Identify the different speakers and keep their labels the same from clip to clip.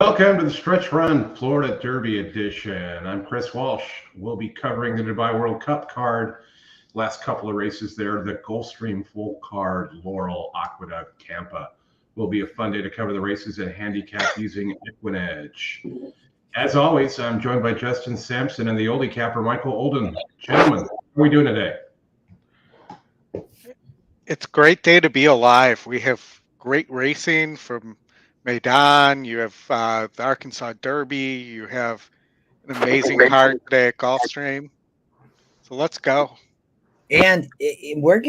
Speaker 1: Welcome to the Stretch Run Florida Derby edition. I'm Chris Walsh. We'll be covering the Dubai World Cup card. Last couple of races there, the Gulfstream full card, Laurel, Aqueduct, Tampa. Will be a fun day to cover the races and handicap using EquinEdge. As always, I'm joined by Justin Sampson and the Oldie capper, Michael Olden. Gentlemen, how are we doing today?
Speaker 2: It's a great day to be alive. We have great racing from Maidan, you have the Arkansas Derby, you have an amazing card today at Gulfstream. So let's go.
Speaker 3: And it's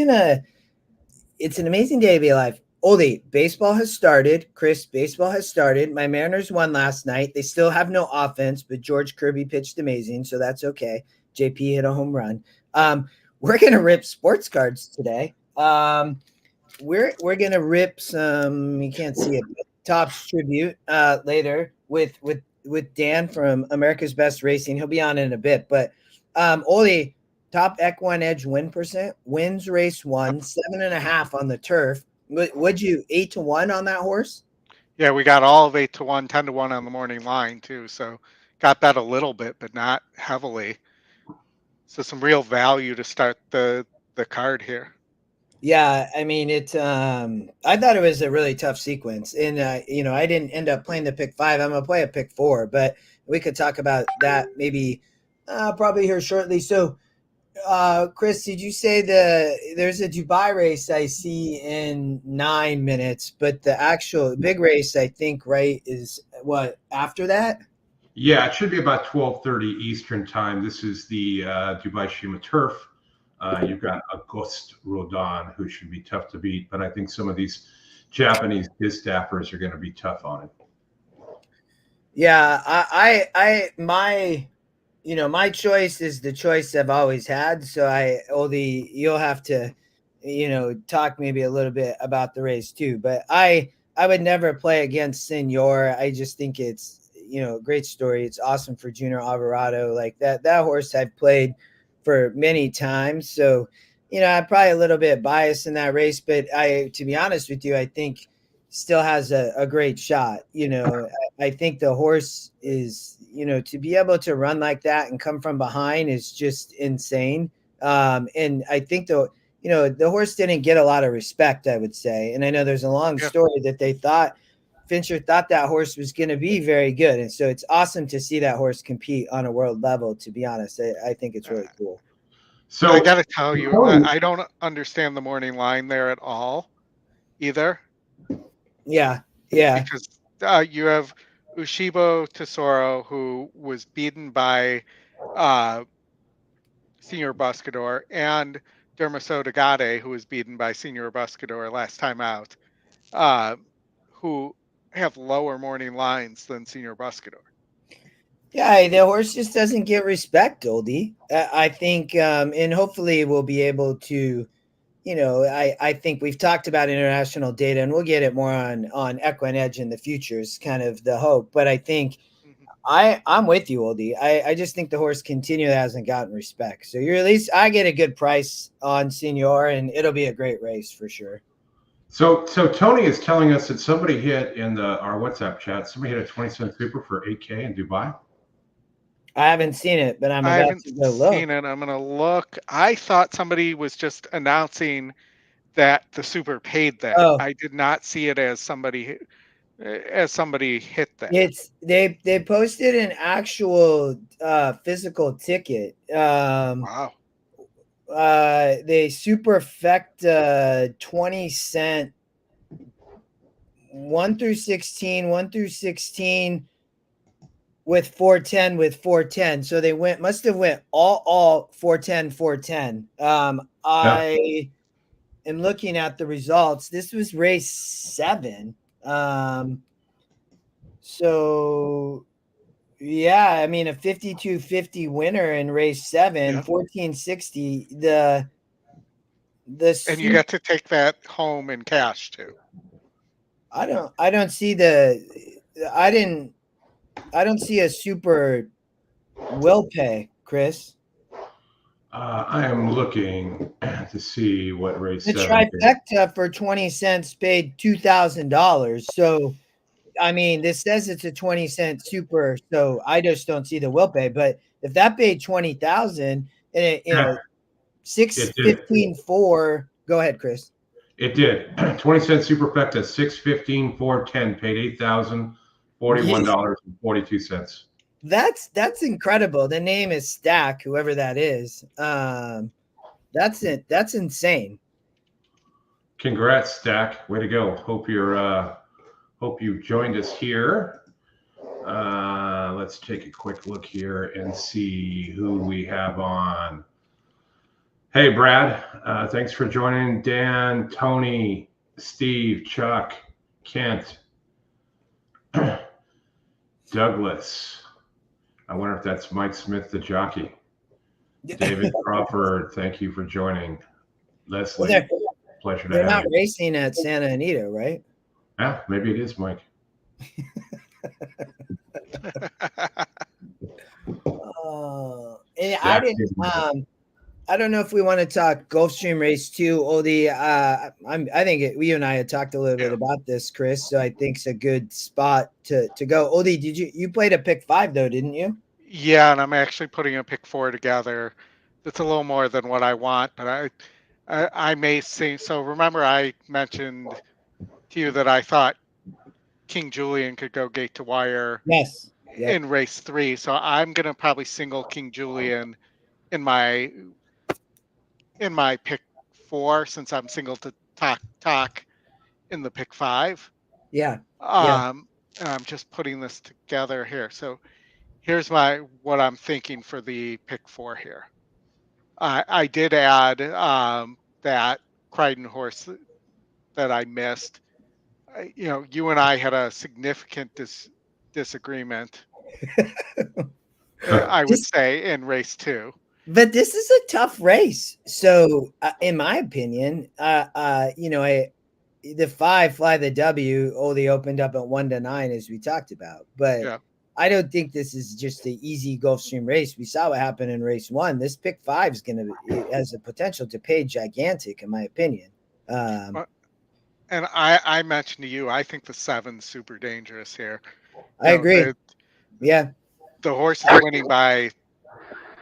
Speaker 3: an amazing day to be alive. Oldie, baseball has started. Chris, baseball has started. My Mariners won last night. They still have no offense, but George Kirby pitched amazing, so that's okay. JP hit a home run. We're going to rip sports cards today. We're going to rip some, you can't see it, Topps tribute later with Dan from America's Best Racing. He'll be on in a bit, but Oldie, top EquinEdge win percent, wins race 1, 7.5 on the turf. Would you 8-1 on that horse?
Speaker 2: Yeah, we got all of 8-1, 10-1 on the morning line too. So got that a little bit, but not heavily. So some real value to start the card here.
Speaker 3: Yeah, I mean, I thought it was a really tough sequence. And, I didn't end up playing the pick 5. I'm going to play a pick 4, but we could talk about that maybe probably here shortly. So, Chris, did you say there's a Dubai race I see in 9 minutes, but the actual big race, I think, right, is what, after that?
Speaker 1: Yeah, it should be about 12:30 Eastern time. This is the Dubai Shima Turf. You've got Auguste Rodin, who should be tough to beat, but I think some of these Japanese distaffers are going to be tough on it.
Speaker 3: Yeah, my choice is the choice I've always had. So Oldie, you'll have to, talk maybe a little bit about the race too. But I would never play against Senor. I just think it's, a great story. It's awesome for Junior Alvarado. Like that horse I've played for many times. So, I'm probably a little bit biased in that race, but to be honest with you, I think still has a great shot. I think the horse is, to be able to run like that and come from behind is just insane. And I think the horse didn't get a lot of respect, I would say. And I know there's a long story that Fincher thought that horse was going to be very good. And so it's awesome to see that horse compete on a world level, to be honest. I think it's really cool.
Speaker 2: So I got to tell you, I don't understand the morning line there at all either.
Speaker 3: Yeah.
Speaker 2: Because you have Ushibo Tesoro, who was beaten by Senior Buscador, and Dermaso Degade, who was beaten by Senior Buscador last time out, who have lower morning lines than Senior Buscador.
Speaker 3: Yeah, the horse just doesn't get respect, Oldie. I think, and hopefully we'll be able to, I think we've talked about international data, and we'll get it more on EquinEdge in the future is kind of the hope. But I think I'm with you, Oldie. I just think the horse continually hasn't gotten respect. So you're at least I get a good price on Senor, and it'll be a great race for sure.
Speaker 1: So Tony is telling us that somebody hit in our WhatsApp chat. Somebody hit a 20-cent super for 8K in Dubai.
Speaker 3: I haven't seen it, but I'm about to go look.
Speaker 2: I'm going to look. I thought somebody was just announcing that the super paid that.
Speaker 3: Oh.
Speaker 2: I did not see it as somebody hit that.
Speaker 3: It's they posted an actual physical ticket.
Speaker 2: Wow.
Speaker 3: They super effect 20-cent 1 through 16 with 410 so they must have went all 410. I am looking at the results. This was race 7. So yeah, I mean a 52.50 winner in race 7, 1460.
Speaker 2: And you get to take that home in cash too.
Speaker 3: I don't see I don't see a super will pay, Chris.
Speaker 1: I am looking to see what race
Speaker 3: The
Speaker 1: 7 is.
Speaker 3: trifecta for 20 cents paid $2,000. So, I mean, this says it's a 20-cent super. So I just don't see the will pay. But if that paid 20,000 and it, 615.4, go ahead, Chris.
Speaker 1: It did. 20-cent superfecta, 615.410 paid $8,041.42.
Speaker 3: That's incredible. The name is Stack, whoever that is. That's it. That's insane.
Speaker 1: Congrats, Stack. Way to go. Hope you joined us here. Let's take a quick look here and see who we have on. Hey, Brad. Thanks for joining. Dan, Tony, Steve, Chuck, Kent, Douglas. I wonder if that's Mike Smith, the jockey. David Crawford, thank you for joining. Leslie, pleasure to have you.
Speaker 3: They're not racing at Santa Anita, right?
Speaker 1: Yeah, maybe it is, Mike.
Speaker 3: I don't know if we want to talk Gulfstream Race 2, Oldie. I think you and I had talked a little bit about this, Chris. So I think it's a good spot to go. Oldie, you played a pick 5 though, didn't you?
Speaker 2: Yeah, and I'm actually putting a pick 4 together. That's a little more than what I want, but I may see. So remember, I mentioned to you that I thought King Julian could go gate to wire.
Speaker 3: Yes.
Speaker 2: In race 3. So I'm gonna probably single King Julian in my pick 4 since I'm single to talk in the pick 5.
Speaker 3: Yeah.
Speaker 2: And I'm just putting this together here. So here's what I'm thinking for the pick 4 here. I did add that Crichton horse that I missed. You and I had a significant disagreement. I would say in race 2.
Speaker 3: But this is a tough race. So, in my opinion, the 5 Fly the W only opened up at 1-9 as we talked about. But I don't think this is just an easy Gulfstream race. We saw what happened in race 1. This pick 5 has the potential to pay gigantic, in my opinion.
Speaker 2: And I mentioned to you, I think the 7's super dangerous here.
Speaker 3: I agree. The
Speaker 2: horse is winning by,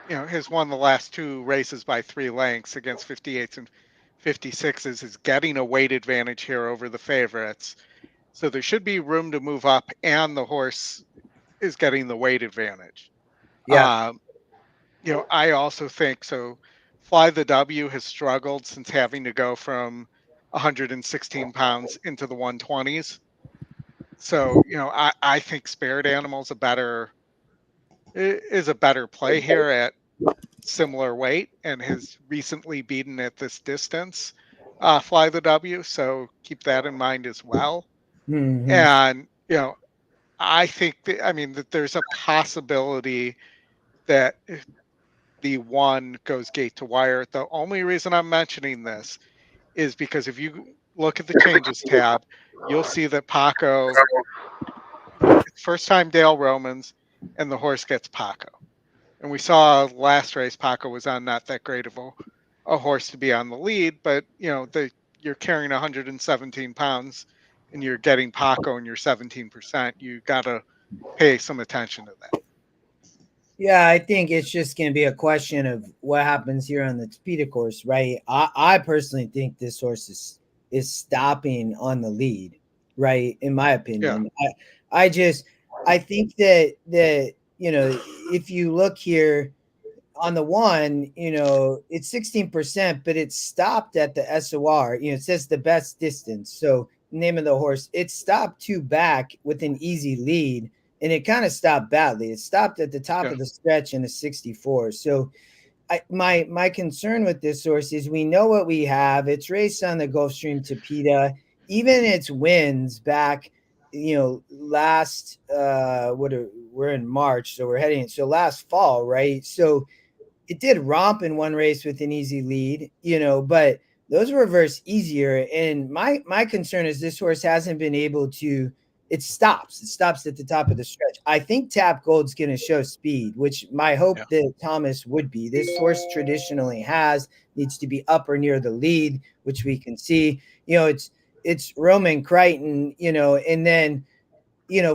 Speaker 2: has won the last 2 races by 3 lengths against 58s and 56s, is getting a weight advantage here over the favorites. So there should be room to move up, and the horse is getting the weight advantage. I also think so. Fly the W has struggled since having to go from 116 pounds into the 120s. So, I think Spared Animal's is a better play here at similar weight and has recently beaten at this distance Fly the W. So keep that in mind as well.
Speaker 3: Mm-hmm.
Speaker 2: And, I think that there's a possibility that the 1 goes gate to wire. The only reason I'm mentioning this is because if you look at the changes tab, you'll see that Paco, first time Dale Romans, and the horse gets Paco. And we saw last race, Paco was on not that great of a horse to be on the lead, but you're carrying 117 pounds and you're getting Paco and you're 17%. You got to pay some attention to that.
Speaker 3: Yeah, I think it's just going to be a question of what happens here on the Speeda course, right? I personally think this horse is stopping on the lead, right? In my opinion, I think that if you look here on the 1, it's 16%, but it's stopped at the SOR. It says the best distance. So name of the horse, it stopped 2 back with an easy lead. And it kind of stopped badly. It stopped at the top of the stretch in a 64. So my concern with this horse is we know what we have. It's raced on the Gulfstream to PETA. Even its wins back, last we're in March, so we're heading. So last fall, right? So it did romp in one race with an easy lead, but those reverse easier. And my concern is this horse hasn't been able to. It stops at the top of the stretch. I think Tap Gold's going to show speed, which my hope that Thomas would be. This horse traditionally needs to be up or near the lead, which we can see. It's Roman Crichton, and then,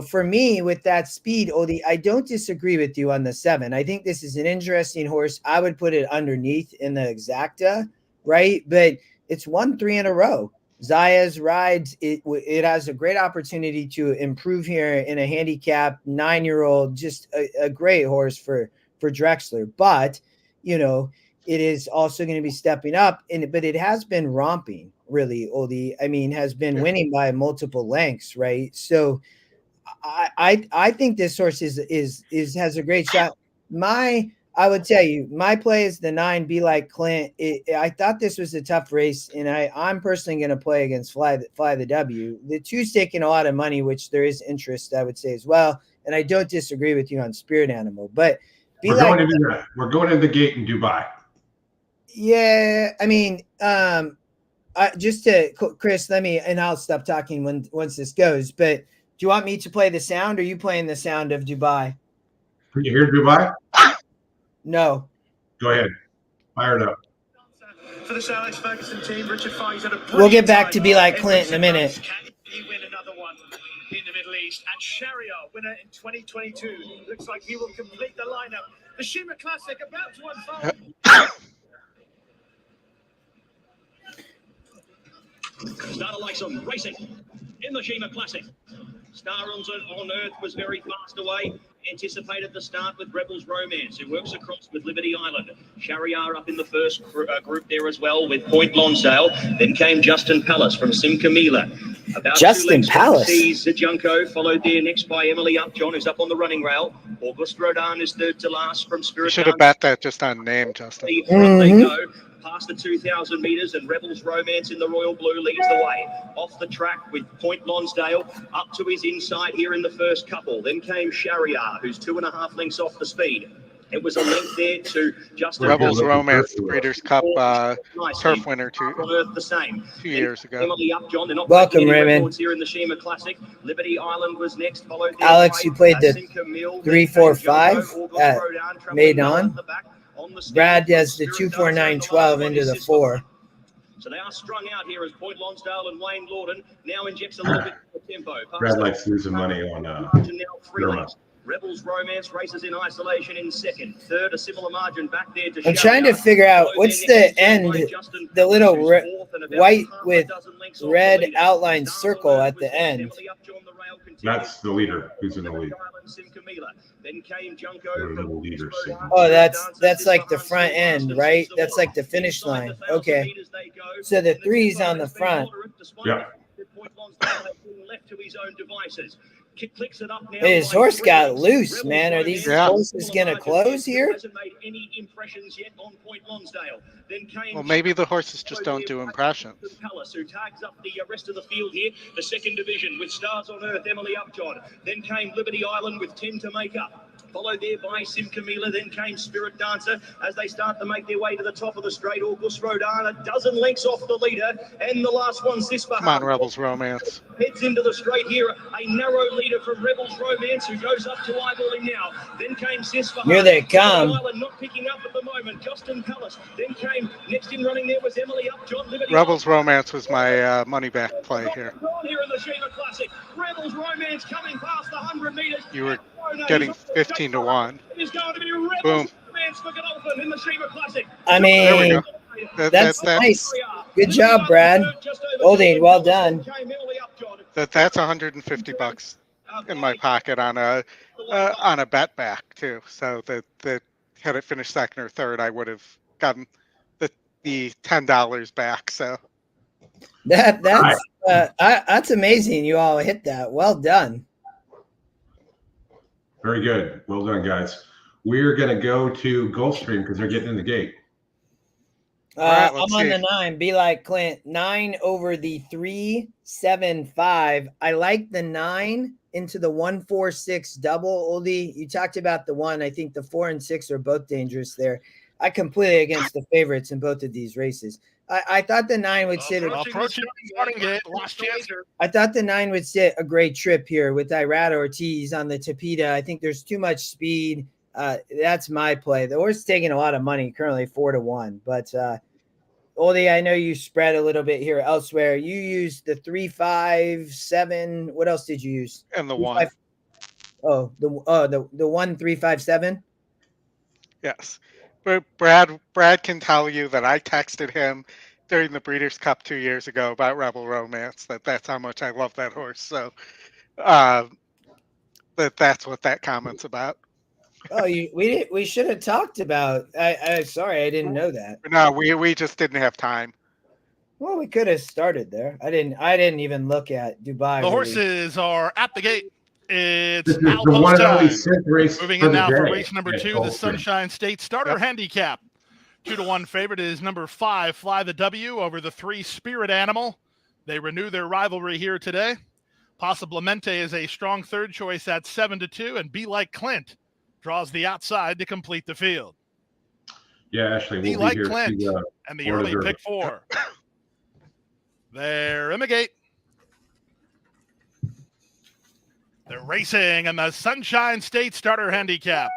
Speaker 3: for me with that speed, Oldie, I don't disagree with you on the 7. I think this is an interesting horse. I would put it underneath in the exacta, right? But it's won 3 in a row. Zayas rides it has a great opportunity to improve here in a handicap 9-year-old, just a great horse for Drexler. But it is also going to be stepping up, but it has been romping, really, Oldie. I mean, has been winning by multiple lengths, right? So I think this horse has a great shot. I would tell you, my play is the 9, Be Like Clint. I thought this was a tough race, and I'm personally going to play against Fly the W. The 2's taking a lot of money, which there is interest, I would say, as well. And I don't disagree with you on Spirit Animal, but
Speaker 1: we're going to the gate in Dubai.
Speaker 3: Yeah, I mean, Chris, and I'll stop talking once this goes. But do you want me to play the sound, or are you playing the sound of Dubai?
Speaker 1: Can you hear Dubai?
Speaker 3: No.
Speaker 1: Go ahead. Fire it up.
Speaker 4: For the Sir Alex Ferguson team, Richard Fye's had a
Speaker 3: we'll get back to Be Like Clint in a minute.
Speaker 4: Can he win another one in the Middle East? And Shariar, winner in 2022. Looks like he will complete the lineup. The Shima Classic about to unfold.
Speaker 5: Started like some racing in the Shima Classic. Star on Earth was very fast away. Anticipated the start with Rebels Romance, who works across with Liberty Island. Shariar up in the first group there as well with Point Lonsdale. Then came Justin Palace from Sim Camila. About
Speaker 3: Justin Palace.
Speaker 5: Junko, followed there next by Emily Upjohn, who's up on the running rail. August Rodan is third to last from Spirit.
Speaker 2: You should have bet that just on name, Justin.
Speaker 5: They go past the 2,000 metres, and Rebels Romance in the royal blue leads the way. Off the track with Point Lonsdale up to his inside here in the first couple. Then came Shariar, who's 2.5 lengths off the speed. It was a length there to Justin
Speaker 2: Rebels Romance Breeders' Cup turf winner
Speaker 5: the same.
Speaker 2: 2 years ago.
Speaker 5: Emily Upjohn, they're not
Speaker 3: welcome, Raymond.
Speaker 5: Here in the Shima Classic. Liberty Island was next, followed
Speaker 3: Alex, you played the 3-4-5 at Maidan. Brad does the 2-4-9-12 into the 4.
Speaker 5: So they are strung out here as Point Lonsdale and Wayne Lorden now injects a little bit of tempo.
Speaker 1: Brad likes losing money on
Speaker 5: Rebels Romance races in isolation in second. Third, a similar margin back there to
Speaker 3: I'm trying to figure out what's the end, the little white with red outlined circle at the end.
Speaker 1: That's the leader who's in the lead.
Speaker 3: Oh, that's like the front end, right? That's like the finish line. Okay. So the 3's on the front.
Speaker 1: Yeah.
Speaker 5: Left to his own devices. Clicks it up now.
Speaker 3: His horse got loose, man. Are these horses going to close here?
Speaker 5: Hasn't made any impressions yet on Point Lonsdale. Then came
Speaker 2: well, maybe the horses just don't do impressions.
Speaker 5: Palace, who tags up the rest of the field here, the second division with Stars on Earth, Emily Upjohn. Then came Liberty Island with 10 to make up. Followed there by Sim Camila, then came Spirit Dancer as they start to make their way to the top of the straight. August Rodan, a dozen lengths off the leader, and the last one, Sispa.
Speaker 2: Come on, Rebels Romance.
Speaker 5: Heads into the straight here, a narrow leader from Rebels Romance who goes up to eyeballing now. Then came Sispa.
Speaker 3: Here they come.
Speaker 5: Not picking up at the moment. Justin Palace. Then came next in running there was Emily Upjohn.
Speaker 2: Rebels Romance was my money back play here.
Speaker 5: Here in the Shima Classic, Rebels Romance coming past the 100 meters.
Speaker 2: You were getting 15 to 1. Boom.
Speaker 5: In the Shima Classic.
Speaker 3: I mean, that's nice. Good job, Brad. Oldie, well done.
Speaker 2: That's $150 in my pocket on a bet back too. So that had it finished second or third, I would have gotten the $10 back. So
Speaker 3: that's amazing. You all hit that. Well done.
Speaker 1: Very good. Well done, guys. We're going to go to Gulfstream because they're getting in the gate.
Speaker 3: Right, I'm on the 9. Be Like Clint. 9 over the 3-7-5. I like the 9 into the 1-4-6 double. Oldie, you talked about the 1. I think the 4 and 6 are both dangerous there. I completely against the favorites in both of these races. I thought the 9 would sit.
Speaker 4: Approaching starting gate. Last chance.
Speaker 3: I thought the 9 would sit a great trip here with Irad Ortiz on the Tapita. I think there's too much speed. That's my play. The horse is taking a lot of money currently, 4-1. But Oldie, I know you spread a little bit here elsewhere. You used the 3, 5, 7. What else did you use?
Speaker 2: And the
Speaker 3: 3,
Speaker 2: 1.
Speaker 3: 5. Oh, the 1, 3, 5, 7.
Speaker 2: Yes. But Brad can tell you that I texted him during the Breeders' Cup 2 years ago about Rebel Romance. That's how much I love that horse. So that's what that comment's about.
Speaker 3: Oh, we should have talked about. I sorry, I didn't know that.
Speaker 2: No, we just didn't have time.
Speaker 3: Well, we could have started there. I didn't even look at Dubai.
Speaker 4: The horses are at the gate. It's
Speaker 1: This is the
Speaker 4: Alpo's
Speaker 1: one and only
Speaker 4: time.
Speaker 1: synth race
Speaker 4: Moving
Speaker 1: for
Speaker 4: in
Speaker 1: the
Speaker 4: now for
Speaker 1: day
Speaker 4: race number
Speaker 1: at
Speaker 4: 2, the
Speaker 1: Gulfstream.
Speaker 4: Sunshine State starter handicap. 2-1 favorite is number 5, Fly the W, over the 3, Spirit Animal. They renew their rivalry here today. Possiblemente is a strong third choice at 7-2, and Be Like Clint draws the outside to complete the field.
Speaker 1: Yeah, Ashley,
Speaker 4: Be
Speaker 1: we'll
Speaker 4: Like
Speaker 1: be here.
Speaker 4: Clint and the early pick 4. They're in the gate. They're racing in the Sunshine State starter handicap.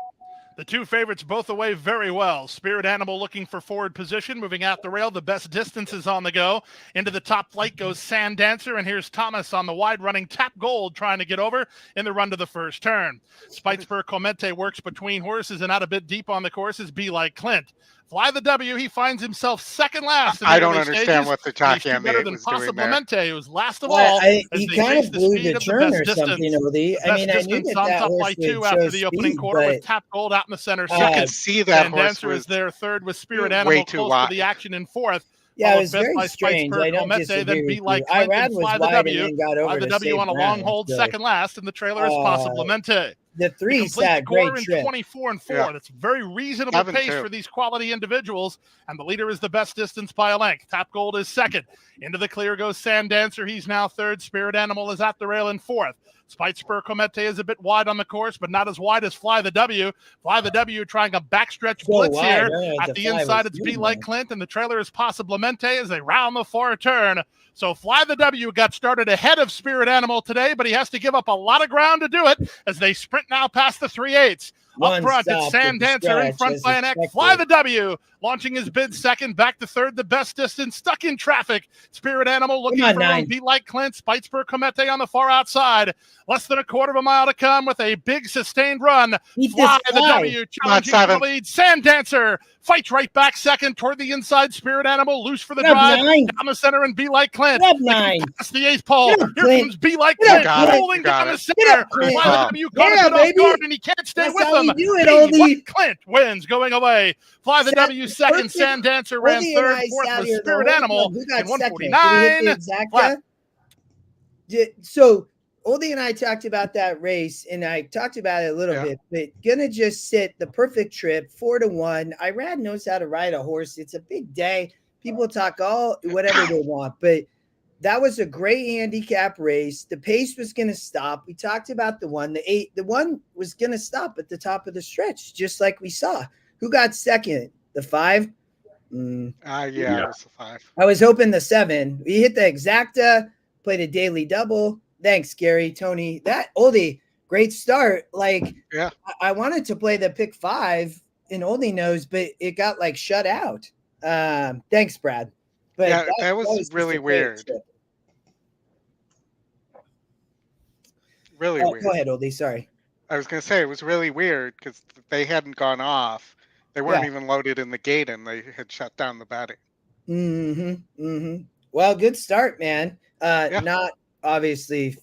Speaker 4: The 2 favorites both away very well. Spirit Animal looking for forward position, moving out the rail. The best distance is on the go. Into the top flight goes Sand Dancer, and here's Thomas on the wide running Tap Gold trying to get over in the run to the first turn. Spitesburg Comente works between horses and out a bit deep on the courses. Be Like Clint. Fly the W, he finds himself second last.
Speaker 2: I don't understand what the jockey
Speaker 4: better than
Speaker 2: was doing there.
Speaker 4: Possiblemente, who's last of all.
Speaker 3: He kind of blew the turn or something, Oldie. I mean, I knew that
Speaker 4: top
Speaker 3: horse
Speaker 4: by 2
Speaker 3: would
Speaker 4: after
Speaker 3: show
Speaker 4: the opening
Speaker 3: speed,
Speaker 4: quarter
Speaker 3: but
Speaker 4: with Tap Gold out in the center.
Speaker 2: You can see that
Speaker 4: and
Speaker 2: horse
Speaker 4: Dancer
Speaker 2: was
Speaker 4: is there third with Spirit
Speaker 2: way
Speaker 4: Animal
Speaker 2: too
Speaker 4: close
Speaker 2: wide.
Speaker 4: to the action in 4th.
Speaker 3: yeah, it was
Speaker 4: Followed
Speaker 3: very
Speaker 4: by
Speaker 3: strange.
Speaker 4: Spitesburg
Speaker 3: I don't
Speaker 4: Comente,
Speaker 3: disagree
Speaker 4: then Be
Speaker 3: with
Speaker 4: Like
Speaker 3: you.
Speaker 4: Clint
Speaker 3: Irad
Speaker 4: and
Speaker 3: was
Speaker 4: Fly the
Speaker 3: wide
Speaker 4: W.
Speaker 3: and then got
Speaker 4: Fly
Speaker 3: over
Speaker 4: the
Speaker 3: to
Speaker 4: W
Speaker 3: save
Speaker 4: on a long
Speaker 3: ground,
Speaker 4: hold,
Speaker 3: so
Speaker 4: second last, and the trailer is Possiblemente.
Speaker 3: the 3
Speaker 4: Complete
Speaker 3: sat
Speaker 4: score
Speaker 3: great
Speaker 4: in
Speaker 3: trip.
Speaker 4: 24 and 4.
Speaker 2: Yeah.
Speaker 4: That's very reasonable
Speaker 2: 7-2.
Speaker 4: pace for these quality individuals. And the leader is the best distance by a length. Tap Gold is second. Into the clear goes Sand Dancer. He's now third. Spirit Animal is at the rail in 4th. Spitesburg Comente is a bit wide on the course, but not as wide as Fly the W. Fly the W trying a backstretch blitz
Speaker 3: wide.
Speaker 4: here.
Speaker 3: Yeah,
Speaker 4: At the
Speaker 3: fly
Speaker 4: inside,
Speaker 3: was
Speaker 4: it's Be
Speaker 3: beautiful.
Speaker 4: Like Clint, and the trailer is Possiblemente as they round the far turn. So Fly the W got started ahead of Spirit Animal today, but he has to give up a lot of ground to do it as they sprint now past the 3/8. Up
Speaker 3: One
Speaker 4: front,
Speaker 3: stop
Speaker 4: it's
Speaker 3: with
Speaker 4: Sand
Speaker 3: the
Speaker 4: Dancer in
Speaker 3: stretch,
Speaker 4: front
Speaker 3: as
Speaker 4: by an X.
Speaker 3: expected.
Speaker 4: Fly the W, launching his bid second, back to third, the best distance, stuck in traffic. Spirit Animal looking
Speaker 3: on,
Speaker 4: for
Speaker 3: 9.
Speaker 4: one. Be Like Clint, Spitesburg Comente on the far outside. Less than a quarter of a mile to come with a big sustained run.
Speaker 3: Beat
Speaker 4: Fly
Speaker 3: this
Speaker 4: the
Speaker 3: fly.
Speaker 4: W, challenging for the lead. Sand Dancer fights right back second toward the inside. Spirit Animal loose for the
Speaker 3: Rub
Speaker 4: drive.
Speaker 3: 9.
Speaker 4: Down the center and Be Like Clint.
Speaker 3: Rub
Speaker 4: They come
Speaker 3: 9.
Speaker 4: past the 8th pole.
Speaker 3: Get up,
Speaker 4: Here
Speaker 3: Clint.
Speaker 4: comes Be Like
Speaker 3: Get
Speaker 4: Clint,
Speaker 3: up, Clint.
Speaker 4: rolling
Speaker 2: Got
Speaker 4: down
Speaker 2: it.
Speaker 4: the center.
Speaker 3: Get up, Clint.
Speaker 4: Fly the W caught
Speaker 3: Yeah,
Speaker 4: a bit off
Speaker 3: baby.
Speaker 4: guard, and he can't stay
Speaker 3: That's
Speaker 4: with
Speaker 3: how
Speaker 4: them.
Speaker 3: we do it,
Speaker 4: Be
Speaker 3: Oldie.
Speaker 4: Like Clint wins going away. Fly the
Speaker 3: Set-
Speaker 4: W second.
Speaker 3: perfect.
Speaker 4: Sand Dancer ran
Speaker 3: Oldie and
Speaker 4: third.
Speaker 3: I
Speaker 4: 4th
Speaker 3: sat
Speaker 4: was
Speaker 3: here the
Speaker 4: Spirit
Speaker 3: whole
Speaker 4: Animal
Speaker 3: time. Who got
Speaker 4: in
Speaker 3: second? Did we hit the
Speaker 4: 149.
Speaker 3: exacta? So Oldie and I talked about that race, and I talked about it a little bit, but gonna just sit the perfect trip, 4-1. Irad knows how to ride a horse. It's a big day. People talk whatever they want, but that was a great handicap race. The pace was going to stop. We talked about the 1, the 8. The 1 was going to stop at the top of the stretch, just like we saw. Who got second? The 5?
Speaker 2: It was the 5.
Speaker 3: I was hoping the 7. We hit the exacta, played a daily double. Thanks, Gary, Tony. That Oldie, great start. Like,
Speaker 2: Yeah.
Speaker 3: I wanted to play the pick 5 in Oldie knows, but it got like shut out. Thanks, Brad. But
Speaker 2: Yeah, that was
Speaker 3: just
Speaker 2: really
Speaker 3: a great
Speaker 2: weird.
Speaker 3: trip.
Speaker 2: Really weird.
Speaker 3: Go ahead, Oldie. Sorry.
Speaker 2: I was going to say it was really weird because they hadn't gone off. They weren't even loaded in the gate, and they had shut down the betting.
Speaker 3: Well, good start, man. Not obviously.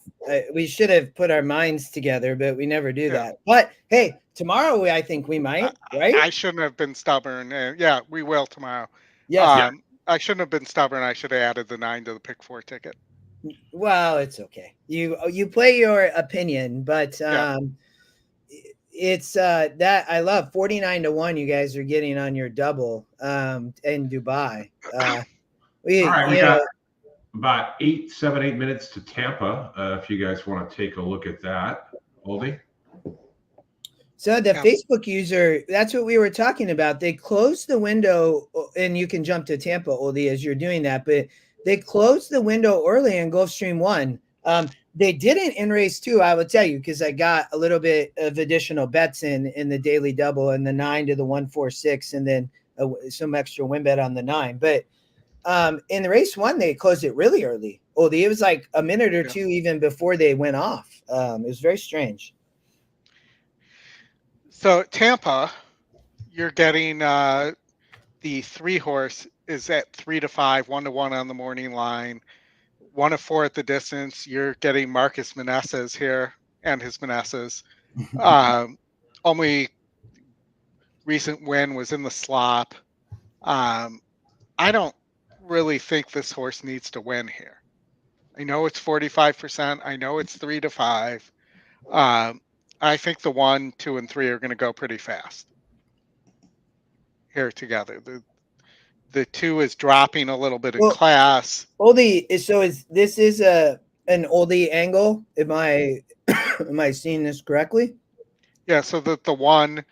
Speaker 3: We should have put our minds together, but we never do that. But hey, tomorrow I think we might. Right?
Speaker 2: I shouldn't have been stubborn. Yeah, we will tomorrow.
Speaker 3: Yes.
Speaker 2: I shouldn't have been stubborn. I should have added the 9 to the pick 4 ticket.
Speaker 3: Well, it's okay. You play your opinion, but it's that I love 49-1. You guys are getting on your double in Dubai. We
Speaker 1: got about 8 minutes to Tampa. If you guys want to take a look at that, Oldie.
Speaker 3: So the
Speaker 2: Yeah.
Speaker 3: Facebook user, that's what we were talking about. They closed the window, and you can jump to Tampa, Oldie, as you're doing that, but they closed the window early in Gulfstream 1. They didn't in race 2, I will tell you, because I got a little bit of additional bets in the daily double and the 9 to the 146, and then some extra win bet on the 9. But in the race 1, they closed it really early. Oldie, it was like a minute or two even before they went off. It was very strange.
Speaker 2: So Tampa, you're getting the 3-horse is at 3 to 5, 1 to 1 on the morning line, 1 to 4 at the distance. You're getting Marcus Meneses here and his Meneses. Only recent win was in the slop. I don't really think this horse needs to win here. I know it's 45%. I know it's 3 to 5. I think the 1, 2, and 3 are going to go pretty fast here together. The 2 is dropping a little bit in class.
Speaker 3: Oldie, so this is an Oldie angle? Am I seeing this correctly?
Speaker 2: Yeah. So the 1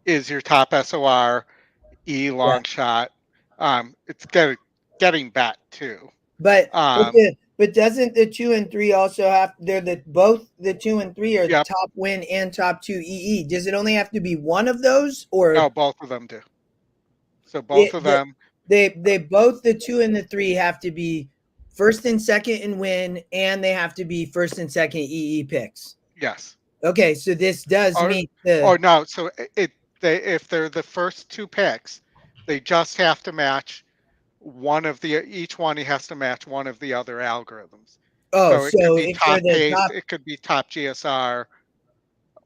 Speaker 2: is your top SOR long shot. It's getting bet too.
Speaker 3: But doesn't the 2 and 3 also have? They're both the 2 and 3 are the top win and top 2 EE. Does it only have to be one of those, or
Speaker 2: no? Both of them do. So both of them.
Speaker 3: They both, the 2 and the 3, have to be first and second in win, and they have to be first and second EE picks.
Speaker 2: Yes.
Speaker 3: Okay, so this does meet the.
Speaker 2: Or no, so if they're the first 2 picks, they just have to match one of each one. He has to match one of the other algorithms.
Speaker 3: Oh,
Speaker 2: so it could be top pace, it could be top GSR,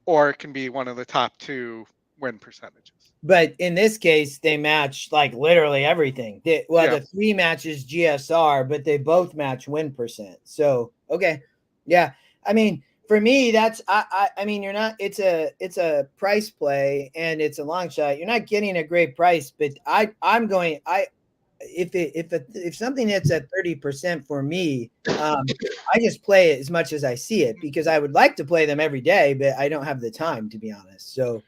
Speaker 2: or it can be one of the top 2 win percentages.
Speaker 3: But in this case, they match like literally everything. The 3 matches GSR, but they both match win percent. So okay, yeah. I mean, for me, that's I mean, you're not. It's a price play and it's a long shot. You're not getting a great price, but I'm going. If something hits at 30% for me, I just play it as much as I see it, because I would like to play them every day, but I don't have the time, to be honest. So.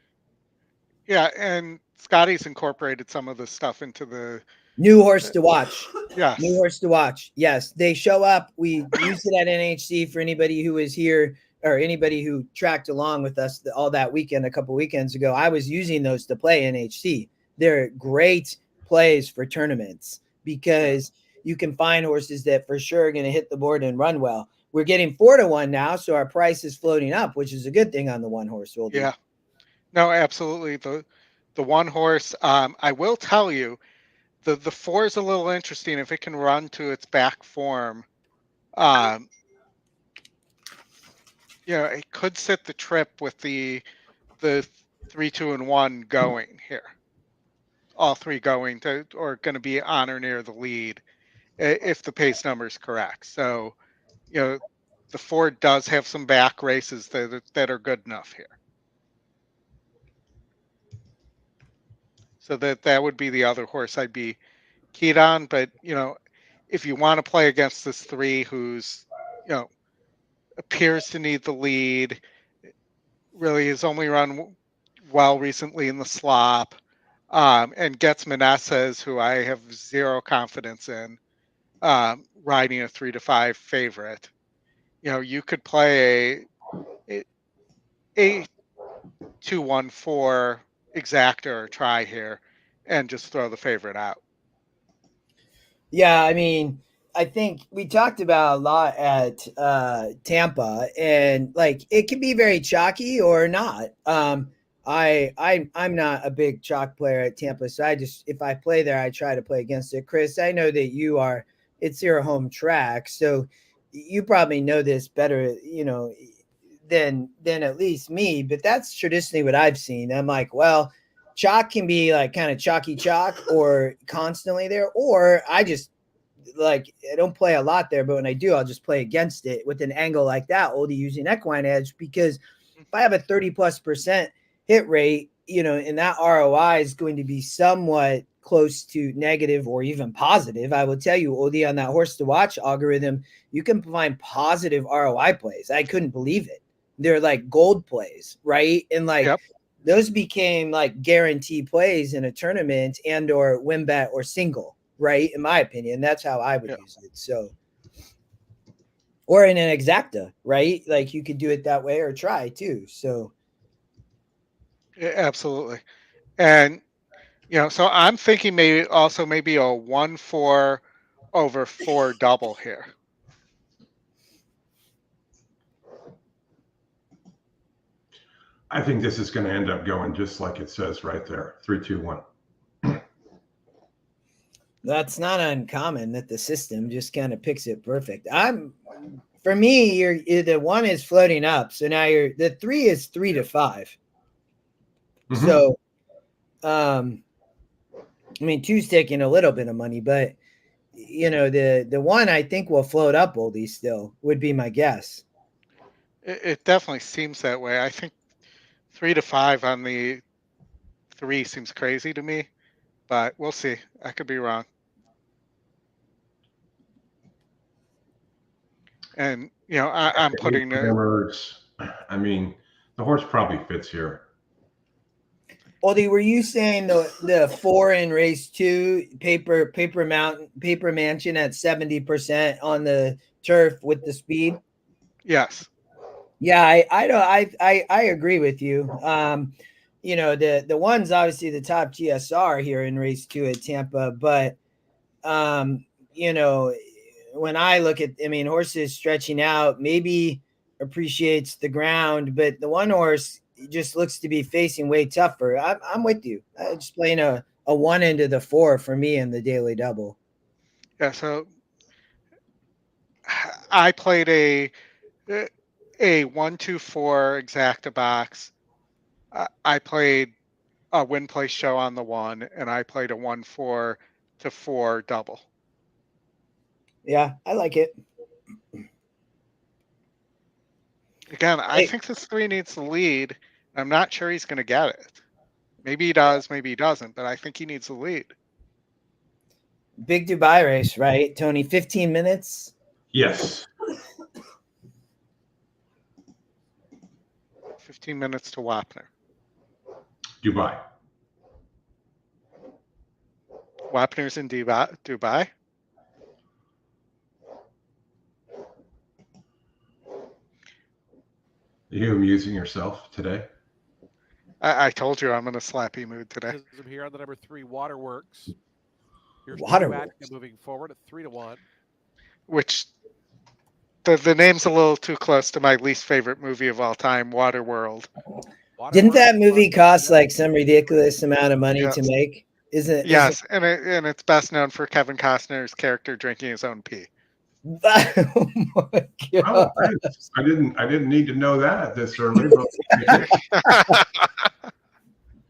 Speaker 2: Yeah, and Scotty's incorporated some of the stuff into the
Speaker 3: new horse to watch.
Speaker 2: Yes.
Speaker 3: New horse to watch. Yes, they show up. We used it at NHC for anybody who was here or anybody who tracked along with us all that weekend, a couple weekends ago. I was using those to play NHC. They're great plays for tournaments because you can find horses that for sure are going to hit the board and run well. We're getting 4 to 1 now, so our price is floating up, which is a good thing on the 1 horse.
Speaker 2: Yeah. No, absolutely. The 1 horse, I will tell you, the 4 is a little interesting if it can run to its back form. It could sit the trip with the 3, 2, and 1 going here. All 3 going to, or going to be on or near the lead if the pace number is correct. So, the 4 does have some back races that are good enough here. So that would be the other horse I'd be keyed on. But, if you want to play against this 3 who's, appears to need the lead, really has only run well recently in the slop, and gets Meneses, who I have zero confidence in, riding a 3 to 5 favorite. You could play a 2-1-4 exactor or try here and just throw the favorite out.
Speaker 3: Yeah, I mean, I think we talked about a lot at Tampa, and like it can be very chalky or not. I'm not a big chalk player at Tampa, so if I play there, I try to play against it. Chris, I know that you are. It's your home track, so you probably know this better, than at least me. But that's traditionally what I've seen. I'm like, well, chalk can be like kind of chalky chalk or constantly there, or I just like I don't play a lot there, but when I do, I'll just play against it with an angle like that, Oldie, using EquinEdge, because if I have a 30+% hit rate, and that ROI is going to be somewhat close to negative or even positive. I will tell you, Oldie, on that horse to watch algorithm, you can find positive ROI plays. I couldn't believe it. They're like gold plays, right? And like those became like guarantee plays in a tournament and or win bet or single, right? In my opinion, that's how I would use it. So, or in an exacta, right? Like you could do it that way or try too. So,
Speaker 2: Yeah, absolutely. And so I'm thinking maybe a 1-4 over 4 double here.
Speaker 1: I think this is going to end up going just like it says right there, 3, 2, 1.
Speaker 3: that's not uncommon that the system just kind of picks it perfect. For me, the 1 is floating up. So now the 3 is 3 to 5.
Speaker 1: Mm-hmm.
Speaker 3: So, I mean, 2's taking a little bit of money, but the 1 I think will float up Oldie still would be my guess.
Speaker 2: It definitely seems that way. I think 3 to 5 on the 3 seems crazy to me, but we'll see. I could be wrong. And I'm putting
Speaker 1: I mean, the horse probably fits here.
Speaker 3: Oldie, were you saying the 4 in race 2 paper mansion at 70% on the turf with the speed?
Speaker 2: Yes.
Speaker 3: Yeah, I agree with you. The 1's obviously the top GSR here in race 2 at Tampa, but when I look at, horses stretching out, maybe appreciates the ground, but the 1 horse just looks to be facing way tougher. I'm with you. I'm just playing a 1 into the 4 for me in the daily double.
Speaker 2: Yeah. So I played a 1-2-4 exacta box. I played a win place show on the 1, and I played a 1-4 to 4 double.
Speaker 3: Yeah, I like it.
Speaker 2: Again, I think this 3 needs the lead. I'm not sure he's going to get it. Maybe he does, maybe he doesn't, but I think he needs the lead.
Speaker 3: Big Dubai race, right, Tony? 15 minutes?
Speaker 1: Yes.
Speaker 2: 15 minutes to Wapner.
Speaker 1: Dubai.
Speaker 2: Wapner's in Dubai.
Speaker 1: Are you amusing yourself today?
Speaker 2: I told you I'm in a slappy mood today.
Speaker 6: Here on the number 3, Waterworks. Here's
Speaker 3: Waterworks
Speaker 6: moving forward at 3 to 1.
Speaker 2: Which the name's a little too close to my least favorite movie of all time, Waterworld.
Speaker 3: Didn't that movie cost like some ridiculous amount of money to make?
Speaker 2: Yes, and it's best known for Kevin Costner's character drinking his own pee.
Speaker 3: Oh my God.
Speaker 1: I didn't need to know that this early.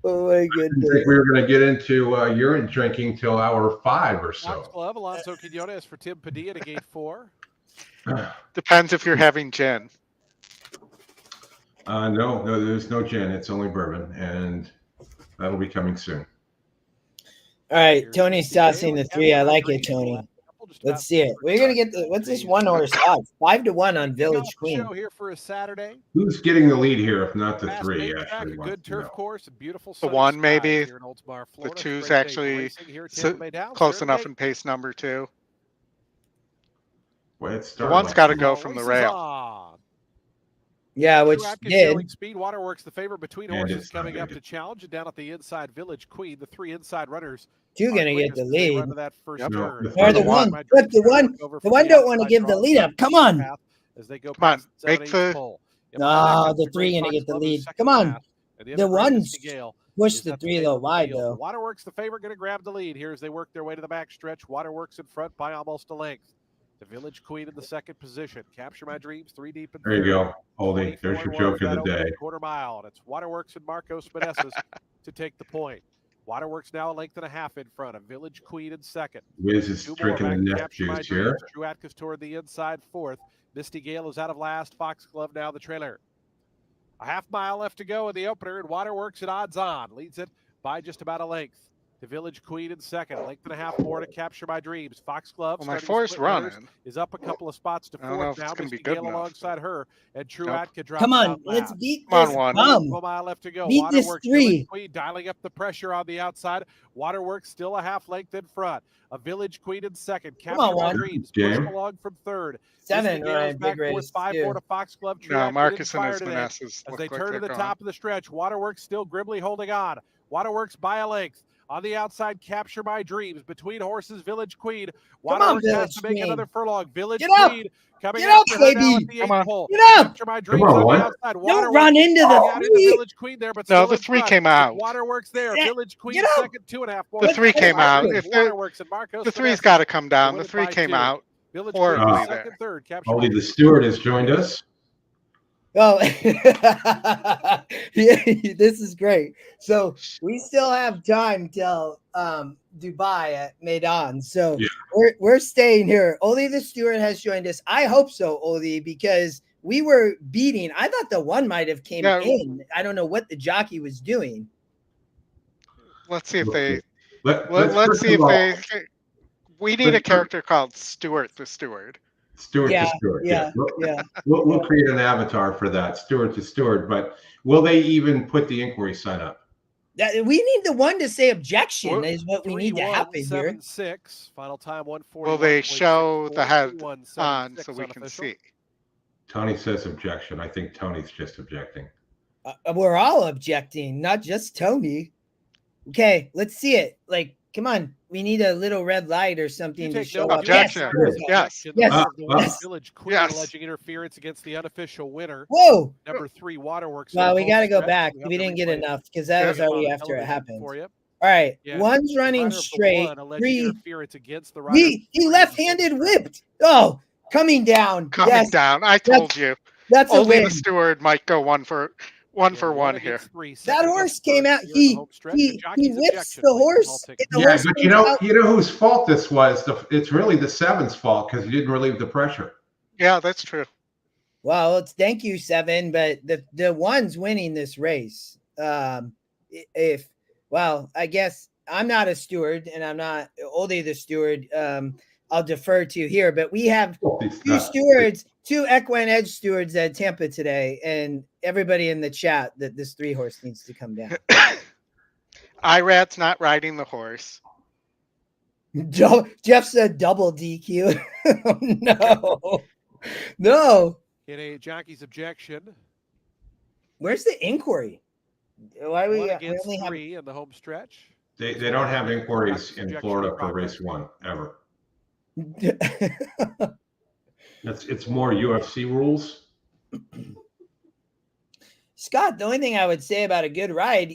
Speaker 3: Oh my goodness.
Speaker 1: I didn't think we were going to get into urine drinking till hour 5 or so.
Speaker 6: Fox Glove, Alonso Quinones for Tim Padilla to gate 4.
Speaker 2: Depends if you're having gin.
Speaker 1: No, there's no gin. It's only bourbon, and that'll be coming soon.
Speaker 3: All right, Tony's tossing the 3. I like it, Tony. Let's see it. We're gonna get what's this 1 horse odds? 5 to 1 on Village Queen.
Speaker 6: Here for a Saturday.
Speaker 1: Who's getting the lead here, if not the 3? Actually,
Speaker 6: good turf course, beautiful.
Speaker 2: The 1 maybe. The 2's actually close enough in pace number 2.
Speaker 1: Well,
Speaker 2: the 1's got to go from the rail.
Speaker 3: Yeah, which did.
Speaker 6: Speed Waterworks, the favorite between horses coming up to challenge, and down at the inside, Village Queen, the 3 inside runners.
Speaker 3: 2 going to get the lead.
Speaker 6: That first turn.
Speaker 3: Or the 1. Look, the 1 don't want to give the lead up. Come on.
Speaker 6: As they go
Speaker 2: Come on, make the.
Speaker 3: No, the 3 going to get the lead. Come on. The 1's push the 3 a little wide, though.
Speaker 6: Waterworks, the favorite, going to grab the lead here as they work their way to the back stretch. Waterworks in front by almost a length. The Village Queen in the second position. Capture My Dreams, 3 deep in third.
Speaker 1: There you go, Oldie. There's your joke of the day.
Speaker 6: Quarter mile, and it's Waterworks and Marcos Meneses to take the point. Waterworks now a length and a half in front of Village Queen in second.
Speaker 1: Wiz is drinking the nest juice here.
Speaker 6: Drew Atkiss toward the inside 4th. Misty Gale is out of last. Foxglove now the trailer. A half mile left to go in the opener, and Waterworks at odds on. Leads it by just about a length. to Village Queen in second. A length and a half more to Capture My Dreams. Foxglove.
Speaker 2: Well, my
Speaker 6: starting to
Speaker 2: four's
Speaker 6: split winners,
Speaker 2: running.
Speaker 6: is up a couple of spots to
Speaker 2: I don't know
Speaker 6: fourth
Speaker 2: if it's
Speaker 6: now.
Speaker 2: gonna be
Speaker 6: Misty
Speaker 2: good
Speaker 6: Gale
Speaker 2: enough.
Speaker 6: alongside her, and True
Speaker 2: Nope.
Speaker 6: Atka drops
Speaker 3: Come on,
Speaker 6: out
Speaker 3: let's
Speaker 6: last.
Speaker 3: beat
Speaker 2: Come on,
Speaker 3: this
Speaker 2: one.
Speaker 3: bum.
Speaker 6: 1 mile left to go.
Speaker 3: Beat this
Speaker 6: Waterworks,
Speaker 3: three.
Speaker 6: Village Queen dialing up the pressure on the outside. Waterworks still a half length in front. A Village Queen in second.
Speaker 3: Come
Speaker 6: Capture
Speaker 3: on,
Speaker 6: My
Speaker 3: one.
Speaker 6: Dreams.
Speaker 1: Game.
Speaker 6: Pushed along from third.
Speaker 3: Seven,
Speaker 6: Misty Gale's
Speaker 3: right,
Speaker 6: back
Speaker 3: big
Speaker 6: fourth,
Speaker 3: race,
Speaker 6: 5-4
Speaker 3: too.
Speaker 6: to Foxglove. True
Speaker 2: No,
Speaker 6: Atka
Speaker 2: Marcus
Speaker 6: didn't
Speaker 2: and
Speaker 6: fire
Speaker 2: his
Speaker 6: today.
Speaker 2: Vanessas
Speaker 6: As
Speaker 2: look
Speaker 6: they
Speaker 2: like
Speaker 6: turn to
Speaker 2: they're
Speaker 6: the
Speaker 2: gone.
Speaker 6: top of the stretch, Waterworks still grimly holding on. Waterworks by a length. On the outside, Capture My Dreams. Between horses, Village Queen.
Speaker 3: Come on,
Speaker 6: Waterworks has
Speaker 3: Village
Speaker 6: to make
Speaker 3: Queen.
Speaker 6: another furlong. Village
Speaker 3: Get up.
Speaker 6: Queen coming
Speaker 3: Get up,
Speaker 6: after her now
Speaker 3: baby.
Speaker 6: at the
Speaker 2: Come
Speaker 6: 8th
Speaker 2: on.
Speaker 6: hole.
Speaker 3: Get up.
Speaker 6: Capture My Dreams
Speaker 1: on,
Speaker 6: on
Speaker 1: what?
Speaker 6: the outside.
Speaker 3: Don't
Speaker 6: Waterworks
Speaker 3: run into
Speaker 6: getting
Speaker 3: the
Speaker 6: out into
Speaker 3: three.
Speaker 6: Village Queen there, but
Speaker 2: No,
Speaker 6: still
Speaker 2: the
Speaker 6: in
Speaker 2: three
Speaker 6: front.
Speaker 2: came out.
Speaker 6: Waterworks there.
Speaker 3: Yeah.
Speaker 6: Village Queen
Speaker 3: Get up.
Speaker 6: second, 2.5 more.
Speaker 2: The three came out. If the
Speaker 6: Waterworks and Marcos.
Speaker 2: the three's
Speaker 6: Vanessa.
Speaker 2: got to come down.
Speaker 6: Win
Speaker 2: The
Speaker 6: it
Speaker 2: three
Speaker 6: by
Speaker 2: came
Speaker 6: 2.
Speaker 2: out
Speaker 6: Village
Speaker 2: horribly
Speaker 6: Queen
Speaker 2: there.
Speaker 6: second, third. Capture My
Speaker 1: Oldy, the
Speaker 6: Dreams.
Speaker 1: steward, has joined us.
Speaker 3: Oh, yeah, this is great. So we still have time till Dubai at Maidan. So
Speaker 1: Yeah.
Speaker 3: we're staying here. Oldy the steward has joined us. I hope so, Oldy, because we were beating. I thought the one might have came
Speaker 2: Yeah.
Speaker 3: in. I don't know what the jockey was doing.
Speaker 2: Let's see if they.
Speaker 1: Let's
Speaker 2: Let's see if
Speaker 1: first of
Speaker 2: they. We need a character called Stuart the Steward.
Speaker 1: Steward
Speaker 3: Yeah,
Speaker 1: to Steward.
Speaker 3: yeah,
Speaker 1: We'll-
Speaker 3: yeah.
Speaker 1: We'll create an avatar for that, Steward to Steward. But will they even put the inquiry sign up?
Speaker 3: We need the one to say objection
Speaker 2: Well,
Speaker 3: is what we need to happen here.
Speaker 6: 3-1-7-6. Final time 141.
Speaker 2: Will they show the head on so we can
Speaker 6: unofficial.
Speaker 2: see?
Speaker 1: Tony says objection. I think Tony's just objecting.
Speaker 3: We're all objecting, not just Tony. Okay, let's see it. Like, come on. We need a little red light or something
Speaker 6: You
Speaker 3: to
Speaker 6: take
Speaker 3: show
Speaker 6: no
Speaker 3: up.
Speaker 2: objection.
Speaker 3: Yes.
Speaker 2: Yes.
Speaker 3: Yes. Yes.
Speaker 6: Village Queen
Speaker 2: Yes.
Speaker 6: alleging interference against the unofficial winner.
Speaker 3: Whoa.
Speaker 6: Number 3, Waterworks.
Speaker 3: Well,
Speaker 6: in
Speaker 3: we
Speaker 6: the
Speaker 3: got to
Speaker 6: home
Speaker 3: go
Speaker 6: stretch.
Speaker 3: back.
Speaker 6: We have
Speaker 3: We
Speaker 6: the
Speaker 3: didn't get
Speaker 6: replay.
Speaker 3: enough because that was
Speaker 6: Yes,
Speaker 3: already
Speaker 6: on
Speaker 3: after it
Speaker 6: television
Speaker 3: happened.
Speaker 6: for you.
Speaker 3: All right.
Speaker 6: Yeah.
Speaker 3: One's running
Speaker 6: Rider of the
Speaker 3: straight.
Speaker 6: one alleging
Speaker 3: Three.
Speaker 6: interference against the rider.
Speaker 3: He left-handed whipped. Oh, coming down.
Speaker 2: Coming
Speaker 3: Yes,
Speaker 2: down. I told you.
Speaker 3: that's a
Speaker 2: Only
Speaker 3: win.
Speaker 2: the Steward might go one for one here.
Speaker 6: against 3,
Speaker 3: That
Speaker 6: second
Speaker 3: horse
Speaker 6: against
Speaker 3: came
Speaker 6: third
Speaker 3: out.
Speaker 6: here in the
Speaker 3: He
Speaker 6: home stretch. The jockey's
Speaker 3: whips
Speaker 6: objection.
Speaker 3: the
Speaker 6: Please,
Speaker 3: horse.
Speaker 6: all take
Speaker 3: and the
Speaker 1: Yeah,
Speaker 3: horse
Speaker 1: but
Speaker 3: comes out.
Speaker 1: you know whose fault this was. It's really the seven's fault because he didn't relieve the pressure.
Speaker 2: Yeah, that's true.
Speaker 3: Well, it's thank you, Seven, but the one's winning this race. I guess I'm not a steward and I'm not Oldy the steward. I'll defer to here, but we have
Speaker 1: It's
Speaker 3: two
Speaker 1: not-
Speaker 3: stewards, two EquinEdge stewards at Tampa today, and everybody in the chat that this 3-horse needs to come down.
Speaker 2: Irad's not riding the horse.
Speaker 3: Jeff said double DQ. No.
Speaker 6: In a jockey's objection.
Speaker 3: Where's the inquiry? Why we
Speaker 6: One
Speaker 3: we
Speaker 6: against
Speaker 3: only have
Speaker 6: 3 in the home stretch.
Speaker 1: They don't have inquiries in Florida for race 1 ever. It's more UFC rules.
Speaker 3: Scott, the only thing I would say about a good ride,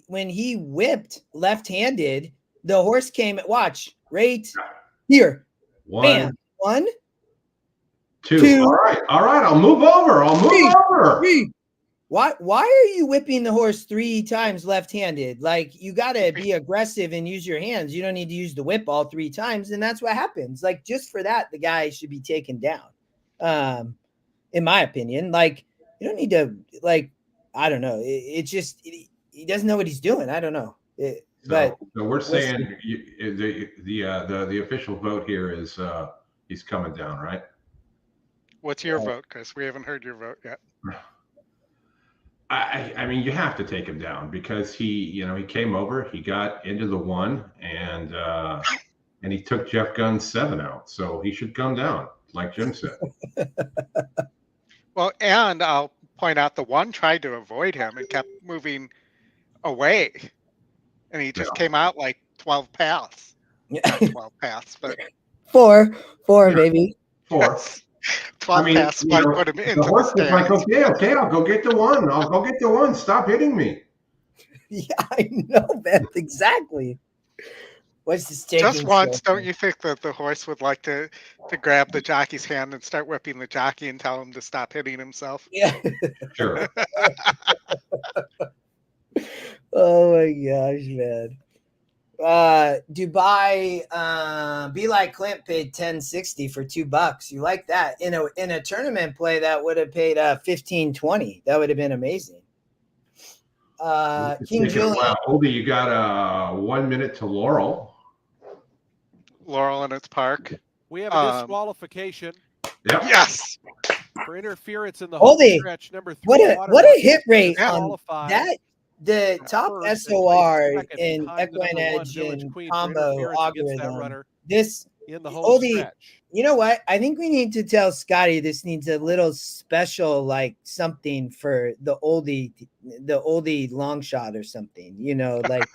Speaker 3: when he whipped left-handed, the horse came watch right here.
Speaker 1: One,
Speaker 3: Bam. 1,
Speaker 1: two.
Speaker 3: Two.
Speaker 1: All right. I'll move over.
Speaker 3: Three. Why are you whipping the horse 3 times left-handed? Like, you got to be aggressive and use your hands. You don't need to use the whip all 3 times, and that's what happens. Like, just for that, the guy should be taken down. In my opinion, like, you don't need to, like, I don't know. It's just he doesn't know what he's doing. I don't know. But
Speaker 1: So we're saying the official vote here is he's coming down, right?
Speaker 2: What's your vote, Chris? We haven't heard your vote yet.
Speaker 1: I mean, you have to take him down because he came over, he got into the 1, and he took Jeff Gunn's 7 out, so he should come down, like Jim said.
Speaker 2: Well, and I'll point out the 1 tried to avoid him and kept moving away, and he just came out like 12 paths. Not 12 paths, but
Speaker 3: 4, baby.
Speaker 1: 4.
Speaker 2: 12 paths might put him into
Speaker 1: the horse
Speaker 2: the
Speaker 1: is like,
Speaker 2: stands.
Speaker 1: okay, I'll go get the 1. I'll go get the 1. Stop hitting me.
Speaker 3: Yeah, I know, Beth. Exactly. What's this taking?
Speaker 2: Just once, don't you think that the horse would like to grab the jockey's hand and start whipping the jockey and tell him to stop hitting himself?
Speaker 3: Yeah.
Speaker 1: Sure.
Speaker 3: Oh my gosh, man. Dubai, Be Like Clint paid $10.60 for $2. You like that? In a tournament play that would have paid $15.20. That would have been amazing. King Julian.
Speaker 1: Wow, Oldie, you got 1 minute to Laurel.
Speaker 2: Laurel and its park.
Speaker 6: We have a disqualification
Speaker 1: Yep.
Speaker 2: Yes.
Speaker 6: for interference in the home
Speaker 3: Oldie,
Speaker 6: stretch. Number 3.
Speaker 3: What a hit rate on
Speaker 6: qualified.
Speaker 3: that. The top
Speaker 6: First,
Speaker 3: SOR
Speaker 6: second
Speaker 3: in
Speaker 6: behind the number 1
Speaker 3: EquinEdge
Speaker 6: Village
Speaker 3: and
Speaker 6: Queen for
Speaker 3: combo
Speaker 6: interference against that
Speaker 3: algorithm.
Speaker 6: runner
Speaker 3: This
Speaker 6: in the home
Speaker 3: Oldie,
Speaker 6: stretch.
Speaker 3: you know what? I think we need to tell Scotty this needs a little special, like something for the oldie long shot or something. You know, like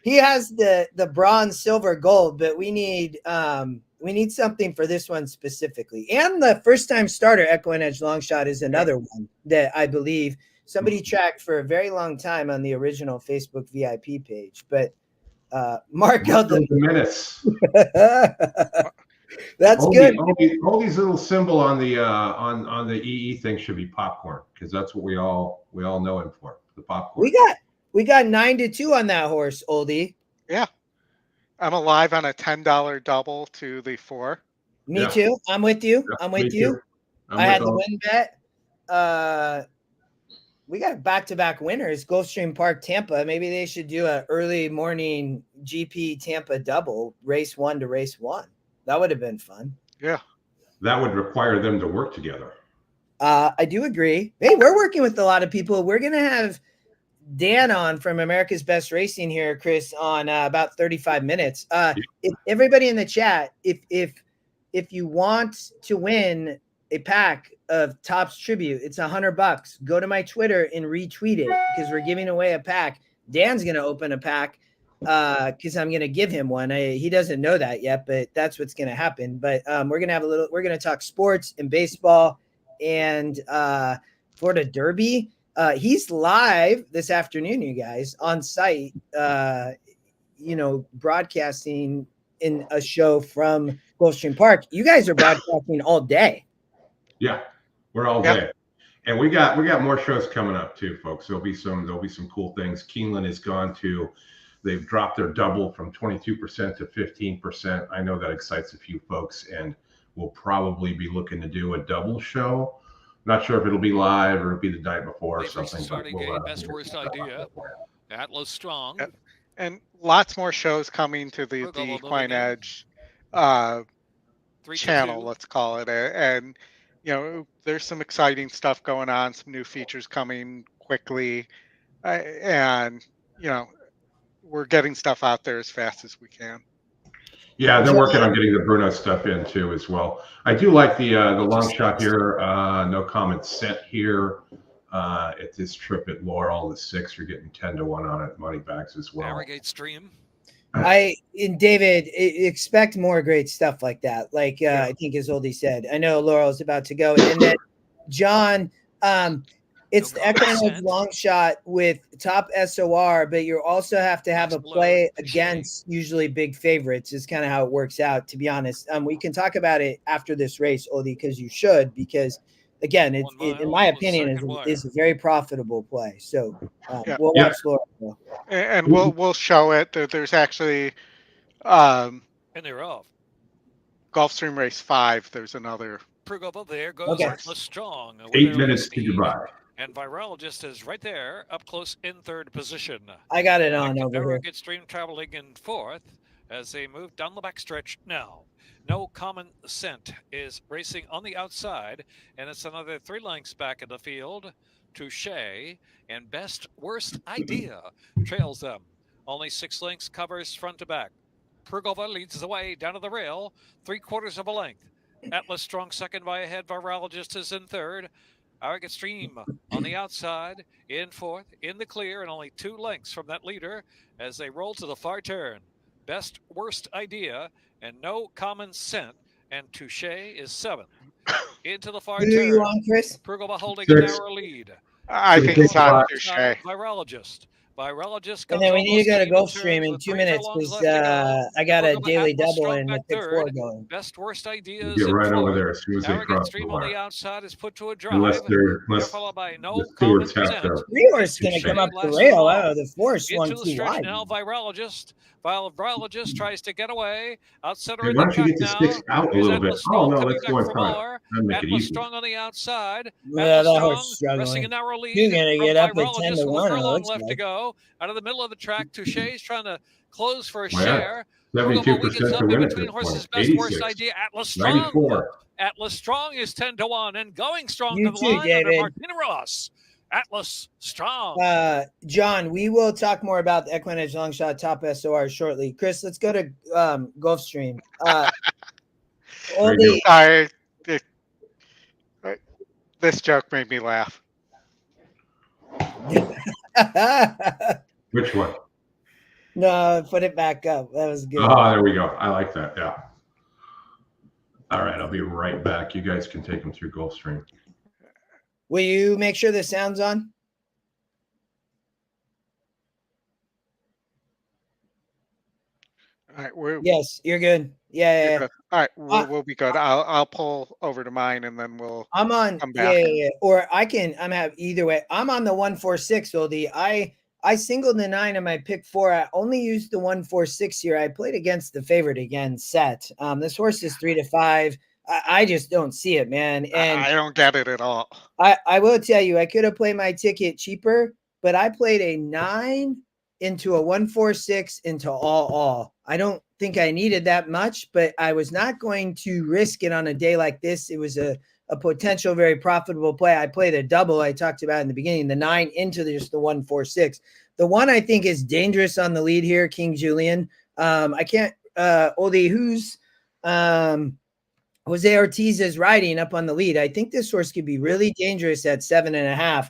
Speaker 3: he has the bronze, silver, gold, but we need something for this one specifically. And the first time starter EquinEdge long shot is another one that I believe somebody tracked for a very long time on the original Facebook VIP page. But mark out the
Speaker 1: minutes.
Speaker 3: That's good.
Speaker 1: Oldie's little symbol on the EE thing should be popcorn, because that's what we all know him for. The popcorn.
Speaker 3: We got 9-2 on that horse, Oldie.
Speaker 2: Yeah. I'm alive on a $10 double to the 4.
Speaker 3: Me too. I'm with you.
Speaker 1: Yeah,
Speaker 3: I'm with
Speaker 1: me
Speaker 3: you.
Speaker 1: too.
Speaker 3: I had the win bet. We got back-to-back winners. Gulfstream Park, Tampa. Maybe they should do an early morning GP Tampa double, race 1 to race 1. That would have been fun.
Speaker 2: Yeah.
Speaker 1: That would require them to work together.
Speaker 3: I do agree. Hey, we're working with a lot of people. We're going to have Dan on from America's Best Racing here, Chris, on about 35 minutes. If everybody in the chat, if you want to win a pack of Topps Tribute, it's $100. Go to my Twitter and retweet it, because we're giving away a pack. Dan's going to open a pack because I'm going to give him one. He doesn't know that yet, but that's what's going to happen. But we're going to talk sports and baseball and Florida Derby. He's live this afternoon, you guys, on site, broadcasting in a show from Gulfstream Park. You guys are broadcasting all day.
Speaker 1: Yeah, we're all day. And we got more shows coming up too, folks. There'll be some cool things. Keeneland has gone to, they've dropped their double from 22% to 15%. I know that excites a few folks, and we'll probably be looking to do a double show. Not sure if it'll be live or it'll be the night before or something.
Speaker 7: Starting game, best worst idea. Atlas Strong.
Speaker 2: And lots more shows coming to the EquinEdge channel, let's call it. And, there's some exciting stuff going on, some new features coming quickly. And, we're getting stuff out there as fast as we can.
Speaker 1: Yeah, they're working on getting the Bruno stuff in too as well. I do like the long shot here. No comment sent here at this trip at Laurel, the 6. You're getting 10-1 on it, money backs as well.
Speaker 7: Navigate stream.
Speaker 3: David, expect more great stuff like that. Like I think as Oldie said, I know Laurel's about to go, and then John, it's the EquinEdge long shot with top SOR, but you also have to have a play against usually big favorites is kind of how it works out, to be honest. We can talk about it after this race, Oldie, because you should, because again, it in my opinion is a very profitable play. So we'll watch Laurel.
Speaker 2: And we'll show it. There's actually
Speaker 7: and they're off.
Speaker 2: Gulfstream Race 5. There's another.
Speaker 7: There goes Atlas Strong.
Speaker 1: 8 minutes to Dubai.
Speaker 7: And Virologist is right there, up close in 3rd position.
Speaker 3: I got it on over here.
Speaker 7: Gets stream traveling in 4th as they move down the backstretch now. No Common Scent is racing on the outside, and it's another 3 lengths back in the field. Touche and Best Worst Idea trails them. Only 6 lengths covers front to back. Prugova leads the way down to the rail, 3/4 of a length. Atlas Strong second by a head. Virologist is in 3rd. Arrogant Stream on the outside, in 4th, in the clear, and only 2 lengths from that leader as they roll to the far turn. Best Worst Idea and No Common Scent, and Touche is 7th. Into the far turn.
Speaker 3: Who are you on, Chris?
Speaker 7: Prugova holding a narrow lead.
Speaker 2: I think it's on Touche.
Speaker 7: Virologist.
Speaker 3: And then we need to go to Gulfstream in 2 minutes because I got a daily double and a pick 4 going.
Speaker 7: Best Worst Ideas.
Speaker 1: Get right over there as soon as they cross the
Speaker 7: on
Speaker 1: line.
Speaker 7: the outside is put to a drive.
Speaker 1: Unless
Speaker 7: followed by No
Speaker 1: the stewards have
Speaker 7: Common
Speaker 1: to.
Speaker 7: Scent.
Speaker 3: 3-horse going to come up the rail. Oh, the 4 swung
Speaker 7: Into the
Speaker 3: too
Speaker 7: stretch
Speaker 3: wide.
Speaker 7: now, Virologist tries to get away. Out center
Speaker 1: Hey,
Speaker 7: in
Speaker 1: why
Speaker 7: the
Speaker 1: don't you
Speaker 7: track
Speaker 1: get the
Speaker 7: now.
Speaker 1: sticks out a
Speaker 7: Here's
Speaker 1: little bit?
Speaker 7: Atlas
Speaker 1: Oh,
Speaker 7: Strong
Speaker 1: no,
Speaker 7: coming
Speaker 1: that's
Speaker 7: back
Speaker 1: going
Speaker 7: for
Speaker 1: fine.
Speaker 7: more.
Speaker 1: That'd make it
Speaker 7: Atlas
Speaker 1: easy.
Speaker 7: Strong on the outside.
Speaker 3: Yeah,
Speaker 7: Atlas
Speaker 3: that
Speaker 7: Strong
Speaker 3: horse struggling.
Speaker 7: resting a narrow lead.
Speaker 3: You're gonna get up at 10
Speaker 7: Virologist
Speaker 3: to
Speaker 7: with
Speaker 3: 1.
Speaker 7: a
Speaker 3: It
Speaker 7: furlong
Speaker 3: looks
Speaker 7: left to
Speaker 3: like.
Speaker 7: go. Out of the middle of the track, Touche's trying to close for a
Speaker 1: Well,
Speaker 7: share.
Speaker 1: 72%
Speaker 7: Up
Speaker 1: to
Speaker 7: in
Speaker 1: win at
Speaker 7: between
Speaker 1: this
Speaker 7: horses.
Speaker 1: point.
Speaker 7: Best worst
Speaker 1: 86.
Speaker 7: idea. Atlas Strong.
Speaker 1: 94.
Speaker 7: Atlas Strong is 10 to 1 and going strong
Speaker 3: You
Speaker 7: to the
Speaker 3: too,
Speaker 7: line under
Speaker 3: David.
Speaker 7: Martina Ross. Atlas Strong.
Speaker 3: John, we will talk more about the EquinEdge long shot top SOR shortly. Chris, let's go to Gulfstream. Oldy,
Speaker 2: Sorry. This joke made me laugh.
Speaker 1: Which one?
Speaker 3: No, put it back up. That was good.
Speaker 1: Oh, there we go. I like that. Yeah. All right. I'll be right back. You guys can take them through Gulfstream.
Speaker 3: Will you make sure the sound's on?
Speaker 2: All right,
Speaker 3: Yes, you're good. Yeah.
Speaker 2: good. All right, we'll be good. I'll pull over to mine and then we'll.
Speaker 3: I'm on.
Speaker 2: come back.
Speaker 3: Yeah. Or I'm either way. I'm on the 146, Oldie. I singled the 9 in my pick 4. I only used the 146 here. I played against the favorite again, Set. This horse is 3 to 5. I just don't see it, man. And
Speaker 2: I don't get it at all.
Speaker 3: I will tell you, I could have played my ticket cheaper, but I played a 9 into a 146 into all. I don't think I needed that much, but I was not going to risk it on a day like this. It was a potential very profitable play. I played a double I talked about in the beginning, the 9 into just the 146. The one I think is dangerous on the lead here, King Julian. I can't Oldie, who's Jose Ortiz is riding up on the lead. I think this horse could be really dangerous at 7.5.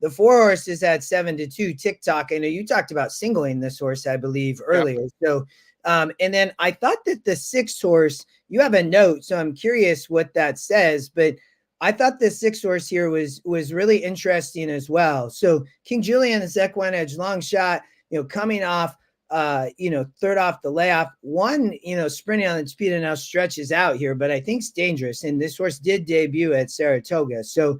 Speaker 3: The 4 horse is at 7 to 2. TikTok. I know you talked about singling this horse, I believe, earlier. Yep. So, and then I thought that the 6 horse, you have a note, so I'm curious what that says, but I thought the 6 horse here was really interesting as well. So King Julian is EquinEdge long shot, coming off, third off the layoff. 1, sprinting on the speed and now stretches out here, but I think it's dangerous. And this horse did debut at Saratoga. So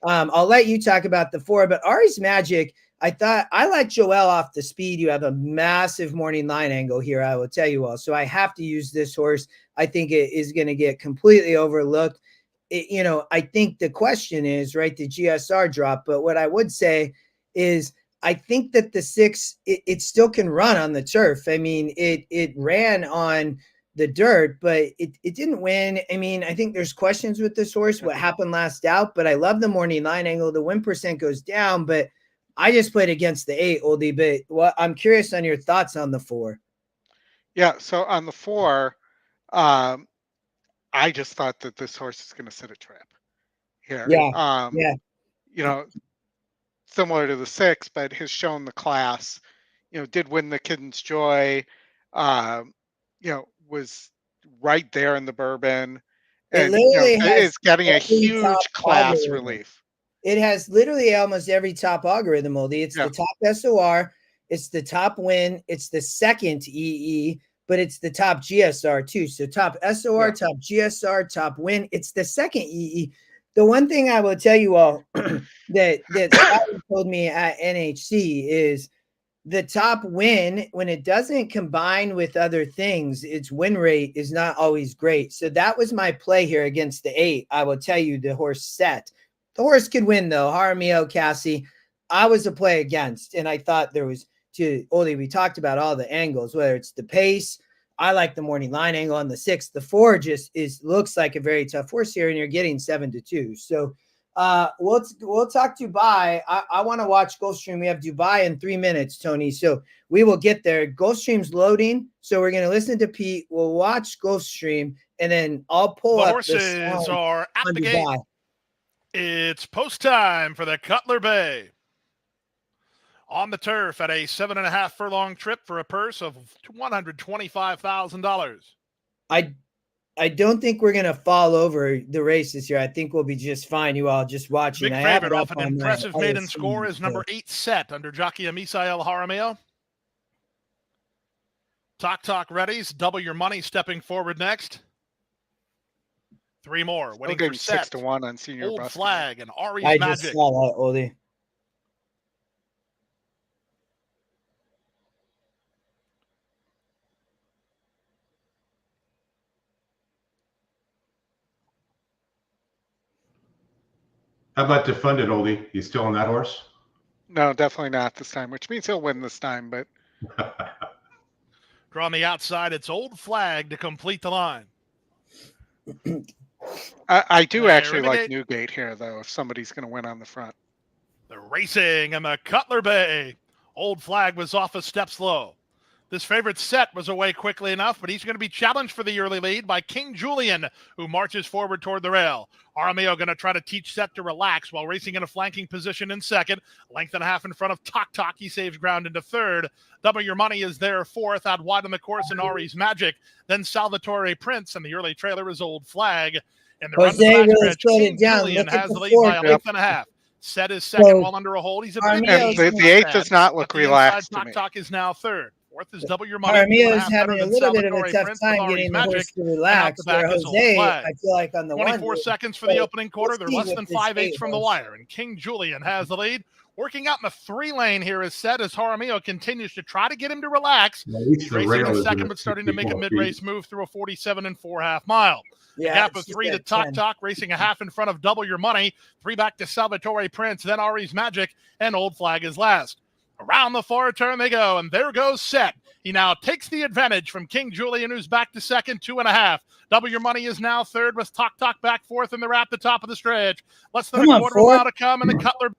Speaker 3: I'll let you talk about the 4, but Ari's Magic, I thought I like Joel off the speed. You have a massive morning line angle here, I will tell you all. So I have to use this horse. I think it is going to get completely overlooked. I think the question is, right, the GSR drop. But what I would say is I think that the 6, it still can run on the turf. I mean, it ran on the dirt, but it didn't win. I mean, I think there's questions with this horse, what happened last out, but I love the morning line angle. The win percent goes down, but I just played against the 8, Oldie, but I'm curious on your thoughts on the 4.
Speaker 2: Yeah. So on the 4, I just thought that this horse is going to set a trap here.
Speaker 3: Yeah.
Speaker 2: Similar to the 6, but has shown the class, did win the Kidden's Joy, was right there in the Bourbon, and is getting a huge class relief.
Speaker 3: It has literally almost every top algorithm, Oldie. It's the top SOR, it's the top win, it's the second EE, but it's the top GSR too. So top SOR, top GSR, top win. It's the second EE. The one thing I will tell you all that Scotty told me at NHC is the top win, when it doesn't combine with other things, its win rate is not always great. So that was my play here against the 8. I will tell you, the horse Set. The horse could win though. Jaramillo, Cassie, I was a play against, and I thought there was Oldie, we talked about all the angles, whether it's the pace. I like the morning line angle on the 6. The 4 just looks like a very tough horse here, and you're getting 7 to 2. So we'll talk Dubai. I want to watch Gulfstream. We have Dubai in 3 minutes, Tony. So we will get there. Gulfstream's loading. So we're going to listen to Pete. We'll watch Gulfstream, and then I'll pull up
Speaker 4: the horses are at the gate. It's post time for the Cutler Bay. On the turf at a 7.5 furlong trip for a purse of $125,000.
Speaker 3: I don't think we're going to fall over the races here. I think we'll be just fine. You all just watching.
Speaker 4: Big favorite off an impressive maiden score is number 8 Set under jockey Misael Jaramillo. Talk readies. Double your money stepping forward next. 3 more. Winning for Set.
Speaker 2: 6 to 1 on senior.
Speaker 4: Old Flag and Ari's
Speaker 3: I
Speaker 4: Magic.
Speaker 3: Just saw that, Oldie.
Speaker 1: How about defunded, Oldie? You still on that horse?
Speaker 2: No, definitely not this time, which means he'll win this time, but
Speaker 4: Draw on the outside, it's Old Flag to complete the line.
Speaker 2: I do
Speaker 4: There
Speaker 2: actually
Speaker 4: it
Speaker 2: like
Speaker 4: is.
Speaker 2: Newgate here, though, if somebody's going to win on the front.
Speaker 4: The racing and the Cutler Bay. Old Flag was off a step slow. This favorite set was away quickly enough, but he's going to be challenged for the early lead by King Julian, who marches forward toward the rail. Arameo going to try to teach Set to relax while racing in a flanking position in second. Length and a half in front of Tok Tok. He saves ground into third. Double Your Money is there fourth. Out wide on the course in Ari's Magic. Then Salvatore Prince, and the early trailer is Old Flag. And the
Speaker 3: Jose
Speaker 4: run to the
Speaker 3: really
Speaker 4: backstretch,
Speaker 3: slowed it
Speaker 4: King
Speaker 3: down.
Speaker 4: Julian
Speaker 3: Look at
Speaker 4: has
Speaker 3: the
Speaker 4: the lead
Speaker 3: fourth.
Speaker 4: by a length and a half. Set is second
Speaker 3: So,
Speaker 4: while under a hold. He's a
Speaker 3: Armeo's
Speaker 4: bit
Speaker 2: And the eighth does not look
Speaker 4: At the inside,
Speaker 2: relaxed to me.
Speaker 4: Tok Tok is now third. Fourth is Double Your Money.
Speaker 3: Armeo's
Speaker 4: 2.5
Speaker 3: having a
Speaker 4: better
Speaker 3: little
Speaker 4: than
Speaker 3: bit of a
Speaker 4: Salvatore
Speaker 3: tough
Speaker 4: Prince
Speaker 3: time
Speaker 4: with Ari's
Speaker 3: getting the
Speaker 4: Magic.
Speaker 3: horse to
Speaker 4: And out
Speaker 3: relax.
Speaker 4: the back
Speaker 3: Where
Speaker 4: is Old
Speaker 3: Jose,
Speaker 4: Flag.
Speaker 3: I feel like on the
Speaker 4: 24
Speaker 3: one.
Speaker 4: seconds for the opening quarter. They're
Speaker 3: we'll
Speaker 4: less
Speaker 3: see
Speaker 4: than
Speaker 3: with this
Speaker 4: 5/8
Speaker 3: eight
Speaker 4: from the
Speaker 3: horse.
Speaker 4: wire. And King Julian has the lead. Working out in the 3-lane here is Set as Jaramillo continues to try to get him to relax.
Speaker 1: At least the
Speaker 4: Racing
Speaker 1: rail
Speaker 4: in
Speaker 1: is
Speaker 4: second, but starting to make a
Speaker 1: 64
Speaker 4: mid-race
Speaker 1: feet.
Speaker 4: move through a 47 4.5 mile.
Speaker 3: Yeah,
Speaker 4: Gap
Speaker 3: it's
Speaker 4: of
Speaker 3: just
Speaker 4: 3 to
Speaker 3: at
Speaker 4: Tok
Speaker 3: 10.
Speaker 4: Tok, racing a half in front of Double Your Money. 3 back to Salvatore Prince, then Ari's Magic, and Old Flag is last. Around the far turn they go, and there goes Set. He now takes the advantage from King Julian, who's back to second, 2.5. Double Your Money is now third, with Tok Tok back fourth, and they're at the top of the stretch. Less than
Speaker 3: Come
Speaker 4: a
Speaker 3: on,
Speaker 4: quarter of a
Speaker 3: Ford.
Speaker 4: mile to come, and the Cutler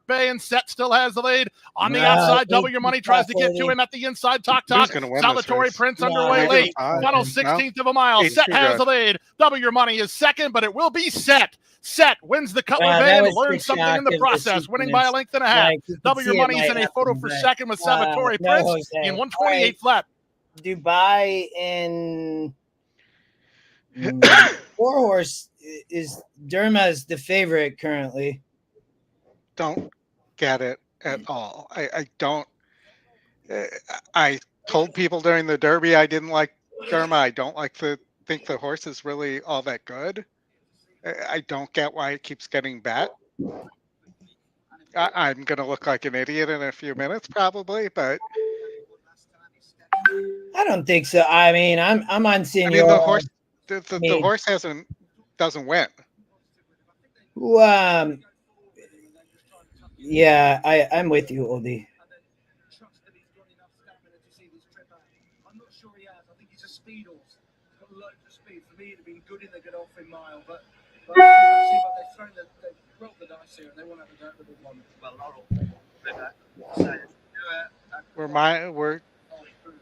Speaker 4: Bay and Set still has the lead. On the
Speaker 3: Nah,
Speaker 4: outside, Double
Speaker 3: eight
Speaker 4: Your Money
Speaker 3: is
Speaker 4: tries to get to
Speaker 3: Fordy.
Speaker 4: him at the inside. Tok
Speaker 2: Who's
Speaker 4: Tok,
Speaker 2: going to win
Speaker 4: Salvatore
Speaker 2: this race?
Speaker 4: Prince
Speaker 3: Yeah,
Speaker 4: underway
Speaker 3: I
Speaker 4: late.
Speaker 3: think
Speaker 4: Final
Speaker 2: No?
Speaker 4: 16th of a mile.
Speaker 2: He's
Speaker 4: Set
Speaker 2: too
Speaker 4: has
Speaker 2: good.
Speaker 4: the lead. Double Your Money is second, but it will be Set. Set wins the Cutler
Speaker 3: Yeah,
Speaker 4: Bay
Speaker 3: that
Speaker 4: and
Speaker 3: was the
Speaker 4: learns something in the
Speaker 3: shock of the
Speaker 4: process, winning by a
Speaker 3: sequence.
Speaker 4: length and a half.
Speaker 3: Like, you could
Speaker 4: Double Your
Speaker 3: see it
Speaker 4: Money's
Speaker 3: might
Speaker 4: in a photo
Speaker 3: happen,
Speaker 4: for
Speaker 3: but,
Speaker 4: second with Salvatore
Speaker 3: no,
Speaker 4: Prince
Speaker 3: Jose.
Speaker 4: in
Speaker 3: All
Speaker 4: 128
Speaker 3: right.
Speaker 4: flat.
Speaker 3: Dubai in 4 horse is Derma's the favorite currently.
Speaker 2: Don't get it at all. I don't. I told people during the Derby I didn't like Derma. I don't think the horse is really all that good. I don't get why it keeps getting bet. I'm going to look like an idiot in a few minutes, probably, but
Speaker 3: I don't think so. I mean, I'm on
Speaker 2: I
Speaker 3: Senor.
Speaker 2: mean the horse, the
Speaker 3: Made.
Speaker 2: horse doesn't win.
Speaker 3: Who, yeah, I'm with you, Oldie.
Speaker 8: I'm not sure he has. I think he's a speed horse. He's got loads of speed. For me, it'd been good in the Godolphin mile, but I see what they've thrown. They've rolled the dice here, and they want to have a go at the big one. Well, not all.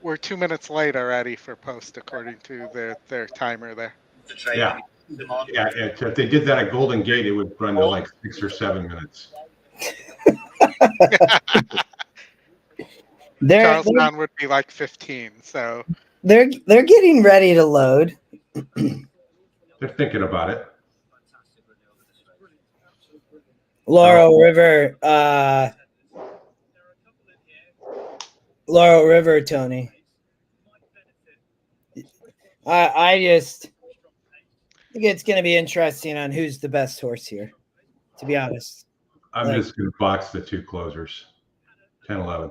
Speaker 2: We're 2 minutes late already for post, according to their timer there.
Speaker 1: Yeah. Yeah, if they did that at Golden Gate, it would run to like 6 or 7 minutes.
Speaker 3: They're
Speaker 2: Charlestown would be like 15. So
Speaker 3: they're getting ready to load.
Speaker 1: They're thinking about it.
Speaker 3: Laurel River, Tony. I just think it's going to be interesting on who's the best horse here, to be honest.
Speaker 1: I'm just going to box the 2 closers, 10, 11.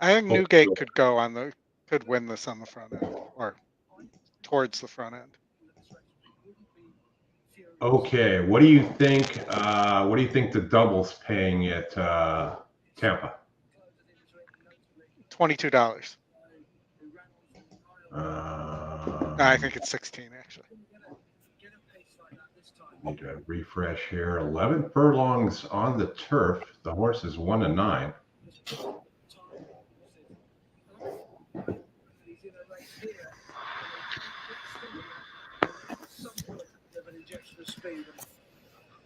Speaker 2: I think Newgate could win this on the front end or towards the front end.
Speaker 1: Okay, what do you think? What do you think the double's paying at Tampa?
Speaker 2: $22. I think it's 16 actually.
Speaker 1: Need to refresh here. 11 furlongs on the turf. The horse is 1-9.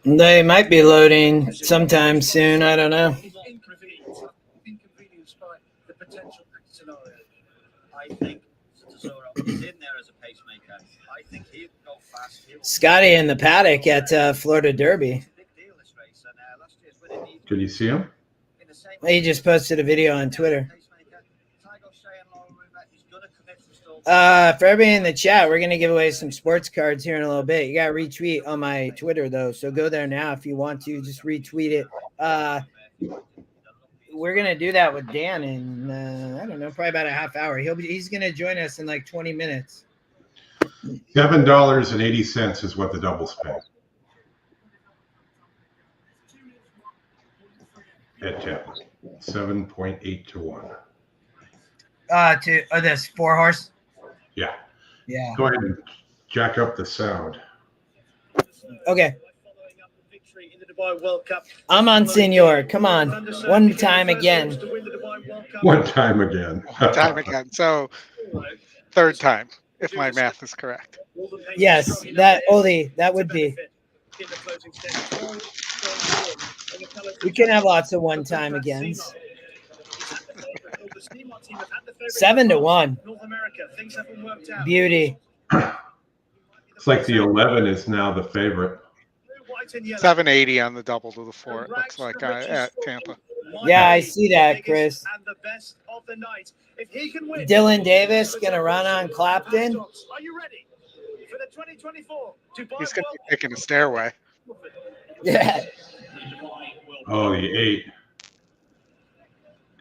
Speaker 3: They might be loading sometime soon. I don't know.
Speaker 8: Inconvenienced by the potential scenario. I think Tesoro is in there as a pacemaker. I think he'll go fast.
Speaker 3: Scotty in the paddock at Florida Derby.
Speaker 1: Can you see him?
Speaker 3: He just posted a video on Twitter. For everybody in the chat, we're going to give away some sports cards here in a little bit. You got to retweet on my Twitter, though. So go there now if you want to. Just retweet it. We're going to do that with Dan in, I don't know, probably about a half hour. He's going to join us in like 20 minutes.
Speaker 1: $7.80 is what the double's pay. at Tampa. 7.8 to 1.
Speaker 3: To this 4-horse.
Speaker 1: Yeah.
Speaker 3: Yeah.
Speaker 1: Go ahead and jack up the sound.
Speaker 3: Okay. I'm on Senor. Come on. One time again.
Speaker 1: One time again.
Speaker 2: One time again. So third time, if my math is correct.
Speaker 3: Yes, that Oldy, that would be. We can have lots of one time agains. 7 to 1. Beauty.
Speaker 1: It's like the 11 is now the favorite.
Speaker 2: 780 on the double to the 4. It looks like at Tampa.
Speaker 3: Yeah, I see that, Chris. Dylan Davis gonna run on Clapton.
Speaker 2: He's gonna be picking a stairway.
Speaker 3: Yeah.
Speaker 1: Oh, the 8.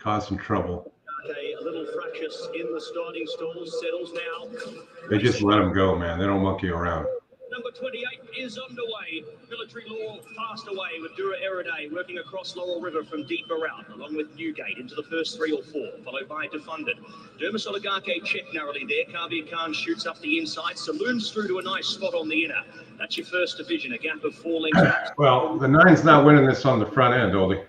Speaker 1: Causing trouble.
Speaker 5: A little fractious in the starting stalls, settles now.
Speaker 1: They just let him go, man. They don't monkey around.
Speaker 5: Number 28 is underway. Military Law fast away with Dura Eriday working across Laurel River from deeper out, along with Newgate into the first 3 or 4, followed by Defunded. Dermis Oligarche check narrowly there. Kavir Khan shoots up the inside. Saloons through to a nice spot on the inner. That's your first division, a gap of 4 lengths.
Speaker 1: Well, the 9's not winning this on the front end, Oldie.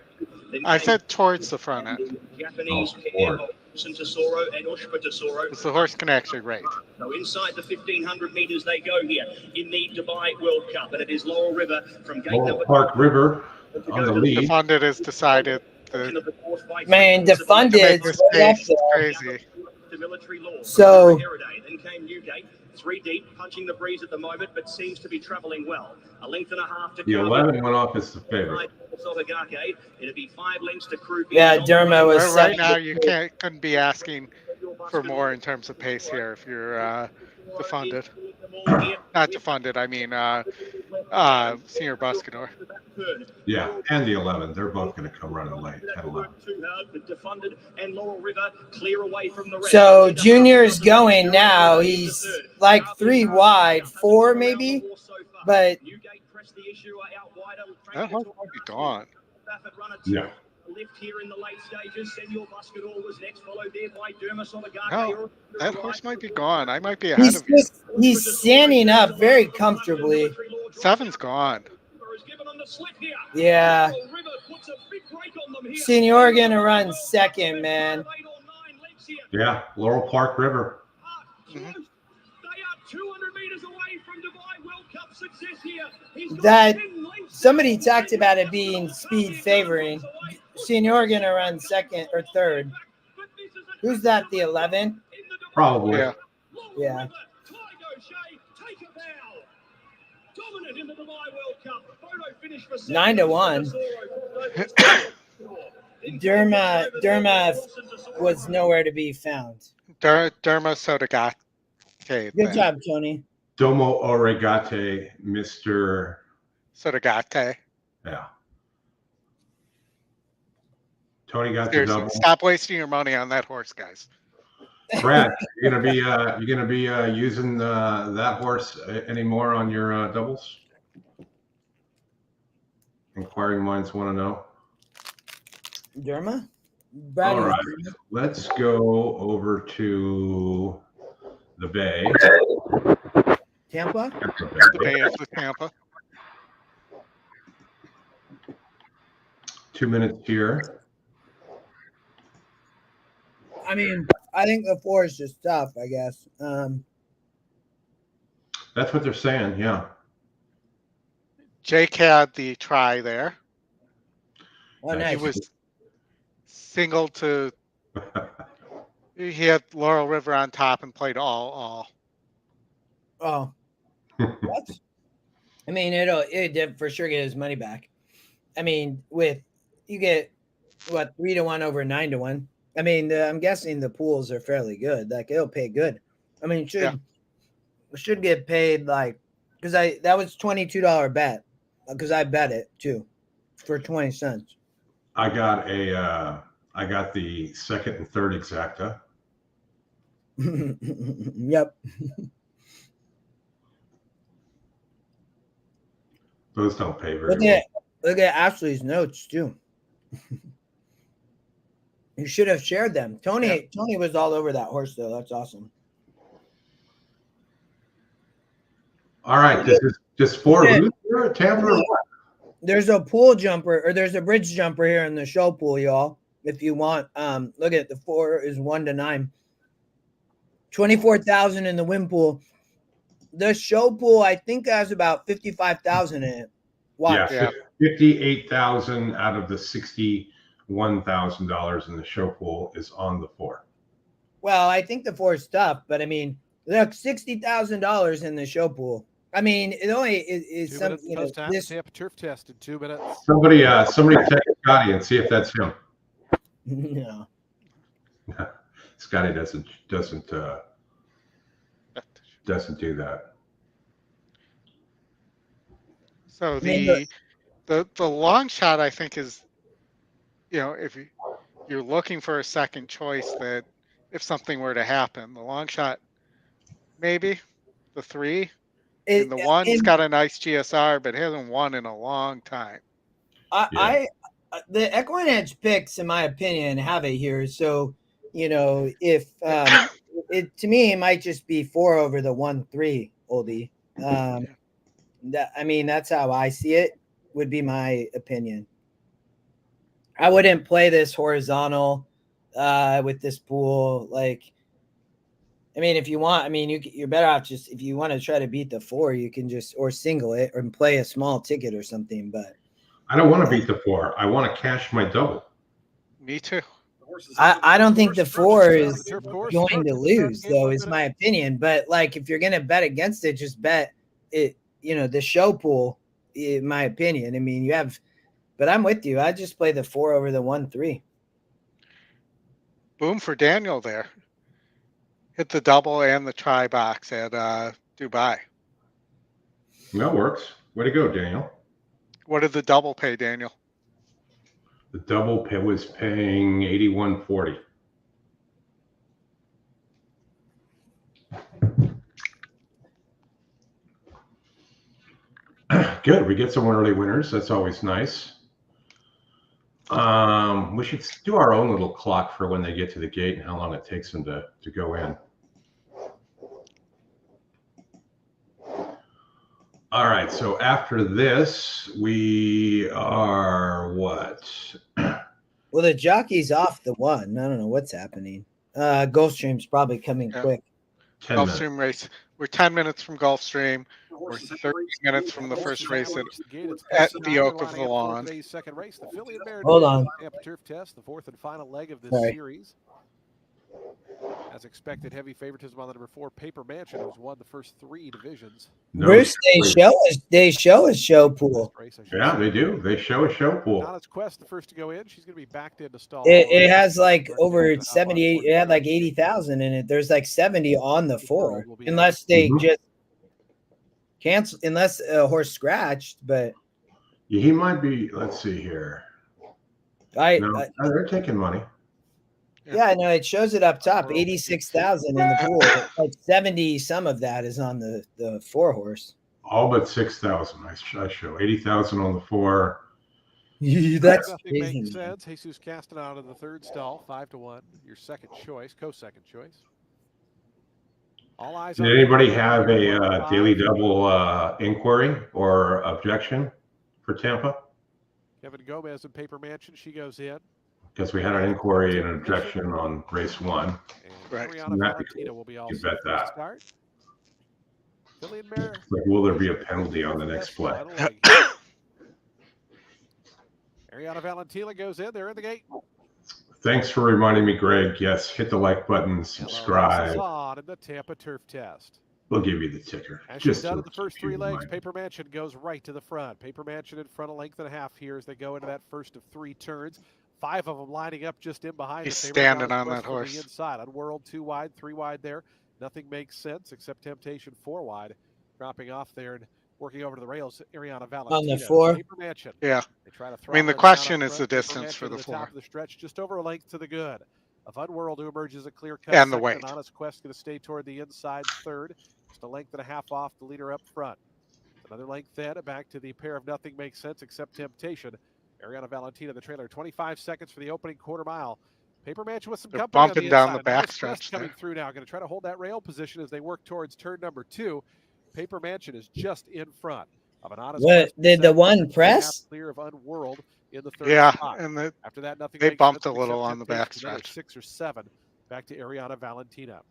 Speaker 2: I said towards the front end.
Speaker 5: Japanese
Speaker 1: Oh,
Speaker 5: Tesoro and Ushpa Tesoro.
Speaker 2: Because the horse can actually rate.
Speaker 5: So inside the 1,500 metres they go here in the Dubai World Cup, and it is Laurel River from gate
Speaker 1: Oaklawn
Speaker 5: number
Speaker 1: Park River on the lead.
Speaker 2: Defunded has decided
Speaker 5: into
Speaker 2: to
Speaker 5: the fourth by
Speaker 3: Man,
Speaker 2: make
Speaker 3: Defunded.
Speaker 2: this pace crazy.
Speaker 5: the military law.
Speaker 3: So-
Speaker 5: Then came Newgate, 3 deep, punching the breeze at the moment, but seems to be travelling well. A length and a half to
Speaker 1: The 11 went off as the favorite.
Speaker 5: It'll be 5 lengths to Crew.
Speaker 3: Yeah, Derma was
Speaker 2: Right
Speaker 3: seven.
Speaker 2: now, you couldn't be asking for more in terms of pace here if you're defunded. Not defunded, I mean Senior Buscador.
Speaker 1: Yeah, and the 11. They're both going to come running late at 11.
Speaker 5: Defunded and Laurel River clear away from the rest.
Speaker 3: So Junior's going now. He's like 3 wide, 4 maybe, but
Speaker 2: That horse might be gone.
Speaker 1: Yeah.
Speaker 5: Lift here in the late stages. Senor Buscador was next, followed there by Dermis Oligarche.
Speaker 2: No, that horse might be gone. I might be ahead
Speaker 3: he's
Speaker 2: of you.
Speaker 3: he's standing up very comfortably.
Speaker 2: 7's gone.
Speaker 3: Yeah. Senor gonna run second, man.
Speaker 1: Yeah, Laurel Park River.
Speaker 2: Mhm.
Speaker 3: That somebody talked about it being speed favoring. Senor gonna run second or third. Who's that? The 11?
Speaker 1: Probably.
Speaker 2: Yeah.
Speaker 3: Yeah. 9 to 1. Derma was nowhere to be found.
Speaker 2: Derma Sodagate.
Speaker 3: Good job, Tony.
Speaker 1: Domo Oregate, Mr.
Speaker 2: Sodagate.
Speaker 1: Yeah. Tony got the
Speaker 2: Seriously,
Speaker 1: double.
Speaker 2: stop wasting your money on that horse, guys.
Speaker 1: Brad, you're gonna be using that horse anymore on your doubles? Inquiring minds want to know.
Speaker 3: Derma?
Speaker 1: All right, let's go over to the Bay.
Speaker 3: Tampa?
Speaker 2: The Bay is with Tampa.
Speaker 1: 2 minutes here.
Speaker 3: I mean, I think the 4 is just tough, I guess.
Speaker 1: That's what they're saying, yeah.
Speaker 2: Jake had the try there.
Speaker 3: Oh,
Speaker 1: He
Speaker 3: nice.
Speaker 2: He was single to. He had Laurel River on top and played all.
Speaker 3: Oh. What? I mean, it did for sure get his money back. I mean, you get what 3 to 1 over 9 to 1. I mean, I'm guessing the pools are fairly good. Like it'll pay good. I mean, should get paid like because that was $22 bet because I bet it too for 20 cents.
Speaker 1: I got the second and third exacta.
Speaker 3: Yep.
Speaker 1: Those don't pay very well.
Speaker 3: Look at Ashley's notes too. You should have shared them. Tony
Speaker 2: Yeah.
Speaker 3: Tony was all over that horse though. That's awesome.
Speaker 1: All right, this is just 4 routes here at Tampa or what?
Speaker 3: There's a pool jumper or there's a bridge jumper here in the show pool, y'all. If you want, look at the 4 is 1 to 9. 24,000 in the win pool. The show pool, I think, has about 55,000 in it. Watch.
Speaker 1: Yeah, 58,000 out of the $61,000 in the show pool is on the 4.
Speaker 3: Well, I think the 4 is tough, but I mean, look, $60,000 in the show pool. I mean, it only is some, you know, this
Speaker 6: Tampa turf test in 2 minutes.
Speaker 1: Somebody text Scotty and see if that's him.
Speaker 3: no.
Speaker 1: Scotty doesn't do that.
Speaker 2: So
Speaker 3: I mean,
Speaker 2: the long shot, I think, is, you know, if you're looking for a second choice, that if something were to happen, the long shot, maybe the 3. And the 1's got a nice GSR, but hasn't won in a long time.
Speaker 3: The EquinEdge picks, in my opinion, have it here. So, you know, if it to me, it might just be 4 over the 1-3, Oldie. I mean, that's how I see it. Would be my opinion. I wouldn't play this horizontal with this pool. Like, I mean, if you want, I mean, you're better off just, if you want to try to beat the 4, you can just, or single it or play a small ticket or something. But
Speaker 1: I don't want to beat the 4. I want to cash my double.
Speaker 2: Me too.
Speaker 3: I don't think the 4 is going to lose, though, is my opinion. But like, if you're going to bet against it, just bet it, you know, the show pool, in my opinion. I mean, you have, but I'm with you. I just play the 4 over the 1-3.
Speaker 2: Boom for Daniel there. Hit the double and the try box at Dubai.
Speaker 1: That works. Way to go, Daniel.
Speaker 2: What did the double pay, Daniel?
Speaker 1: The double pay was paying $81.40. Good. We get some early winners. That's always nice. We should do our own little clock for when they get to the gate and how long it takes them to go in. All right. So after this, we are what?
Speaker 3: Well, the jockey's off the 1. I don't know what's happening. Gulfstream's probably coming quick.
Speaker 2: Gulfstream race. We're 10 minutes from Gulfstream. We're 30 minutes from the first race at the Oak of the Lawn.
Speaker 3: Hold on.
Speaker 6: Tampa turf test, the 4th and final leg of this
Speaker 3: Sorry.
Speaker 6: series. As expected, heavy favoritism on the number 4, Paper Mansion, who's won the first 3 divisions.
Speaker 1: No,
Speaker 3: Bruce, they show a show pool.
Speaker 1: Yeah, they do. They show a show pool.
Speaker 6: Donna's Quest, the first to go in. She's going to be backed into stall.
Speaker 3: It has like over 78. It had like 80,000 in it. There's like 70 on the 4, unless they just cancel, unless a horse scratched. But
Speaker 1: Yeah, he might be. Let's see here. They're taking money.
Speaker 3: Yeah, no, it shows it up top. 86,000 in the pool. Like 70 some of that is on the 4 horse.
Speaker 1: All but 6,000. I show 80,000 on the 4.
Speaker 3: That's
Speaker 6: nothing makes sense. Jesus Castaneda in the 3rd stall, 5-1. Your second choice, co-second choice. All eyes.
Speaker 1: Did anybody have a daily double inquiry or objection for Tampa?
Speaker 6: Kevin Gomez in Paper Mansion. She goes in.
Speaker 1: Because we had an inquiry and an objection on race 1.
Speaker 2: Right.
Speaker 6: Will be all
Speaker 1: you bet that.
Speaker 6: start.
Speaker 1: Like, will there be a penalty on the next play?
Speaker 6: Ariana Valentina goes in. They're in the gate.
Speaker 1: Thanks for reminding me, Greg. Yes, hit the like button, subscribe.
Speaker 6: On in the Tampa turf test.
Speaker 1: We'll give you the ticker.
Speaker 6: As she's done in the first 3 legs, Paper Mansion goes right to the front. Paper Mansion in front, a length and a half here as they go into that first of 3 turns. 5 of them lining up just in behind.
Speaker 2: He's standing on that horse.
Speaker 6: The inside. Unworld 2 wide, 3 wide there. Nothing makes sense except Temptation 4 wide. Dropping off there and working over to the rails. Ariana Valentina.
Speaker 3: On the 4?
Speaker 6: Paper Mansion.
Speaker 2: Yeah.
Speaker 6: They try to
Speaker 2: I mean, the question is the distance for the 4.
Speaker 6: Top of the stretch, just over a length to the good. Of Unworld, who emerges a clear cut.
Speaker 2: And the weight.
Speaker 6: Honest Quest going to stay toward the inside 3rd. Just a length and a half off the leader up front. Another length then, back to the pair of Nothing Makes Sense except Temptation. Ariana Valentina, the trailer, 25 seconds for the opening quarter mile. Paper Mansion with some
Speaker 2: They're
Speaker 6: company on
Speaker 2: bumping
Speaker 6: the
Speaker 2: down the
Speaker 6: inside. Anonymous
Speaker 2: backstretch
Speaker 6: Quest coming
Speaker 2: there.
Speaker 6: through now. Going to try to hold that rail position as they work towards turn number 2. Paper Mansion is just in front of Anonymous
Speaker 3: What
Speaker 6: Quest.
Speaker 3: did the one press?
Speaker 6: Clear of Unworld in the third
Speaker 2: Yeah,
Speaker 6: spot.
Speaker 2: and
Speaker 6: After that, nothing
Speaker 2: they
Speaker 6: makes
Speaker 2: bumped
Speaker 6: sense
Speaker 2: a little
Speaker 6: except
Speaker 2: on the
Speaker 6: Temptation. Another
Speaker 2: backstretch.
Speaker 6: 6 or 7 back to Ariana Valentina.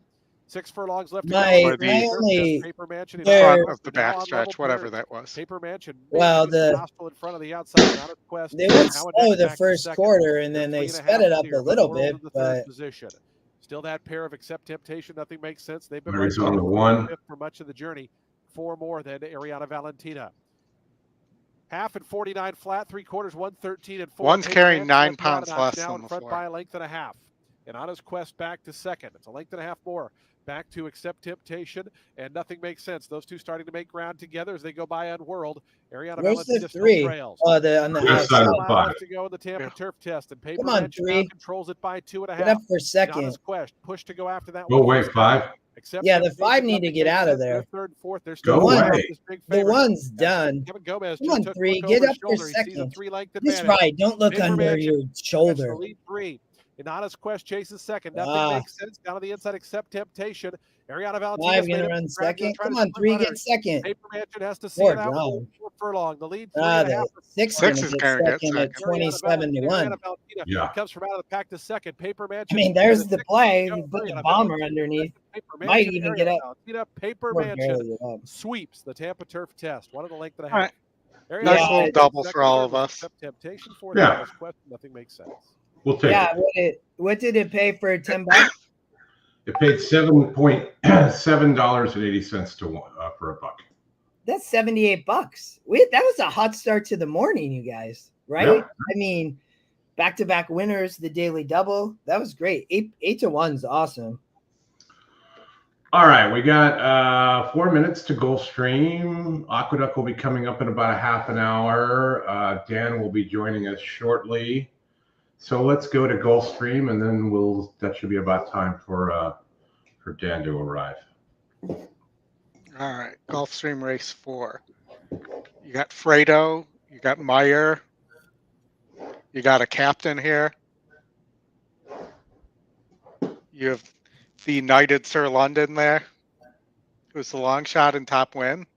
Speaker 6: 6 furlongs left to
Speaker 3: My
Speaker 6: go.
Speaker 3: only
Speaker 6: Paper Mansion in
Speaker 3: there-
Speaker 2: front of the
Speaker 6: now on level
Speaker 2: backstretch, whatever
Speaker 6: terms.
Speaker 2: that was.
Speaker 6: Paper Mansion.
Speaker 3: Well,
Speaker 6: maybe just a nostril in front of the outside. Anonymous Quest.
Speaker 3: they went
Speaker 6: now
Speaker 3: slow
Speaker 6: neck
Speaker 3: the
Speaker 6: back to
Speaker 3: first
Speaker 6: second.
Speaker 3: quarter, and
Speaker 6: They're
Speaker 3: then they
Speaker 6: 3.5
Speaker 3: sped it up
Speaker 6: clear.
Speaker 3: a little
Speaker 6: Unworld
Speaker 3: bit.
Speaker 6: in the third
Speaker 3: But
Speaker 6: position. Still that pair of Accept Temptation. Nothing makes sense. They've been
Speaker 1: Mary's
Speaker 6: right
Speaker 1: on the
Speaker 6: there
Speaker 1: one.
Speaker 6: for much of the journey. 4 more than Ariana Valentina. Half and 49 flat, 3/4, 113 and 4.
Speaker 2: One's
Speaker 6: Paper
Speaker 2: carrying
Speaker 6: Mansion
Speaker 2: 9
Speaker 6: left
Speaker 2: pounds
Speaker 6: Rodnotch
Speaker 2: less
Speaker 6: now
Speaker 2: on
Speaker 6: in
Speaker 2: the
Speaker 6: front
Speaker 2: floor.
Speaker 6: by a length and a half. And Anna's Quest back to second. It's a length and a half more. Back to Accept Temptation, and nothing makes sense. Those two starting to make ground together as they go by Unworld. Ariana
Speaker 3: where's
Speaker 6: Valentina
Speaker 3: the
Speaker 6: still
Speaker 3: 3?
Speaker 6: trails.
Speaker 3: Oh, the on the
Speaker 1: This side
Speaker 3: outside.
Speaker 1: of the
Speaker 6: Mile
Speaker 1: five.
Speaker 6: left to go in the Tampa
Speaker 2: Yeah.
Speaker 6: Turf Test, and Paper
Speaker 3: Come on,
Speaker 6: Mansion now
Speaker 3: 3.
Speaker 6: controls it by 2.5.
Speaker 3: Get up for
Speaker 6: Anna's
Speaker 3: second.
Speaker 6: Quest push to go after that
Speaker 1: Go
Speaker 6: one.
Speaker 1: away,
Speaker 6: for
Speaker 1: 5.
Speaker 6: Accept
Speaker 3: Yeah, the
Speaker 6: Temptation,
Speaker 3: 5 need to
Speaker 6: nothing
Speaker 3: get
Speaker 6: makes
Speaker 3: out of
Speaker 6: sense. They're
Speaker 3: there.
Speaker 6: third and fourth. They're
Speaker 1: Go
Speaker 6: still
Speaker 3: away.
Speaker 6: this big
Speaker 3: The
Speaker 6: favorite.
Speaker 3: one's done.
Speaker 6: Kevin Gomez
Speaker 3: Come
Speaker 6: just
Speaker 3: on,
Speaker 6: took
Speaker 3: 3.
Speaker 6: look
Speaker 3: Get
Speaker 6: over his
Speaker 3: up for
Speaker 6: shoulder. He sees a
Speaker 3: second.
Speaker 6: 3-length
Speaker 3: This
Speaker 6: advantage.
Speaker 3: right. Don't look
Speaker 6: Paper
Speaker 3: under
Speaker 6: Mansion
Speaker 3: your
Speaker 6: That's the
Speaker 3: shoulder.
Speaker 6: lead 3. Anonymous Quest chases second. Nothing
Speaker 3: Ah.
Speaker 6: makes sense. Down on the inside, Accept Temptation. Ariana
Speaker 3: 5
Speaker 6: Valentina's made
Speaker 3: gonna
Speaker 6: up
Speaker 3: run
Speaker 6: ground.
Speaker 3: second.
Speaker 6: Try to
Speaker 3: Come on,
Speaker 6: split
Speaker 3: 3
Speaker 6: runners.
Speaker 3: get second.
Speaker 6: Paper Mansion has to see
Speaker 3: Poor
Speaker 6: it out
Speaker 3: John.
Speaker 6: for furlong. The lead 3.5.
Speaker 3: The 6
Speaker 2: Six
Speaker 3: gonna
Speaker 2: is
Speaker 3: get
Speaker 2: gonna get
Speaker 3: second at
Speaker 2: second.
Speaker 3: 27 to 1.
Speaker 6: Ariana Valentina
Speaker 1: Yeah.
Speaker 6: comes from out of the pack to second. Paper
Speaker 3: I
Speaker 6: Mansion.
Speaker 3: mean, there's
Speaker 6: and
Speaker 3: the
Speaker 6: 6
Speaker 3: play.
Speaker 6: to go.
Speaker 3: You put the
Speaker 6: Ariana
Speaker 3: bomber
Speaker 6: Valentina
Speaker 3: underneath.
Speaker 6: Paper
Speaker 3: Might
Speaker 6: Mansion,
Speaker 3: even get
Speaker 6: Ariana
Speaker 3: up.
Speaker 6: Valentina, Paper
Speaker 3: Poor
Speaker 6: Mansion
Speaker 3: barely get up.
Speaker 6: sweeps the Tampa Turf Test. 1 of the length and a
Speaker 2: All
Speaker 6: half.
Speaker 2: right.
Speaker 6: Ariana
Speaker 2: Nice
Speaker 3: Yeah,
Speaker 2: little
Speaker 6: Valentina
Speaker 2: double
Speaker 6: second,
Speaker 2: for all
Speaker 6: third
Speaker 2: of
Speaker 6: was
Speaker 2: us.
Speaker 6: Accept Temptation. Fourth,
Speaker 1: Yeah.
Speaker 6: Anonymous Quest. Nothing makes sense.
Speaker 1: We'll take
Speaker 3: Yeah,
Speaker 1: it.
Speaker 3: what did it pay for $10?
Speaker 1: It paid $7.80 to one for a buck.
Speaker 3: That's $78. That was a hot start to the morning, you guys, right?
Speaker 1: Yeah.
Speaker 3: I mean, back-to-back winners, the daily double. That was great. 8 to 1's awesome.
Speaker 1: All right, we got 4 minutes to Gulfstream. Aqueduct will be coming up in about a half an hour. Dan will be joining us shortly. So let's go to Gulfstream, and then that should be about time for Dan to arrive.
Speaker 2: All right, Gulfstream Race 4. You got Fredo, you got Meyer, you got a captain here. You have the knighted Sir London there, who's the long shot and top win.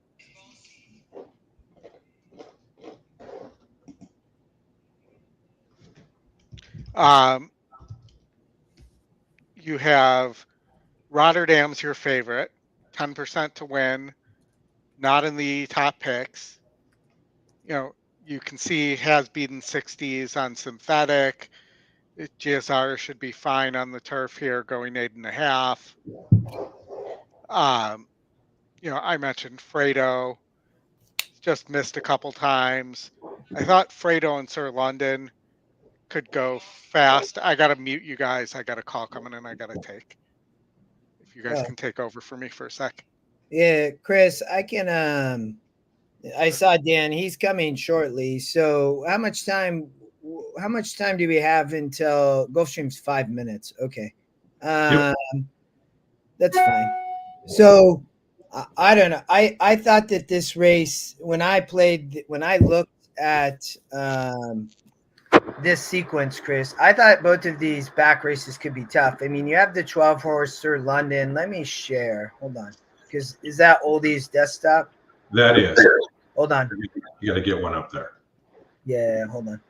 Speaker 2: You have Rotterdam's your favorite, 10% to win, not in the top picks. You know, you can see has beaten 60s on synthetic. GSR should be fine on the turf here, going 8.5. You know, I mentioned Fredo, just missed a couple times. I thought Fredo and Sir London could go fast. I got to mute you guys. I got a call coming in I got to take. If you guys can take over for me for a sec.
Speaker 3: Yeah, Chris, I can I saw Dan, he's coming shortly. So how much time do we have until Gulfstream's 5 minutes? Okay. That's fine. So I don't know. I thought that this race, when I looked at this sequence, Chris, I thought both of these back races could be tough. I mean, you have the 12-horse Sir London. Let me share. Hold on. Because is that Oldie's desktop?
Speaker 1: That is.
Speaker 3: Hold on.
Speaker 1: You got to get one up there.
Speaker 3: Yeah, hold on.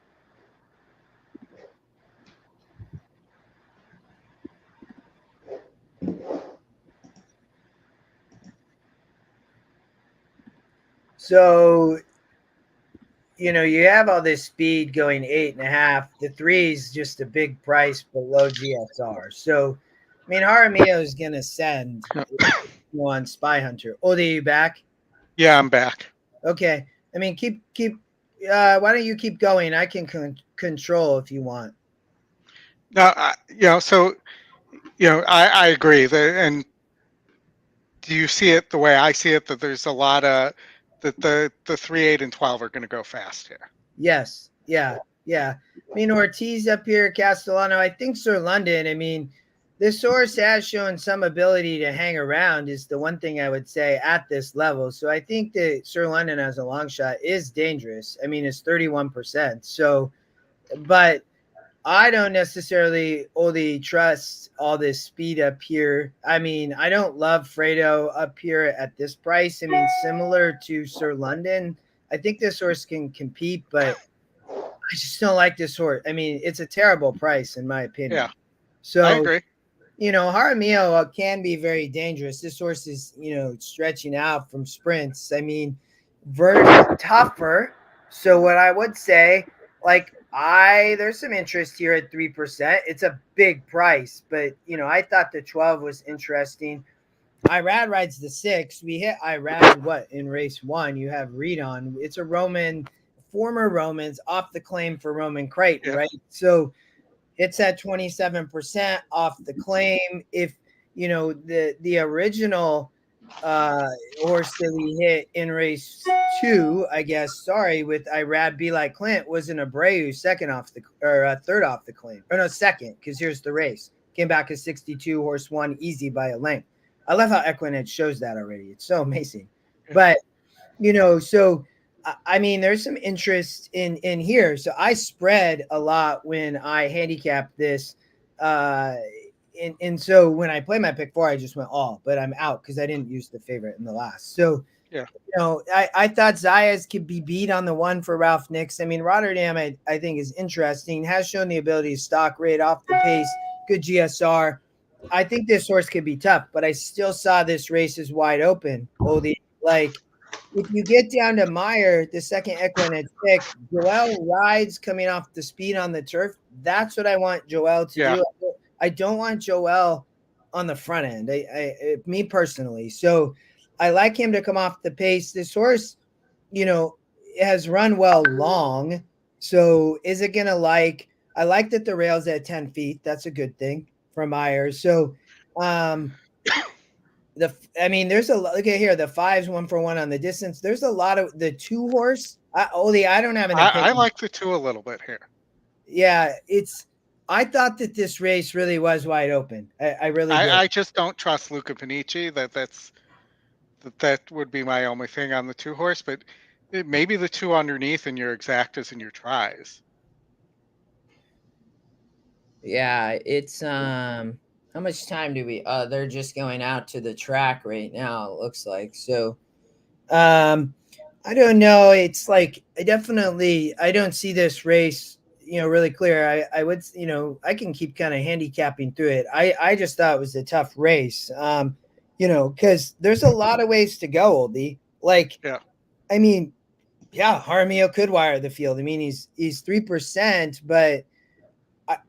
Speaker 3: So, you know, you have all this speed going 8.5. The 3's just a big price below GSR. So, I mean, Jaramillo is going to send on Spy Hunter. Oldie, are you back?
Speaker 2: Yeah, I'm back.
Speaker 3: Okay. I mean, keep. Why don't you keep going? I can control if you want.
Speaker 2: No, you know, so, you know, I agree. And do you see it the way I see it, that there's a lot of that the 3, 8, and 12 are going to go fast here?
Speaker 3: Yes. Yeah. I mean, Ortiz up here, Castellano. I think Sir London. I mean, this horse has shown some ability to hang around, is the one thing I would say at this level. So I think that Sir London as a long shot is dangerous. I mean, it's 31%. So, but I don't necessarily only trust all this speed up here. I mean, I don't love Fredo up here at this price. I mean, similar to Sir London, I think this horse can compete, but I just don't like this horse. I mean, it's a terrible price in my opinion.
Speaker 2: Yeah,
Speaker 3: So
Speaker 2: I agree.
Speaker 3: You know, Jaramillo can be very dangerous. This horse is, you know, stretching out from sprints. I mean, Verd's tougher. So what I would say, like, there's some interest here at 3%. It's a big price, but you know, I thought the 12 was interesting. Irad rides the 6. We hit Irad what in race 1? You have Reed on. It's a former Romans off the claim for Roman Crichton, right? So it's at 27% off the claim. If you know the original horse that we hit in race 2, I guess, with Irad Be Like Clint was an Abreu third off the claim. Or no, second, because here's the race. Came back as 62, horse won easy by a length. I love how EquinEdge shows that already. It's so amazing. But you know, so I mean, there's some interest in here. So I spread a lot when I handicapped this. And so when I play my pick 4, I just went all, but I'm out because I didn't use the favorite in the last. So, you know, I thought Zayas could be beat on the 1 for Ralph Nix. I mean, Rotterdam, I think is interesting, has shown the ability to stock rate off the pace, good GSR. I think this horse could be tough, but I still saw this race as wide open. Oldie, like, if you get down to Meyer, the second EquinEdge pick, Joel rides coming off the speed on the turf. That's what I want Joel to do. I don't want Joel on the front end, me personally. So I like him to come off the pace. This horse, you know, has run well long. So is it going to I like that the rail's at 10 feet. That's a good thing for Meyer. So, there's a look at here. The 5's 1 for 1 on the distance. There's a lot of the 2 horse. I don't have an opinion.
Speaker 2: I like the 2 a little bit here.
Speaker 3: Yeah, I thought that this race really was wide open. I really did.
Speaker 2: I just don't trust Luca Panici. That would be my only thing on the 2 horse, but maybe the 2 underneath in your exactas and your tries.
Speaker 3: Yeah, it's how much time do we they're just going out to the track right now, it looks like. So I don't know. It's like I don't see this race, you know, really clear. I would, you know, I can keep kind of handicapping through it. I just thought it was a tough race. You know, because there's a lot of ways to go, Oldie. Like, I mean, Jaramillo could wire the field. I mean, he's 3%, but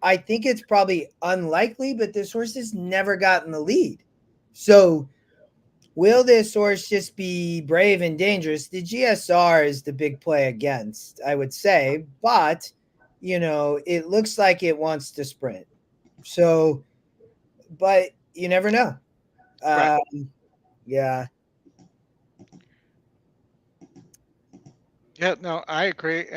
Speaker 3: I think it's probably unlikely, but this horse has never gotten the lead. So will this horse just be brave and dangerous? The GSR is the big play against, I would say, but, you know, it looks like it wants to sprint. So, but you never know.
Speaker 2: Right.
Speaker 3: Yeah.
Speaker 2: Yeah, no, I agree.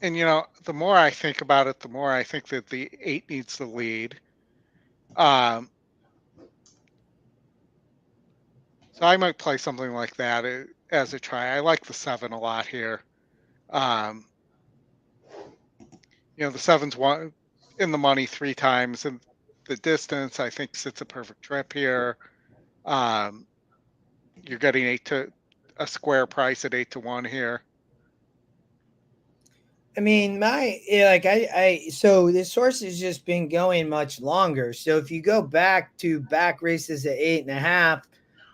Speaker 2: And you know, the more I think about it, the more I think that the 8 needs the lead. So I might play something like that as a try. I like the 7 a lot here. You know, the 7's in the money 3 times, and the distance I think sits a perfect trip here. You're getting a square price at 8-1 here.
Speaker 3: I mean, so this horse has just been going much longer. So if you go back to back races at 8.5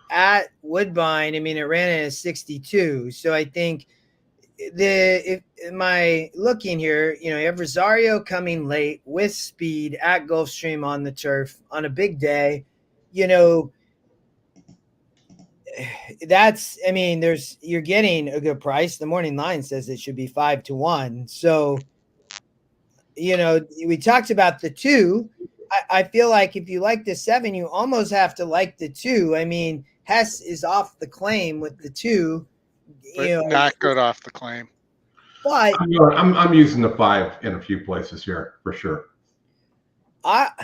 Speaker 3: at Woodbine, I mean, it ran in a 62. So I think my looking here, you know, you have Rosario coming late with speed at Gulfstream on the turf on a big day, you know, you're getting a good price. The morning line says it should be 5-1. So, you know, we talked about the 2. I feel like if you like the 7, you almost have to like the 2. I mean, Hess is off the claim with the 2.
Speaker 2: But you know, not good off the claim.
Speaker 3: But
Speaker 1: I'm using the 5 in a few places here for sure.
Speaker 3: How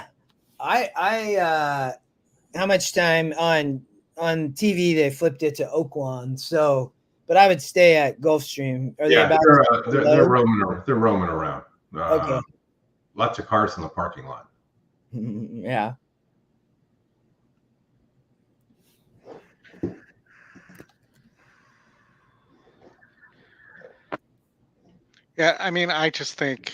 Speaker 3: much time on TV they flipped it to Oaklawn, so but I would stay at Gulfstream.
Speaker 1: They're roaming around.
Speaker 3: Okay.
Speaker 1: Lots of cars in the parking lot.
Speaker 3: Yeah.
Speaker 2: Yeah, I mean, I think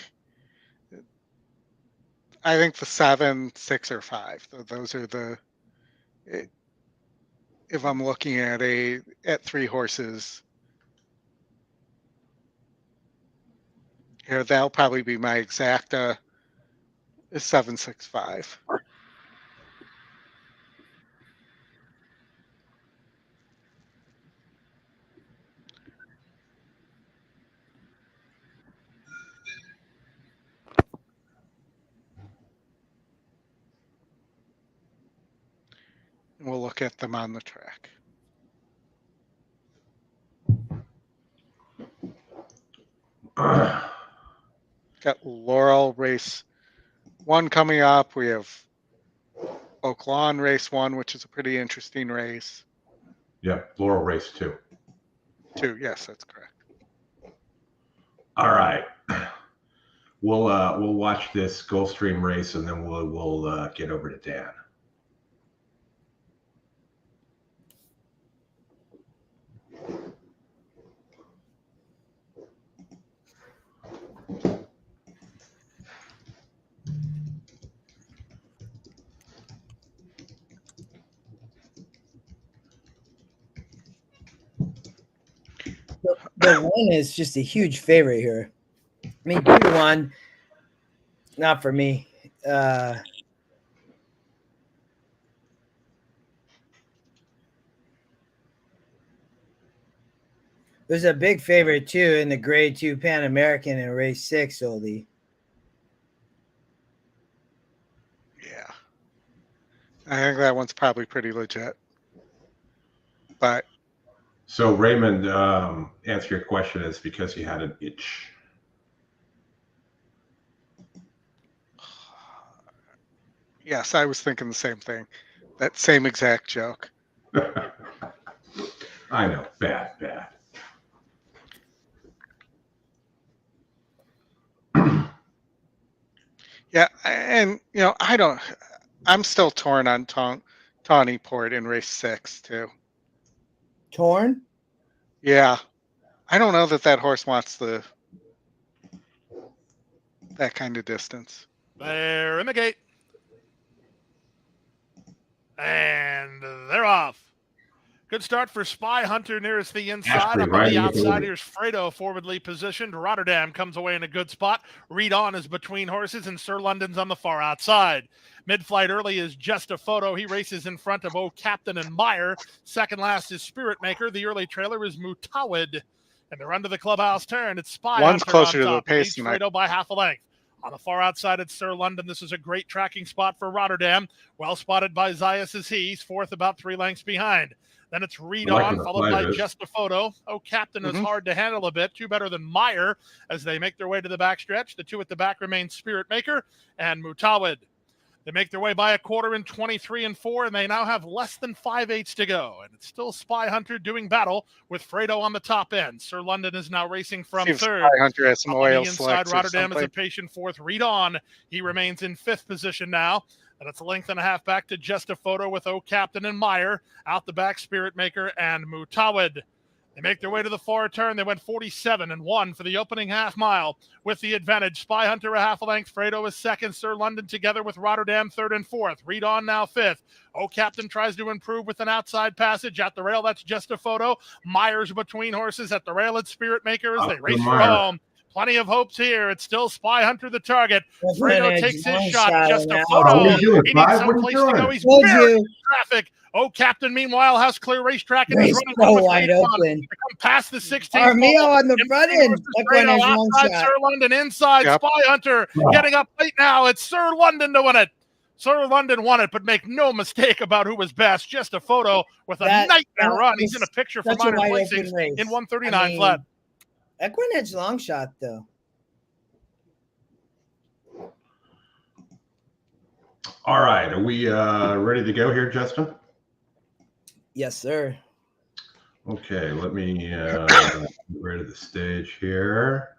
Speaker 2: the 7, 6, or 5. Those are the. If I'm looking at 3 horses, here that'll probably be my exact 7, 6, 5. And we'll look at them on the track. Got Laurel race 1 coming up. We have Oaklawn race 1, which is a pretty interesting race.
Speaker 1: Yeah, Laurel race 2.
Speaker 2: 2, yes, that's correct.
Speaker 1: All right. We'll watch this Gulfstream race, and then we'll get over to Dan.
Speaker 3: The 1 is just a huge favorite here. I mean, 2-1, not for me. There's a big favorite too in the Grade 2 Pan American in race 6, Oldie.
Speaker 2: Yeah, I think that one's probably pretty legit. But
Speaker 1: so Raymond, answer your question is because he had an itch.
Speaker 2: Yes, I was thinking the same thing. That same exact joke.
Speaker 1: I know, bad.
Speaker 2: Yeah, and I'm still torn on Tawny Port in race 6 too.
Speaker 3: Torn?
Speaker 2: Yeah, I don't know that horse wants that kind of distance.
Speaker 4: They're in the gate. And they're off. Good start for Spy Hunter nearest the inside. Up on the outside, here's Fredo forwardly positioned. Rotterdam comes away in a good spot. Read On is between horses, and Sir London's on the far outside. Mid-flight early is Just a Photo. He races in front of O Captain and Meyer. Second last is Spirit Maker. The early trailer is Mutawid. And they're under the clubhouse turn. It's Spy
Speaker 2: One's
Speaker 4: Hunter
Speaker 2: closer
Speaker 4: on
Speaker 2: to the
Speaker 4: top.
Speaker 2: pace
Speaker 4: Leads Fredo by half a length. On the far outside, it's Sir London. This is a great tracking spot for Rotterdam. Well spotted by Zayas as he's fourth, about 3 lengths behind. Then it's Read On, followed by Just a Photo. Oh, Captain is hard to handle a bit. 2 better than Meyer as they make their way to the backstretch. The 2 at the back remain Spirit Maker and Mutawid. They make their way by a quarter in 23 and 4, and they now have less than 5/8 to go. And it's still Spy Hunter doing battle with Fredo on the top end. Sir London is now racing from third.
Speaker 2: Spy Hunter has some oil
Speaker 4: inside, Rotterdam is a patient fourth. Read On. He remains in 5th position now. And it's a length and a half back to Just a Photo with O Captain and Meyer. Out the back, Spirit Maker and Mutawid. They make their way to the far turn. They went 47 and 1 for the opening half mile with the advantage. Spy Hunter a half a length. Fredo is second. Sir London together with Rotterdam third and fourth. Read On now 5th. O Captain tries to improve with an outside passage at the rail. That's Just a Photo. Myers between horses at the rail. It's Spirit Maker as they race for home. Plenty of hopes here. It's still Spy Hunter the target. Fredo takes his shot. Just a Photo. He needs someplace to go. He's buried in traffic. Oh, Captain, meanwhile, has clear racetrack and is running
Speaker 3: so wide open.
Speaker 4: They come past the 16th.
Speaker 3: Armio on the front end.
Speaker 4: Outside Sir London, inside Spy Hunter. Getting up late now. It's Sir London to win it. Sir London won it, but make no mistake about who was best. Just a Photo with a nightmare run. He's in a picture for minor placings in 139 flat.
Speaker 3: EquinEdge long shot, though.
Speaker 1: All right. Are we ready to go here, Justin?
Speaker 3: Yes, sir.
Speaker 1: Okay. Let me get rid of the stage here.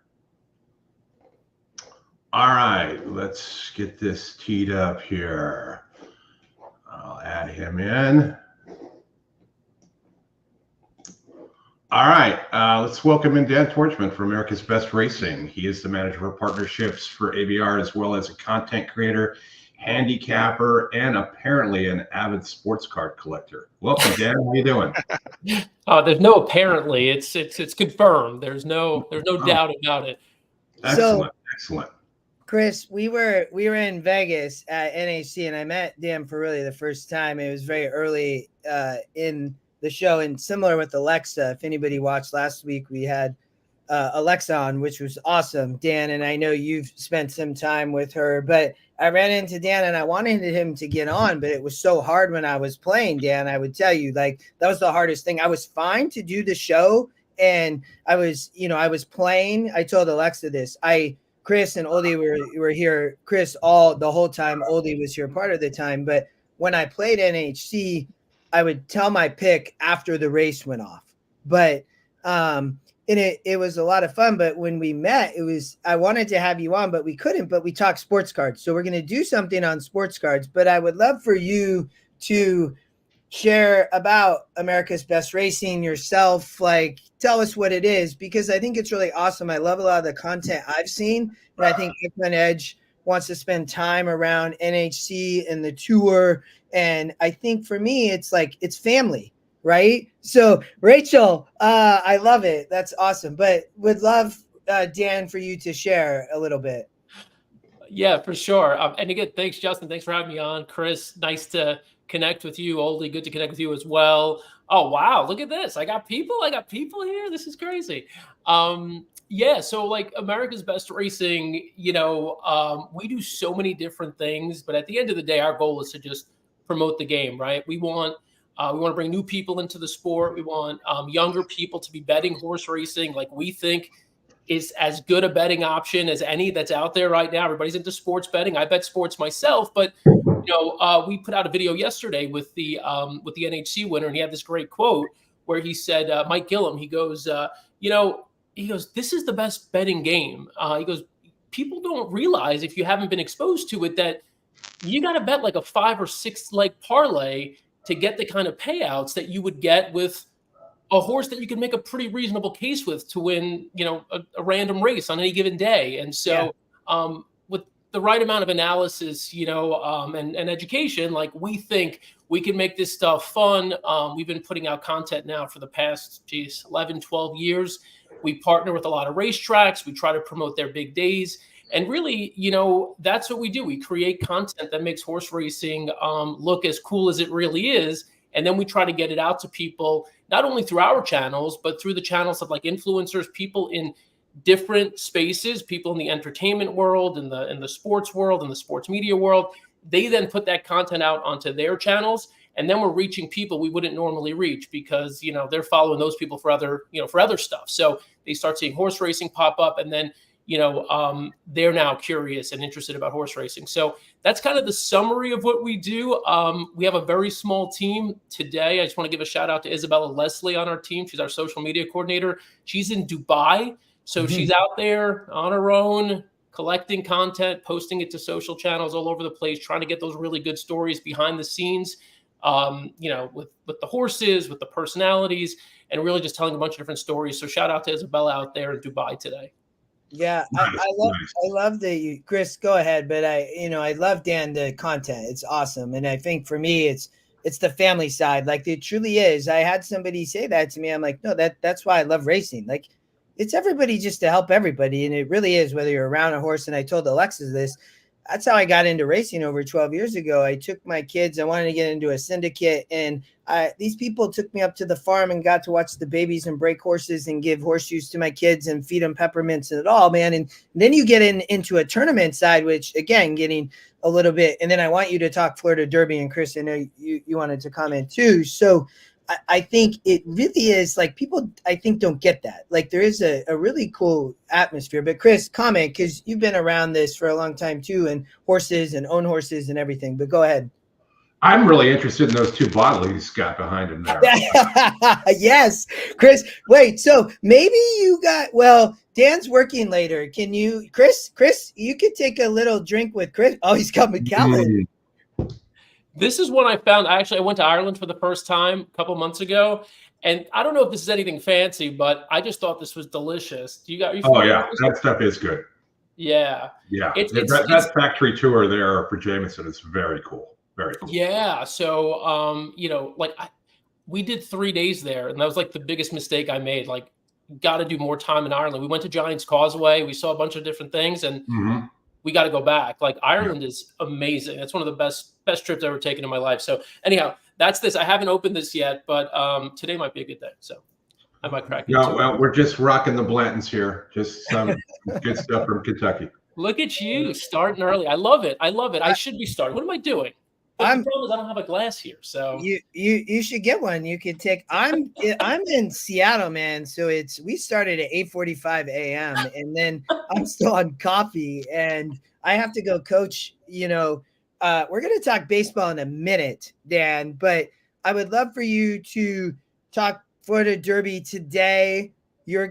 Speaker 1: All right, let's get this teed up here. I'll add him in. All right, let's welcome in Dan Tordjman from America's Best Racing. He is the manager of partnerships for ABR, as well as a content creator, handicapper, and apparently an avid sports card collector. Welcome, Dan. How you doing?
Speaker 9: There's no apparently. It's confirmed. There's no doubt about it.
Speaker 1: Excellent, excellent.
Speaker 3: Chris, we were in Vegas at NHC, and I met Dan for really the first time. It was very early in the show, and similar with Alexa. If anybody watched last week, we had Alexa on, which was awesome, Dan. And I know you've spent some time with her, but I ran into Dan and I wanted him to get on, but it was so hard when I was playing, Dan. I would tell you, like, that was the hardest thing. I was fine to do the show, and I was playing. I told Alexa this. Chris and Oldy were here. Chris the whole time. Oldy was here part of the time. But when I played NHC, I would tell my pick after the race went off. But and it was a lot of fun. But when we met, I wanted to have you on, but we couldn't. But we talked sports cards. So we're going to do something on sports cards. But I would love for you to share about America's Best Racing yourself. Like, tell us what it is, because I think it's really awesome. I love a lot of the content I've seen, and I think EquinEdge wants to spend time around NHC and the tour. And I think for me, it's like, it's family, right? So Rachel, I love it. That's awesome. But would love, Dan, for you to share a little bit.
Speaker 9: Yeah, for sure. And again, thanks, Justin. Thanks for having me on. Chris, nice to connect with you. Oldie, good to connect with you as well. Oh, wow. Look at this. I got people here. This is crazy. Yeah. So like America's Best Racing, we do so many different things, but at the end of the day, our goal is to just promote the game, right? We want to bring new people into the sport. We want younger people to be betting horse racing. Like, we think is as good a betting option as any that's out there right now. Everybody's into sports betting. I bet sports myself, but we put out a video yesterday with the NHC winner, and he had this great quote where he said, Mike Gillum, he goes, this is the best betting game. He goes, people don't realize, if you haven't been exposed to it, that you got to bet like a 5 or 6 leg parlay to get the kind of payouts that you would get with a horse that you can make a pretty reasonable case with to win, a random race on any given day. And so with the right amount of analysis, and education, like, we think we can make this stuff fun. We've been putting out content now for the past 11, 12 years. We partner with a lot of racetracks. We try to promote their big days. And really, that's what we do. We create content that makes horse racing look as cool as it really is. And then we try to get it out to people, not only through our channels, but through the channels of like influencers, people in different spaces, people in the entertainment world, in the sports world, in the sports media world. They then put that content out onto their channels. And then we're reaching people we wouldn't normally reach, because, they're following those people for other stuff. So they start seeing horse racing pop up, and then, they're now curious and interested about horse racing. So that's kind of the summary of what we do. We have a very small team today. I just want to give a shout out to Isabella Leslie on our team. She's our social media coordinator. She's in Dubai. So she's out there on her own, collecting content, posting it to social channels all over the place, trying to get those really good stories behind the scenes, with the horses, with the personalities, and really just telling a bunch of different stories. So shout out to Isabella out there in Dubai today.
Speaker 3: Yeah, I love the Chris, go ahead, but I love, Dan, the content. It's awesome. And I think for me, it's the family side. Like, it truly is. I had somebody say that to me. I'm like, no, that's why I love racing. Like, it's everybody just to help everybody. And it really is, whether you're around a horse. And I told Alexis this. That's how I got into racing over 12 years ago. I took my kids. I wanted to get into a syndicate, and these people took me up to the farm and got to watch the babies and break horses and give horseshoes to my kids and feed them peppermints and it all, man. And then you get into a tournament side, which, again, getting a little bit. And then I want you to talk Florida Derby, and Chris, I know you wanted to comment too. So I think it really is, like, people, I think, don't get that. Like, there is a really cool atmosphere. But Chris, comment, because you've been around this for a long time too, and horses and own horses and everything. But go ahead.
Speaker 1: I'm really interested in those two bottles he's got behind him there.
Speaker 3: Yes, Chris. Wait, so maybe you got, well, Dan's working later. Can you, Chris, you could take a little drink with Chris. Oh, he's got McAllen.
Speaker 9: This is one I found. I went to Ireland for the first time a couple months ago. And I don't know if this is anything fancy, but I just thought this was delicious.
Speaker 1: Oh, yeah. That stuff is good.
Speaker 9: Yeah.
Speaker 1: Yeah. That factory tour there for Jameson is very cool. Very cool.
Speaker 9: Yeah. So, we did 3 days there, and that was like the biggest mistake I made. Like, got to do more time in Ireland. We went to Giant's Causeway. We saw a bunch of different things, and we got to go back. Like, Ireland is amazing. That's one of the best trips I've ever taken in my life. So anyhow, that's this. I haven't opened this yet, but today might be a good day. So I might crack it.
Speaker 1: No, well, we're just rocking the Blantons here. Just some good stuff from Kentucky.
Speaker 9: Look at you starting early. I love it. I should be starting. What am I doing? But the problem is I don't have a glass here. So
Speaker 3: you should get one. You could take. I'm in Seattle, man. So we started at 8:45 a.m. and then I'm still on coffee, and I have to go coach. We're going to talk baseball in a minute, Dan, but I would love for you to talk Florida Derby today. You're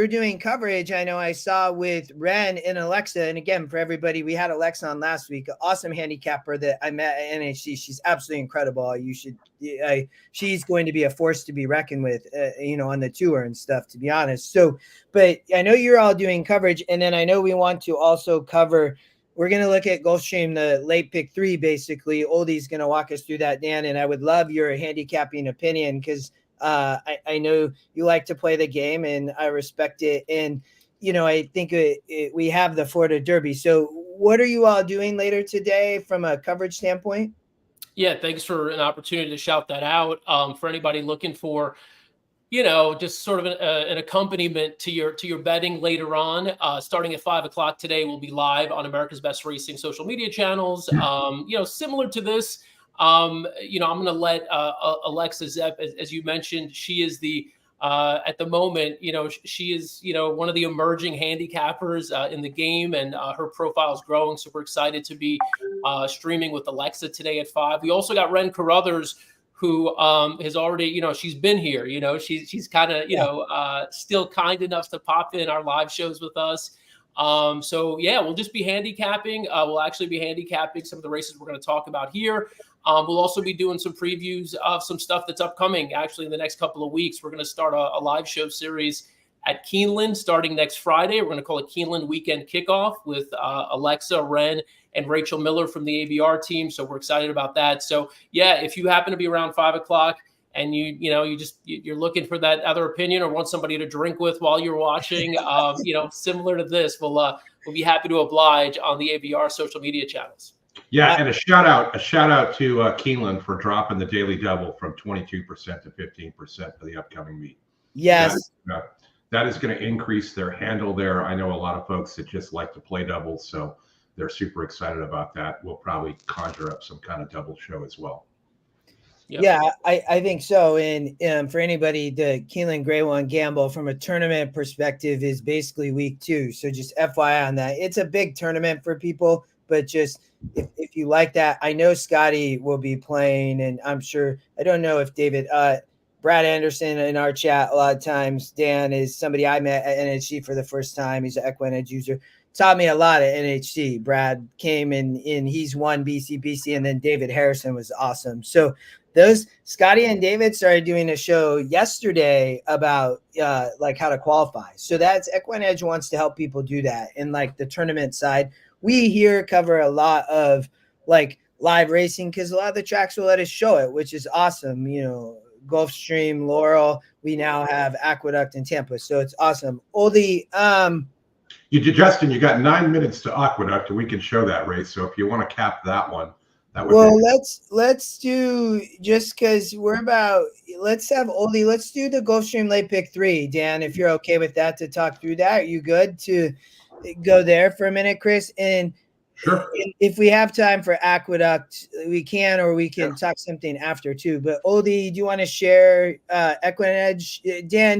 Speaker 3: doing coverage. I know I saw with Ren and Alexa. And again, for everybody, we had Alexa on last week, awesome handicapper that I met at NHC. She's absolutely incredible. She's going to be a force to be reckoned with, on the tour and stuff, to be honest. So, but I know you're all doing coverage. And then I know we want to also cover, we're going to look at Gulfstream, the late pick 3, basically. Oldie's going to walk us through that, Dan. And I would love your handicapping opinion, because I know you like to play the game, and I respect it. And, I think we have the Florida Derby. So what are you all doing later today from a coverage standpoint?
Speaker 9: Yeah, thanks for an opportunity to shout that out. For anybody looking for, just sort of an accompaniment to your betting later on, starting at 5:00 today, we'll be live on America's Best Racing social media channels. Similar to this. I'm going to let Alexa Zepp, as you mentioned, she is the at the moment, she is one of the emerging handicappers in the game, and her profile is growing. So we're excited to be streaming with Alexa today at 5. We also got Ren Carruthers, who has already, she's been here. She's kind of still kind enough to pop in our live shows with us. So yeah, we'll just be handicapping. We'll actually be handicapping some of the races we're going to talk about here. We'll also be doing some previews of some stuff that's upcoming. Actually, in the next couple of weeks, we're going to start a live show series at Keeneland starting next Friday. We're going to call it Keeneland Weekend Kickoff with Alexa, Ren, and Rachel Miller from the ABR team. So we're excited about that. So yeah, if you happen to be around 5:00 and you're looking for that other opinion or want somebody to drink with while you're watching, similar to this, we'll be happy to oblige on the ABR social media channels.
Speaker 1: Yeah, and a shout out to Keeneland for dropping the daily double from 22% to 15% for the upcoming meet.
Speaker 3: Yes.
Speaker 1: That is going to increase their handle there. I know a lot of folks that just like to play doubles, so they're super excited about that. We'll probably conjure up some kind of double show as well.
Speaker 9: Yep.
Speaker 3: Yeah, I think so. And for anybody, the Keeneland Grade 1 gamble from a tournament perspective is basically week 2. So just FYI on that. It's a big tournament for people, but just if you like that, I know Scotty will be playing, and I'm sure, I don't know if David, Brad Anderson in our chat a lot of times, Dan is somebody I met at NHC for the first time. He's an EquinEdge user. Taught me a lot at NHC. Brad came in he's won BCBC, and then David Harrison was awesome. So those Scotty and David started doing a show yesterday about how to qualify. So that's EquinEdge wants to help people do that. And like the tournament side, we here cover a lot of live racing because a lot of the tracks will let us show it, which is awesome. Gulfstream, Laurel, we now have Aqueduct in Tampa. So it's awesome. Oldie,
Speaker 1: Justin, you got 9 minutes to Aqueduct, and we can show that race. So if you want to cap that one, that would.
Speaker 3: Well, let's do, just because let's have Oldie. Let's do the Gulfstream late pick 3, Dan. If you're okay with that, to talk through that, are you good to go there for a minute, Chris? And
Speaker 1: sure,
Speaker 3: if we have time for Aqueduct, we can, or we can talk something after too. But Oldie, do you want to share EquinEdge? Dan,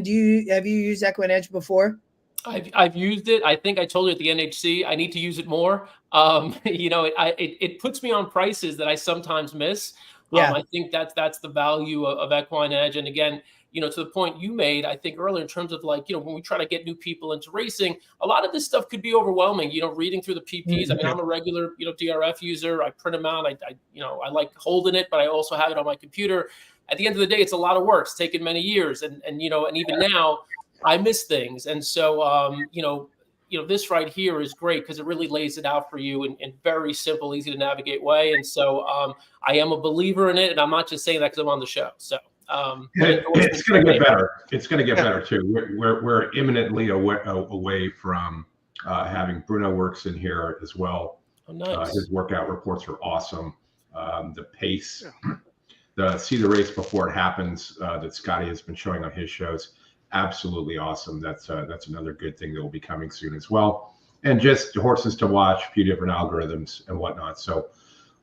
Speaker 3: have you used EquinEdge before?
Speaker 9: I've used it. I think I told you at the NHC I need to use it more. It puts me on prices that I sometimes miss.
Speaker 3: Yeah.
Speaker 9: I think that's the value of EquinEdge. And again, to the point you made, I think earlier in terms of like, when we try to get new people into racing, a lot of this stuff could be overwhelming, reading through the PPs. I mean, I'm a regular, DRF user. I print them out. I like holding it, but I also have it on my computer. At the end of the day, it's a lot of work. It's taken many years. And even now I miss things. And so, this right here is great because it really lays it out for you in very simple, easy to navigate way. And so I am a believer in it. And I'm not just saying that because I'm on the show. So
Speaker 1: it's going to get better. It's going to get better too. We're imminently away from having Bruno works in here as well.
Speaker 9: Oh, nice.
Speaker 1: His workout reports are awesome. The pace, see the race before it happens that Scotty has been showing on his shows. Absolutely awesome. That's another good thing that will be coming soon as well. And just horses to watch, a few different algorithms and whatnot. So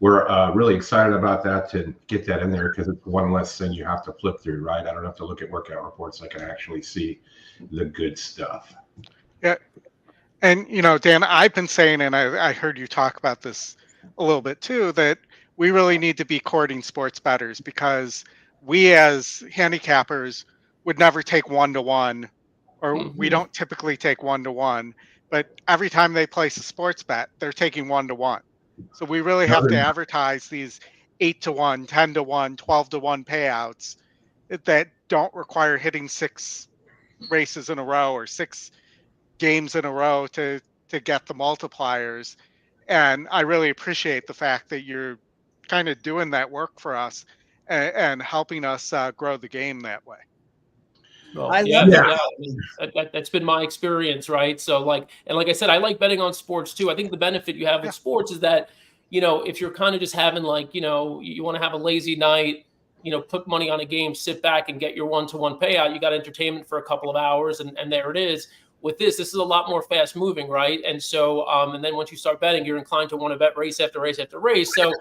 Speaker 1: we're really excited about that, to get that in there, because it's one less thing you have to flip through, right? I don't have to look at workout reports. I can actually see the good stuff.
Speaker 2: Yeah. And, Dan, I've been saying, and I heard you talk about this a little bit too, that we really need to be courting sports bettors, because we as handicappers would never take 1-to-1, or we don't typically take 1-to-1, but every time they place a sports bet, they're taking 1-to-1. So we really have to advertise these 8-to-1, 10-to-1, 12-to-1 payouts that don't require hitting 6 races in a row or 6 games in a row to get the multipliers. And I really appreciate the fact that you're kind of doing that work for us and helping us grow the game that way.
Speaker 9: Well,
Speaker 3: I
Speaker 9: yeah,
Speaker 3: love
Speaker 9: yeah. I mean, that's been my experience, right? So like I said, I like betting on sports too. I think the benefit you have with sports is that, if you're kind of just having like, you want to have a lazy night, put money on a game, sit back and get your 1-to-1 payout. You got entertainment for a couple of hours, and there it is. With this is a lot more fast moving, right? And so, and then once you start betting, you're inclined to want to bet race after race after race. So,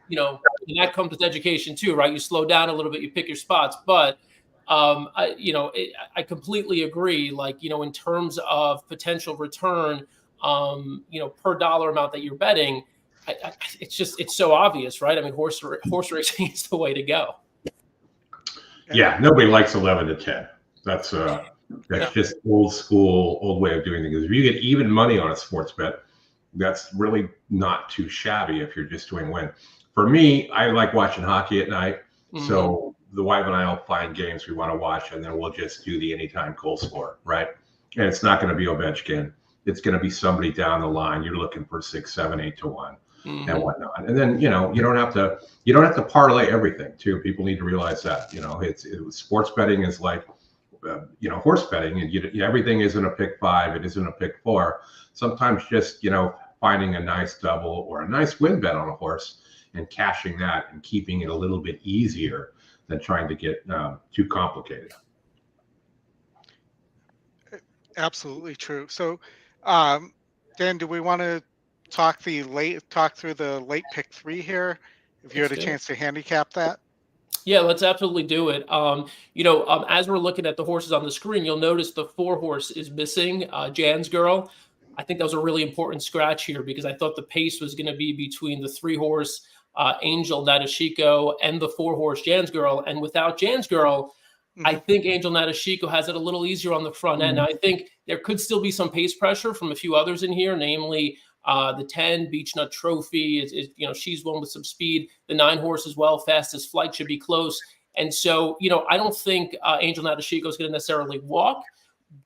Speaker 9: and that comes with education too, right? You slow down a little bit, you pick your spots, but I completely agree. Like, in terms of potential return, per dollar amount that you're betting, it's so obvious, right? I mean, horse racing is the way to go.
Speaker 1: Yeah, nobody likes 11 to 10. That's just old school, old way of doing things. If you get even money on a sports bet, that's really not too shabby if you're just doing win. For me, I like watching hockey at night. Mm-hmm. So the wife and I will find games we want to watch, and then we'll just do the anytime goal score, right? And it's not going to be Ovechkin. It's going to be somebody down the line. You're looking for 6, 7, 8-to-1 and whatnot. And then, you don't have to parlay everything too. People need to realize that, sports betting is like, horse betting, and everything isn't a pick 5. It isn't a pick 4. Sometimes just, finding a nice double or a nice win bet on a horse and cashing that and keeping it a little bit easier than trying to get too complicated.
Speaker 2: Absolutely true. So, Dan, do we want to talk through the late pick 3 here? If you had a chance to handicap that.
Speaker 9: Yeah, let's absolutely do it. As we're looking at the horses on the screen, you'll notice the 4 horse is missing, Jan's Girl. I think that was a really important scratch here, because I thought the pace was going to be between the 3 horse Angel Natashiko and the 4 horse Jan's Girl. And without Jan's Girl, I think Angel Natashiko has it a little easier on the front end. Now, I think there could still be some pace pressure from a few others in here, namely the 10 Beechnut Trophy is she's one with some speed. The 9 horse as well, Fastest Flight should be close. And so, I don't think Angel Natashiko is going to necessarily walk,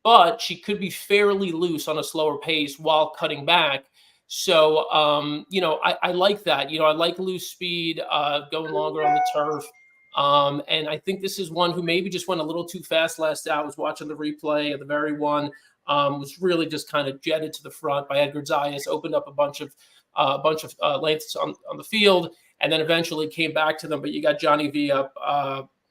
Speaker 9: but she could be fairly loose on a slower pace while cutting back. So, I like that. I like loose speed, going longer on the turf. And I think this is one who maybe just went a little too fast last out. I was watching the replay of the very one. Was really just kind of jetted to the front by Edgar Zayas, opened up a bunch of lengths on the field, and then eventually came back to them. But you got Johnny V up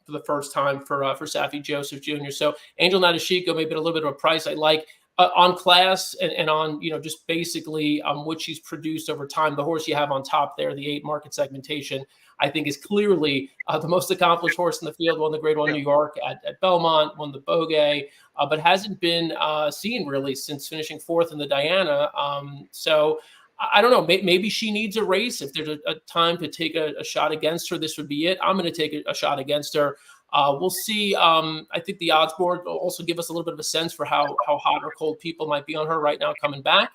Speaker 9: for the first time for Safi Joseph Jr. So Angel Natashiko maybe at a little bit of a price I like. On class and on, just basically what she's produced over time. The horse you have on top there, the 8 market segmentation, I think is clearly the most accomplished horse in the field. Won the Grade 1 New York at Belmont, won the Bogey, but hasn't been seen really since finishing 4th in the Diana. So I don't know. Maybe she needs a race. If there's a time to take a shot against her, this would be it. I'm going to take a shot against her. We'll see. I think the odds board will also give us a little bit of a sense for how hot or cold people might be on her right now coming back.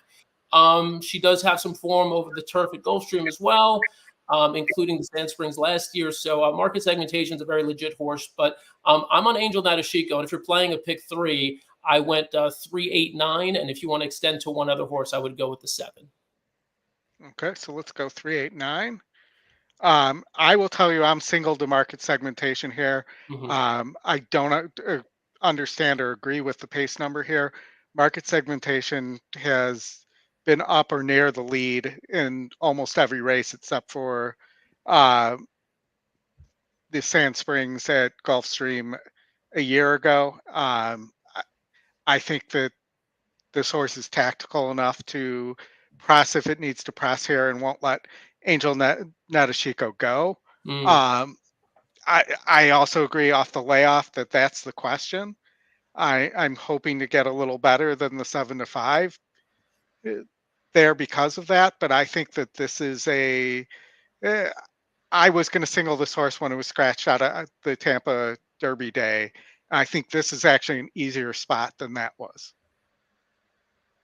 Speaker 9: She does have some form over the turf at Gulfstream as well, including the Sand Springs last year. So market segmentation is a very legit horse. But I'm on Angel Nadeshiko. And if you're playing a pick 3, I went 3, 8, 9. And if you want to extend to one other horse, I would go with the 7.
Speaker 2: Okay, so let's go 3, 8, 9. I will tell you I'm single to market segmentation here. I don't understand or agree with the pace number here. Market segmentation has been up or near the lead in almost every race except for the Sand Springs at Gulfstream a year ago. I think that this horse is tactical enough to press if it needs to press here and won't let Angel Nadeshiko go. I also agree off the layoff that's the question. I'm hoping to get a little better than the 7-5 there because of that, but I think that this is I was going to single this horse when it was scratched out of the Tampa Derby day. I think this is actually an easier spot than that was.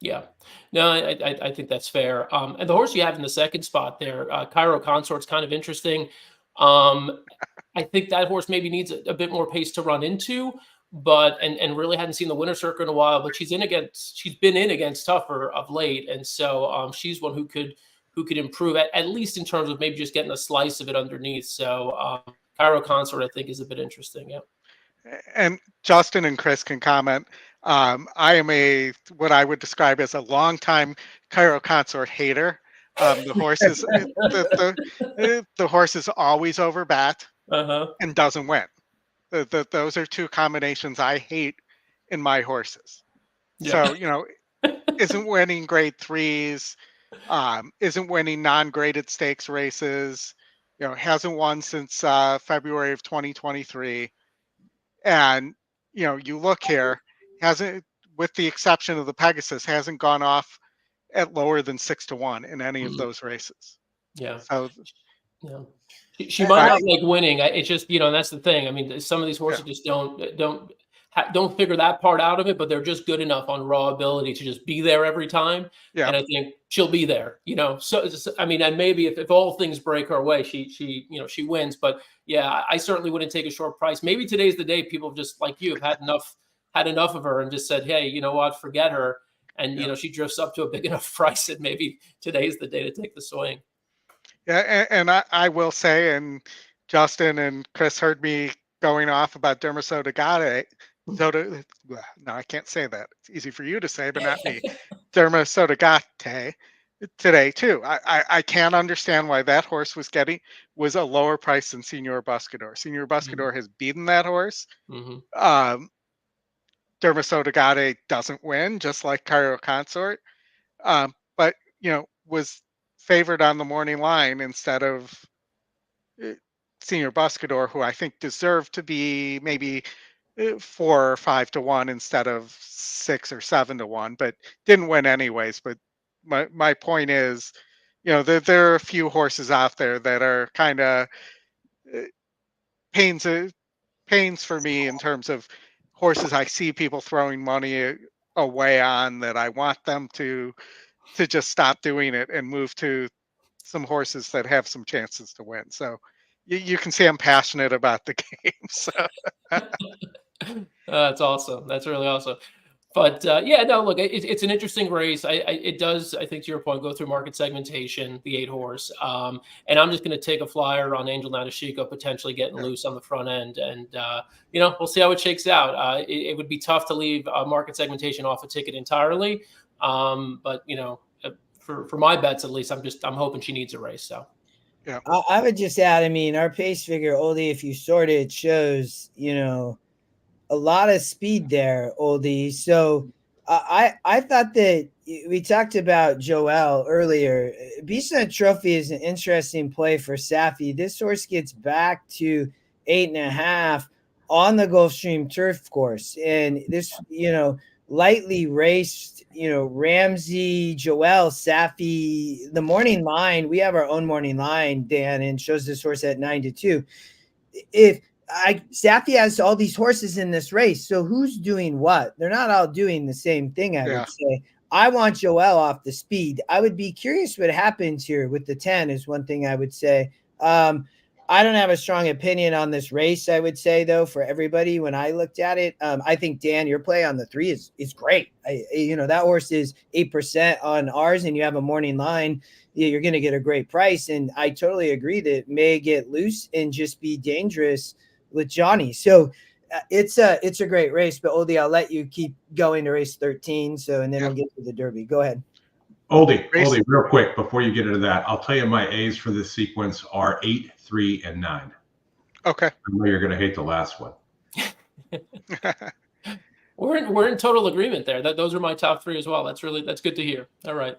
Speaker 9: Yeah, no, I think that's fair. And the horse you have in the second spot there, Cairo Consort's kind of interesting. I think that horse maybe needs a bit more pace to run into, but and really hadn't seen the winner circle in a while. But she's been in against tougher of late, and so she's one who could improve at least in terms of maybe just getting a slice of it underneath. So Cairo Consort, I think, is a bit interesting. Yeah.
Speaker 2: And Justin and Chris can comment. I am what I would describe as a longtime Cairo Consort hater. The horse is the horse is always over bat and doesn't win. Those are two combinations I hate in my horses. Yeah. So isn't winning grade 3s, isn't winning non-graded stakes races. Hasn't won since February of 2023. And you look here, hasn't, with the exception of the Pegasus, hasn't gone off at lower than 6-1 in any of those races.
Speaker 9: Yeah.
Speaker 2: So
Speaker 9: she might not like winning. It's just and that's the thing. I mean, some of these horses just don't figure that part out of it, but they're just good enough on raw ability to just be there every time. Yeah. And I think she'll be there. So I mean, and maybe if all things break her way, she wins. But yeah, I certainly wouldn't take a short price. Maybe today's the day people just like you have had enough of her and just said, hey, you know what, forget her. And she drifts up to a big enough price that maybe today's the day to take the swing.
Speaker 2: Yeah, and I will say, and Justin and Chris heard me going off about Dermasodagate. No, I can't say that. It's easy for you to say, but not me. Dermasodagate today too. I can't understand why that horse was a lower price than Senor Buscador. Senor Buscador has beaten that horse. Dermasodagate doesn't win, just like Cairo Consort, but was favored on the morning line instead of Senor Buscador, who I think deserved to be maybe 4 or 5-1 instead of 6 or 7-1, but didn't win anyways. But my point is, there are a few horses out there that are kind of pains for me in terms of horses I see people throwing money away on that I want them to just stop doing it and move to some horses that have some chances to win. So you can see I'm passionate about the game. So
Speaker 9: that's awesome. That's really awesome. But look, it's an interesting race. It does, I think to your point, go through market segmentation, the 8 horse. And I'm just going to take a flyer on Angel Nadeshiko potentially getting loose on the front end. And, we'll see how it shakes out. It would be tough to leave market segmentation off a ticket entirely. But, for my bets, at least, I'm hoping she needs a race. So,
Speaker 3: yeah, I would just add, I mean, our pace figure, Oldie, if you sort it, shows, a lot of speed there, Oldie. So I thought that we talked about Joel earlier. Beachland Trophy is an interesting play for Safi. This horse gets back to 8.5 on the Gulfstream turf course, and this, lightly raced, Ramsey, Joel, Safi, the morning line. We have our own morning line, Dan, and shows this horse at 9-2. If Safi has all these horses in this race, so who's doing what? They're not all doing the same thing, I would say. I want Joel off the speed. I would be curious what happens here with the 10 is one thing I would say. I don't have a strong opinion on this race, I would say, though, for everybody. When I looked at it, I think, Dan, your play on the 3 is great. That horse is 8% on ours, and you have a morning line. You're going to get a great price. And I totally agree that it may get loose and just be dangerous with Johnny. So it's a great race, but Oldie, I'll let you keep going to race 13. And then we'll get to the Derby. Go ahead.
Speaker 1: Oldie, real quick, before you get into that, I'll tell you my A's for this sequence are 8, 3, and 9.
Speaker 2: Okay.
Speaker 1: I know you're going to hate the last one.
Speaker 9: We're in total agreement there. Those are my top 3 as well. That's good to hear. All right.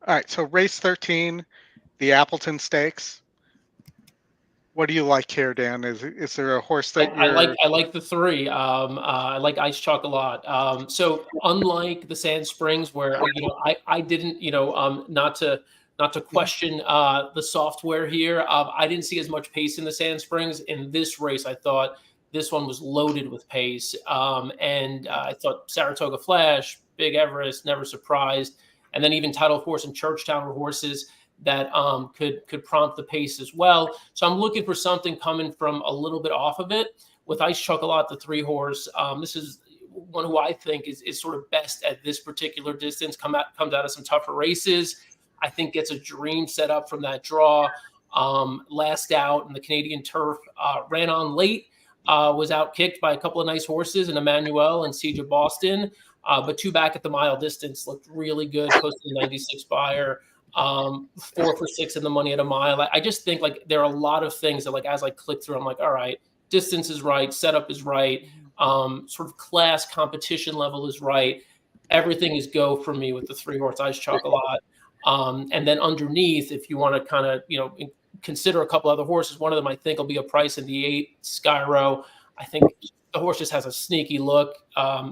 Speaker 2: All right. So race 13, the Appleton Stakes. What do you like here, Dan? Is there a horse that
Speaker 9: I like the 3. I like Ice Chalk a lot. So unlike the Sand Springs, where I didn't, not to question the software here, I didn't see as much pace in the Sand Springs. In this race, I thought this one was loaded with pace, and I thought Saratoga Flash, Big Everest, Never Surprised, and then even Title Force and Churchtown were horses that could prompt the pace as well. So I'm looking for something coming from a little bit off of it. With Ice Chocolat, the 3 horse, this is one who I think is sort of best at this particular distance, comes out of some tougher races. I think gets a dream set up from that draw. Last out in the Canadian turf, ran on late, was out kicked by a couple of nice horses in Emmanuel and Siege of Boston, but 2 back at the mile distance, looked really good, close to the 96 buyer. 4 for 6 in the money at a mile. I just think there are a lot of things that as I click through, I'm like, all right, distance is right, setup is right, sort of class competition level is right. Everything is go for me with the 3 horse Ice Chocolat. And then underneath, if you want to kind of, consider a couple other horses, one of them I think will be a price in the 8, Skyro. I think the horse just has a sneaky look,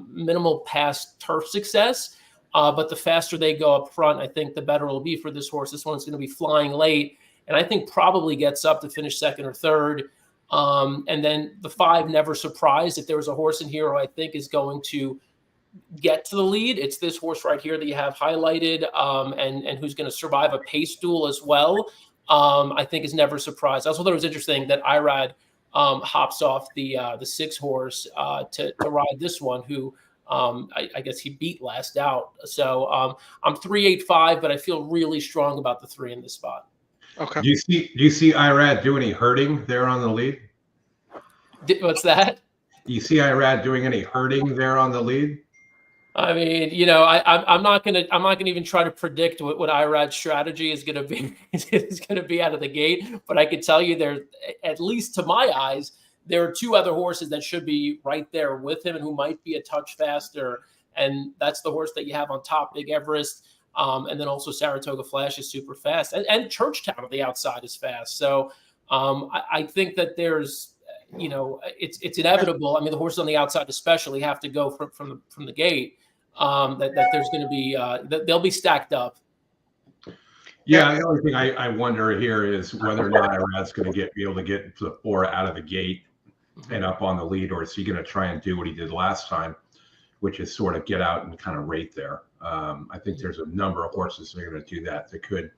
Speaker 9: minimal past turf success. But the faster they go up front, I think the better it'll be for this horse. This one's going to be flying late, and I think probably gets up to finish 2nd or 3rd. And then the 5, Never Surprised. If there was a horse in here who I think is going to get to the lead, it's this horse right here that you have highlighted, and who's going to survive a pace duel as well. I think is Never Surprised. I also thought it was interesting that Irad hops off the 6 horse to ride this one, who I guess he beat last out. So I'm 3-8-5, but I feel really strong about the 3 in this spot.
Speaker 2: Okay.
Speaker 1: Do you see Irad do any hurting there on the lead?
Speaker 9: What's that?
Speaker 1: Do you see Irad doing any hurting there on the lead?
Speaker 9: I mean, I'm not gonna even try to predict what Irad's strategy is gonna be out of the gate. But I can tell you, there, at least to my eyes, there are 2 other horses that should be right there with him and who might be a touch faster. And that's the horse that you have on top, Big Everest. And then also Saratoga Flash is super fast. And Churchtown on the outside is fast. So I think that there's, it's inevitable. I mean, the horses on the outside especially have to go from the gate. That there's going to be, they'll be stacked up.
Speaker 1: Yeah, the only thing I wonder here is whether or not Irad's going to be able to get the 4 out of the gate and up on the lead, or is he going to try and do what he did last time, which is sort of get out and kind of rate there. I think there's a number of horses that are going to do that could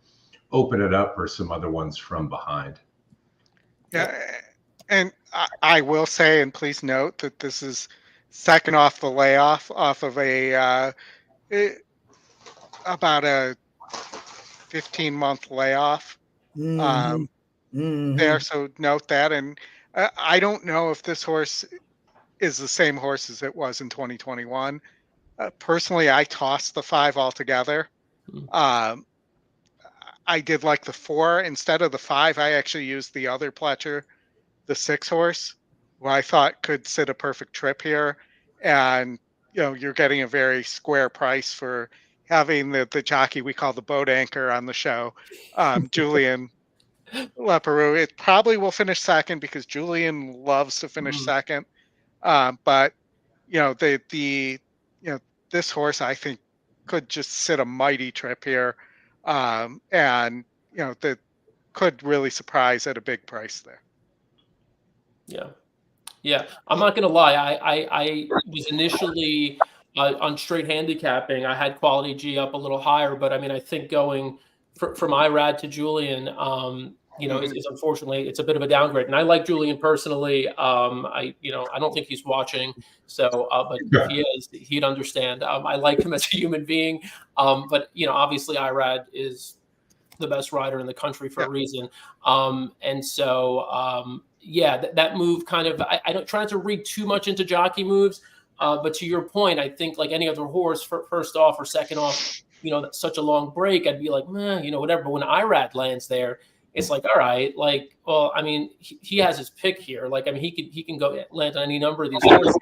Speaker 1: open it up for some other ones from behind.
Speaker 2: Yeah, and I will say, and please note that this is second off the layoff off of about a 15-month layoff there. So note that. And I don't know if this horse is the same horse as it was in 2021. Personally, I tossed the 5 altogether. I did like the 4 instead of the 5. I actually used the other Pletcher, the 6 horse, who I thought could sit a perfect trip here. And you're getting a very square price for having the jockey we call the boat anchor on the show, Julian Leparoux. It probably will finish second because Julian loves to finish second. But this horse I think could just sit a mighty trip here, and that could really surprise at a big price there.
Speaker 9: Yeah. I'm not gonna lie. I was initially on straight handicapping. I had Quality G up a little higher, but I mean, I think going from Irad to Julian, is unfortunately it's a bit of a downgrade. And I like Julian personally. I don't think he's watching, so but if he is, he'd understand. I like him as a human being, but obviously Irad is the best rider in the country for a reason. And so that move kind of I don't try not to read too much into jockey moves, but to your point, I think like any other horse, first off or second off, that's such a long break, I'd be like, whatever. But when Irad lands there, it's like, all right, like, well, I mean, he has his pick here. Like, I mean, he can go land on any number of these horses.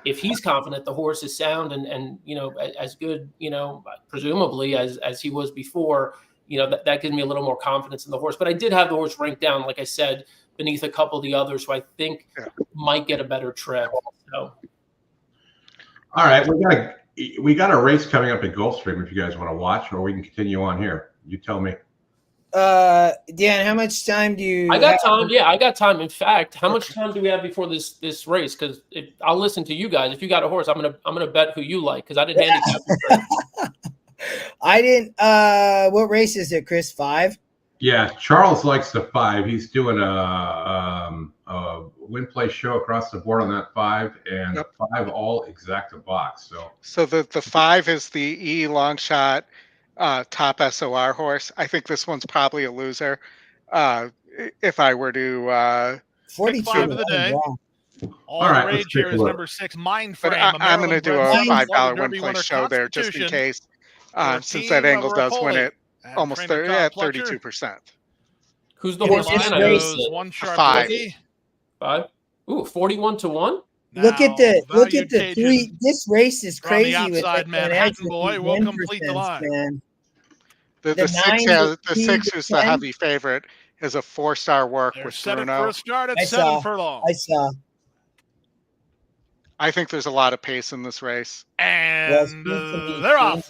Speaker 9: If he's confident the horse is sound and as good, presumably as he was before, that gives me a little more confidence in the horse. But I did have the horse ranked down, like I said, beneath a couple of the others who I think might get a better trip. So. All
Speaker 1: right, we got a race coming up at Gulfstream if you guys want to watch, or we can continue on here. You tell me.
Speaker 3: Dan, how much time do you?
Speaker 9: I got time. Yeah, I got time. In fact, how much time do we have before this race? Because I'll listen to you guys. If you got a horse, I'm gonna bet who you like because I didn't handicap.
Speaker 3: I didn't. What race is it, Chris? 5?
Speaker 1: Yeah, Charles likes the 5. He's doing a win play show across the board on that 5, and 5 all exacta box.
Speaker 2: So the 5 is the E long shot top SOR horse. I think this one's probably a loser. If I were to
Speaker 4: 45 of the day. All the rage here is number 6, Mind Frame.
Speaker 2: I'm going to do a $5 win play show there just in case, since that angle does win it almost 32%.
Speaker 9: Who's the horse?
Speaker 4: One Sharp
Speaker 2: 5.
Speaker 9: 5. Ooh, 41 to 1.
Speaker 3: Look at the 3. This race is crazy.
Speaker 4: The outside man, Hatton Boy will complete the line.
Speaker 2: The 6 who's the heavy favorite is a 4-star work with Bruno.
Speaker 4: For a start at 7 furlongs.
Speaker 3: I saw.
Speaker 2: I think there's a lot of pace in this race.
Speaker 4: And they're off.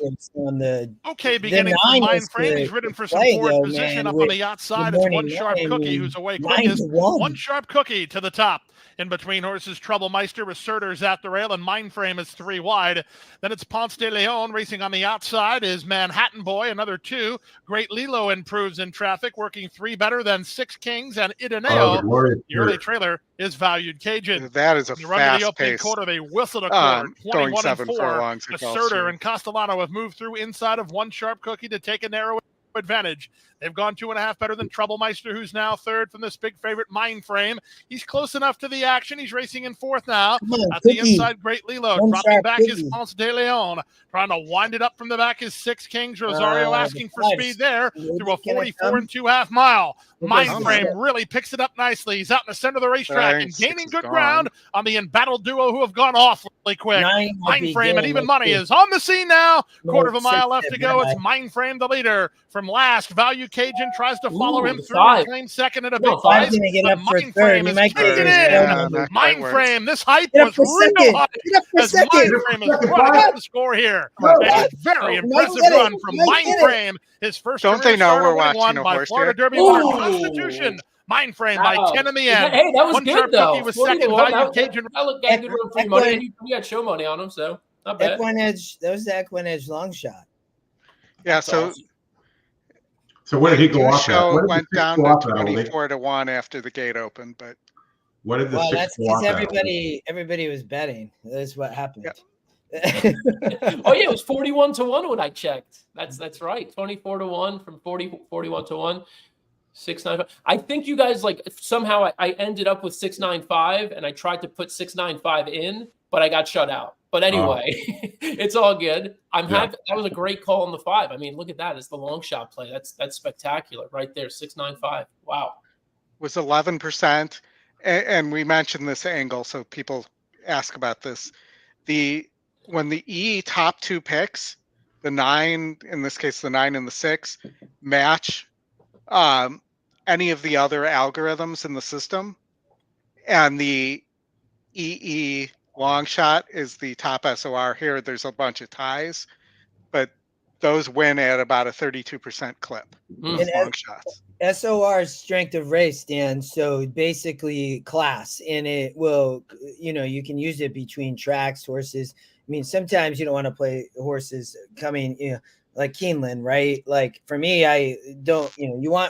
Speaker 4: Okay, beginning from Mind Frame. He's ridden for some forward position up on the outside. It's One Sharp Cookie who's away quickest. One Sharp Cookie to the top. In between horses, Troublemeister, Asserters at the rail, and Mind Frame is 3 wide. Then it's Ponce de Leon. Racing on the outside is Manhattan Boy, another 2. Great Lilo improves in traffic, working 3 better than 6 Kings and Ideneo. The early trailer is Valued Cajun.
Speaker 2: That is a fast pace.
Speaker 4: Quarter, they whistled a quarter. 21 and 4.
Speaker 2: furlongs.
Speaker 4: Asserter and Castellano have moved through inside of One Sharp Cookie to take a narrow advantage. They've gone 2.5 better than Troublemeister, who's now 3rd from this big favorite Mind Frame. He's close enough to the action. He's racing in 4th now. At the inside, Great Lilo. Dropping back is Ponce de Leon. Trying to wind it up from the back is 6 Kings. Rosario asking for speed there through a 44 and 2.5 mile. Mind Frame really picks it up nicely. He's out in the center of the racetrack and gaining good ground on the embattled duo who have gone awfully quick. Mind Frame and Even Money is on the scene now. Quarter of a mile left to go. It's Mind Frame, the leader. From last, Value Cajun tries to follow him through and claim second at a big price. Mind Frame is kicking in. Mind Frame, this hype was real high. As Mind Frame is running up the score here. A very impressive run from Mind Frame. His first
Speaker 2: Don't they know we're watching a horse
Speaker 4: Florida Derby winner Constitution. Mind Frame by 10 in the end.
Speaker 9: Hey, that was good though.
Speaker 4: Was second. Value Cajun.
Speaker 9: That looked good run free money. We got show money on him, so not bad.
Speaker 3: EquinEdge, that was the EquinEdge long shot.
Speaker 2: Yeah, so
Speaker 1: what did he go off at?
Speaker 2: Show went down to 24 to 1 after the gate opened, but
Speaker 1: what did the
Speaker 3: well,
Speaker 1: 6
Speaker 3: that's because everybody was betting. That's what happened.
Speaker 2: Yep.
Speaker 9: Oh yeah, it was 41 to 1 when I checked. That's right. 24 to 1 from 41 to 1. 695. I think you guys somehow I ended up with 695 and I tried to put 695 in, but I got shut out. But anyway, it's all good. I'm happy. That was a great call on the 5. I mean, look at that. It's the long shot play. That's spectacular right there. 695. Wow.
Speaker 2: Was 11%. And we mentioned this angle, so people ask about this. The when the E top two picks, the 9, in this case, the 9 and the 6, match any of the other algorithms in the system, and the EE long shot is the top SOR here, there's a bunch of ties, but those win at about a 32% clip. Those long shots.
Speaker 3: SOR is strength of race, Dan. So basically class, and it will, you can use it between tracks, horses. I mean, sometimes you don't want to play horses coming, like Keeneland, right? Like for me, I don't,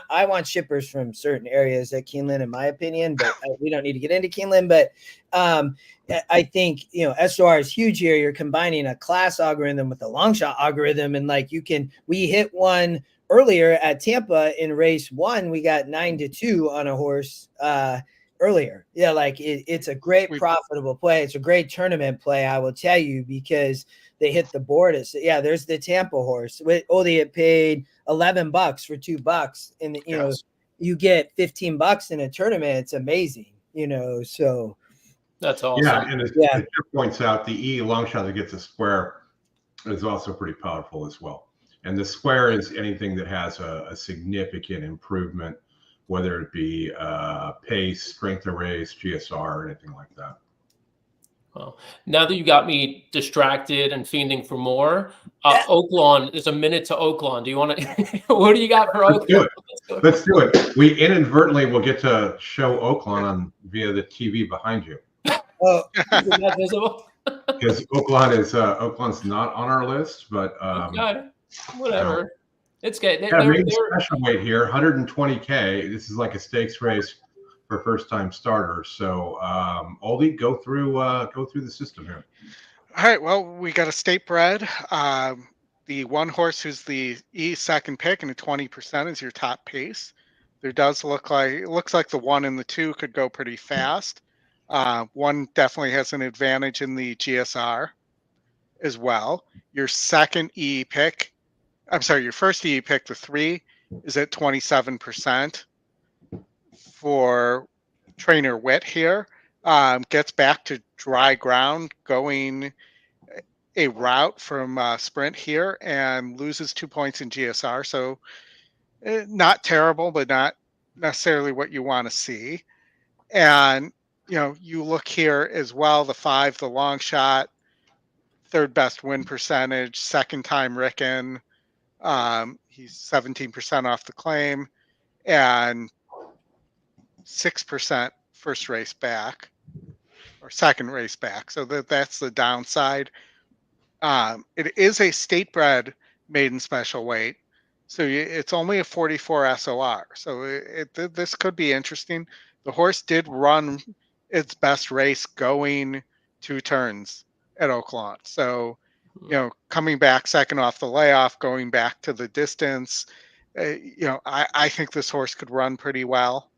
Speaker 3: I want shippers from certain areas at Keeneland, in my opinion, but we don't need to get into Keeneland. But I think, SOR is huge here. You're combining a class algorithm with a long shot algorithm. And like we hit one earlier at Tampa in race 1, we got 9-2 on a horse earlier. Yeah, like it's a great profitable play. It's a great tournament play, I will tell you, because they hit the board. There's the Tampa horse. With Oldy, it paid $11 for $2, and you get $15 in a tournament. It's amazing, So
Speaker 9: that's awesome.
Speaker 1: Yeah, and it points out the E long shot that gets a square is also pretty powerful as well. And the square is anything that has a significant improvement, whether it be pace, strength of race, GSR, or anything like that.
Speaker 9: Well, now that you got me distracted and fiending for more, Oaklawn, there's a minute to Oaklawn. Do you want to? What do you got for Oaklawn?
Speaker 1: Let's do it. We inadvertently will get to show Oaklawn via the TV behind you.
Speaker 3: Oh,
Speaker 9: is that visible?
Speaker 1: Because Oaklawn's not on our list, but
Speaker 9: okay. Whatever. It's good.
Speaker 1: They're special weight here, 120K. This is like a stakes race for first-time starters. So, Oldie, go through the system here.
Speaker 2: All right. Well, we got a state bred. The one horse who's the E second pick and a 20% is your top pace. It looks like the 1 and the 2 could go pretty fast. 1 definitely has an advantage in the GSR as well. Your second E pick, your first E pick, the 3, is at 27%. For trainer Witt here, gets back to dry ground, going a route from sprint here, and loses 2 points in GSR. So not terrible, but not necessarily what you want to see. And you look here as well, the 5, the long shot, third best win percentage, second time Rickon. He's 17% off the claim and 6% first race back or second race back. So that's the downside. It is a state bred maiden special weight. So it's only a 44 SOR. So this could be interesting. The horse did run its best race going 2 turns at Oaklawn. So, coming back second off the layoff, going back to the distance, I think this horse could run pretty well.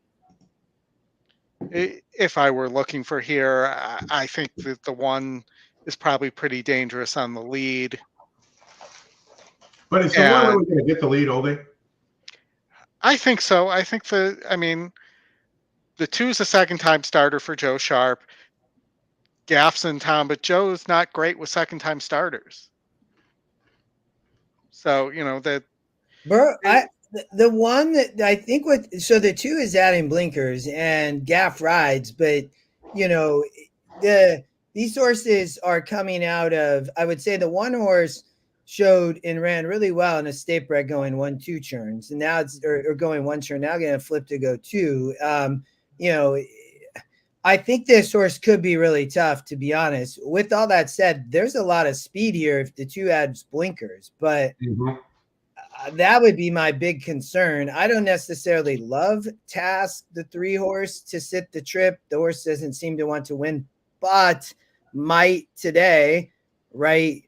Speaker 2: If I were looking for here, I think that the 1 is probably pretty dangerous on the lead.
Speaker 1: But is the 1 really going to get the lead, Oldie?
Speaker 2: I think so. I think the 2 is a second-time starter for Joe Sharp. Gaff's in town, but Joe's not great with second-time starters. So, that...
Speaker 3: Bro, the one that I think so the 2 is adding blinkers and Gaff rides, but, these horses are coming out of, I would say the 1 horse showed and ran really well in a state bred going 1-2 turns, and now it's or going 1 turn, now going to flip to go 2. I think this horse could be really tough, to be honest. With all that said, there's a lot of speed here if the 2 adds blinkers, but that would be my big concern. I don't necessarily love Task, the 3 horse, to sit the trip. The horse doesn't seem to want to win, but might today, right?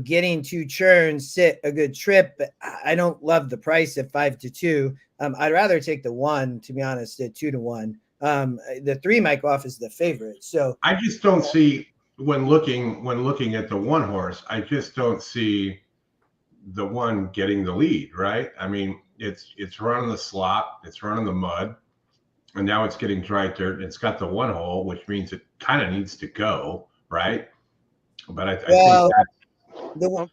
Speaker 3: Getting 2 turns, sit a good trip. But I don't love the price at 5-2. I'd rather take the 1, to be honest, at 2-1. The 3 might go off as the favorite. So
Speaker 1: I just don't see when looking at the 1 horse, I just don't see the 1 getting the lead, right? I mean, it's running the slop, it's running the mud, and now it's getting dry dirt. It's got the 1 hole, which means it kind of needs to go, right? But I think
Speaker 3: Well,
Speaker 1: that,
Speaker 2: Well,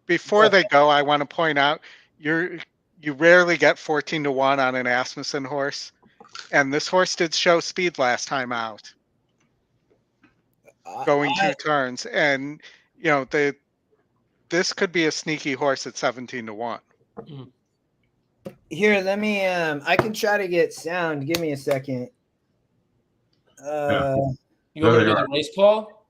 Speaker 2: before they go, I want to point out you rarely get 14-1 on an Asmussen horse, and this horse did show speed last time out, going 2 turns, and you know this could be a sneaky horse at 17-1.
Speaker 3: Here, let me. I can try to get sound. Give me a second.
Speaker 9: You want me to do the race call?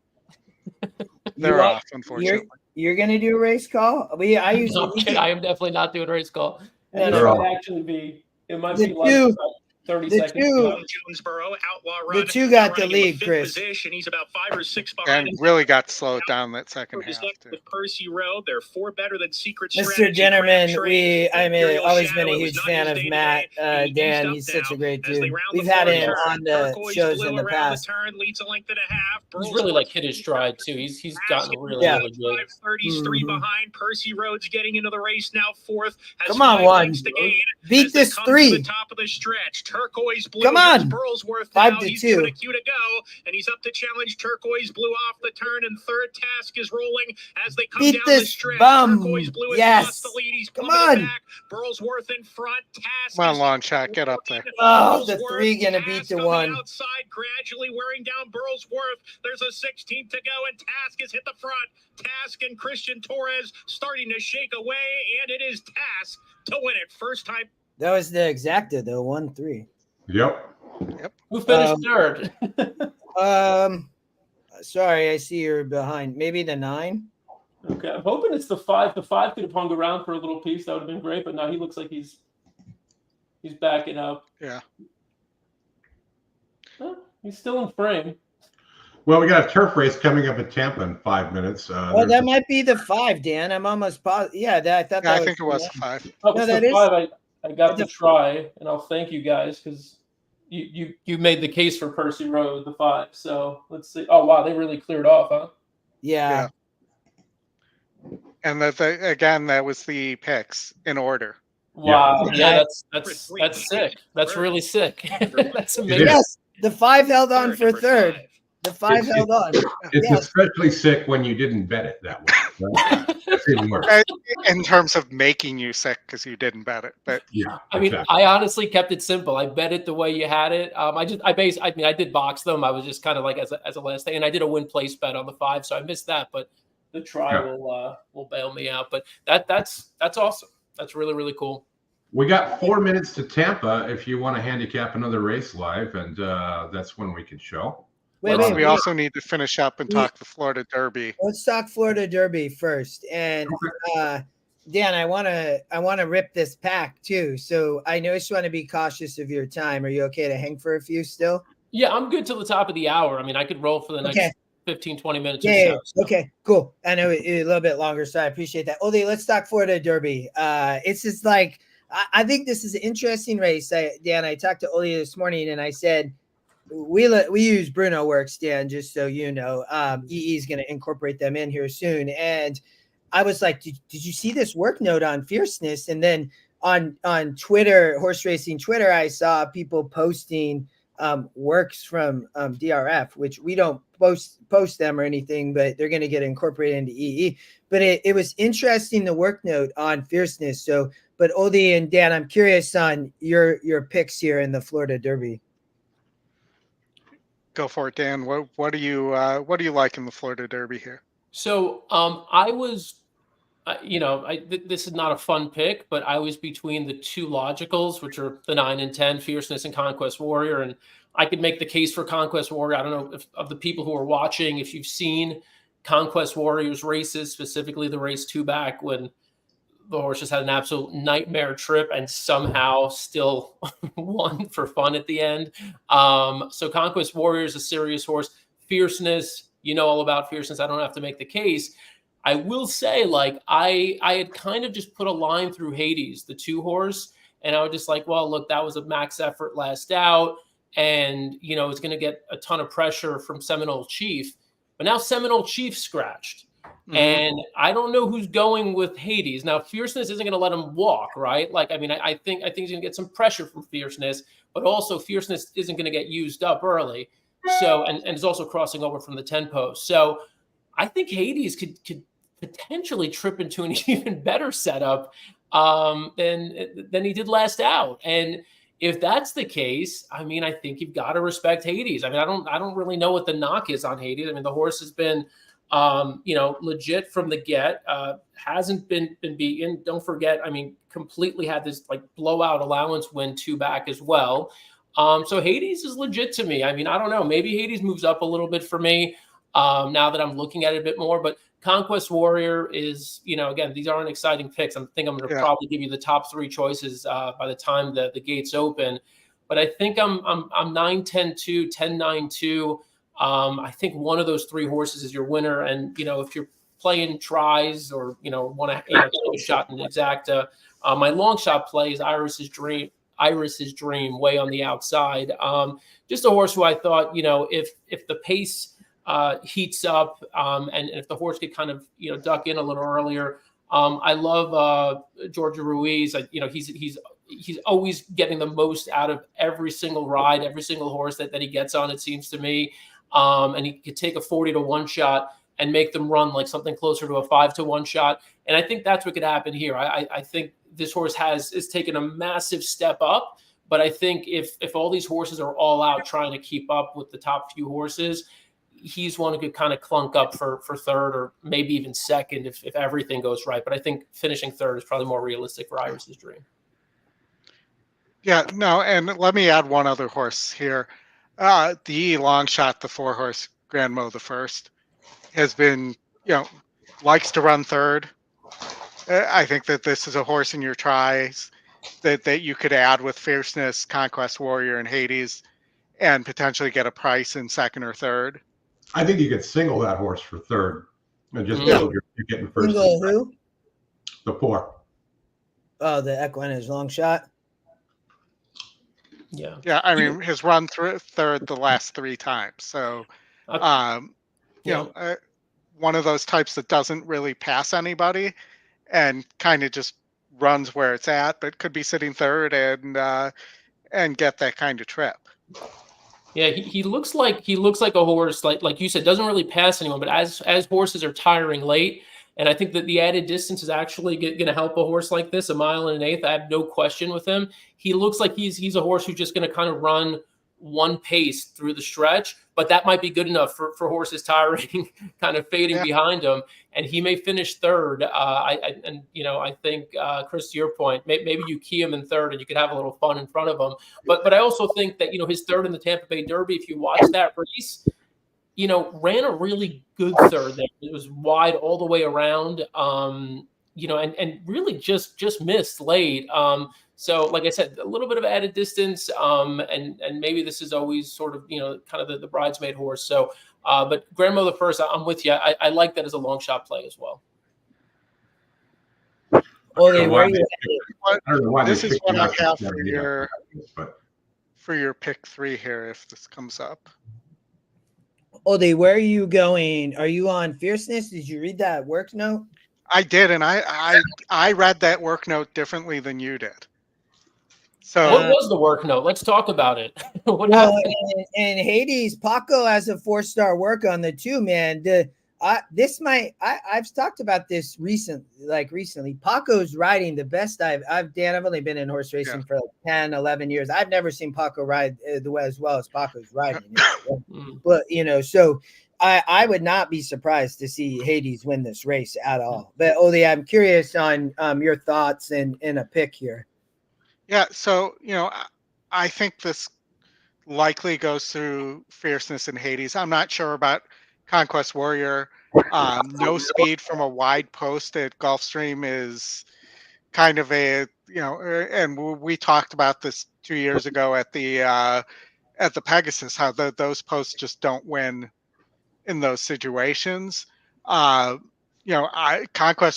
Speaker 2: They're off, unfortunately.
Speaker 3: You're gonna do a race call? I usually.
Speaker 9: I am definitely not doing a race call.
Speaker 3: No,
Speaker 9: And
Speaker 3: no,
Speaker 9: it
Speaker 3: no.
Speaker 9: might actually be. It might
Speaker 3: The
Speaker 9: be like
Speaker 3: two-
Speaker 9: about 30
Speaker 3: the
Speaker 9: seconds.
Speaker 3: two-
Speaker 5: Jonesboro, Outlaw
Speaker 3: The
Speaker 5: Run.
Speaker 3: two got the
Speaker 5: running in
Speaker 3: lead,
Speaker 5: fifth
Speaker 3: Chris.
Speaker 5: Position. He's about 5 or 6 behind.
Speaker 2: And really got slowed down that second half. Too.
Speaker 5: With Percy Road, they're 4 better than Secret
Speaker 3: Mr.
Speaker 5: Strategy.
Speaker 3: Jennerman, I'm
Speaker 5: Imperial
Speaker 3: always
Speaker 5: Shadow,
Speaker 3: been a
Speaker 5: it was
Speaker 3: huge
Speaker 5: not
Speaker 3: fan
Speaker 5: his
Speaker 3: of
Speaker 5: day
Speaker 3: Matt.
Speaker 5: today.
Speaker 3: Dan,
Speaker 5: He's
Speaker 3: he's
Speaker 5: up
Speaker 3: such a
Speaker 5: now
Speaker 3: great
Speaker 5: as they
Speaker 3: dude.
Speaker 5: round
Speaker 3: We've
Speaker 5: the
Speaker 3: had
Speaker 5: third
Speaker 3: him
Speaker 5: turn.
Speaker 3: on the
Speaker 5: Turquoise
Speaker 3: shows
Speaker 5: Blue
Speaker 3: in the
Speaker 5: around
Speaker 3: past.
Speaker 5: turn, leads a length and a half.
Speaker 9: He's really like hit his stride too. He's gotten really, really good.
Speaker 5: 5:33
Speaker 3: Mhm.
Speaker 5: behind. Percy Road's getting into the race now, 4th. Has
Speaker 3: Come on,
Speaker 5: 5
Speaker 3: one.
Speaker 5: lengths to gain
Speaker 3: Beat
Speaker 5: as they
Speaker 3: this
Speaker 5: come
Speaker 3: 3.
Speaker 5: To the top of the stretch. Turquoise Blue.
Speaker 3: Come on.
Speaker 5: Here's Burlsworth
Speaker 3: 5
Speaker 5: now.
Speaker 3: to
Speaker 5: He's
Speaker 3: 2.
Speaker 5: giving a cue to go, and he's up to challenge Turquoise Blue off the turn, and third Task is rolling as they come
Speaker 3: Beat
Speaker 5: down the
Speaker 3: this
Speaker 5: stretch.
Speaker 3: bum.
Speaker 5: Turquoise Blue has
Speaker 3: Yes.
Speaker 5: lost the lead. He's
Speaker 3: Come
Speaker 5: plummeted
Speaker 3: on.
Speaker 5: back. Burlsworth in front. Task
Speaker 2: Come on,
Speaker 5: is
Speaker 2: long shot, get up there.
Speaker 3: Oh, the
Speaker 5: Burlsworth,
Speaker 3: 3 gonna beat
Speaker 5: Task
Speaker 3: the
Speaker 5: on
Speaker 3: 1.
Speaker 5: outside, gradually wearing down Burlsworth. There's a 16th to go, and Task has hit the front. Task and Christian Torres starting to shake away, and it is Task to win it. First time.
Speaker 3: That was the exacta though, 1-3.
Speaker 1: yep.
Speaker 9: Who finished third?
Speaker 3: Sorry, I see you're behind. Maybe the 9.
Speaker 9: Okay, I'm hoping it's the 5. The 5 could have hung around for a little piece. That would have been great. But now he looks like he's backing up.
Speaker 2: Yeah.
Speaker 9: Well, he's still in frame.
Speaker 1: Well, we got a turf race coming up at Tampa in 5 minutes.
Speaker 3: Well, that might be the 5, Dan. I'm almost positive. Yeah, I thought.
Speaker 2: Yeah,
Speaker 3: that
Speaker 2: I think it was
Speaker 3: the
Speaker 2: 5.
Speaker 9: Oh,
Speaker 3: No,
Speaker 9: it's
Speaker 3: that
Speaker 9: the
Speaker 3: is-
Speaker 9: 5. I got to try, and I'll thank you guys because you made the case for Percy Road, the 5. So let's see. Oh wow, they really cleared off, huh?
Speaker 3: Yeah.
Speaker 2: And again, that was the picks in order.
Speaker 9: Wow,
Speaker 3: Yeah.
Speaker 9: that's sick. That's really sick. That's amazing.
Speaker 3: Yes, the 5 held on for third. The 5 held on.
Speaker 1: It's
Speaker 3: Yes.
Speaker 1: especially sick when you didn't bet it that way. Right? That's even worse.
Speaker 2: In terms of making you sick because you didn't bet it. But
Speaker 1: Yeah.
Speaker 9: I mean,
Speaker 1: exactly.
Speaker 9: I honestly kept it simple. I bet it the way you had it. I did box them. I was just kind of like as a last thing, and I did a win place bet on the 5, so I missed that. But the try will bail me out. But that's awesome. That's really, really cool.
Speaker 1: We got 4 minutes to Tampa if you want to handicap another race live, and that's when we can show.
Speaker 2: We also need to finish up and talk the Florida Derby.
Speaker 3: Let's talk Florida Derby first. And Dan, I wanna rip this pack too. So I just want to be cautious of your time. Are you okay to hang for a few still?
Speaker 9: Yeah, I'm good till the top of the hour. I mean, I could roll for the next 15, 20 minutes
Speaker 3: Yeah.
Speaker 9: or so.
Speaker 3: Okay, cool. I know a little bit longer, so I appreciate that. Oldie, let's talk Florida Derby. It's just like I think this is an interesting race. Dan, I talked to Oldie this morning, and I said we use Bruno Works, Dan, just so you know. EE is going to incorporate them in here soon, and I was like, did you see this work note on fierceness? And then on Twitter, horse racing Twitter, I saw people posting works from DRF, which we don't post them or anything, but they're going to get incorporated into EE. But it was interesting, the work note on fierceness. So, but Oldie and Dan, I'm curious on your picks here in the Florida Derby.
Speaker 2: Go for it, Dan. What do you like in the Florida Derby here?
Speaker 9: So I was, this is not a fun pick, but I was between the 2 logicals, which are the 9 and 10, Fierceness and Conquest Warrior. And I could make the case for Conquest Warrior. I don't know if of the people who are watching, if you've seen Conquest Warriors races, specifically the race 2 back when the horse just had an absolute nightmare trip and somehow still won for fun at the end. So Conquest Warrior is a serious horse. Fierceness, you know all about Fierceness. I don't have to make the case. I will say, like, I had kind of just put a line through Hades, the 2 horse, and I was just like, well, look, that was a max effort last out, and, it's going to get a ton of pressure from Seminole Chief. But now Seminole Chief scratched. Mm-hmm. And I don't know who's going with Hades. Now, Fierceness isn't going to let him walk, right? Like, I mean, I think he's going to get some pressure from Fierceness, but also Fierceness isn't going to get used up early. So, and it's also crossing over from the 10 post. So I think Hades could potentially trip into an even better setup than he did last out. And if that's the case, I mean, I think you've got to respect Hades. I mean, I don't really know what the knock is on Hades. I mean, the horse has been, legit from the get. Hasn't been beaten. Don't forget, I mean, completely had this like blowout allowance win 2 back as well. So Hades is legit to me. I mean, I don't know. Maybe Hades moves up a little bit for me now that I'm looking at it a bit more. But Conquest Warrior is, again, these aren't exciting picks. I think I'm going to probably give you the top 3 choices by the time the gates open. But I think I'm 9-10-2, 10-9-2. I think one of those 3 horses is your winner. And, if you're playing tries or, want to take a shot in exacta, my long shot play is Iris's Dream way on the outside. Just a horse who I thought, if the pace heats up and if the horse could kind of, duck in a little earlier. I love Georgia Ruiz. He's always getting the most out of every single ride, every single horse that he gets on, it seems to me. And he could take a 40-1 shot and make them run like something closer to a 5-1 shot. And I think that's what could happen here. I think this horse is taken a massive step up, but I think if all these horses are all out trying to keep up with the top few horses, he's one who could kind of clunk up for third or maybe even second if everything goes right. But I think finishing third is probably more realistic for Iris's Dream.
Speaker 2: Yeah, no, and let me add one other horse here. The long shot, the 4-horse Grand Mo the First, has been, likes to run third. I think that this is a horse in your tries that you could add with Fierceness, Conquest Warrior, and Hades, and potentially get a price in second or third.
Speaker 1: I think you could single that horse for third and just build you're getting first.
Speaker 3: Single who?
Speaker 1: The 4.
Speaker 3: Oh, the EquinEdge long shot.
Speaker 9: Yeah.
Speaker 2: Yeah, I mean, his run through third the last 3 times. So, one of those types that doesn't really pass anybody and kind of just runs where it's at, but could be sitting third and get that kind of trip.
Speaker 9: Yeah, he looks like a horse like you said, doesn't really pass anyone, but as horses are tiring late, and I think that the added distance is actually going to help a horse like this, 1 1/8. I have no question with him. He looks like he's a horse who's just going to kind of run one pace through the stretch, but that might be good enough for horses tiring, kind of fading behind him, and he may finish third. I think Chris, to your point, maybe you key him in third and you could have a little fun in front of him. But I also think that his third in the Tampa Bay Derby, if you watch that race, ran a really good third there. It was wide all the way around, and really just missed late. So, like I said, a little bit of added distance, and maybe this is always sort of, kind of the bridesmaid horse. So, but Grand Mo the First, I'm with you. I like that as a long shot play as well.
Speaker 2: This is what I have for your pick 3 here, if this comes up.
Speaker 3: Oldy, where are you going? Are you on Fierceness? Did you read that work note?
Speaker 2: I did, and I read that work note differently than you did. So
Speaker 3: What
Speaker 9: was the work note? Let's talk about it.
Speaker 3: And Hades, Paco has a 4-star work on the 2, man. I've talked about this recently. Paco's riding the best I've only been in horse racing for like 10, 11 years. I've never seen Paco ride the way as well as Paco's riding. But so I would not be surprised to see Hades win this race at all. But Oldy, I'm curious on your thoughts in a pick here.
Speaker 2: Yeah, so I think this likely goes through Fierceness and Hades. I'm not sure about Conquest Warrior. No speed from a wide post at Gulfstream is kind of a and we talked about this 2 years ago at the Pegasus, how those posts just don't win in those situations. Conquest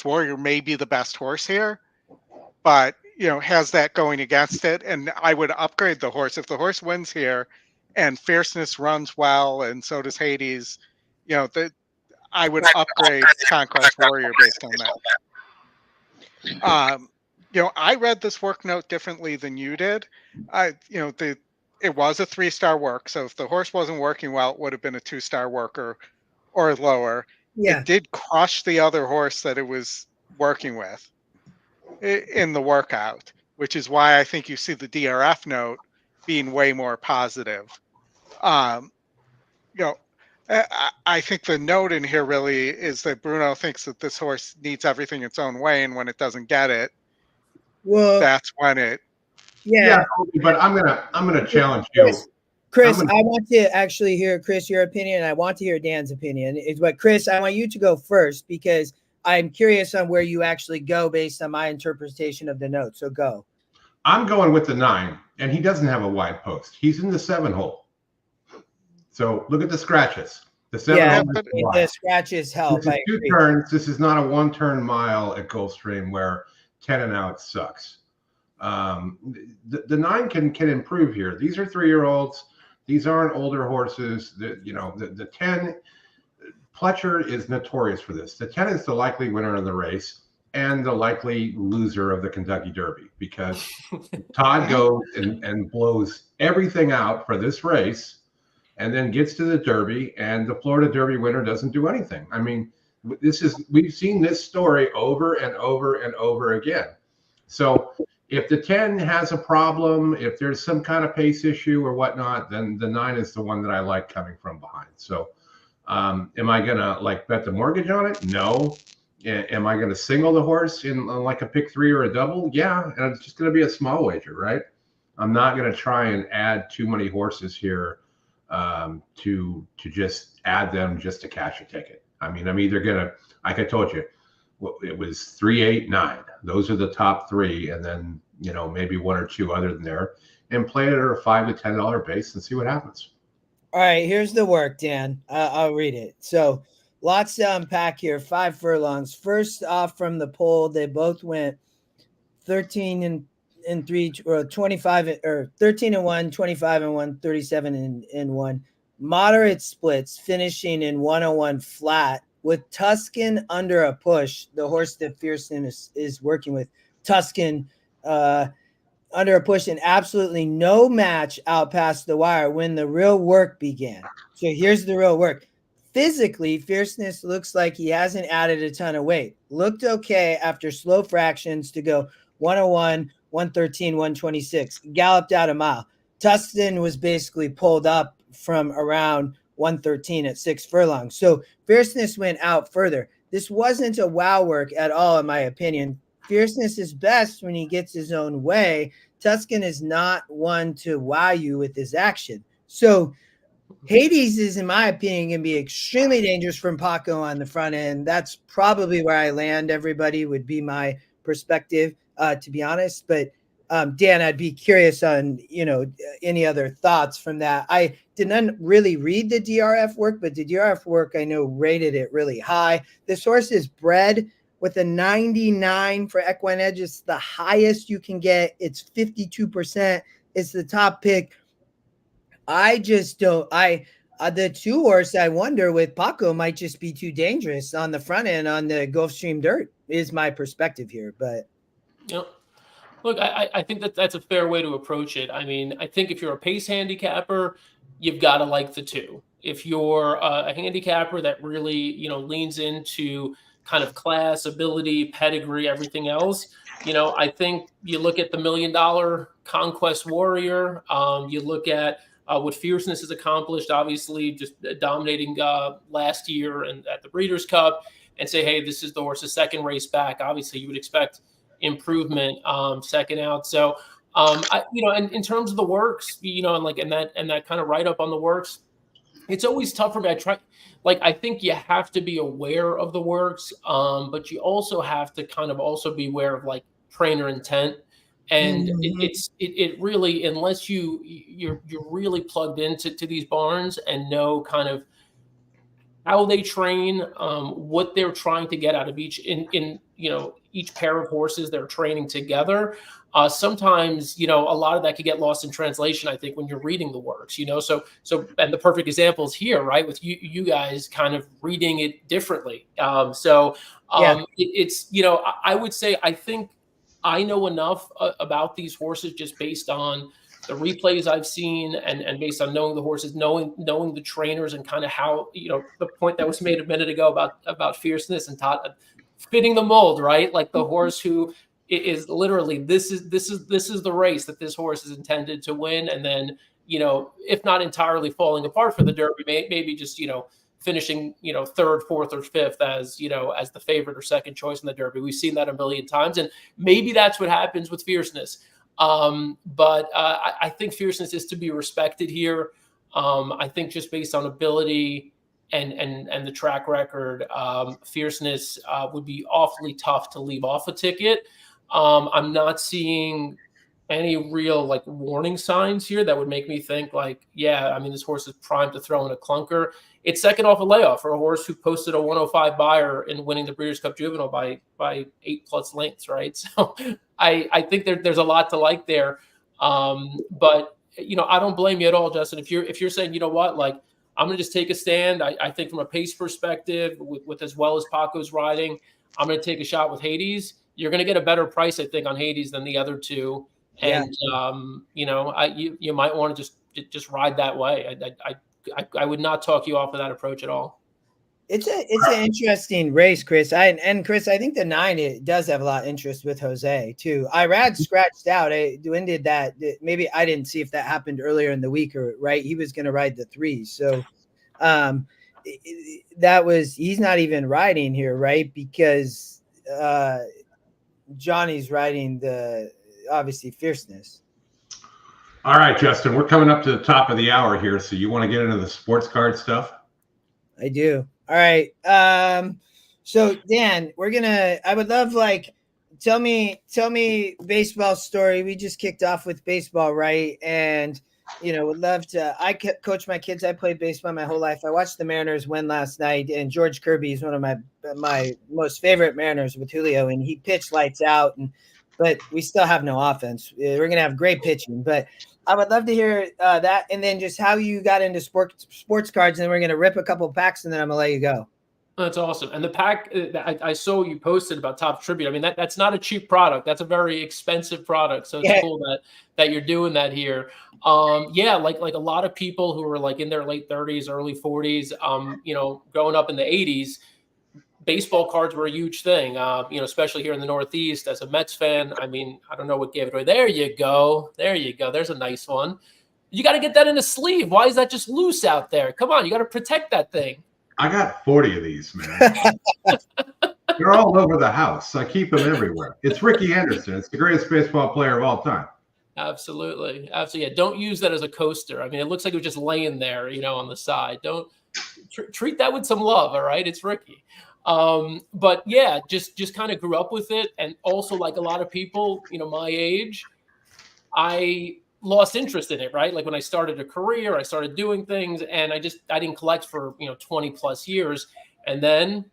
Speaker 2: Warrior may be the best horse here, but has that going against it, and I would upgrade the horse if the horse wins here, and Fierceness runs well, and so does Hades. I would upgrade Conquest Warrior based on that. I read this work note differently than you did. It was a 3-star work, so if the horse wasn't working well, it would have been a 2-star work or lower.
Speaker 3: Yeah.
Speaker 2: it did crush the other horse that it was working with in the workout, which is why I think you see the DRF note being way more positive. You know, I think the note in here really is that Bruno thinks that this horse needs everything its own way, and when it doesn't get it,
Speaker 3: Well,
Speaker 2: that's when it.
Speaker 3: yeah.
Speaker 1: but I'm gonna challenge you.
Speaker 3: Chris, I want to actually hear, Chris, your opinion. And I want to hear Dan's opinion. But Chris, I want you to go first because I'm curious on where you actually go based on my interpretation of the note. So go.
Speaker 1: I'm going with the 9, and he doesn't have a wide post. He's in the 7 hole. So look at the scratches. The 7 hole is wide.
Speaker 3: The scratches help.
Speaker 1: This is 2 turns. This is not a 1-turn mile at Gulfstream where 10 and out sucks. The 9 can improve here. These are 3-year-olds. These aren't older horses. The 10, Pletcher is notorious for this. The 10 is the likely winner of the race and the likely loser of the Kentucky Derby because Todd goes and blows everything out for this race and then gets to the Derby, and the Florida Derby winner doesn't do anything. I mean, we've seen this story over and over and over again. So if the 10 has a problem, if there's some kind of pace issue or whatnot, then the 9 is the one that I like coming from behind. So am I going to bet the mortgage on it? No. Am I going to single the horse in like a pick 3 or a double? Yeah. And it's just going to be a small wager, right? I'm not going to try and add too many horses here to just add them just to cash a ticket. I mean, I'm either going to, like I told you, it was 3, 8, 9. Those are the top 3, and then maybe 1 or 2 other than there, and play it at a $5 to $10 base and see what happens.
Speaker 3: All right, here's the work, Dan. I'll read it. So lots to unpack here. 5 furlongs. First off, from the poll, they both went 13 and 3, or 25, or 13 and 1, 25 and 1, 37 and 1. Moderate splits, finishing in 101 flat. With Tuscan under a push, the horse that Fierceness is working with, Tuscan under a push, and absolutely no match out past the wire when the real work began. So here's the real work. Physically, Fierceness looks like he hasn't added a ton of weight. Looked okay after slow fractions to go 101, 113, 126. Galloped out a mile. Tuscan was basically pulled up from around 113 at 6 furlongs. So Fierceness went out further. This wasn't a wow work at all, in my opinion. Fierceness is best when he gets his own way. Tuscan is not one to wow you with his action. So Hades is, in my opinion, going to be extremely dangerous from Paco on the front end. That's probably where I land, everybody, would be my perspective, to be honest. But Dan, I'd be curious on, any other thoughts from that. I didn't really read the DRF work, but the DRF work, I know, rated it really high. This horse is bred with a 99 for EquinEdge. It's the highest you can get. It's 52%. It's the top pick. I just don't. The 2 horse, I wonder, with Paco might just be too dangerous on the front end on the Gulfstream dirt, is my perspective here. But
Speaker 9: look, I think that's a fair way to approach it. I mean, I think if you're a pace handicapper, you've got to like the 2. If you're a handicapper that really, leans into kind of class, ability, pedigree, everything else, I think you look at the $1 million Conquest Warrior. You look at what Fierceness has accomplished, obviously just dominating last year and at the Breeders' Cup, and say, hey, this is the horse's second race back. Obviously, you would expect improvement second out. So, and in terms of the works, and that kind of write up on the works, it's always tough for me. I think you have to be aware of the works, but you also have to kind of also be aware of trainer intent. And it really, unless you're really plugged into these barns and know kind of how they train, what they're trying to get out of each each pair of horses they're training together. Sometimes, a lot of that could get lost in translation, I think, when you're reading the works, so, and the perfect example is here, right? With you guys kind of reading it differently. It's, I would say, I think I know enough about these horses just based on the replays I've seen, and based on knowing the horses, knowing the trainers, and kind of how, the point that was made a minute ago about fierceness and fitting the mold, right? Like the horse who is literally this is the race that this horse is intended to win, and then if not entirely falling apart for the Derby, maybe just finishing third, fourth, or fifth as as the favorite or second choice in the Derby. We've seen that a million times, and maybe that's what happens with fierceness. But I think fierceness is to be respected here. I think just based on ability and the track record, fierceness would be awfully tough to leave off a ticket. I'm not seeing any real warning signs here that would make me think this horse is primed to throw in a clunker. It's second off a layoff for a horse who posted a 105 buyer in winning the Breeders' Cup Juvenile by 8+ lengths, right? So I think there's a lot to like there. But I don't blame you at all, Justin. If you're saying, I'm going to just take a stand. I think from a pace perspective, with as well as Paco's riding, I'm going to take a shot with Hades. You're going to get a better price, I think, on Hades than the other two. And, you might want to just ride that way. I would not talk you off of that approach at all.
Speaker 3: It's an interesting race, Chris. Chris, I think the 9, it does have a lot of interest with Jose too. Irad scratched out. When did that? Maybe I didn't see if that happened earlier in the week, or right. He was going to ride the 3. So he's not even riding here, right? Because Johnny's riding the obviously fierceness.
Speaker 1: All right, Justin, we're coming up to the top of the hour here. So you want to get into the sports card stuff?
Speaker 3: I do. All right. So Dan, I would love tell me baseball story. We just kicked off with baseball, right? And would love to. I coach my kids. I played baseball my whole life. I watched the Mariners win last night, and George Kirby is one of my most favorite Mariners with Julio, and he pitched lights out. But we still have no offense. We're gonna have great pitching, but I would love to hear that, and then just how you got into sports cards. And then we're gonna rip a couple packs, and then I'm gonna let you go.
Speaker 9: That's awesome. And the pack I saw you posted about Top Tribute. I mean, that's not a cheap product. That's a very expensive product. So it's cool that you're doing that here. Like a lot of people who are in their late 30s, early 40s, growing up in the 80s. Baseball cards were a huge thing, especially here in the Northeast. As a Mets fan, I mean, I don't know what gave it away. There you go. There's a nice one. You got to get that in a sleeve. Why is that just loose out there? Come on, you got to protect that thing.
Speaker 1: I got 40 of these, man. They're all over the house. I keep them everywhere. It's Ricky Henderson. It's the greatest baseball player of all time.
Speaker 9: Absolutely. Yeah, don't use that as a coaster. I mean, it looks like it was just laying there, on the side. Don't treat that with some love. All right, it's Ricky. But yeah, just kind of grew up with it. And also, like a lot of people, my age, I lost interest in it, right? Like when I started a career, I started doing things, and I didn't collect for, 20 plus years. And then,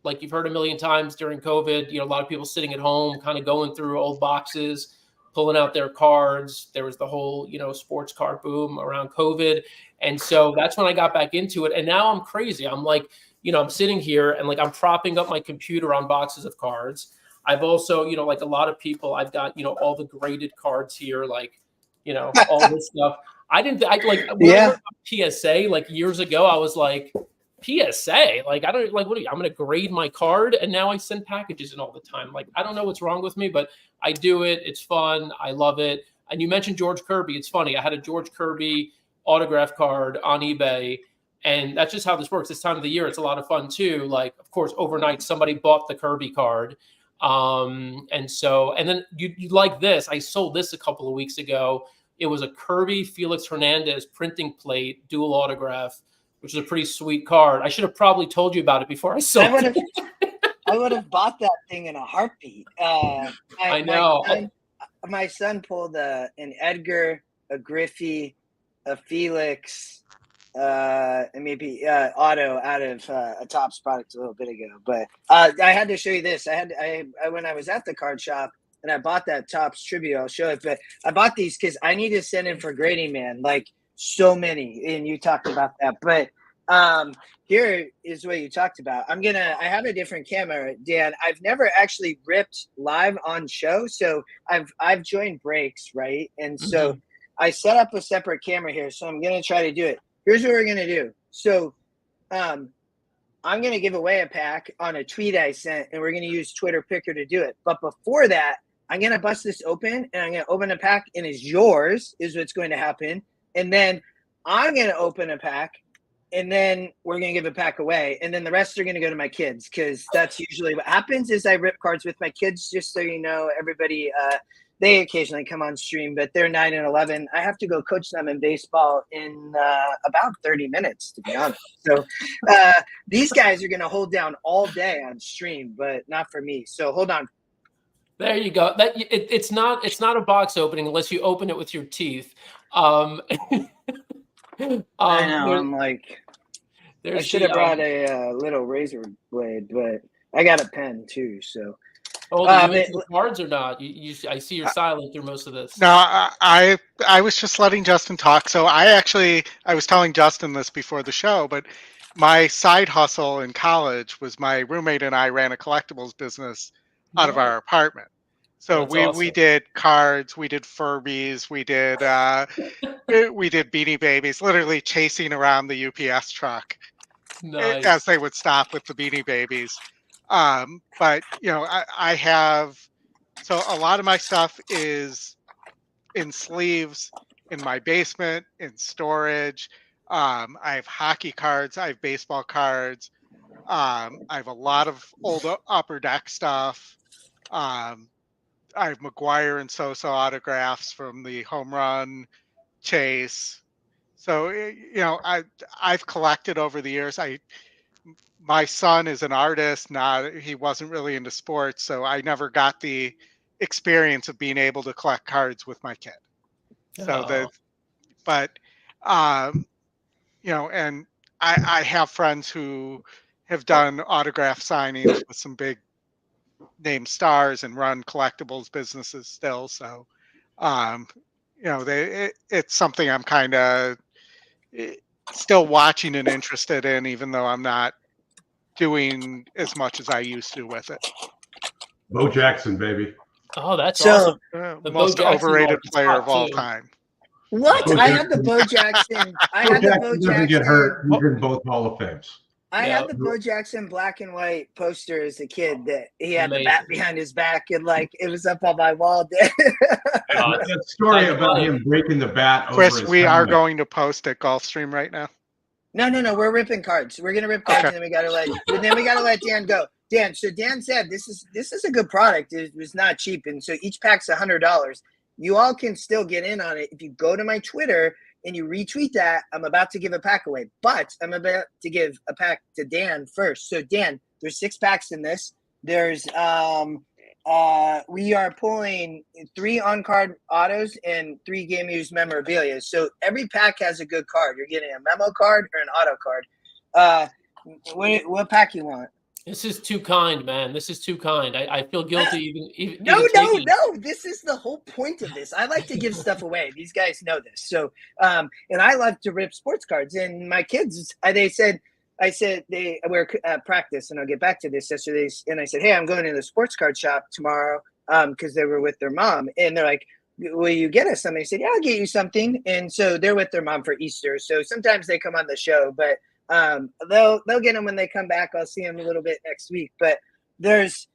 Speaker 9: like you've heard a million times during COVID, a lot of people sitting at home, kind of going through old boxes, pulling out their cards. There was the whole, sports card boom around COVID. And so that's when I got back into it. And now I'm crazy. I'm like, I'm sitting here and I'm propping up my computer on boxes of cards. I've also, like a lot of people, I've got, all the graded cards here, all this stuff. I heard PSA years ago, I was like, PSA, I don't what are you, I'm going to grade my card. And now I send packages in all the time. I don't know what's wrong with me, but I do it. It's fun. I love it. And you mentioned George Kirby. It's funny. I had a George Kirby autograph card on eBay. And that's just how this works. This time of the year, it's a lot of fun too. Of course, overnight, somebody bought the Kirby card. And then you like this. I sold this a couple of weeks ago. It was a Kirby Felix Hernandez printing plate, dual autograph, which is a pretty sweet card. I should have probably told you about it before I sold it.
Speaker 3: I would have bought that thing in a heartbeat.
Speaker 9: I know.
Speaker 3: My son pulled an Edgar, a Griffey, a Felix, and maybe Otto out of a Topps product a little bit ago. But I had to show you this. I when I was at the card shop and I bought that Topps tribute, I'll show it. But I bought these because I need to send in for grading, man. So many, and you talked about that. But here is what you talked about. I have a different camera, Dan. I've never actually ripped live on show, so I've joined breaks, right? And so I set up a separate camera here, so I'm gonna try to do it. Here's what we're gonna do. So, I'm gonna give away a pack on a tweet I sent, and we're gonna use Twitter Picker to do it. But before that, I'm gonna bust this open, and I'm gonna open a pack, and it's yours is what's going to happen. And then I'm gonna open a pack, and then we're gonna give a pack away, and then the rest are gonna go to my kids, because that's usually what happens. Is I rip cards with my kids, just so you know, everybody. They occasionally come on stream, but they're 9 and 11. I have to go coach them in baseball in about 30 minutes, to be honest. So these guys are going to hold down all day on stream, but not for me. So hold on.
Speaker 9: There you go. It's not a box opening unless you open it with your teeth.
Speaker 3: I know. I'm like, I should have brought a little razor blade, but I got a pen too. So.
Speaker 9: Oh, do you the cards or not? I see you're silent through most of this.
Speaker 2: No, I was just letting Justin talk. So I was telling Justin this before the show, but my side hustle in college was my roommate and I ran a collectibles business out of our apartment. So we did cards, we did Furbies, we did Beanie Babies, literally chasing around the UPS truck as they would stop with the Beanie Babies. But I have, so a lot of my stuff is in sleeves in my basement, in storage. I have hockey cards, I have baseball cards. I have a lot of old Upper Deck stuff. I have McGuire and Sosa autographs from the home run chase. So, I've collected over the years. My son is an artist, he wasn't really into sports, so I never got the experience of being able to collect cards with my kid. And I have friends who have done autograph signings with some big name stars and run collectibles businesses still. So, it's something I'm kind of still watching and interested in, even though I'm not doing as much as I used to with it.
Speaker 1: Bo Jackson, baby.
Speaker 9: Oh, that's awesome.
Speaker 2: The most overrated player of all time.
Speaker 3: What? I have the Bo Jackson.
Speaker 1: Bo Jackson doesn't get hurt. He's in both Hall of Fames.
Speaker 3: I had the Bo Jackson black and white poster as a kid that he had the bat behind his back, and it was up on my wall.
Speaker 1: That story about him breaking the bat.
Speaker 2: Chris, we are going to post at Gulfstream right now.
Speaker 3: No. We're ripping cards. We're gonna rip cards, and then we gotta let Dan go. Dan. So Dan said this is a good product. It was not cheap, and so each pack's $100. You all can still get in on it if you go to my Twitter and you retweet that. I'm about to give a pack away, but I'm about to give a pack to Dan first. So Dan, there's 6 packs in this. There's we are pulling 3 on-card autos and 3 game used memorabilia. So every pack has a good card. You're getting a memo card or an auto card. What pack you want?
Speaker 9: This is too kind, man. This is too kind. I feel guilty even
Speaker 3: No. This is the whole point of this. I like to give stuff away. These guys know this. So, and I love to rip sports cards. And my kids, I said they were at practice, and I'll get back to this yesterday. And I said, hey, I'm going to the sports card shop tomorrow because they were with their mom. And they're like, will you get us something? I said, yeah, I'll get you something. And so they're with their mom for Easter. So sometimes they come on the show, but they'll get them when they come back. I'll see them a little bit next week. But there's,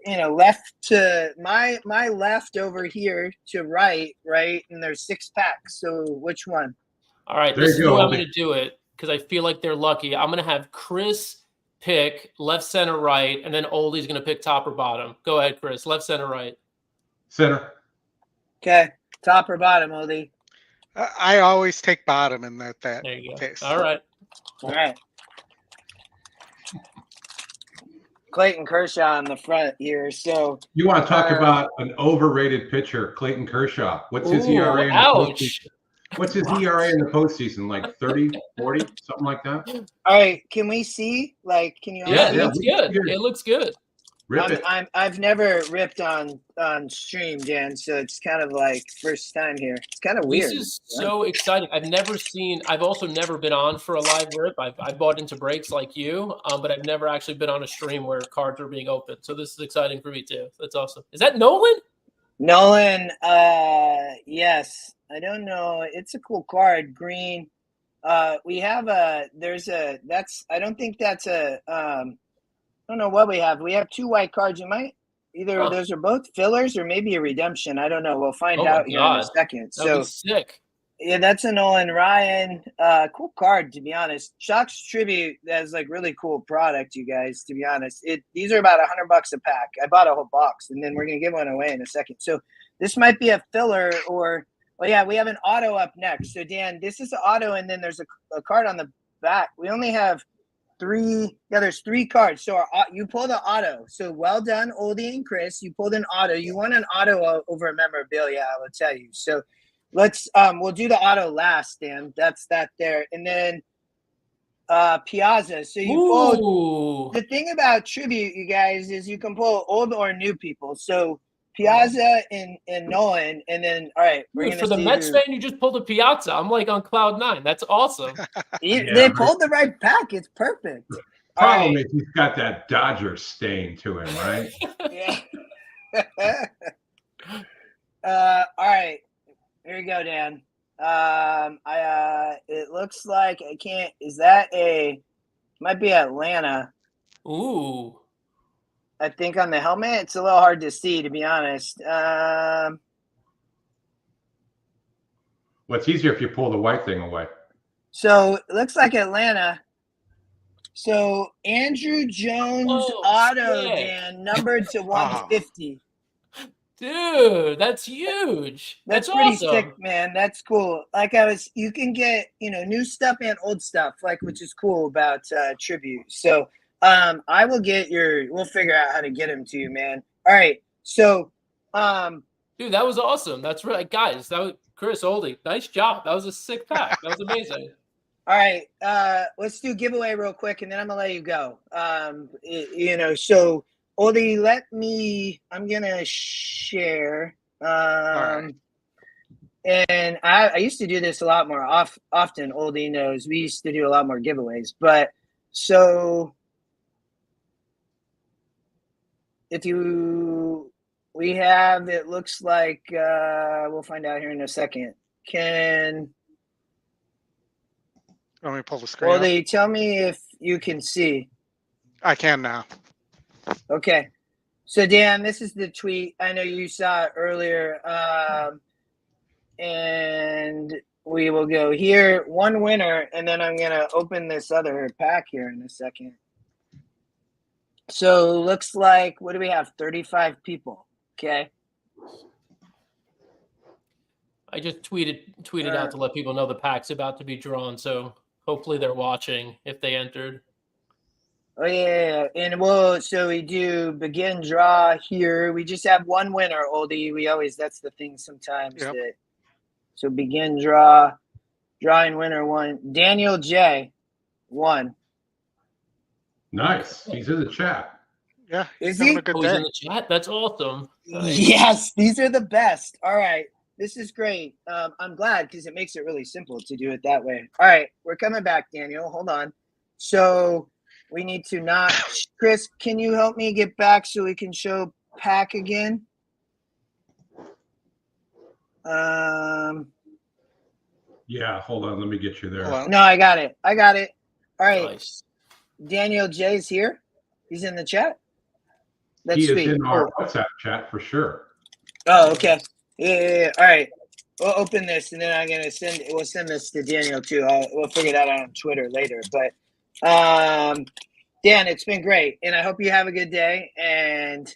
Speaker 3: left to my left over here to right, and there's 6 packs. So which one?
Speaker 9: All right, this is how I'm going to do it because I feel like they're lucky. I'm going to have Chris pick left, center, right, and then Oldie's going to pick top or bottom. Go ahead, Chris. Left, center, right.
Speaker 1: Center.
Speaker 3: Okay, top or bottom, Oldie?
Speaker 2: I always take bottom in that
Speaker 9: there you go.
Speaker 2: case.
Speaker 9: All right.
Speaker 3: Clayton Kershaw on the front here. So
Speaker 1: you want to talk about an overrated pitcher, Clayton Kershaw? What's his ERA in the postseason? What's his ERA in the postseason? Like 30, 40, something like that?
Speaker 3: All right. Can we see? Can you?
Speaker 9: Yeah, it looks good. It looks good.
Speaker 3: I've never ripped on stream, Dan, so it's kind of like first time here. It's kind of weird.
Speaker 9: This is so exciting. I've also never been on for a live rip. I bought into breaks like you, but I've never actually been on a stream where cards are being opened. So this is exciting for me too. That's awesome. Is that Nolan?
Speaker 3: Nolan, yes. I don't know. It's a cool card, green. We have I don't think that's I don't know what we have. We have 2 white cards. You might either of those are both fillers or maybe a redemption. I don't know. We'll find out here in a second.
Speaker 9: That'd be sick.
Speaker 3: Yeah, that's a Nolan Ryan. Cool card, to be honest. Shock's Tribute has like really cool product, you guys, to be honest. These are about $100 a pack. I bought a whole box, and then we're gonna give one away in a second. So this might be a filler, or we have an auto up next. So Dan, this is the auto, and then there's a card on the back. We only have 3. Yeah, there's 3 cards. So you pull the auto. So well done, Oldy and Chris. You pulled an auto. You won an auto over a memorabilia, I will tell you. So let's we'll do the auto last, Dan. That's that there. And then Piazza. So you pulled. The thing about Tribute, you guys, is you can pull old or new people. So Piazza and Nolan, and then all right, we're gonna
Speaker 9: for the Mets fan, you just pulled a Piazza. I'm like on cloud 9. That's awesome.
Speaker 3: They pulled the right pack. It's perfect.
Speaker 1: Problem is he's got that Dodger stain to him, right?
Speaker 3: Yeah. All right. Here you go, Dan. It looks like I can't. Is that might be Atlanta?
Speaker 9: Ooh.
Speaker 3: I think on the helmet, it's a little hard to see, to be honest.
Speaker 1: Well, it's easier if you pull the white thing away.
Speaker 3: So it looks like Atlanta. So Andrew Jones auto, Dan, numbered to 150.
Speaker 9: Dude, that's huge.
Speaker 3: That's pretty sick, man. That's cool. Like you can get, new stuff and old stuff, which is cool about Tribute. So I will get we'll figure out how to get him to you, man. All right. So
Speaker 9: dude, that was awesome. That's right, guys. That was Chris, Oldie. Nice job. That was a sick pack. That was amazing.
Speaker 3: All right. Let's do giveaway real quick, and then I'm gonna let you go. So Oldie, I'm gonna share. And I used to do this a lot more often. Oldie knows we used to do a lot more giveaways, but so we have, it looks like we'll find out here in a second.
Speaker 2: Let me pull the screen.
Speaker 3: Oldie, tell me if you can see.
Speaker 2: I can now.
Speaker 3: Okay. So Dan, this is the tweet. I know you saw it earlier. And we will go here. One winner, and then I'm going to open this other pack here in a second. So looks like, what do we have? 35 people. Okay.
Speaker 9: I just tweeted out to let people know the pack's about to be drawn. So hopefully they're watching if they entered.
Speaker 3: Oh yeah, and so we do begin draw here. We just have one winner, Oldie. That's the thing sometimes.
Speaker 2: Yep.
Speaker 3: So begin draw, drawing winner 1. Daniel J, 1.
Speaker 1: Nice. He's in the chat.
Speaker 2: Yeah,
Speaker 3: Is
Speaker 2: having
Speaker 3: he?
Speaker 2: a good
Speaker 9: He's
Speaker 2: day.
Speaker 9: in the chat. That's awesome.
Speaker 3: Yes, these are the best. All right, this is great. I'm glad because it makes it really simple to do it that way. All right, we're coming back, Daniel. Hold on. So we need to not. Chris, can you help me get back so we can show pack again?
Speaker 1: Yeah, hold on. Let me get you there.
Speaker 3: No, I got it. All right.
Speaker 9: Nice.
Speaker 3: Daniel J's here. He's in the chat. That's
Speaker 1: He is
Speaker 3: sweet.
Speaker 1: in our WhatsApp chat for sure.
Speaker 3: Oh, okay. Yeah. All right. We'll open this, and then we'll send this to Daniel too. We'll figure that out on Twitter later. But Dan, it's been great, and I hope you have a good day. And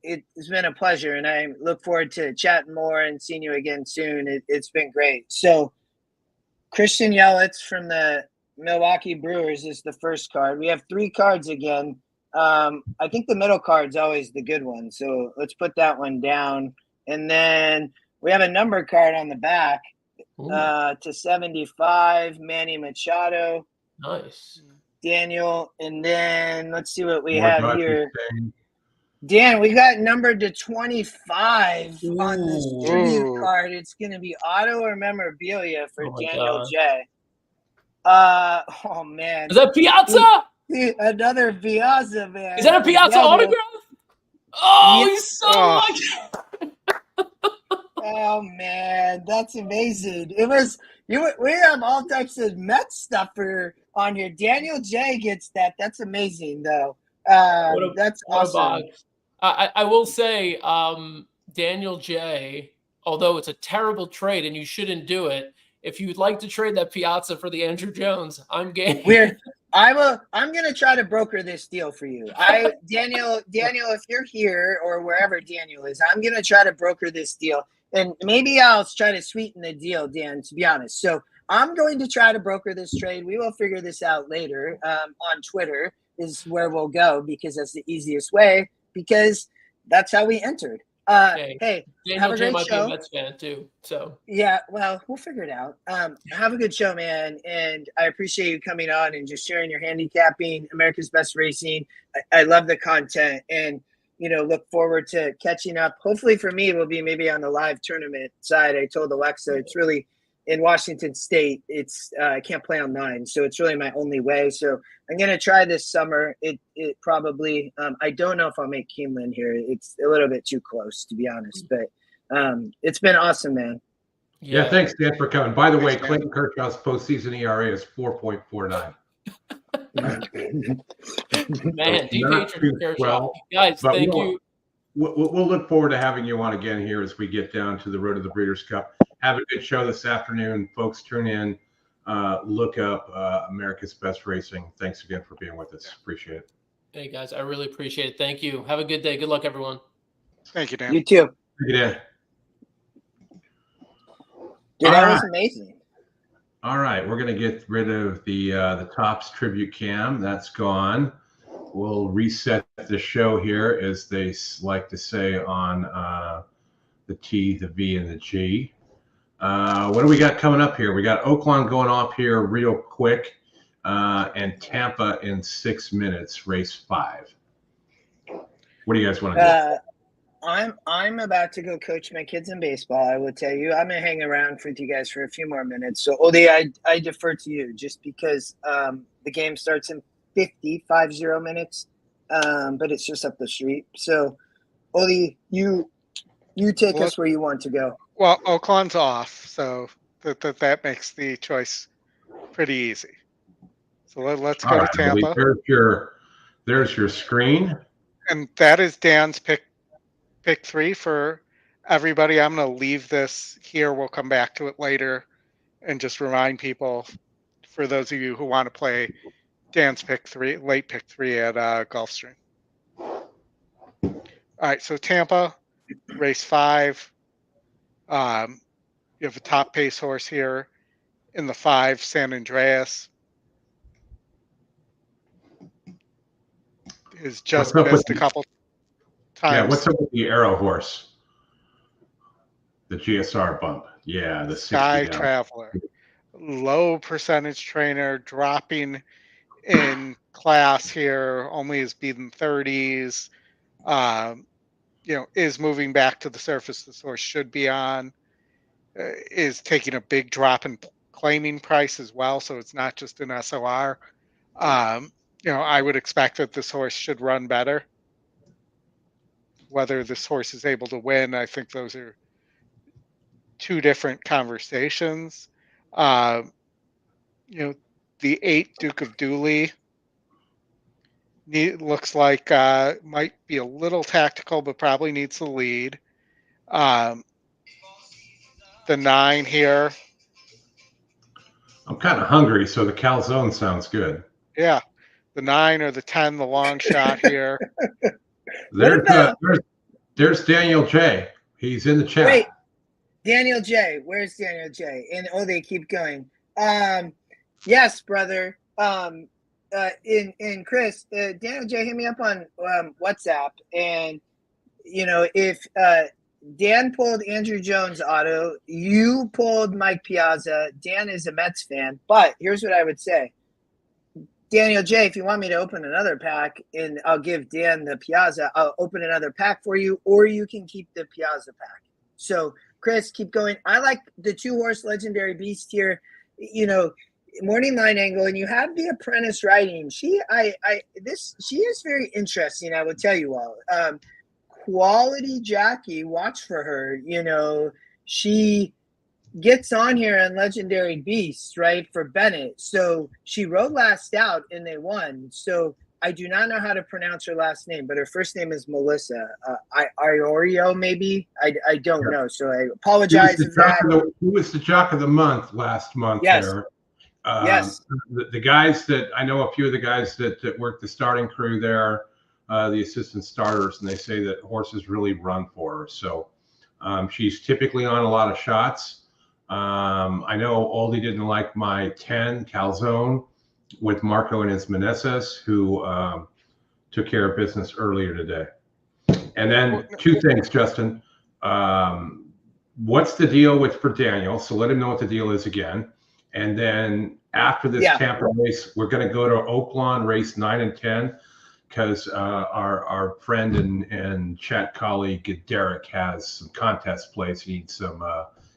Speaker 3: it's been a pleasure, and I look forward to chatting more and seeing you again soon. It's been great. So Christian Yelich from the Milwaukee Brewers is the first card. We have 3 cards again. I think the middle card's always the good one. So let's put that one down. And then we have a number card on the back to 75, Manny Machado.
Speaker 9: Nice.
Speaker 3: Daniel. And then let's see what we have here.
Speaker 1: Stain.
Speaker 3: Dan, we got numbered to 25 on this tribute card. It's going to be auto or memorabilia for Daniel
Speaker 9: God.
Speaker 3: J. Oh, man.
Speaker 9: Is that Piazza?
Speaker 3: Another Piazza, man.
Speaker 9: Is that a Piazza
Speaker 3: Daniel.
Speaker 9: autograph? Oh,
Speaker 3: Yeah.
Speaker 9: he's so lucky.
Speaker 3: Oh man, that's amazing. It was we have all types of Mets stuff on here. Daniel J gets that. That's amazing though. That's awesome.
Speaker 9: I will say, Daniel J, although it's a terrible trade and you shouldn't do it, if you'd like to trade that Piazza for the Andrew Jones, I'm game.
Speaker 3: I'm gonna try to broker this deal for you. Daniel, if you're here or wherever Daniel is, I'm gonna try to broker this deal. And maybe I'll try to sweeten the deal, Dan, to be honest. So I'm going to try to broker this trade. We will figure this out later. On Twitter is where we'll go because that's the easiest way, because that's how we entered. Hey,
Speaker 9: Daniel
Speaker 3: have a
Speaker 9: J
Speaker 3: great
Speaker 9: might
Speaker 3: show.
Speaker 9: be a Mets fan too. So
Speaker 3: yeah, well, we'll figure it out. Have a good show, man. And I appreciate you coming on and just sharing your handicapping, America's Best Racing. I love the content, and look forward to catching up. Hopefully for me, it will be maybe on the live tournament side. I told Alexa it's really in Washington State. It's I can't play online, so it's really my only way. So I'm gonna try this summer. It probably I don't know if I'll make Keeneland here. It's a little bit too close, to be honest. But it's been awesome, man.
Speaker 1: Yeah, thanks, Dan, for coming. By the way, Clayton Kershaw's postseason ERA is 4.49.
Speaker 9: Man, guys, thank you.
Speaker 1: We'll look forward to having you on again here as we get down to the road to the Breeders' Cup. Have a good show this afternoon, folks. Tune in, look up America's Best Racing. Thanks again for being with us. Appreciate it.
Speaker 9: Hey guys, I really appreciate it. Thank you. Have a good day. Good luck, everyone.
Speaker 2: Thank you, Dan.
Speaker 3: You too.
Speaker 1: Thank you, Dan.
Speaker 3: Dude, that was amazing.
Speaker 1: All right, we're going to get rid of the Topps tribute cam. That's gone. We'll reset the show here, as they like to say on the T, the V, and the G. What do we got coming up here? We got Oaklawn going off here real quick, and Tampa in 6 minutes, race 5. What do you guys want to do?
Speaker 3: I'm about to go coach my kids in baseball. I will tell you, I'm gonna hang around with you guys for a few more minutes. So Oldy, I defer to you just because the game starts in 50 minutes, but it's just up the street. So Oldy, you take us where you want to go.
Speaker 2: Well, Oaklawn's off, so that makes the choice pretty easy. So let's go to Tampa.
Speaker 1: There's your screen,
Speaker 2: and that is Dan's pick 3 for everybody. I'm going to leave this here. We'll come back to it later and just remind people, for those of you who want to play Dan's pick 3, late pick 3 at Gulfstream. All right, so Tampa, race 5. You have a top pace horse here in the 5, San Andreas. Has just missed a couple times.
Speaker 1: Yeah, what's up with the Arrow horse? The GSR bump. Yeah, the
Speaker 2: Sky Traveler. Low percentage trainer, dropping in class here, only has beaten 30s. Is moving back to the surface this horse should be on. Is taking a big drop in claiming price as well, so it's not just an SOR. I would expect that this horse should run better. Whether this horse is able to win, I think those are two different conversations. The 8 Duke of Dooley looks like might be a little tactical, but probably needs the lead. The 9 here.
Speaker 1: I'm kind of hungry, so the calzone sounds good.
Speaker 2: Yeah, the 9 or the 10, the long shot here.
Speaker 1: There's Daniel J. He's in the chat.
Speaker 3: Wait, Daniel J. Where's Daniel J? And they keep going. Yes, brother. In Chris, Daniel J, hit me up on WhatsApp, and if Dan pulled Andrew Jones auto, you pulled Mike Piazza. Dan is a Mets fan, but here's what I would say. Daniel J, if you want me to open another pack and I'll give Dan the Piazza, I'll open another pack for you, or you can keep the Piazza pack. So Chris, keep going. I like the 2-horse Legendary Beast here, morning line angle, and you have the apprentice riding. She is very interesting, I will tell you all. Quality jockey, watch for her, she gets on here on Legendary Beasts, right, for Bennett. So she rode last out and they won. So I do not know how to pronounce her last name, but her first name is Melissa. Iorio, maybe. I don't know. So I apologize for that.
Speaker 1: Who was the jock of the month last month?
Speaker 3: Yes.
Speaker 1: There.
Speaker 3: Yes.
Speaker 1: The guys that I know, a few of the guys that work the starting crew there, the assistant starters, and they say that horses really run for her. So she's typically on a lot of shots. I know Oldie didn't like my 10 Calzone with Marco and his Meneses, who took care of business earlier today. And then two things, Justin. What's the deal for Daniel? So let him know what the deal is again. And then after this Tampa race, we're going to go to Oaklawn race 9 and 10 because our friend and chat colleague Derek has some contest plays he needs some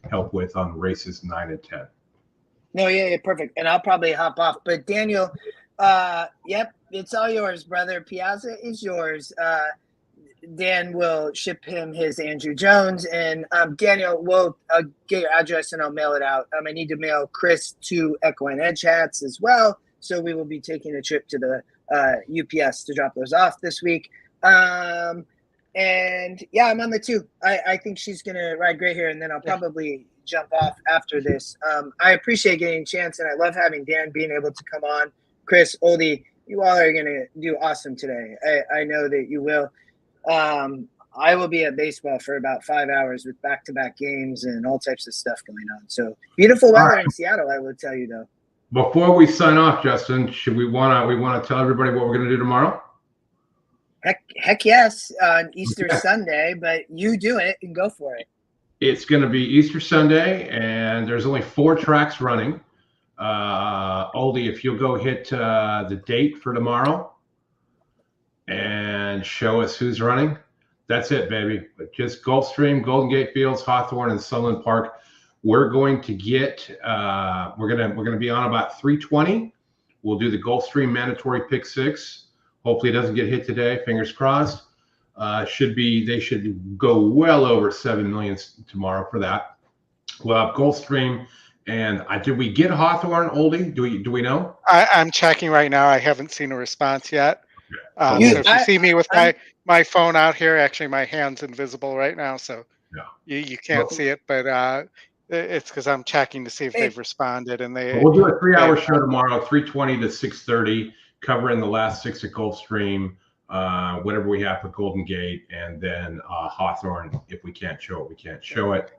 Speaker 1: help with on races 9 and 10.
Speaker 3: No, yeah, perfect. And I'll probably hop off. But Daniel, yep, it's all yours, brother. Piazza is yours. Dan will ship him his Andrew Jones. And Daniel, I'll get your address and I'll mail it out. I need to mail Chris 2 EquinEdge hats as well. So we will be taking a trip to the UPS to drop those off this week. And yeah, I'm on the 2. I think she's going to ride great here. And then I'll probably jump off after this. I appreciate getting a chance, and I love having Dan being able to come on. Chris, Oldie, you all are going to do awesome today. I know that you will. I will be at baseball for about 5 hours with back-to-back games and all types of stuff going on. So beautiful weather in Seattle, I will tell you, though.
Speaker 1: Before we sign off, Justin, we want to tell everybody what we're going to do tomorrow?
Speaker 3: Heck yes, on Easter Sunday, but you do it and go for it.
Speaker 1: It's going to be Easter Sunday, and there's only 4 tracks running. Oldie, if you'll go hit the date for tomorrow and show us who's running, that's it, baby. But just Gulfstream, Golden Gate Fields, Hawthorne, and Sunland Park. We're going to get. We're gonna be on about 3:20. We'll do the Gulfstream mandatory pick 6. Hopefully, it doesn't get hit today. Fingers crossed. They should go well over 7 million tomorrow for that. We'll have Gulfstream, and did we get Hawthorne, Oldie? Do we know?
Speaker 2: I'm checking right now. I haven't seen a response yet. So if you see me with my phone out here, actually my hand's invisible right now, so you can't see it, but it's because I'm checking to see if they've responded. And
Speaker 1: we'll do a 3-hour show tomorrow, 3:20 to 6:30, covering the last 6 at Gulfstream. Whatever we have for Golden Gate, and then Hawthorne. If we can't show it, we can't show it.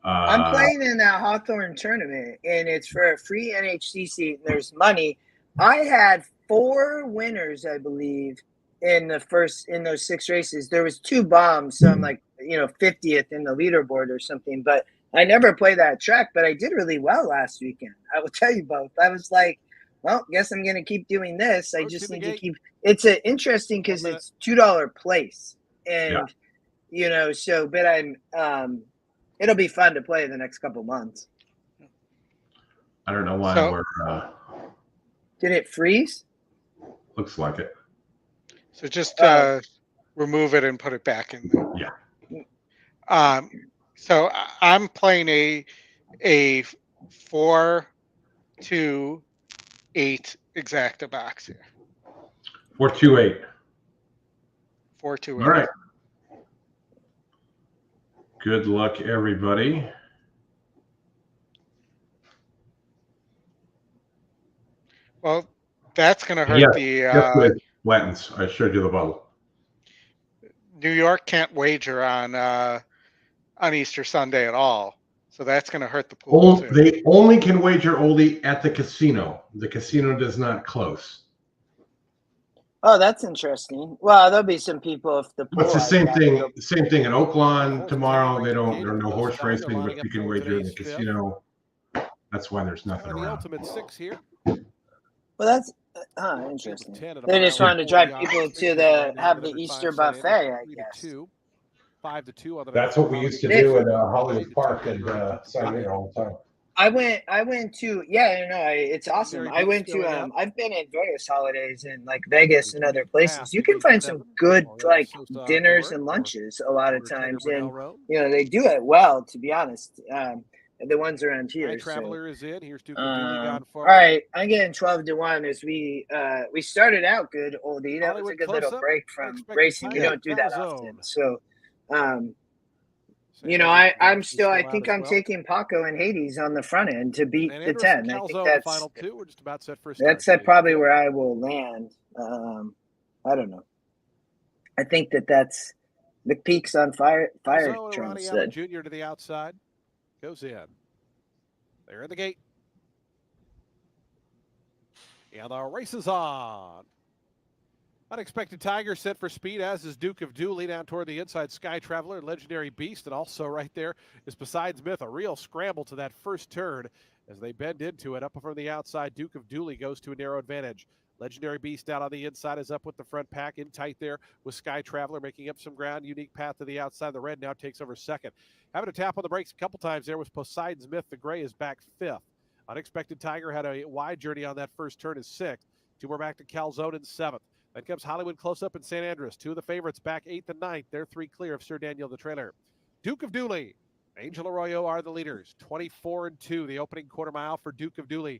Speaker 3: I'm playing in that Hawthorne tournament, and it's for a free NHC seat. And there's money. I had 4 winners, I believe, in those 6 races. There was 2 bombs, so I'm 50th in the leaderboard or something. But I never played that track, but I did really well last weekend. I will tell you both. I was like, well, guess I'm going to keep doing this. I just need to keep. It's interesting because it's $2 place, and but I'm. It'll be fun to play the next couple months.
Speaker 1: I don't know why we're.
Speaker 3: Did it freeze?
Speaker 1: Looks like it.
Speaker 2: So just remove it and put it back in there.
Speaker 1: Yeah.
Speaker 2: So I'm playing a 4-2-8 exacta box here.
Speaker 1: 4-2-8.
Speaker 2: 4-2-8.
Speaker 1: All right. Good luck, everybody.
Speaker 2: Well, that's going to hurt the
Speaker 1: Latins. I showed you the bubble.
Speaker 2: New York can't wager on Easter Sunday at all, so that's going to hurt the pool too.
Speaker 1: They only can wager Oldie at the casino. The casino does not close.
Speaker 3: Oh, that's interesting. Well, there'll be some people if the pool.
Speaker 1: It's the same thing. The same thing in Oaklawn tomorrow. There are no horse racing, but you can wager in the casino. That's why there's nothing around.
Speaker 6: Ultimate 6 here.
Speaker 3: Well, that's interesting. They just wanted to drive people to have the Easter buffet, I guess.
Speaker 6: 5-2.
Speaker 1: That's what we used to do at Hollywood Park and all the time.
Speaker 3: I went to, yeah, no, it's awesome.
Speaker 6: Very
Speaker 3: I
Speaker 6: good
Speaker 3: went to,
Speaker 6: showing up.
Speaker 3: I've been in various holidays in like Vegas and other places.
Speaker 6: Pass
Speaker 3: You
Speaker 6: to
Speaker 3: can
Speaker 6: gate
Speaker 3: find some
Speaker 6: 7,
Speaker 3: good
Speaker 6: or
Speaker 3: like
Speaker 6: Sosa on
Speaker 3: dinners
Speaker 6: board,
Speaker 3: and
Speaker 6: or
Speaker 3: lunches a lot of
Speaker 6: Porter Taylor
Speaker 3: times,
Speaker 6: Brunel
Speaker 3: and
Speaker 6: Road.
Speaker 3: you know they do it well, to be honest. The ones around
Speaker 6: Sky
Speaker 3: here. So,
Speaker 6: Traveler is in. Here's Duke of Dooley gone
Speaker 3: all
Speaker 6: forward.
Speaker 3: right, I'm getting 12-1 as we started out good, Oldie. That was a
Speaker 6: Hollywood
Speaker 3: good little
Speaker 6: close-up.
Speaker 3: break from
Speaker 6: Unexpected
Speaker 3: racing. You
Speaker 6: Tiger,
Speaker 3: don't do that
Speaker 6: Calzone.
Speaker 3: often, so.
Speaker 6: Sam
Speaker 3: You know,
Speaker 6: Anderson
Speaker 3: I'm
Speaker 6: is
Speaker 3: still. I
Speaker 6: out
Speaker 3: think
Speaker 6: as
Speaker 3: I'm
Speaker 6: well.
Speaker 3: taking Paco and Hades on the front end to beat
Speaker 6: And
Speaker 3: the
Speaker 6: Anderson,
Speaker 3: 10. I think
Speaker 6: Calzone, the
Speaker 3: that's
Speaker 6: final two. We're just about set for a start.
Speaker 3: that's probably where I will land. I don't know. I think that's McPeak's on fire.
Speaker 6: So
Speaker 3: Trump
Speaker 6: Ronnie Allen
Speaker 3: said.
Speaker 6: Jr. to the outside. Goes in. They're in the gate. And the race is on. Unexpected Tiger set for speed, as is Duke of Dooley down toward the inside. Sky Traveler, Legendary Beast, and also right there is Besides Myth. A real scramble to that first turn as they bend into it. Up from the outside, Duke of Dooley goes to a narrow advantage. Legendary Beast down on the inside is up with the front pack, in tight there with Sky Traveler making up some ground. Unique Path to the outside. The red now takes over second. Having a tap on the brakes a couple times there was Poseidon's Myth. The gray is back fifth. Unexpected Tiger had a wide journey on that first turn, is sixth. Two more back to Calzone in seventh. Then comes Hollywood close up in St. Andrews. Two of the favorites back eighth and ninth. They're three clear of Sir Daniel the trailer. Duke of Dooley, Angel Arroyo are the leaders. 24-2, the opening quarter mile for Duke of Dooley.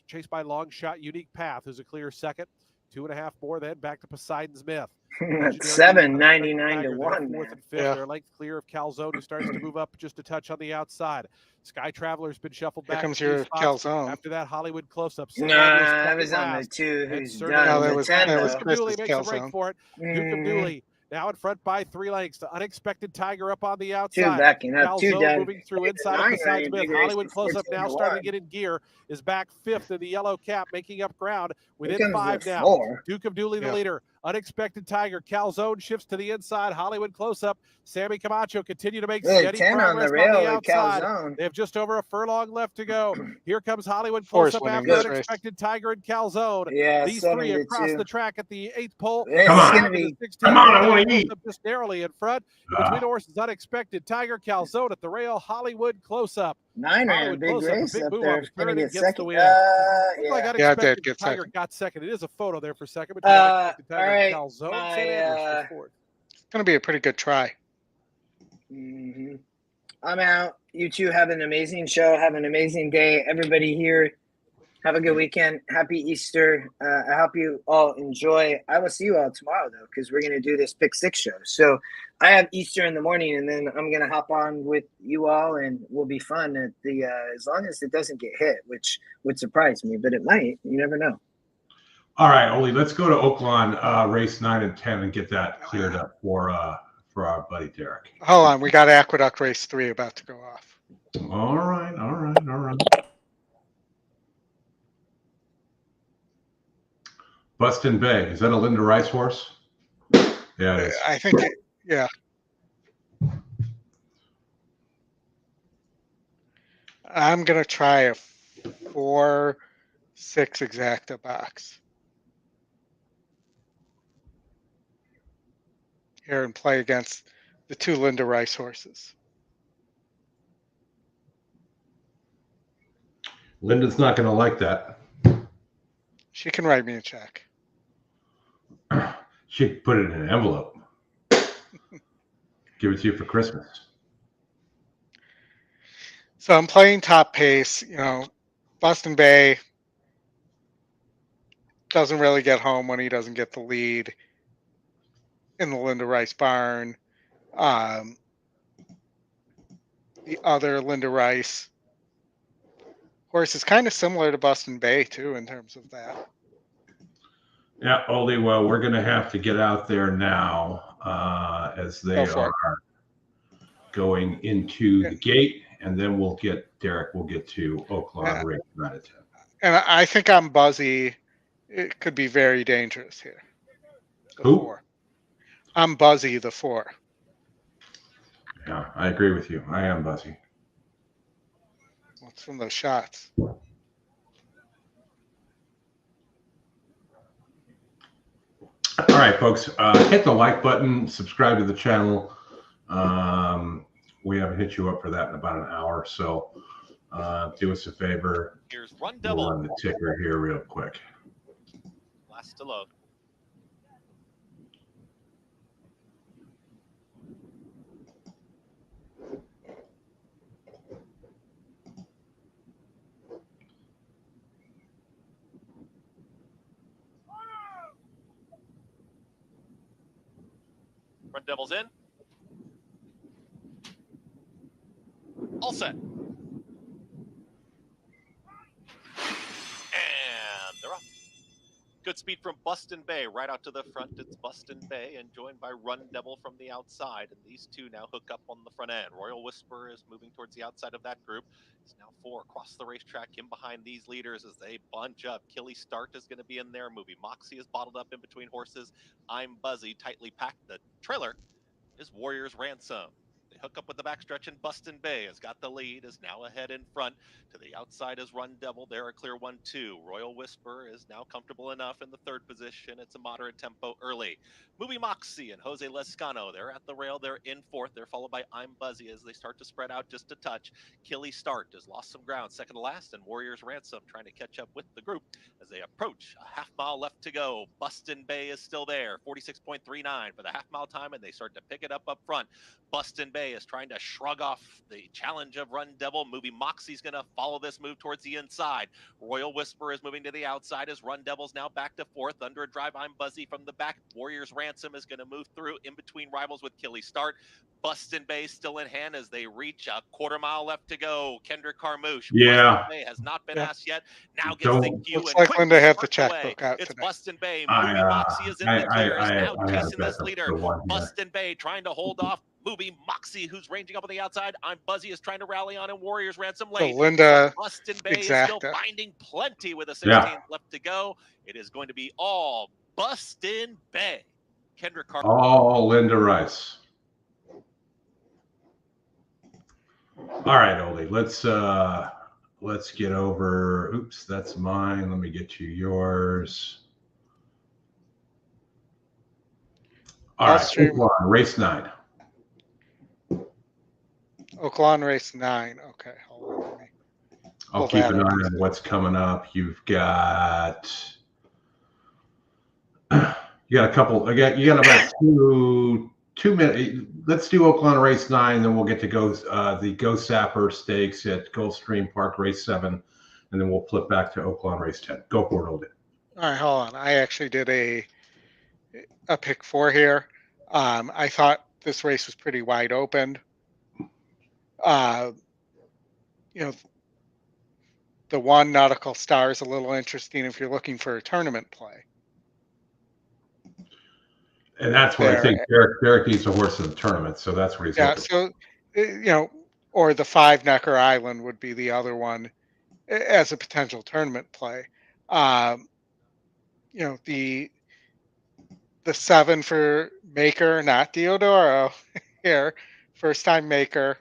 Speaker 6: Chased by Long Shot Unique Path, who's a clear second. 2.5 more, then back to Poseidon's Myth.
Speaker 3: 7.99 to 1.
Speaker 6: Fourth and fifth. They're length clear of Calzone, who starts to move up just a touch on the outside. Sky Traveler's been shuffled back.
Speaker 2: Here comes your Calzone.
Speaker 6: After that, Hollywood close-up.
Speaker 3: I was on the 2 who's done.
Speaker 2: No,
Speaker 3: The 10,
Speaker 2: that was
Speaker 6: Duke of Dooley
Speaker 2: Chris's
Speaker 6: makes a break
Speaker 2: Calzone.
Speaker 6: for it. Duke of Dooley now in front by 3 lengths. The Unexpected Tiger up on the
Speaker 3: 2
Speaker 6: outside.
Speaker 3: backing up, 2
Speaker 6: Calzone
Speaker 3: down.
Speaker 6: moving through inside of Besides Myth. Hollywood close-up now starting to get in gear. Is back fifth in the yellow cap, making up ground within 5 now.
Speaker 3: 4.
Speaker 6: Duke of Dooley the leader. Unexpected Tiger. Calzone shifts to the inside. Hollywood close-up. Sammy Camacho continue to make steady
Speaker 3: 10
Speaker 6: progress
Speaker 3: on the rail
Speaker 6: the
Speaker 3: with
Speaker 6: outside.
Speaker 3: Calzone.
Speaker 6: They have just over a furlong left to go. Here comes Hollywood close-up after Unexpected Tiger and Calzone.
Speaker 3: Yeah,
Speaker 6: These three across the track at the 8th pole.
Speaker 3: Come
Speaker 1: on, I want to eat.
Speaker 6: Just narrowly in front. Between the horses, Unexpected Tiger, Calzone at the rail. Hollywood close-up.
Speaker 3: 9 ran a big race up there. It's going to get second.
Speaker 6: Yeah,
Speaker 2: did get
Speaker 6: Tiger
Speaker 2: second.
Speaker 6: got second. It is a photo there for second.
Speaker 3: All
Speaker 6: Tiger
Speaker 3: right.
Speaker 6: Calzone,
Speaker 2: It's going to be a pretty good try.
Speaker 3: I'm out. You two have an amazing show. Have an amazing day. Everybody here, have a good weekend. Happy Easter. I hope you all enjoy. I will see you all tomorrow, though, because we're going to do this Pick 6 show. So I have Easter in the morning, and then I'm going to hop on with you all, and we'll be fun at the as long as it doesn't get hit, which would surprise me, but it might. You never know.
Speaker 1: All right, Oli, let's go to Oaklawn race 9 and 10 and get that cleared up for our buddy Derek.
Speaker 2: Hold on, we got Aqueduct race 3 about to go off.
Speaker 1: All right. Bustin Bay, is that a Linda Rice horse? Yeah, it is.
Speaker 2: I think, yeah. I'm going to try a 4-6 exacta box here and play against the 2 Linda Rice horses.
Speaker 1: Linda's not going to like that.
Speaker 2: She can write me a check.
Speaker 1: She could put it in an envelope. Give it to you for Christmas.
Speaker 2: So I'm playing top pace. You know, Bustin Bay doesn't really get home when he doesn't get the lead in the Linda Rice barn. The other Linda Rice horse is kind of similar to Bustin Bay, too, in terms of that.
Speaker 1: Yeah, Oldie, well, we're going to have to get out there now as they are going into the gate, and then we'll get to Oaklawn race 9 and 10.
Speaker 2: And I think I'm Buzzy. It could be very dangerous here.
Speaker 1: Who?
Speaker 2: 4. I'm Buzzy, the 4.
Speaker 1: Yeah, I agree with you. I am Buzzy.
Speaker 2: What's from those shots?
Speaker 1: All right, folks, hit the like button, subscribe to the channel. We haven't hit you up for that in about an hour, so Do us a favor.
Speaker 10: Here's Run
Speaker 1: We'll
Speaker 10: Devil.
Speaker 1: run the ticker here real quick.
Speaker 10: Last to load. Run Devil's in. All set. And they're up. Good speed from Bustin Bay right out to the front. It's Bustin Bay and joined by Run Devil from the outside. And these two now hook up on the front end. Royal Whisper is moving towards the outside of that group. It's now 4 across the racetrack in behind these leaders as they bunch up. Killy Start is going to be in there. Movie Moxie is bottled up in between horses. I'm Buzzy, tightly packed. The trailer is Warrior's Ransom. They hook up with the backstretch, and Bustin Bay has got the lead, is now ahead in front. To the outside is Run Devil. They're a clear 1-2. Royal Whisper is now comfortable enough in the third position. It's a moderate tempo early. Movie Moxie and Jose Lescano, they're at the rail. They're in fourth. They're followed by I'm Buzzy as they start to spread out just a touch. Killy Start has lost some ground, second to last, and Warrior's Ransom trying to catch up with the group as they approach. A half mile left to go. Bustin Bay is still there, 46.39 for the half mile time, and they start to pick it up front. Bustin Bay is trying to shrug off the challenge of Run Devil. Movie Moxie's going to follow this move towards the inside. Royal Whisper is moving to the outside as Run Devil's now back to fourth. Under a drive, I'm Buzzy from the back. Warrior's Ransom is going to move through in between rivals with Killy Start. Bustin Bay still in hand as they reach a quarter mile left to go. Kendrick Carmouche.
Speaker 1: Yeah.
Speaker 10: Bustin Bay has not been asked yet. Now gets
Speaker 1: Don't-
Speaker 10: the cue.
Speaker 2: Looks
Speaker 10: and
Speaker 2: like
Speaker 10: quick
Speaker 2: Linda had the
Speaker 10: spark
Speaker 2: checkbook
Speaker 10: away.
Speaker 2: out
Speaker 10: It's
Speaker 2: today.
Speaker 10: Bustin Bay. Movie Moxie is in the clear. Is now
Speaker 1: I had
Speaker 10: chasing this
Speaker 1: the
Speaker 10: leader.
Speaker 1: one here.
Speaker 10: Bustin Bay trying to hold off Movie Moxie, who's ranging up on the outside. I'm Buzzy is trying to rally on, and Warrior's Ransom
Speaker 2: So
Speaker 10: late.
Speaker 2: Linda,
Speaker 10: Bustin Bay is still
Speaker 2: exacta.
Speaker 10: finding plenty with a 16th
Speaker 1: Yeah.
Speaker 10: left to go. It is going to be all Bustin Bay. Kendrick Carter.
Speaker 1: All Linda Rice. All right, Oldie, let's get over. Oops, that's mine. Let me get you yours. All
Speaker 2: I'll
Speaker 1: right,
Speaker 2: stream.
Speaker 1: Oaklawn, race 9.
Speaker 2: Oaklawn Race 9. Okay, hold on. Let me
Speaker 1: I'll
Speaker 2: pull
Speaker 1: keep
Speaker 2: that
Speaker 1: an eye
Speaker 2: up.
Speaker 1: on what's coming up. You've got you got a couple. You got about 2 minutes. Let's do Oaklawn Race 9, then we'll get to the Go Sapper Stakes at Gulfstream Park Race 7, and then we'll flip back to Oaklawn Race 10. Go for it, Oldie.
Speaker 2: All right, hold on. I actually did a pick 4 here. I thought this race was pretty wide open. The one Nautical Star is a little interesting if you're looking for a tournament play.
Speaker 1: And that's what I
Speaker 2: There.
Speaker 1: think. Derek needs a horse in the tournament, so that's what he's
Speaker 2: Yeah,
Speaker 1: looking
Speaker 2: so or the 5 Necker Island would be the other one as a potential tournament play. The 7 for Maker, not Diodoro here, first time Maker.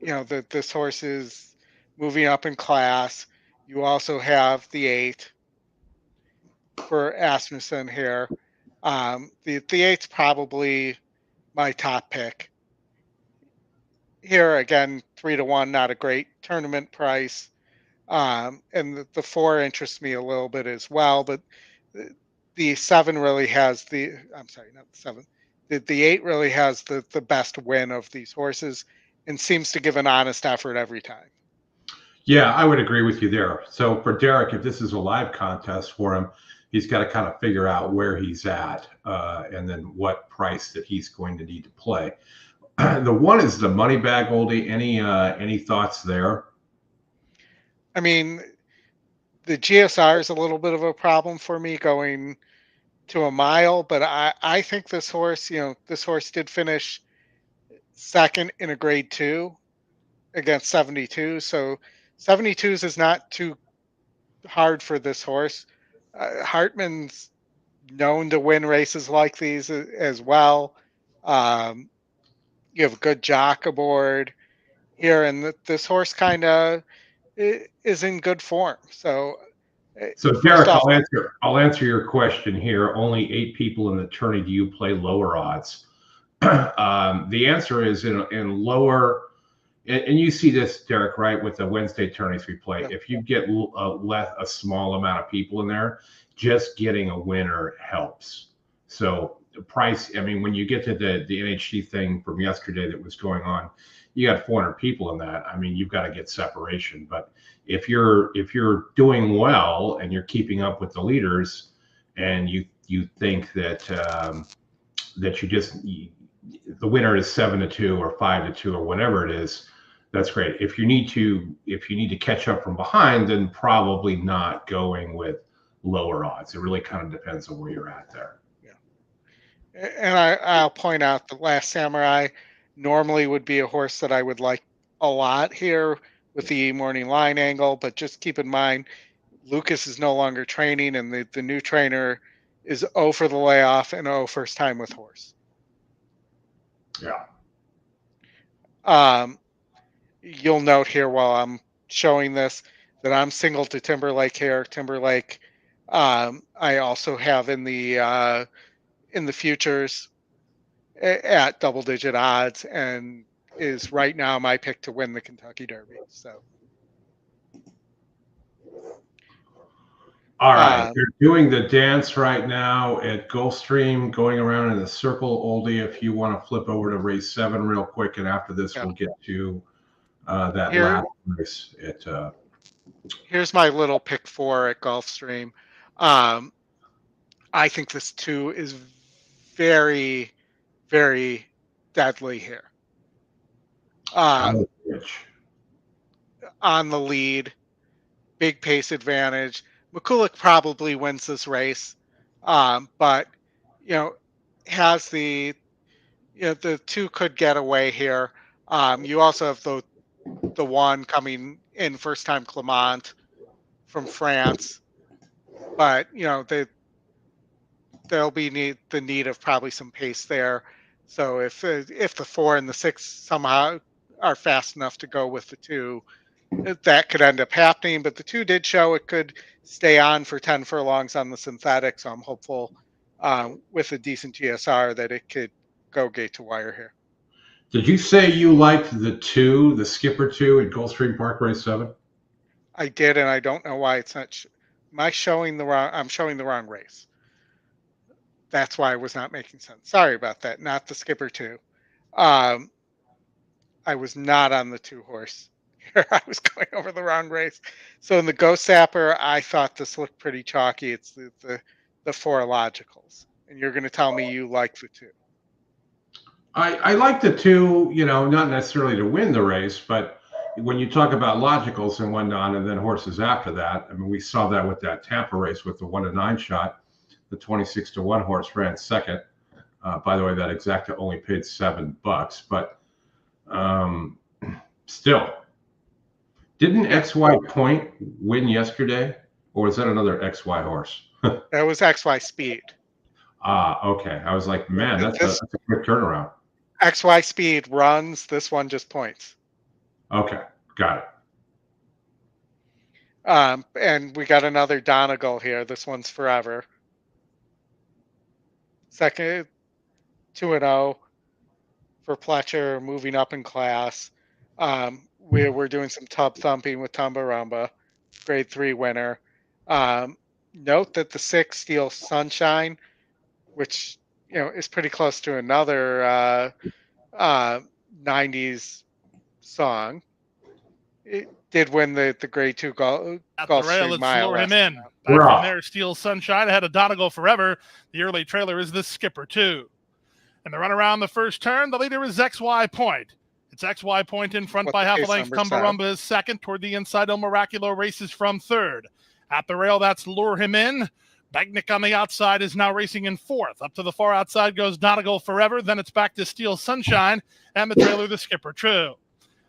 Speaker 2: This horse is moving up in class. You also have the 8 for Asmussen here. The 8's probably my top pick. Here again, 3-1, not a great tournament price. And the 4 interests me a little bit as well, but the 7 really has I'm sorry, not the 7. The 8 really has the best win of these horses and seems to give an honest effort every time.
Speaker 1: Yeah, I would agree with you there. So for Derek, if this is a live contest for him, he's got to kind of figure out where he's at and then what price that he's going to need to play. The 1 is the money bag, Oldie. Any thoughts there?
Speaker 2: I mean, the GSR is a little bit of a problem for me going to a mile, but I think this horse did finish second in a grade 2 against 72. So 72s is not too hard for this horse. Hartman's known to win races like these as well. You have a good jock aboard here, and this horse kind of is in good form. So
Speaker 1: Derek, I'll answer your question here. Only 8 people in the tourney. Do you play lower odds? The answer is in lower and you see this, Derek, right, with the Wednesday tourneys we play.
Speaker 2: Yeah.
Speaker 1: If you get a small amount of people in there, just getting a winner helps. So the price, I mean, when you get to the NHC thing from yesterday that was going on, you got 400 people in that. I mean, you've got to get separation. But if you're doing well and you're keeping up with the leaders, and you think that the winner is 7-2 or 5-2 or whatever it is, that's great. If you need to catch up from behind, then probably not going with lower odds. It really kind of depends on where you're at there.
Speaker 2: Yeah. And I'll point out the Last Samurai normally would be a horse that I would like a lot here with the morning line angle, but just keep in mind, Lucas is no longer training, and the new trainer is 0 for the layoff and 0 first time with horse.
Speaker 1: Yeah.
Speaker 2: You'll note here while I'm showing this that I'm single to Timberlake here. Timberlake, I also have in the futures at double-digit odds, and is right now my pick to win the Kentucky Derby. So.
Speaker 1: All right, they're doing the dance right now at Gulfstream, going around in the circle. Oldie, if you want to flip over to race 7 real quick, and after this, we'll get to that last race.
Speaker 2: Here's my little pick 4 at Gulfstream. I think this 2 is very, very deadly here. On the lead, big pace advantage. McCulloch probably wins this race, but has the 2 could get away here. You also have the 1 coming in first time Clement from France, but there'll be the need of probably some pace there. So if the 4 and the 6 somehow are fast enough to go with the 2, that could end up happening. But the 2 did show it could stay on for 10 furlongs on the synthetic, so I'm hopeful with a decent GSR that it could go gate to wire here.
Speaker 1: Did you say you liked the 2, the Skipper 2 at Gulfstream Park Race 7?
Speaker 2: I did, and I don't know why it's not. I'm showing the wrong race. That's why it was not making sense. Sorry about that. Not the Skipper 2. I was not on the 2 horse. I was going over the wrong race. So in the Ghost Sapper, I thought this looked pretty chalky. It's the 4 logicals, and you're going to tell me you like the 2.
Speaker 1: I like the 2, not necessarily to win the race, but when you talk about logicals and whatnot, and then horses after that, I mean, we saw that with that Tampa race with the 1-9 shot. The 26-1 horse ran second. By the way, that exacta only paid $7, but still. Didn't XY Point win yesterday, or was that another XY horse?
Speaker 2: That was XY Speed.
Speaker 1: Okay. I was like, man, that's a quick turnaround.
Speaker 2: XY Speed runs. This one just points.
Speaker 1: Okay, got
Speaker 2: it. And we got another Donegal here. This one's forever. Second, 2-0 for Pletcher, moving up in class. We're doing some tub thumping with Tumbarumba, grade 3 winner. Note that the 6 Steel Sunshine, which is pretty close to another 90s song. It did win the grade 2 Gulfstream Mile.
Speaker 4: Lure him in. Back from there, Steel Sunshine ahead of Donegal Forever. The early trailer is the Skipper 2. And the run around the first turn, the leader is XY Point. It's XY Point in front by half a length. Tumbarumba is second. Toward the inside, El Miraculo races from third. At the rail, that's Lure Him In. Bagnick on the outside is now racing in fourth. Up to the far outside goes Donegal Forever. Then it's back to Steel Sunshine and the trailer, the Skipper 2.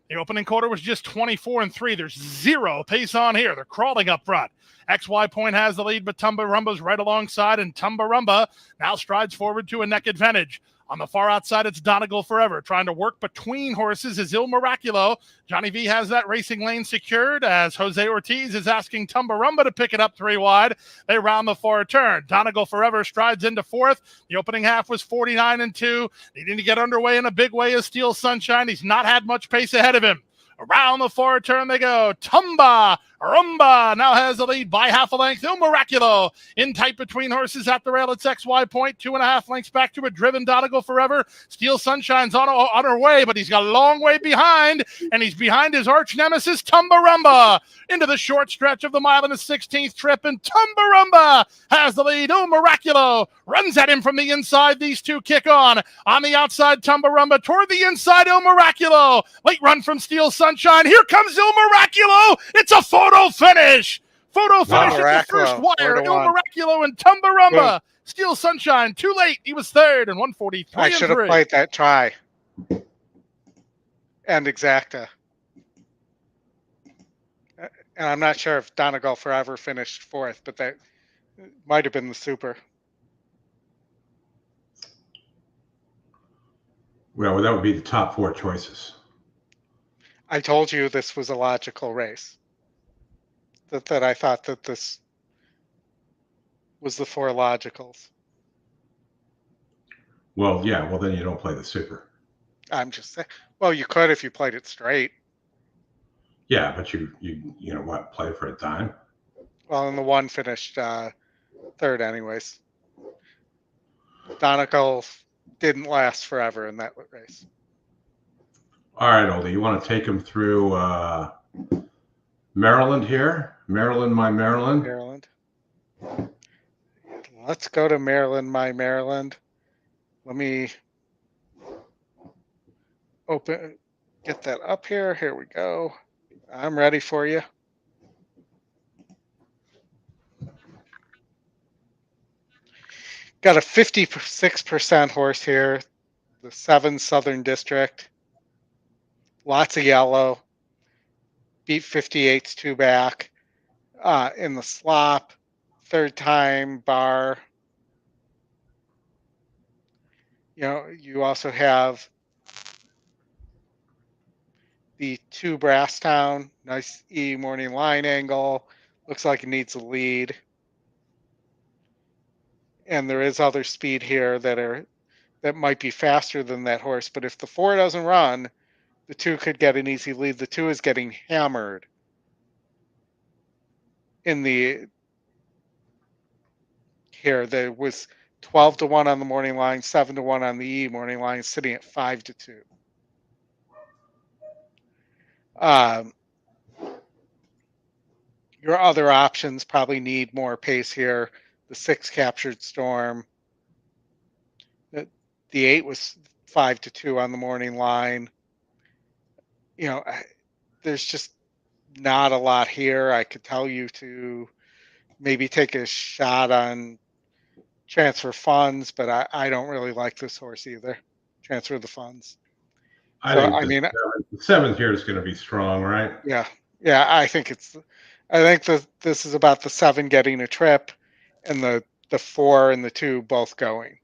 Speaker 4: The opening quarter was just 24-3. There's 0 pace on here. They're crawling up front. XY Point has the lead, but Tumbarumba's right alongside, and Tumbarumba now strides forward to a neck advantage. On the far outside, it's Donegal Forever. Trying to work between horses is Il Miraculo. Johnny V has that racing lane secured as Jose Ortiz is asking Tumbarumba to pick it up 3 wide. They round the far turn. Donegal Forever strides into 4th. The opening half was 49-2. Needing to get underway in a big way is Steel Sunshine. He's not had much pace ahead of him. Around the far turn they go. Tumba Rumba now has the lead by half a length. Il Miraculo in tight between horses at the rail. It's XY point, 2.5 lengths back to a driven Donegal Forever. Steel Sunshine's on her way, but he's got a long way behind, and he's behind his arch nemesis Tumbarumba into the short stretch of the mile in the 16th trip, and Tumbarumba has the lead. Il Miraculo runs at him from the inside. These two kick on the outside. Tumbarumba toward the inside. Il Miraculo late run from Steel Sunshine. Here comes Il Miraculo. It's a photo finish. Photo finish at the first wire. Il Miraculo and Tumbarumba. Steel Sunshine too late. He was third and 143.
Speaker 2: I should have played that try. And exacta. And I'm not sure if Donegal Forever finished 4th, but that might have been the super.
Speaker 1: Well, that would be the top 4 choices.
Speaker 2: I told you this was a logical race. That I thought that this was the 4 logicals.
Speaker 1: Well, yeah. Well, then you don't play the super.
Speaker 2: I'm just saying. Well, you could if you played it straight.
Speaker 1: Yeah, but you know what? Play for a dime.
Speaker 2: Well, and the one finished 3rd anyways. Donegal didn't last forever in that race.
Speaker 1: All right, Oldie, you want to take him through Maryland here? Maryland, my Maryland.
Speaker 2: Maryland. Let's go to Maryland, my Maryland. Let me get that up here. Here we go. I'm ready for you. Got a 56% horse here. The 7 Southern District. Lots of yellow. Beat 58's 2 back. In the slop. 3rd time bar. You know, you also have the 2 Brasstown. Nice E morning line angle. Looks like it needs a lead. And there is other speed here that might be faster than that horse. But if the 4 doesn't run, the 2 could get an easy lead. The 2 is getting hammered in the here. There was 12-1 on the morning line, 7-1 on the E morning line, sitting at 5-2. Your other options probably need more pace here. The 6 Captured Storm. The 8 was 5-2 on the morning line. You know, there's just not a lot here. I could tell you to maybe take a shot on Transfer Funds, but I don't really like this horse either. Transfer the Funds.
Speaker 1: I think the 7th here is going to be strong, right?
Speaker 2: Yeah. I think this is about the 7 getting a trip and the 4 and the 2 both going.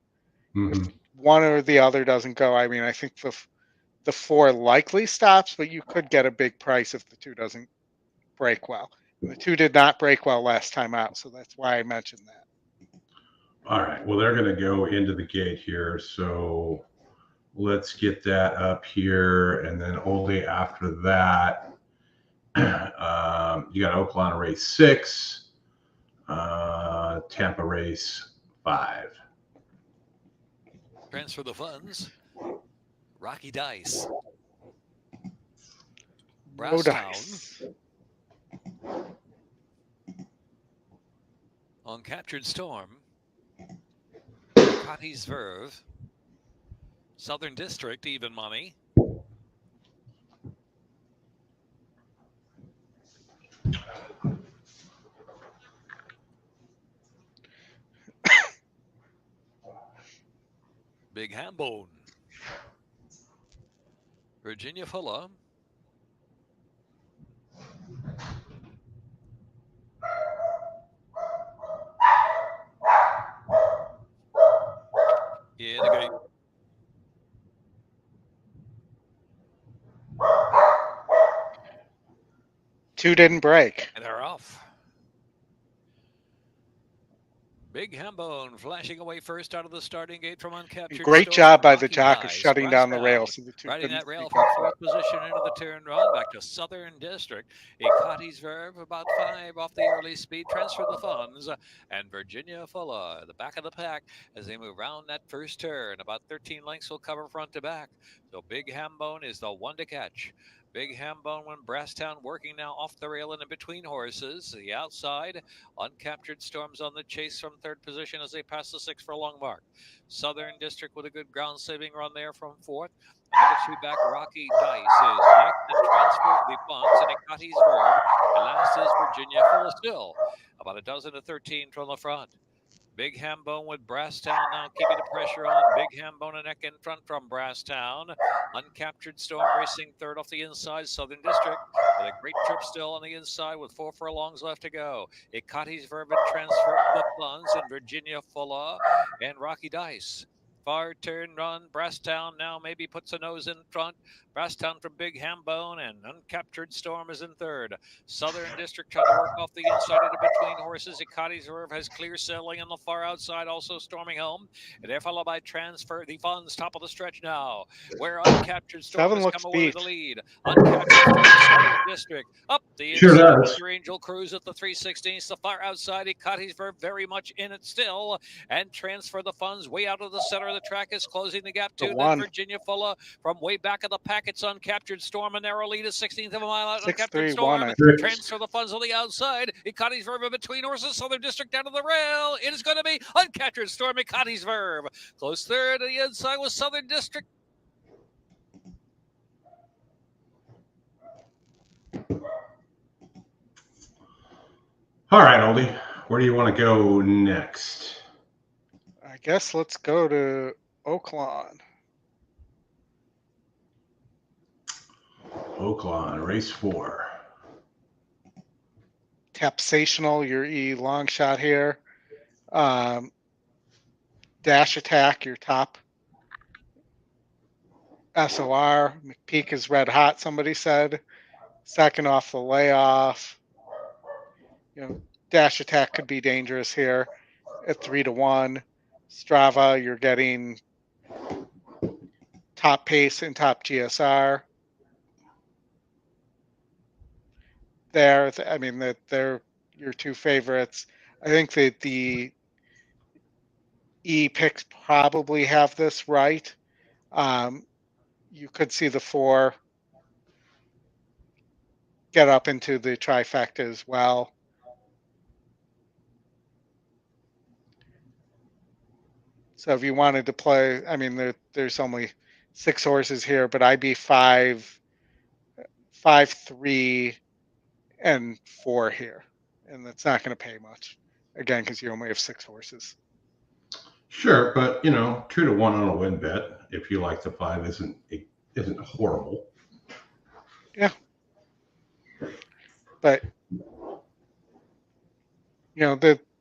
Speaker 1: Mm-hmm.
Speaker 2: If one or the other doesn't go, I mean, I think the 4 likely stops, but you could get a big price if the 2 doesn't break well. And the 2 did not break well last time out, so that's why I mentioned that.
Speaker 1: All right. Well, they're going to go into the gate here, so let's get that up here, and then only after that, you got Oaklawn Race 6, Tampa Race 5.
Speaker 7: Transfer the Funds. Rocky Dice. Brasstown. On Captured Storm. Cotty's Verve. Southern District, even money. Big Hambone. Virginia Fuller. In the gate.
Speaker 2: 2 didn't break.
Speaker 7: And they're off. Big Hambone flashing away first out of the starting gate from uncaptured.
Speaker 2: Great
Speaker 7: Storm
Speaker 2: job
Speaker 7: and
Speaker 2: by the
Speaker 7: Rocky
Speaker 2: jock of
Speaker 7: Dice.
Speaker 2: shutting down the
Speaker 7: Brass
Speaker 2: rail.
Speaker 7: down.
Speaker 2: So the 2
Speaker 7: Riding
Speaker 2: couldn't
Speaker 7: that rail
Speaker 2: sneak
Speaker 7: from
Speaker 2: up.
Speaker 7: fourth position into the turn run. Back to Southern District. Ecotti's Verve about 5 off the early speed. Transfer the funds. And Virginia Fuller at the back of the pack as they move around that first turn. About 13 lengths will cover front to back. So Big Hambone is the one to catch. Big Hambone when Brasstown working now off the rail and in between horses. The outside, uncaptured Storms on the chase from third position as they pass the 6 furlong mark. Southern District with a good ground saving run there from fourth. Another 2 back, Rocky Dice is next and transfer the funds and Ecotti's Verb. And last is Virginia Full of Still. About a dozen to 13 from the front. Big Hambone with Brasstown now keeping the pressure on. Big Hambone a neck in front from Brasstown. Uncaptured Storm racing third off the inside. Southern District with a great trip still on the inside with 4 furlongs left to go. Ecotti's Verb transfer the funds and Virginia Fulla and Rocky Dice. Far turn run. Brasstown now maybe puts a nose in front. Brasstown from Big Hambone and Uncaptured Storm is in third. Southern District trying to work off the inside and between horses. Ecotti's Verve has clear sailing on the far outside, also storming home. And they're followed by Transfer the Funds, top of the stretch now, where Uncaptured Storm has come away with the lead. Uncaptured Storm, Southern District up the
Speaker 1: Sure
Speaker 7: inside.
Speaker 1: does.
Speaker 7: Your Angel Cruise at the 3/16. The far outside, Ecotti's Verve very much in it still. And Transfer the Funds way out of the center of the track is closing the gap to then Virginia Fulla from way back of the pack. It's Uncaptured Storm, a narrow lead, a 16th of a mile out. Uncaptured Storm, Transfer the Funds on the outside. Ecotti's Verve between horses. Southern District down to the rail. It is going to be Uncaptured Storm, Ecotti's Verve. Close third to the inside with Southern District.
Speaker 1: All right, Oldie, where do you want to go next?
Speaker 2: I guess let's go to Oaklawn.
Speaker 1: Oaklawn, race 4.
Speaker 2: Tapsational, your E long shot here. Dash Attack, your top. SOR, McPeak is red hot, somebody said. Second off the layoff. Dash Attack could be dangerous here at 3-1. Strava, you're getting top pace and top GSR. There, I mean, that they're your 2 favorites. I think that the E picks probably have this right. You could see the 4 get up into the trifecta as well. So if you wanted to play, I mean, there's only 6 horses here, but I'd be 5, 3, and 4 here. And that's not going to pay much. Again, because you only have 6 horses.
Speaker 1: Sure, but 2-1 on a win bet, if you like the 5, isn't horrible.
Speaker 2: Yeah. But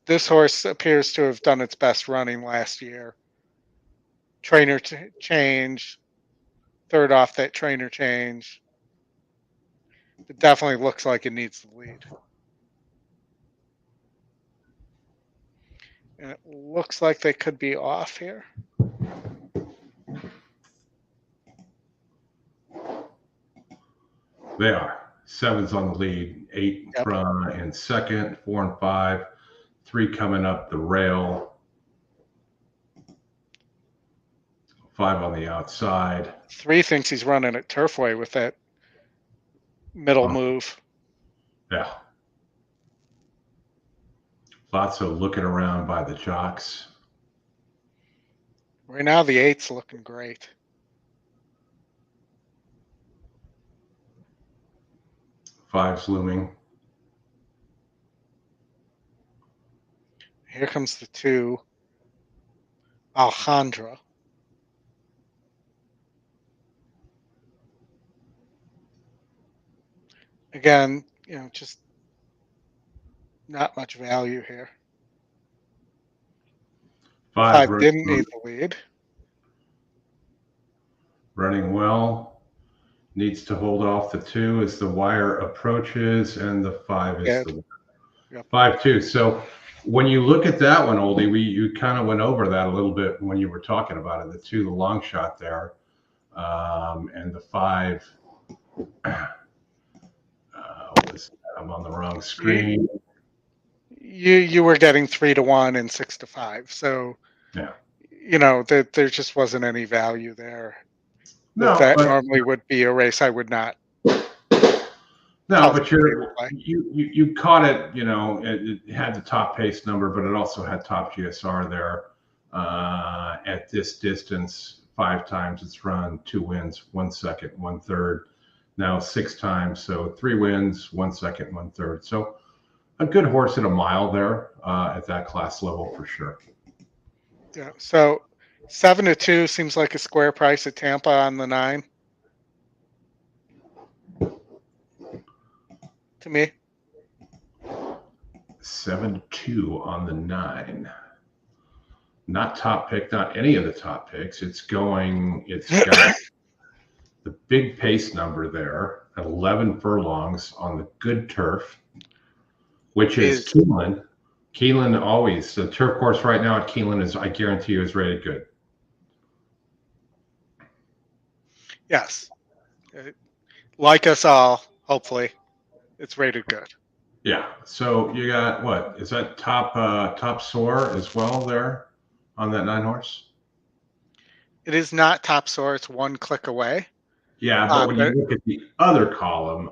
Speaker 2: this horse appears to have done its best running last year. Trainer change, third off that trainer change. It definitely looks like it needs the lead. And it looks like they could be off here.
Speaker 1: They are. 7's on the lead, 8 in front and second, 4 and 5, 3 coming up the rail, 5 on the outside.
Speaker 2: 3 thinks he's running at Turfway with that middle move.
Speaker 1: Yeah. Lots of looking around by the jocks.
Speaker 2: Right now, the 8's looking great.
Speaker 1: Five's looming.
Speaker 2: Here comes the 2, Alejandra. Again, just not much value here. 5 didn't need the lead.
Speaker 1: Running well. needs to hold off the 2 as the wire approaches, and the 5 is
Speaker 2: Yeah.
Speaker 1: the
Speaker 2: Yep.
Speaker 1: 5-2. So when you look at that one, Oldie, you kind of went over that a little bit when you were talking about it. The 2, the long shot there, and the 5. I'm on the wrong screen.
Speaker 2: You were getting 3-1 and 6-5. So
Speaker 1: Yeah.
Speaker 2: there just wasn't any value there.
Speaker 1: No,
Speaker 2: that
Speaker 1: but,
Speaker 2: normally would be a race I would not.
Speaker 1: No, but you caught it. It had the top pace number, but it also had top GSR there. At this distance, 5 times it's run, 2 wins, 1 second, 1/3. Now 6 times, so 3 wins, 1 second, 1/3. So a good horse at a mile there at that class level for sure.
Speaker 2: Yeah. So 7-2 seems like a square price at Tampa on the 9. To me.
Speaker 1: 7-2 on the 9. Not top pick, not any of the top picks. It's got the big pace number there at 11 furlongs on the good turf, which is Keeneland. Keeneland always, the turf course right now at Keeneland is, I guarantee you, is rated good.
Speaker 2: Yes. Like us all, hopefully, it's rated good.
Speaker 1: Yeah. So you got what? Is that top soar as well there on that 9 horse?
Speaker 2: It is not top soar. It's 1 click away.
Speaker 1: Yeah, but when you look at the other column,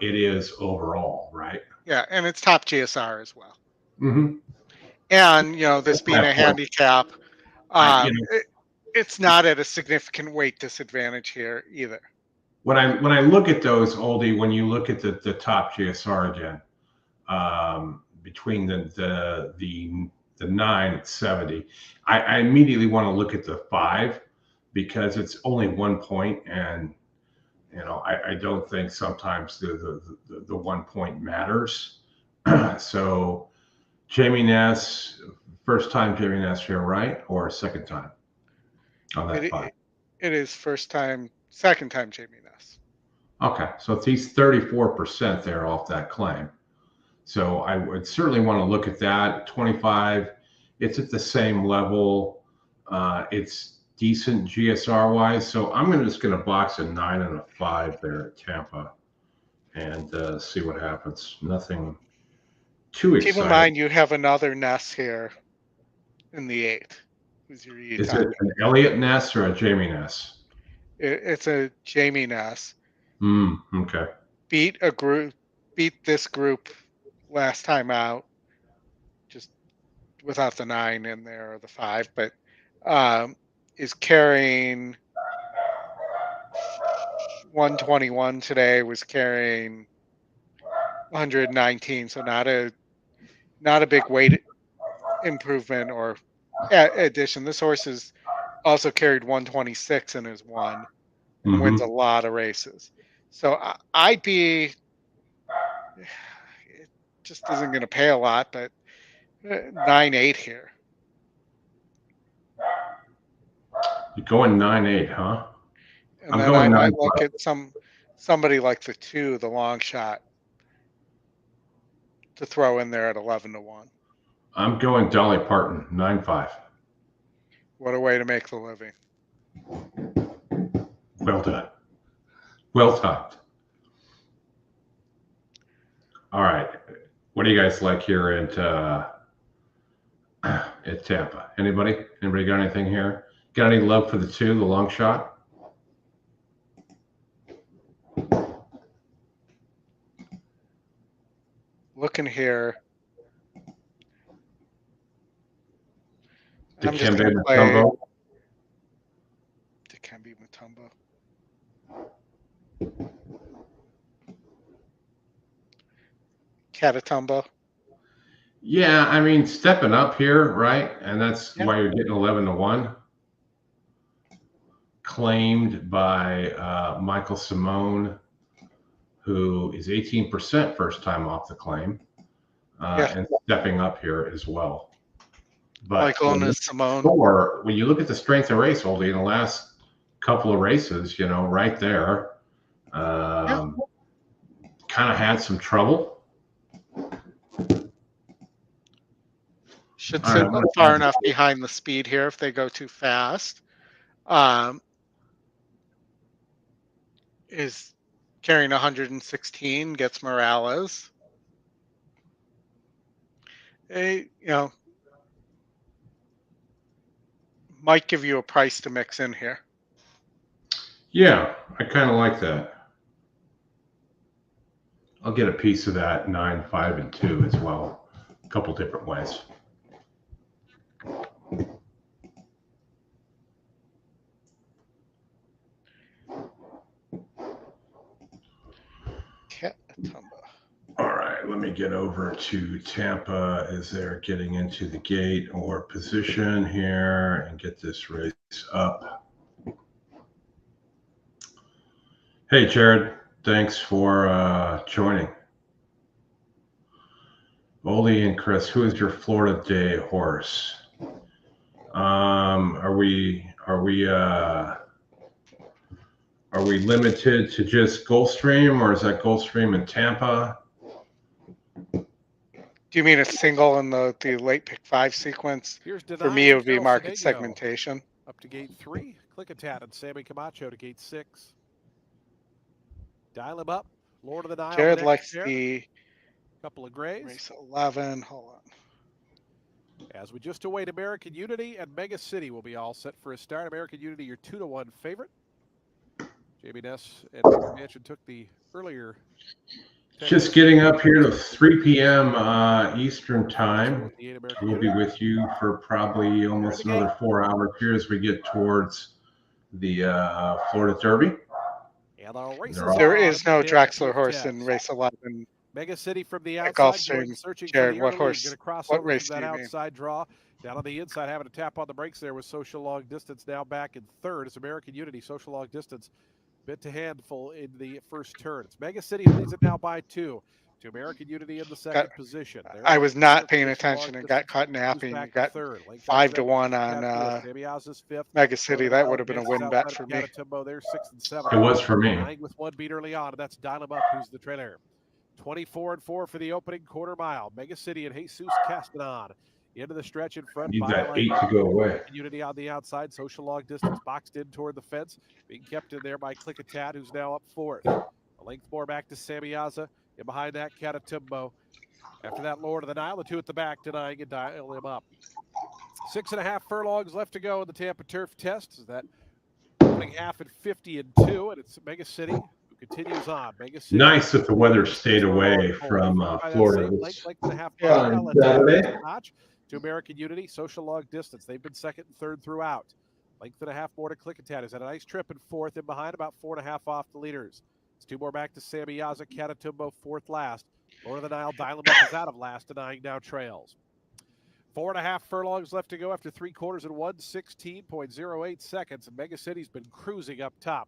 Speaker 1: it is overall, right?
Speaker 2: Yeah, and it's top GSR as well.
Speaker 1: Mm-hmm.
Speaker 2: And this being a handicap, it's not at a significant weight disadvantage here either.
Speaker 1: When I look at those, Oldie, when you look at the top GSR again, between the 9 at 70, I immediately want to look at the 5 because it's only 1 point, and I don't think sometimes the 1 point matters. So Jamie Ness, first time Jamie Ness here, right? Or second time on that 5?
Speaker 2: It is second time Jamie Ness.
Speaker 1: Okay, so he's 34% there off that claim. So I would certainly want to look at that. 25, it's at the same level. It's decent GSR wise. So I'm just going to box a 9 and a 5 there at Tampa and see what happens. Nothing too exciting.
Speaker 2: Keep in mind you have another Ness here in the 8. Who's your
Speaker 1: Is it an Elliott Ness or a Jamie Ness?
Speaker 2: It's a Jamie Ness.
Speaker 1: Okay.
Speaker 2: Beat this group last time out, just without the 9 in there or the 5, but is carrying 121 today, was carrying 119, so not a big weight improvement or addition. This horse has also carried 126 in his 1 and wins a lot of races. So I'd be, it just isn't going to pay a lot, but 9-8 here.
Speaker 1: You're going 9-8, huh?
Speaker 2: And then I might look at somebody like the 2, the long shot, to throw in there at 11-1.
Speaker 1: I'm going Dolly Parton, 9-5.
Speaker 2: What a way to make the living.
Speaker 1: Well done. Well timed. All right. What do you guys like here at Tampa? Anybody got anything here? Got any love for the 2, the long shot?
Speaker 2: Looking here.
Speaker 1: Dikembe Mutombo.
Speaker 2: Dikembe Mutombo. Catatumbo.
Speaker 1: Yeah, I mean, stepping up here, right? And that's why you're getting 11-1. Claimed by Michael Simone, who is 18% first time off the claim, and stepping up here as well. But
Speaker 2: Michael and Simone.
Speaker 1: When you look at the strength of race, Oldie, in the last couple of races, right there, Kind of had some trouble.
Speaker 2: Should
Speaker 1: All
Speaker 2: sit
Speaker 1: right,
Speaker 2: far enough behind the speed here if they go too fast. Is carrying 116, gets Morales. Might give you a price to mix in here.
Speaker 1: Yeah, I kind of like that. I'll get a piece of that 9, 5, and 2 as well. A couple different ways. All right, let me get over to Tampa as they're getting into the gate or position here and get this race up. Hey, Jared, thanks for joining. Oldy and Chris, who is your Florida Day horse? Are we limited to just Gulfstream, or is that Gulfstream in Tampa?
Speaker 2: Do you mean a single in the late pick 5 sequence? For me, it would be market segmentation.
Speaker 6: Up to gate 3, Click-a-Tat and Sammy Camacho to gate 6. Dial him up. Lord of the Nile.
Speaker 2: Jared likes the
Speaker 6: couple of grays.
Speaker 2: Race 11. Hold on.
Speaker 6: As we just await American Unity and Mega City will be all set for a start. American Unity, your 2-1 favorite. Jamie Ness and Mansion took the earlier.
Speaker 1: Just getting up here to 3 p.m. Eastern time. We'll be with you for probably almost another 4 hours here as we get towards the Florida Derby.
Speaker 6: There
Speaker 2: is no Draxler horse in race 11.
Speaker 6: Mega City from the outside.
Speaker 2: Gulfstream. Jared, what horse? What race
Speaker 6: that outside draw. Down on the inside, having to tap on the brakes there with Social Long Distance now back in third. It's American Unity. Social Long Distance bit to handful in the first turn. It's Mega City who leads it now by 2 to American Unity in the second position.
Speaker 2: I was not paying attention and got caught napping. Got 5-1 on Mega City. That would have been a win bet for me.
Speaker 6: They're 6 and 7.
Speaker 1: It was for me.
Speaker 6: With one beat early on, and that's Dial 'em Up, who's the trailer. 24-4 for the opening quarter mile. Mega City and Jesus Castanon into the stretch in front.
Speaker 1: Need that 8 to go away.
Speaker 6: Unity on the outside. Social Long Distance boxed in toward the fence. Being kept in there by Click-a-Tat, who's now up 4th. A length more back to Samyaza. And behind that, Catatumbo. After that, Lord of the Nile, the 2 at the back denying and Dial him up. 6.5 furlongs left to go in the Tampa Turf Test. That opening half at 50 and 2, and it's Mega City who continues on. Mega City.
Speaker 1: Nice that the weather stayed away from Florida.
Speaker 6: To American Unity, Social Long Distance. They've been second and third throughout. Length and a half more to Click-a-Tat. He's had a nice trip in 4th and behind, about 4.5 off the leaders. It's 2 more back to Samyaza, Catatumbo 4th last. Lord of the Nile, Dial 'em Up is out of last, denying now trails. 4.5 furlongs left to go after 3 quarters and 1:16.08 seconds. And Mega City's been cruising up top.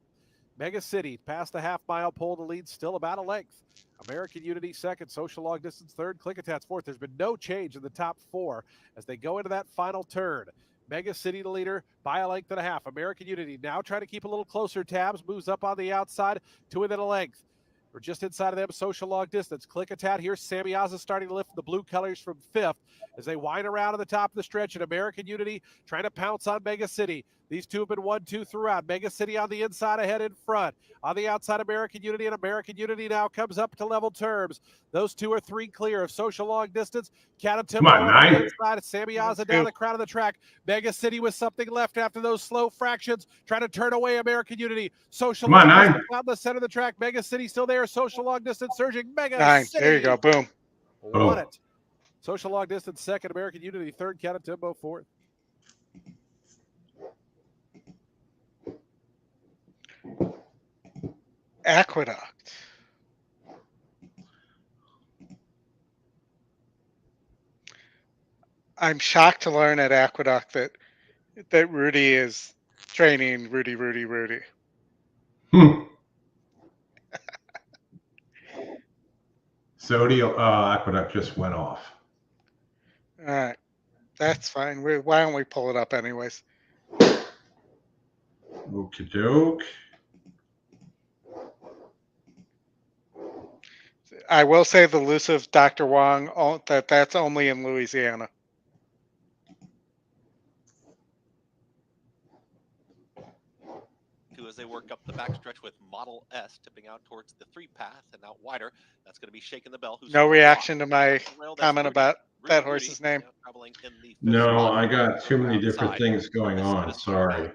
Speaker 6: Mega City past the half-mile pole to lead, still about a length. American Unity second, Social Long Distance third, Click-a-Tat's 4th. There's been no change in the top 4 as they go into that final turn. Mega City the leader by a length and a half. American Unity now trying to keep a little closer tabs, moves up on the outside to within a length. We're just inside of them, Social Long Distance. Click-a-Tat here. Samyaza starting to lift the blue colors from 5th as they wind around at the top of the stretch. And American Unity trying to pounce on Mega City. These two have been 1-2 throughout. Mega City on the inside, ahead in front. On the outside, American Unity, and American Unity now comes up to level terms. Those two are 3 clear of Social Long Distance. Catatumbo on the inside, Samyaza down the crown of the track. Mega City with something left after those slow fractions, trying to turn away American Unity. Social Long Distance down the center of the track. Mega City still there. Social Long Distance surging. Mega City.
Speaker 2: There you go. Boom.
Speaker 6: Won it. Social Long Distance second, American Unity third, Catatumbo 4th.
Speaker 2: Aqueduct. I'm shocked to learn at Aqueduct that Rudy is training Rudy.
Speaker 1: Zodiac Aqueduct just went off.
Speaker 2: All right. That's fine. Why don't we pull it up anyways?
Speaker 1: Okie doke.
Speaker 2: I will say the elusive Dr. Wong, that's only in Louisiana.
Speaker 10: As they work up the backstretch with Model S tipping out towards the 3 path and out wider. That's going to be Shaking the Bell.
Speaker 2: No reaction to my comment about that horse's name.
Speaker 1: No, I got too many different things going on. Sorry.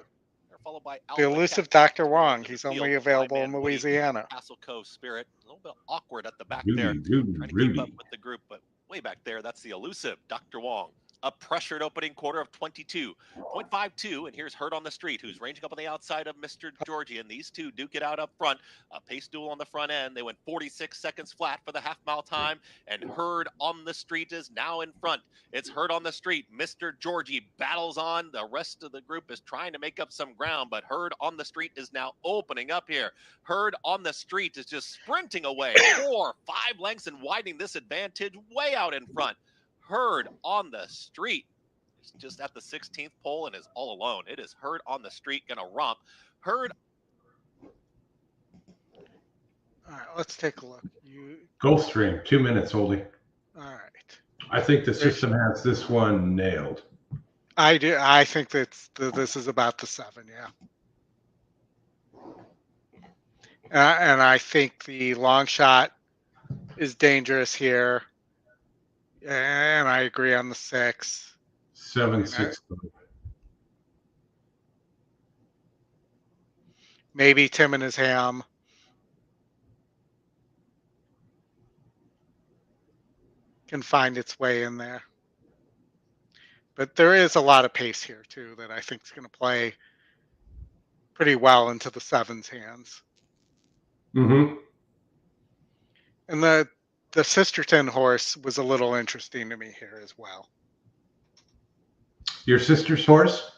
Speaker 2: The elusive Dr. Wong. He's only available in Louisiana.
Speaker 10: Castle Cove Spirit. A little bit awkward at the back there. Trying to keep up with the group, but way back there, that's the elusive Dr. Wong. A pressured opening quarter of 22.52, and here's Herd on the Street, who's ranging up on the outside of Mr. Georgie, and these two duke it out up front. A pace duel on the front end. They went 46 seconds flat for the half-mile time, and Herd on the Street is now in front. It's Herd on the Street. Mr. Georgie battles on. The rest of the group is trying to make up some ground, but Herd on the Street is now opening up here. Herd on the Street is just sprinting away 4-5 lengths and widening this advantage way out in front. Herd on the Street is just at the 16th pole and is all alone. It is Herd on the Street gonna romp. Herd.
Speaker 2: All right, let's take a look.
Speaker 1: Gulfstream, 2 minutes, Oldie.
Speaker 2: All right.
Speaker 1: I think the system has this one nailed.
Speaker 2: I do. I think this is about the 7, yeah. And I think the long shot is dangerous here. And I agree on the 6.
Speaker 1: 7, 6.
Speaker 2: Maybe Tim and his ham. Can find its way in there. But there is a lot of pace here, too, that I think is going to play pretty well into the 7's hands.
Speaker 1: Mm-hmm.
Speaker 2: And the Sisterton horse was a little interesting to me here as well.
Speaker 1: Your sister's horse?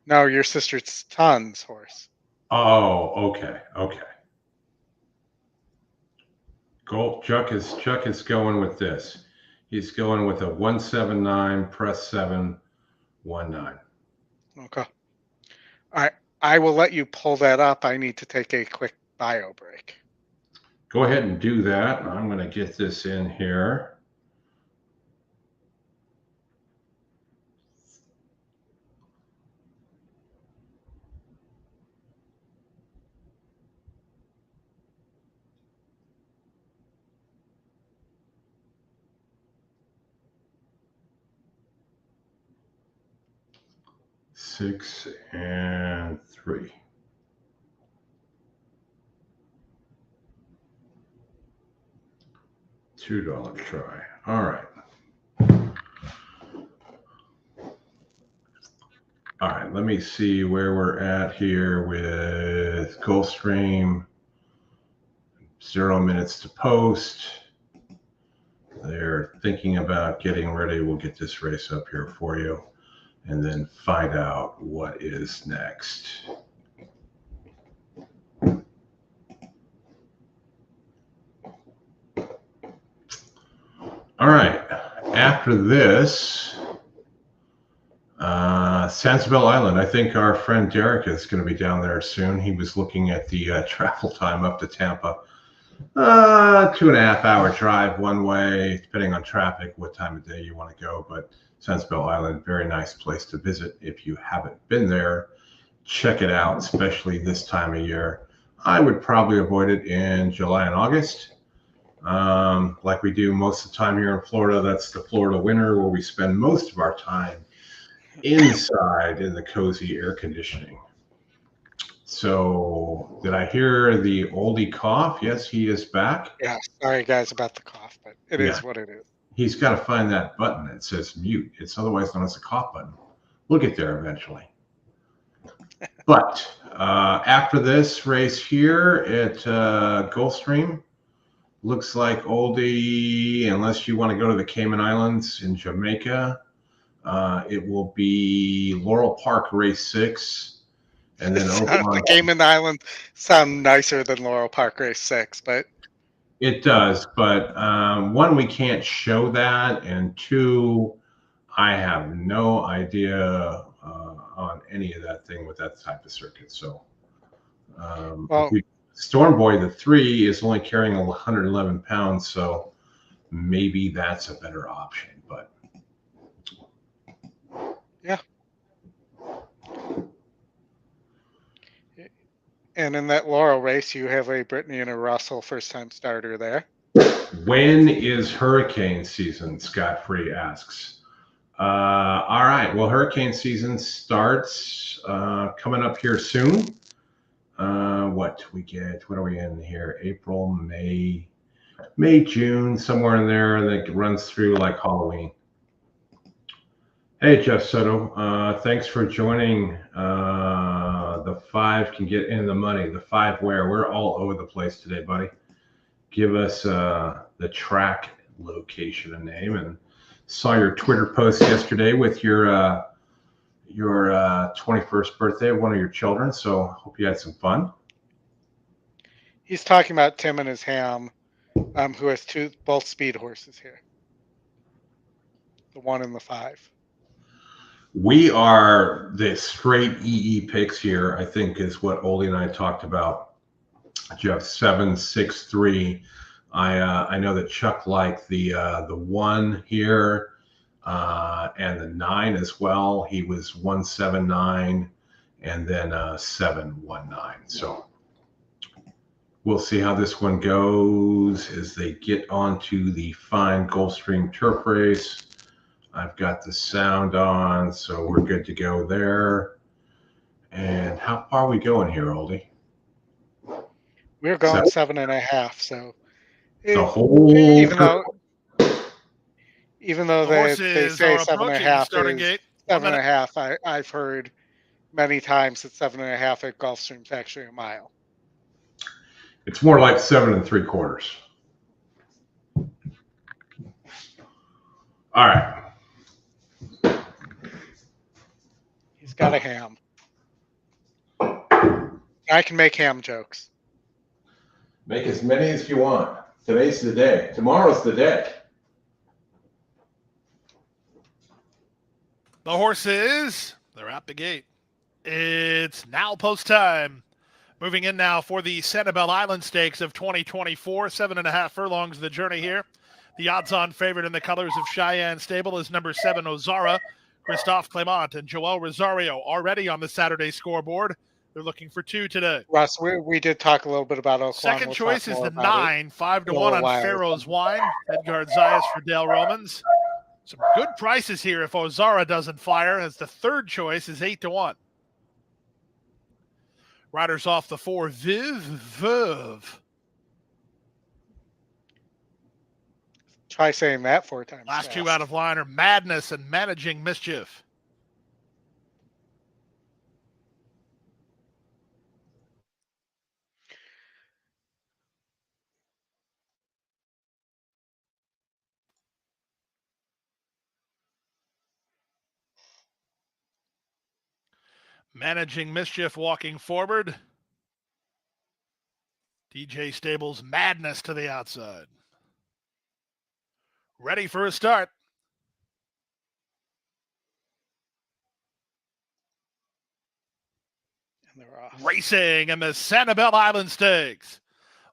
Speaker 2: No, your sister's son's horse.
Speaker 1: Oh, okay. Chuck is going with this. He's going with a 179 press 719.
Speaker 2: Okay. I will let you pull that up. I need to take a quick bio break.
Speaker 1: Go ahead and do that. I'm going to get this in here. Six and 3. $2 try. All right. All right. Let me see where we're at here with Gulfstream. 0 minutes to post. They're thinking about getting ready. We'll get this race up here for you and then find out what is next. All right, after this, Sanibel Island. I think our friend Derek is going to be down there soon. He was looking at the travel time up to Tampa. 2.5 hour drive one way, depending on traffic, what time of day you want to go. But Sanibel Island, very nice place to visit. If you haven't been there, check it out, especially this time of year. I would probably avoid it in July and August. Like we do most of the time here in Florida. That's the Florida winter where we spend most of our time inside in the cozy air conditioning. So did I hear the oldie cough? Yes, he is back.
Speaker 2: Yeah, sorry guys about the cough, but it is what it is.
Speaker 1: He's got to find that button that says mute. It's otherwise known as a cough button. We'll get there eventually. But after this race here at Gulfstream, looks like Oldie, unless you want to go to the Cayman Islands in Jamaica, it will be Laurel Park Race 6. And then
Speaker 2: the Cayman Islands sound nicer than Laurel Park Race 6, but
Speaker 1: it does. But one, we can't show that, and two, I have no idea on any of that thing with that type of circuit. So,
Speaker 2: well,
Speaker 1: Storm Boy, the 3, is only carrying 111 pounds, so maybe that's a better option. But
Speaker 2: Yeah. And in that Laurel race, you have a Brittany and a Russell first-time starter there.
Speaker 1: when is hurricane season? Scott Free asks. All right. Well, hurricane season starts coming up here soon. What are we in here? April, May, June, somewhere in there that runs through like Halloween. Hey, Jeff Soto. Thanks for joining. The 5 can get in the money. The 5 where? We're all over the place today, buddy. Give us the track location and name. And saw your Twitter post yesterday with your 21st birthday of one of your children. So hope you had some fun.
Speaker 2: He's talking about Tim and his ham, who has both speed horses here. The 1 and the 5.
Speaker 1: We are the straight EE picks here, I think, is what Oldy and I talked about. Jeff, 7, 6, 3. I know that Chuck liked the 1 here and the 9 as well. He was 1, 7, 9, and then 7, 1, 9. So we'll see how this one goes as they get onto the fine Gulfstream turf race. I've got the sound on, so we're good to go there. And how far are we going here, Oldie?
Speaker 2: We're going 7.5, so
Speaker 1: the whole
Speaker 2: even though they say 7.5 is 7.5, I've heard many times that 7.5 at Gulfstream's actually a mile.
Speaker 1: It's more like 7 3/4. All right.
Speaker 2: He's got a ham. I can make ham jokes.
Speaker 1: Make as many as you want. Today's the day. Tomorrow's the day.
Speaker 4: The horses, they're out the gate. It's now post time. Moving in now for the Sanibel Island Stakes of 2024. 7.5 furlongs the journey here. The odds-on favorite in the colors of Cheyenne Stable is number 7, Ozara. Christophe Clement and Joel Rosario already on the Saturday scoreboard. They're looking for 2 today.
Speaker 2: Russ, we did talk a little bit about Oaklawn.
Speaker 4: Second choice is the 9, 5-1 on Pharaoh's Wine. Edgard Zayas for Dale Romans. Some good prices here if Ozara doesn't fire, as the third choice is 8-1. Riders off the 4, Viv Verve.
Speaker 2: Try saying that 4 times.
Speaker 4: Last 2 out of line are Madness and Managing Mischief. Managing Mischief walking forward. DJ Stable's Madness to the outside. Ready for a start.
Speaker 2: And they're off.
Speaker 4: Racing in the Sanibel Island Stakes.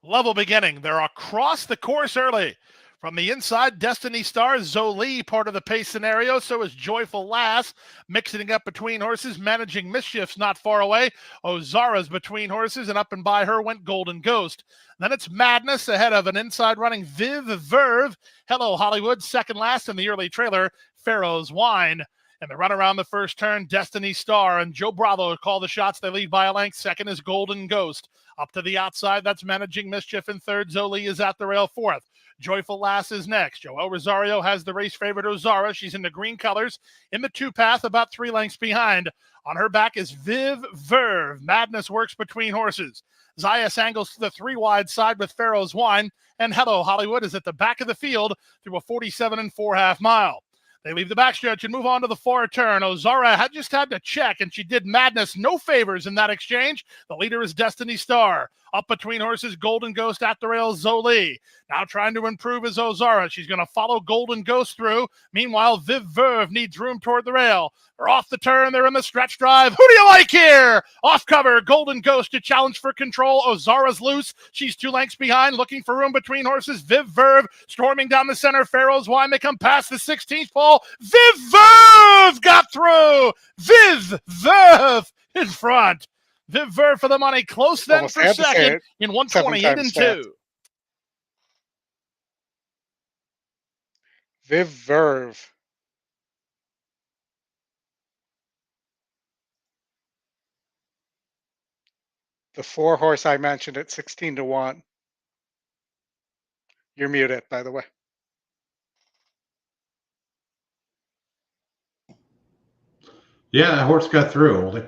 Speaker 4: Level beginning. They're across the course early. From the inside, Destiny Star, Zoli, part of the pace scenario. So is Joyful Lass, mixing up between horses. Managing Mischief's not far away. Ozara's between horses, and up and by her went Golden Ghost. Then it's Madness ahead of an inside running Viv Verve. Hello Hollywood, second last in the early trailer, Pharaoh's Wine. And the run around the first turn, Destiny Star and Joe Bravo call the shots. They lead by a length. Second is Golden Ghost. Up to the outside, that's Managing Mischief. And third, Zoli is at the rail. Fourth, Joyful Lass is next. Joel Rosario has the race favorite Ozara. She's in the green colors. In the 2 path, about 3 lengths behind. On her back is Viv Verve. Madness works between horses. Zayas angles to the 3 wide side with Pharaoh's Wine. And Hello Hollywood is at the back of the field through a 47 4/2 mile. They leave the backstretch and move on to the 4 turn. Ozara had just had to check, and she did Madness no favors in that exchange. The leader is Destiny Star. Up between horses, Golden Ghost at the rail, Zoli. Now trying to improve is Ozara. She's going to follow Golden Ghost through. Meanwhile, Viv Verve needs room toward the rail. They're off the turn. They're in the stretch drive. Who do you like here? Off cover, Golden Ghost to challenge for control. Ozara's loose. She's 2 lengths behind, looking for room between horses. Viv Verve storming down the center. Pharaoh's Wine. They come past the 16th pole. Viv Verve got through. Viv Verve in front. Viv Verve for the money. Close then for second in 128 and 2.
Speaker 2: Viv Verve. The 4 horse I mentioned at 16 to 1. You're muted, by the way.
Speaker 1: Yeah, that horse got through, Oldie.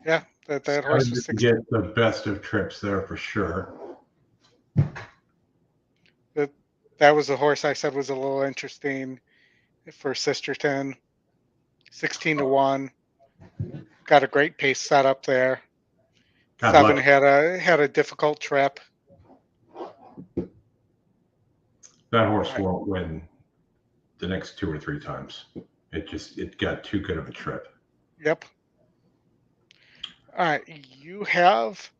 Speaker 2: Yeah, that horse was 16.
Speaker 1: Get the best of trips there for sure.
Speaker 2: That was the horse I said was a little interesting for Sisterton. 16 to 1. Got a great pace set up there. 7 had a difficult trip.
Speaker 1: That horse won't win the next 2 or 3 times. It got too good of a trip.
Speaker 2: Yep. All right, you have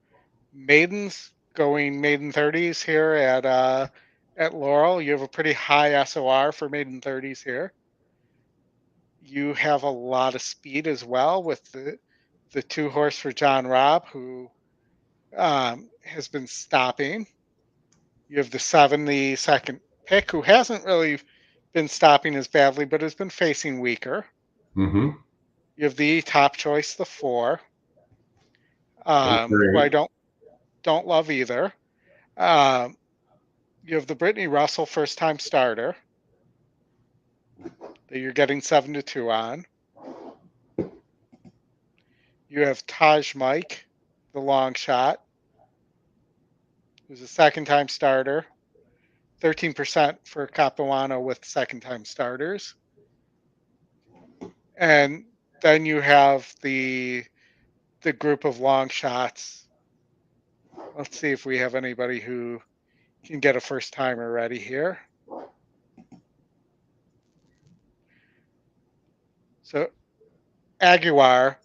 Speaker 2: maidens going maiden 30s here at Laurel. You have a pretty high SOR for maiden 30s here. You have a lot of speed as well with the 2 horse for John Robb, who has been stopping. You have the 7, the second pick, who hasn't really been stopping as badly, but has been facing weaker.
Speaker 1: Mm-hmm.
Speaker 2: You have the top choice, the 4, who I don't love either. You have the Brittany Russell first-time starter that you're getting 7 to 2 on. You have Taj Mike, the long shot, who's a second-time starter. 13% for Capuano with second-time starters. And then you have the group of long shots. Let's see if we have anybody who can get a first-timer ready here. So Aguilar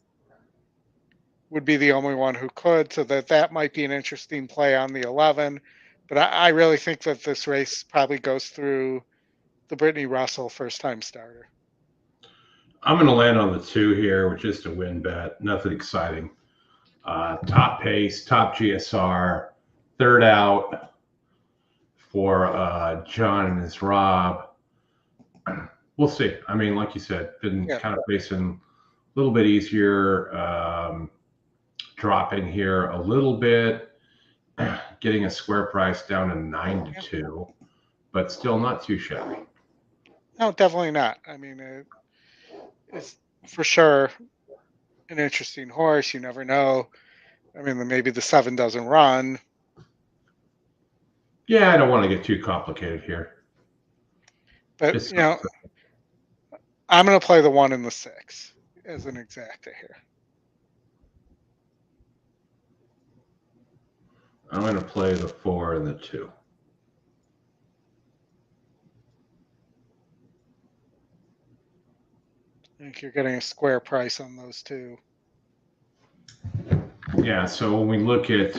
Speaker 2: would be the only one who could, so that might be an interesting play on the 11. But I really think that this race probably goes through the Brittany Russell first-time starter.
Speaker 1: I'm going to land on the 2 here with just a win bet. Nothing exciting. Top pace, top GSR, 3rd out for John and his Rob. We'll see. I mean, like you said, been kind of facing a little bit easier, dropping here a little bit. Getting a square price down to 9 to 2, but still not too shabby.
Speaker 2: No, definitely not. I mean, it's for sure an interesting horse. You never know. I mean, maybe the 7 doesn't run.
Speaker 1: Yeah, I don't want to get too complicated here.
Speaker 2: But, I'm going to play the 1 and the 6 as an exacta here.
Speaker 1: I'm going to play the 4 and the 2.
Speaker 2: I think you're getting a square price on those 2.
Speaker 1: Yeah, so when we look at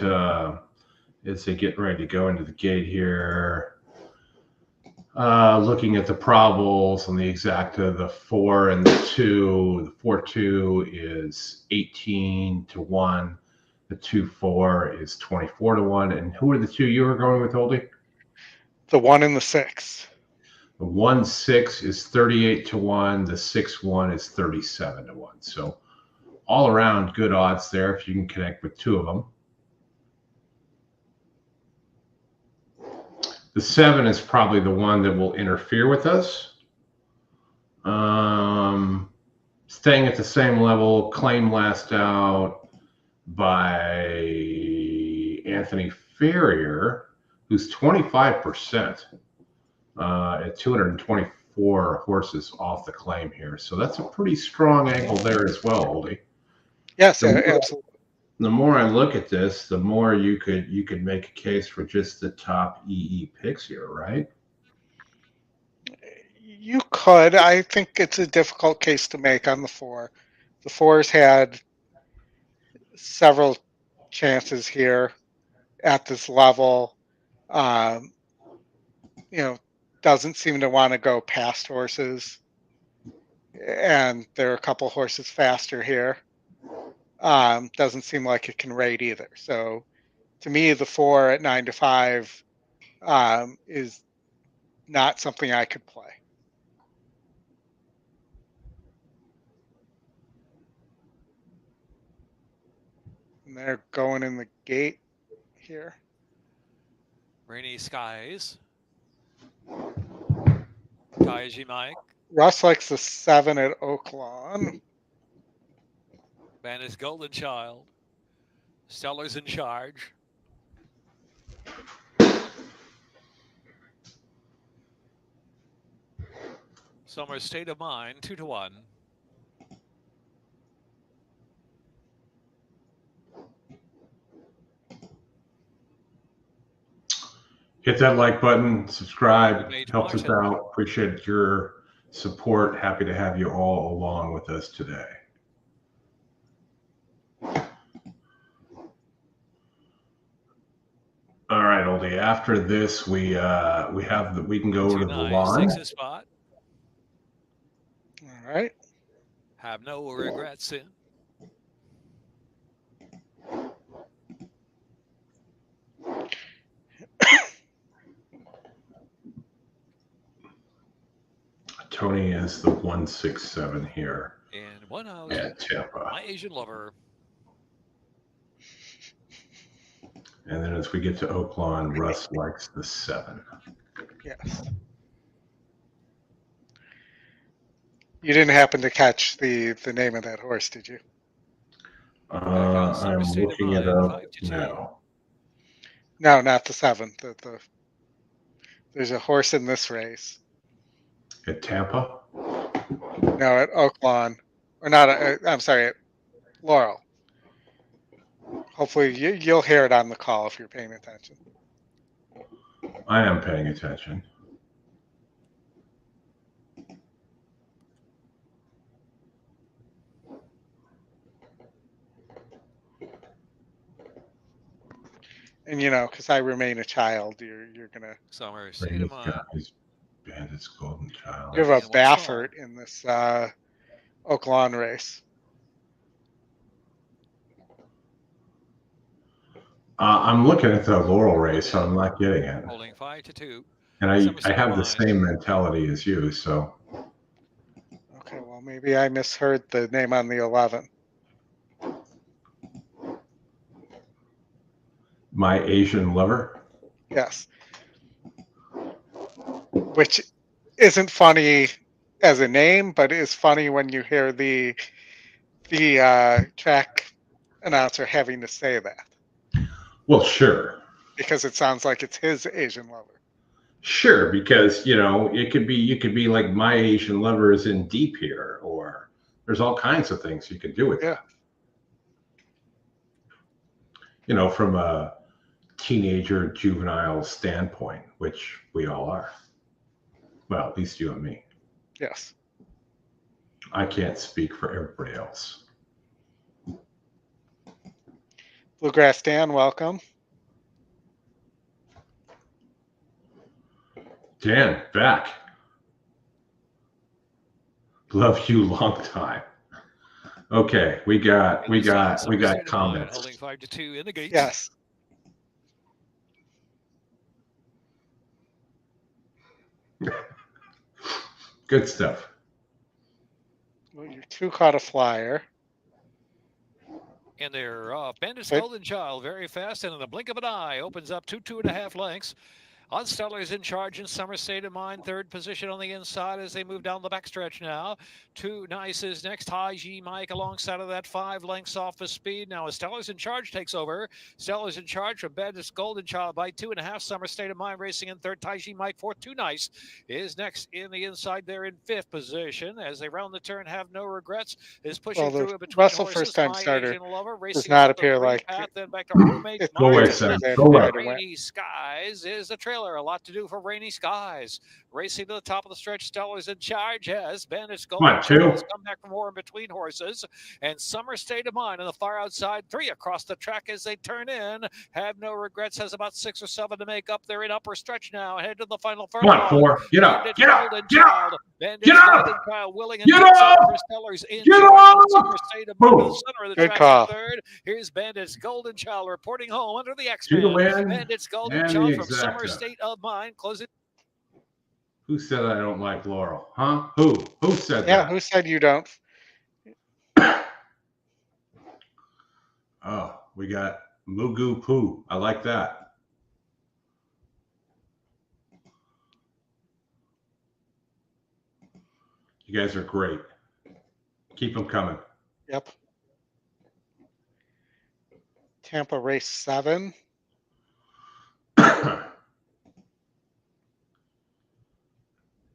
Speaker 1: as they get ready to go into the gate here, looking at the probables on the exacta, the 4 and the 2, the 4-2 is 18 to 1. The 2-4 is 24 to 1. And who are the 2 you were going with, Oldie?
Speaker 2: The 1 and the 6.
Speaker 1: The 1-6 is 38 to 1. The 6-1 is 37 to 1. So all around good odds there if you can connect with 2 of them. The 7 is probably the one that will interfere with us. Staying at the same level, claim last out by Anthony Ferrier, who's 25% at 224 4 horses off the claim here. So that's a pretty strong angle there as well, Oldie.
Speaker 2: Yes,
Speaker 1: The more-
Speaker 2: absolutely.
Speaker 1: The more I look at this, the more you could make a case for just the top EE picks here, right?
Speaker 2: You could. I think it's a difficult case to make on the 4. The 4's had several chances here at this level. Doesn't seem to want to go past horses. And there are a couple horses faster here. Doesn't seem like it can rate either. So to me, the 4 at 9-5 is not something I could play. And they're going in the gate here.
Speaker 7: Rainy skies. Kaiji Mike.
Speaker 2: Russ likes the 7 at Oaklawn.
Speaker 7: Bandit's Golden Child. Stellar's in charge. Summer's State of Mind, 2-1.
Speaker 1: Hit that like button, subscribe,
Speaker 7: Made
Speaker 1: helps us
Speaker 7: Martin.
Speaker 1: out. Appreciate your support. Happy to have you all along with us today. All right, Oldie. After this, we can go to the
Speaker 7: 2-9,
Speaker 1: lawn.
Speaker 7: 6 spot.
Speaker 2: All right.
Speaker 7: Have no regrets in.
Speaker 1: Tony is the 167 here
Speaker 7: And 1 out.
Speaker 1: at Tampa.
Speaker 7: My Asian Lover.
Speaker 1: And then as we get to Oaklawn, Russ likes the 7.
Speaker 2: Yes. You didn't happen to catch the name of that horse, did you?
Speaker 1: I'm
Speaker 7: State of
Speaker 1: looking it
Speaker 7: Mind,
Speaker 1: up
Speaker 7: 5-2.
Speaker 1: now.
Speaker 2: No, not the 7. There's a horse in this race.
Speaker 1: At Tampa?
Speaker 2: No, at Oaklawn. Or not, I'm sorry, at Laurel. Hopefully you'll hear it on the call if you're paying attention.
Speaker 1: I am paying attention.
Speaker 2: And because I remain a child, you're gonna
Speaker 7: Summer State of Mind.
Speaker 1: Bandit's Golden Child.
Speaker 2: give a
Speaker 7: And what's
Speaker 2: Baffert in this Oaklawn race.
Speaker 1: I'm looking at the Laurel race, so I'm not getting it.
Speaker 7: Holding 5-2.
Speaker 1: And I have the
Speaker 7: Mind.
Speaker 1: same mentality as you, so
Speaker 2: Okay, well maybe I misheard the name on the 11.
Speaker 1: My Asian Lover.
Speaker 2: Yes. Which isn't funny as a name, but is funny when you hear the track announcer having to say that,
Speaker 1: Well, sure.
Speaker 2: because it sounds like it's his Asian lover.
Speaker 1: Sure, because you could be like My Asian Lover is in deep here, or there's all kinds of things you could do with
Speaker 2: Yeah.
Speaker 1: it. From a teenager, juvenile standpoint, which we all are. Well, at least you and me.
Speaker 2: Yes.
Speaker 1: I can't speak for everybody else.
Speaker 2: Bluegrass Dan, welcome.
Speaker 1: Dan, back. Love you long time. Okay, we got comments.
Speaker 7: Holding 5-2 in the gate.
Speaker 2: Yes.
Speaker 1: Good stuff.
Speaker 2: Well, you 2 caught a flyer.
Speaker 7: And their Bandit's
Speaker 2: Okay.
Speaker 7: Golden Child very fast, and in the blink of an eye opens up 2.5 lengths. On Stellar's in charge in Summer State of Mind. Third position on the inside as they move down the backstretch now. Two Nices next. High G Mike alongside of that, 5 lengths off the speed. Now as Stellar's in charge takes over. Stellar's in charge from Bandit's Golden Child by 2.5. Summer State of Mind racing in third. High G Mike fourth. Two Nice is next in the inside there in 5th position. As they round the turn, Have No Regrets is pushing through it between
Speaker 6: Russell
Speaker 7: horses.
Speaker 6: first-time
Speaker 7: My
Speaker 6: starter
Speaker 7: Asian Lover
Speaker 6: does
Speaker 7: racing
Speaker 6: not
Speaker 7: up the
Speaker 6: appear
Speaker 7: green
Speaker 6: like
Speaker 7: path, then back to roommate.
Speaker 6: it's
Speaker 1: Go away,
Speaker 7: Myers,
Speaker 1: Sam.
Speaker 7: and
Speaker 1: Go away.
Speaker 7: Rainy Skies is the trailer. A lot to do for Rainy Skies. Racing to the top of the stretch, Stellar's in charge as Bandit's Golden
Speaker 1: on, two.
Speaker 7: has come back from war in between horses. And Summer State of Mind on the far outside, 3 across the track as they turn in. Have No Regrets has about 6 or 7 to make up. They're in upper stretch now. Head to the final
Speaker 1: Come on,
Speaker 7: furlong.
Speaker 1: 4. Get up.
Speaker 7: Bandit's
Speaker 1: Get up.
Speaker 7: Golden
Speaker 1: Get up.
Speaker 7: Child. Bandit's
Speaker 1: Get up.
Speaker 7: Golden Child willing and
Speaker 1: Get
Speaker 7: takes
Speaker 1: up.
Speaker 7: over for Stellar's in
Speaker 1: Get
Speaker 7: charge.
Speaker 1: up.
Speaker 7: Summer State of Mind in the
Speaker 1: Boom.
Speaker 7: center of the
Speaker 6: Good
Speaker 7: track
Speaker 6: call.
Speaker 7: in third. Here's Bandit's Golden Child reporting home under the
Speaker 1: To the
Speaker 7: X-Man.
Speaker 1: win
Speaker 7: Bandit's Golden
Speaker 1: and
Speaker 7: Child
Speaker 1: the
Speaker 7: from Summer
Speaker 1: exacta.
Speaker 7: State of Mind closing.
Speaker 1: Who said I don't like Laurel? Huh? Who? Who said
Speaker 6: Yeah,
Speaker 1: that?
Speaker 6: who said you don't?
Speaker 1: Oh, we got Mugu Poo. I like that. You guys are great. Keep them coming.
Speaker 6: Yep. Tampa Race 7.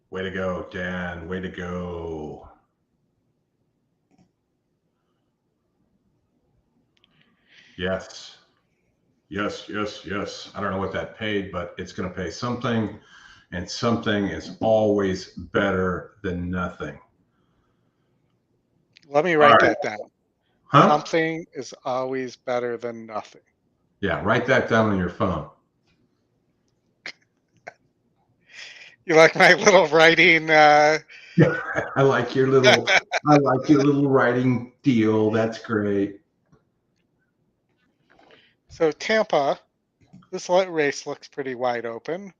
Speaker 1: Way to go, Dan. Way to go. Yes. Yes, yes, yes. I don't know what that paid, but it's going to pay something, and something is always better than nothing.
Speaker 6: Let me write
Speaker 1: All right.
Speaker 6: that down.
Speaker 1: Huh?
Speaker 6: Something is always better than nothing.
Speaker 1: Yeah, write that down on your phone.
Speaker 6: You like my little writing?
Speaker 1: I like your little writing deal. That's great.
Speaker 6: So Tampa, this race looks pretty wide open.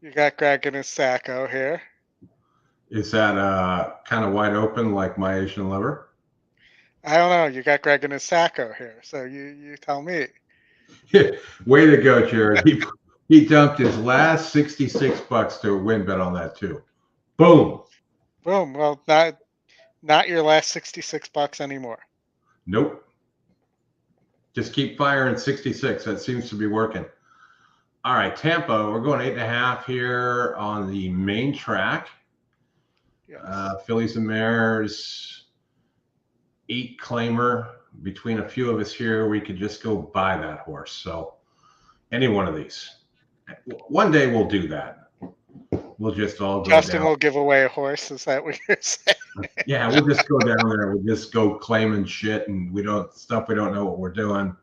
Speaker 6: You got Greg and his Sacco here.
Speaker 1: Is that kind of wide open like my Asian Lover?
Speaker 6: I don't know. You got Greg and his Sacco here, so you tell me.
Speaker 1: Way to go, Jared. He dumped his last $66 to a win bet on that too. Boom.
Speaker 6: Boom. Well, not your last $66 anymore.
Speaker 1: Nope. Just keep firing 66. That seems to be working. All right, Tampa. We're going 8.5 here on the main track.
Speaker 6: Yes.
Speaker 1: Fillies and Mares, 8 claimer. Between a few of us here, we could just go buy that horse. So any one of these. One day we'll do that. We'll just all go
Speaker 6: Justin
Speaker 1: down.
Speaker 6: will give away a horse. Is that what you're saying?
Speaker 1: Yeah, we'll just go down there. We'll just go claiming shit, and we don't know what we're doing.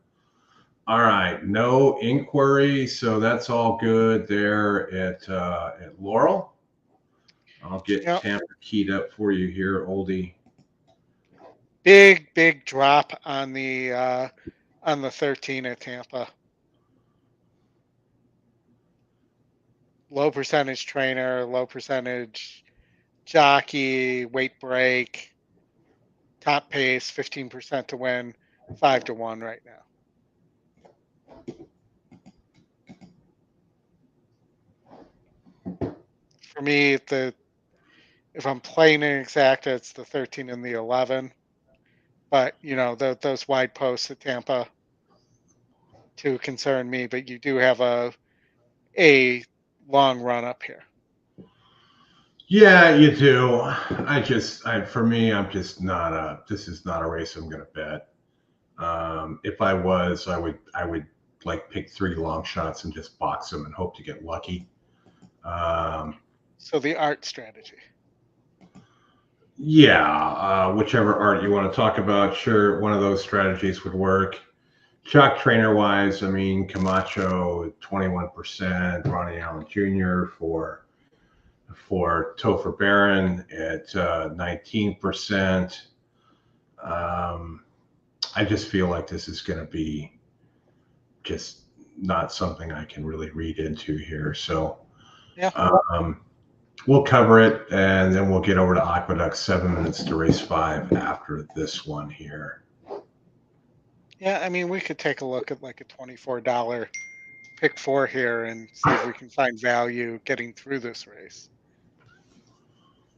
Speaker 1: All right, no inquiry, so that's all good there at Laurel. I'll get Tampa keyed up for you here, Oldie.
Speaker 6: Big drop on the 13 at Tampa. Low percentage trainer, low percentage jockey, weight break, top pace, 15% to win, 5-1 right now. For me, if I'm playing an exacta, it's the 13 and the 11. But you know, those wide posts at Tampa to concern me. But you do have a long run up here.
Speaker 1: Yeah, you do. For me, I'm just not this is not a race I'm going to bet. If I was, I would like pick 3 long shots and just box them and hope to get lucky.
Speaker 6: So the art strategy.
Speaker 1: Yeah, whichever art you want to talk about, sure, one of those strategies would work. Chalk trainer wise, I mean, Camacho 21%, Ronnie Allen Jr. for Topher Barron at 19%. I just feel like this is going to be just not something I can really read into here. So
Speaker 6: yeah.
Speaker 1: We'll cover it, and then we'll get over to Aqueduct, 7 minutes to race 5 after this one here.
Speaker 6: Yeah, I mean, we could take a look at like a $24
Speaker 2: pick 4 here and see if we can find value getting through this race.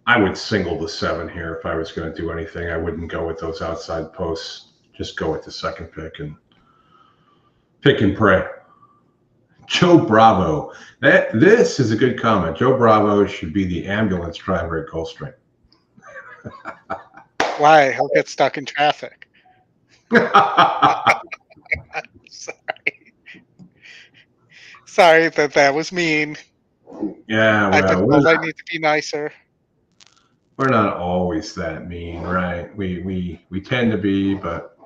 Speaker 1: I would single the 7 here if I was going to do anything. I wouldn't go with those outside posts. Just go with the second pick and pick and pray. Joe Bravo. This is a good comment. Joe Bravo should be the ambulance driver at Gulfstream.
Speaker 2: Why? He'll get stuck in traffic. Sorry that was mean.
Speaker 1: Yeah,
Speaker 2: I've been
Speaker 1: well,
Speaker 2: told I need to be nicer.
Speaker 1: we're not always that mean, right? We tend to be, but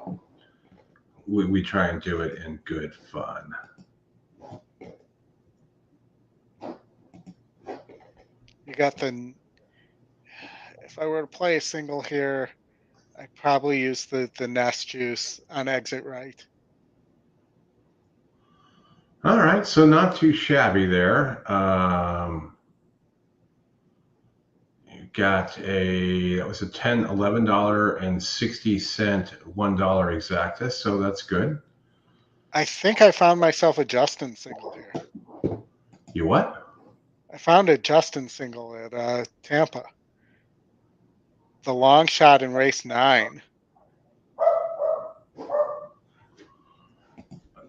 Speaker 1: we try and do it in good fun.
Speaker 2: You got the. If I were to play a single here, I'd probably use the nest juice on exit right.
Speaker 1: All right, so not too shabby there. You got that was a $10, $11.60 $1 exacta, so that's good.
Speaker 2: I think I found myself a Justin single here.
Speaker 1: You what?
Speaker 2: I found a Justin single at Tampa. The long shot in race 9.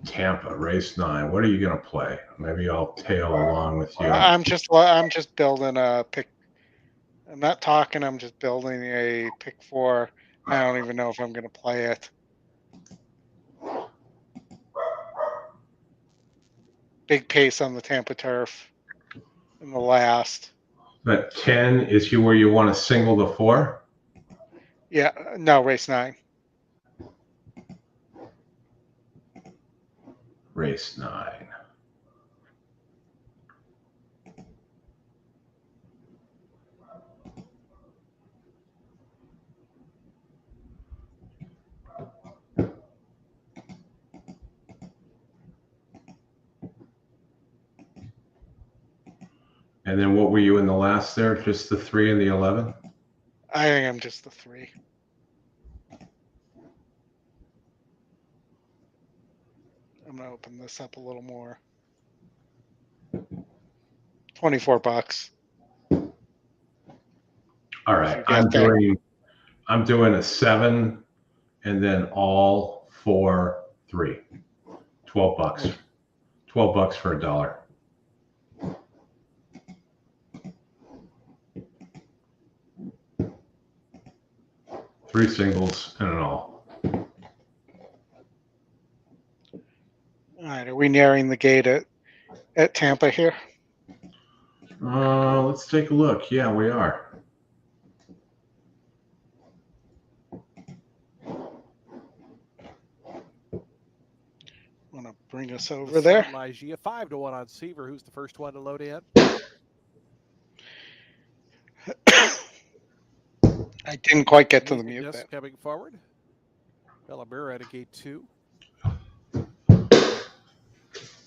Speaker 1: Tampa, race 9. What are you going to play? Maybe I'll tail along with you.
Speaker 2: I'm just building a pick. I'm not talking. I'm just building a pick 4. I don't even know if I'm going to play it. Big pace on the Tampa turf in the last.
Speaker 1: That 10 is where you want to single the 4?
Speaker 2: Yeah, no, race 9.
Speaker 1: Race 9. And then what were you in the last there? Just the 3 and the 11?
Speaker 2: I think I'm just the 3. I'm gonna open this up a little more. $24.
Speaker 1: All right, I'm doing a 7 and then all 4 3. $12. $12 for $1. Three singles and an all.
Speaker 2: All right, are we nearing the gate at Tampa here?
Speaker 1: Let's take a look. Yeah, we are.
Speaker 2: Want to bring us over there?
Speaker 6: Ligia 5-1 on Seaver. Who's the first one to load in?
Speaker 2: I didn't quite get to the mute.
Speaker 6: Just coming forward. Bellamira at a gate 2.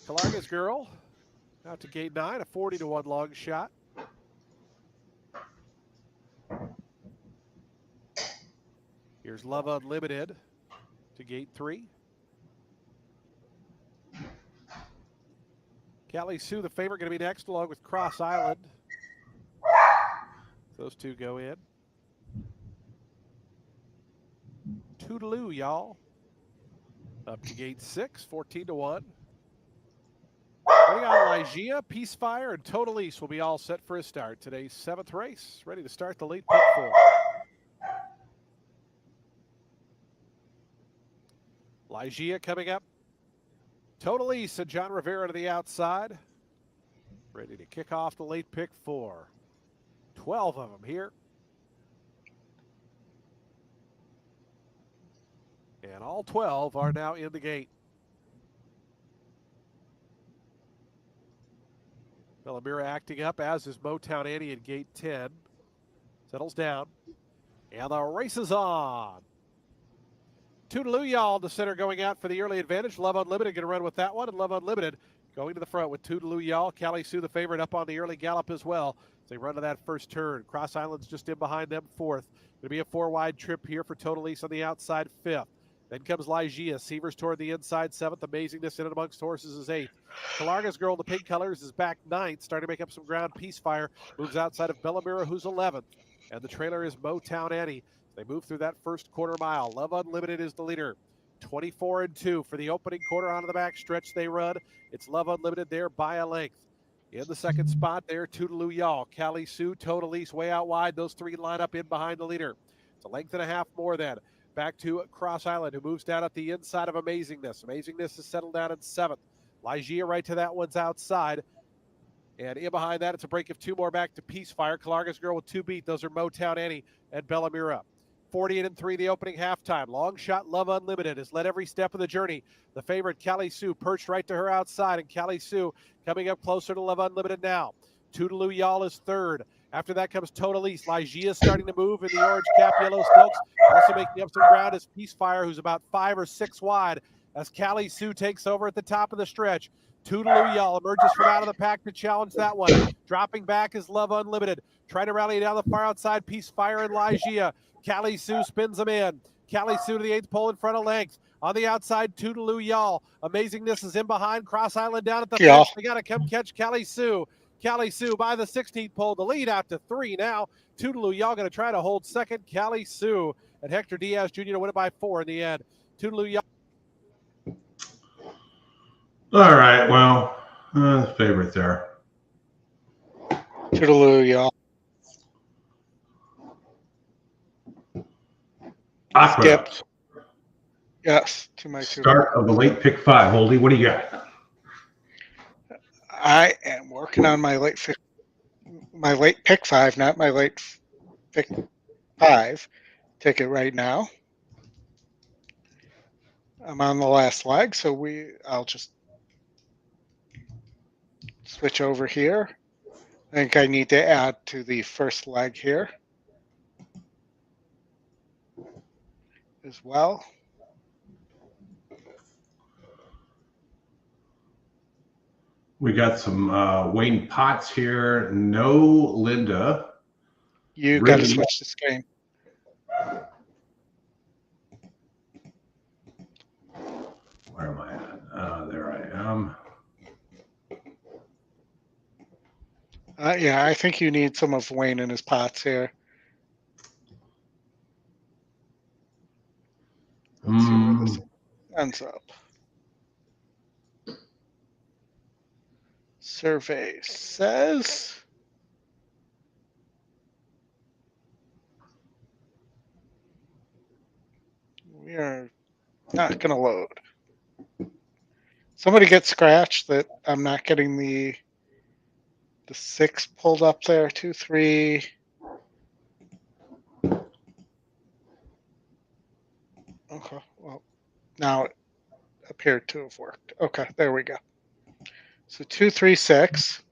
Speaker 6: Calarga's Girl out to gate 9, a 40-1 long shot. Here's Love Unlimited to gate 3. Callie Sue, the favorite, going to be next, along with Cross Island. Those two go in. Toodaloo, y'all. Up to gate 6, 14-1. Waiting on Ligia, Peacefire, and Total East will be all set for a start. Today's 7th race, ready to start the late pick 4. Ligia coming up. Total East and John Rivera to the outside. Ready to kick off the late pick 4. 12 of them here. And all 12 are now in the gate. Bellamira acting up, as is Motown Annie in gate 10. Settles down. And the race is on. Toodaloo, y'all, the center going out for the early advantage. Love Unlimited going to run with that one. And Love Unlimited going to the front with Toodaloo, y'all. Callie Sue, the favorite, up on the early gallop as well. As they run to that first turn. Cross Island's just in behind them, 4th. Going to be a 4-wide trip here for Total East on the outside, 5th. Then comes Ligeia. Seavers toward the inside, 7th. Amazingness in and amongst horses is 8th. Calarga's Girl in the pink colors is back 9th, starting to make up some ground. Peacefire moves outside of Bellamira, who's 11th. And the trailer is Motown Annie. They move through that first quarter mile. Love Unlimited is the leader. 24-2 for the opening quarter. Onto the back stretch they run. It's Love Unlimited there by a length. In the second spot there, Toodaloo Y'all, Callie Sue, Totalise way out wide. Those three line up in behind the leader. It's a length and a half more then. Back to Cross Island, who moves down at the inside of Amazingness. Amazingness is settled down in 7th. Ligeia right to that one's outside. And in behind that, it's a break of 2 more back to Peacefire. Calarga's Girl with 2 beat. Those are Motown Annie and Bellamira. 48-3 the opening halftime. Long shot Love Unlimited has led every step of the journey. The favorite, Callie Sue, perched right to her outside, and Callie Sue coming up closer to Love Unlimited now. Toodaloo Y'all is 3rd. After that comes Totalise. Ligeia starting to move in the orange cap, yellow silks. Also making up some ground is Peacefire, who's about 5 or 6 wide as Callie Sue takes over at the top of the stretch. Toodaloo Y'all emerges from out of the pack to challenge that one. Dropping back is Love Unlimited. Trying to rally down the far outside, Peacefire and Ligeia. Callie Sue spins them in. Callie Sue to the 8th pole in front of length. On the outside, Toodaloo Y'all. Amazingness is in behind. Cross Island down at the fence. They got to come catch Callie Sue. Callie Sue by the 16th pole. The lead out to 3 now. Toodaloo Y'all going to try to hold second. Callie Sue and Hector Diaz Jr. to win it by 4 in the end. Toodaloo Y'all.
Speaker 1: All right, well, the favorite there.
Speaker 2: Toodaloo Y'all.
Speaker 1: Aqueduct.
Speaker 2: Yes, to my 2.
Speaker 1: Start of the late pick 5. Oldy, what do you got?
Speaker 2: I am working on my late pick 5, not my late pick 5 ticket right now. I'm on the last leg, so I'll just switch over here. I think I need to add to the first leg here as well.
Speaker 1: We got some Wayne Potts here. No Linda.
Speaker 2: You got to switch the screen.
Speaker 1: Where am I at? There I am.
Speaker 2: Yeah, I think you need some of Wayne and his pots here. Let's see where this ends up. Survey says we are not going to load. Somebody get scratched that I'm not getting the 6 pulled up there. 2, 3. Okay, well, now it appeared to have worked. Okay, there we go. So 2, 3, 6.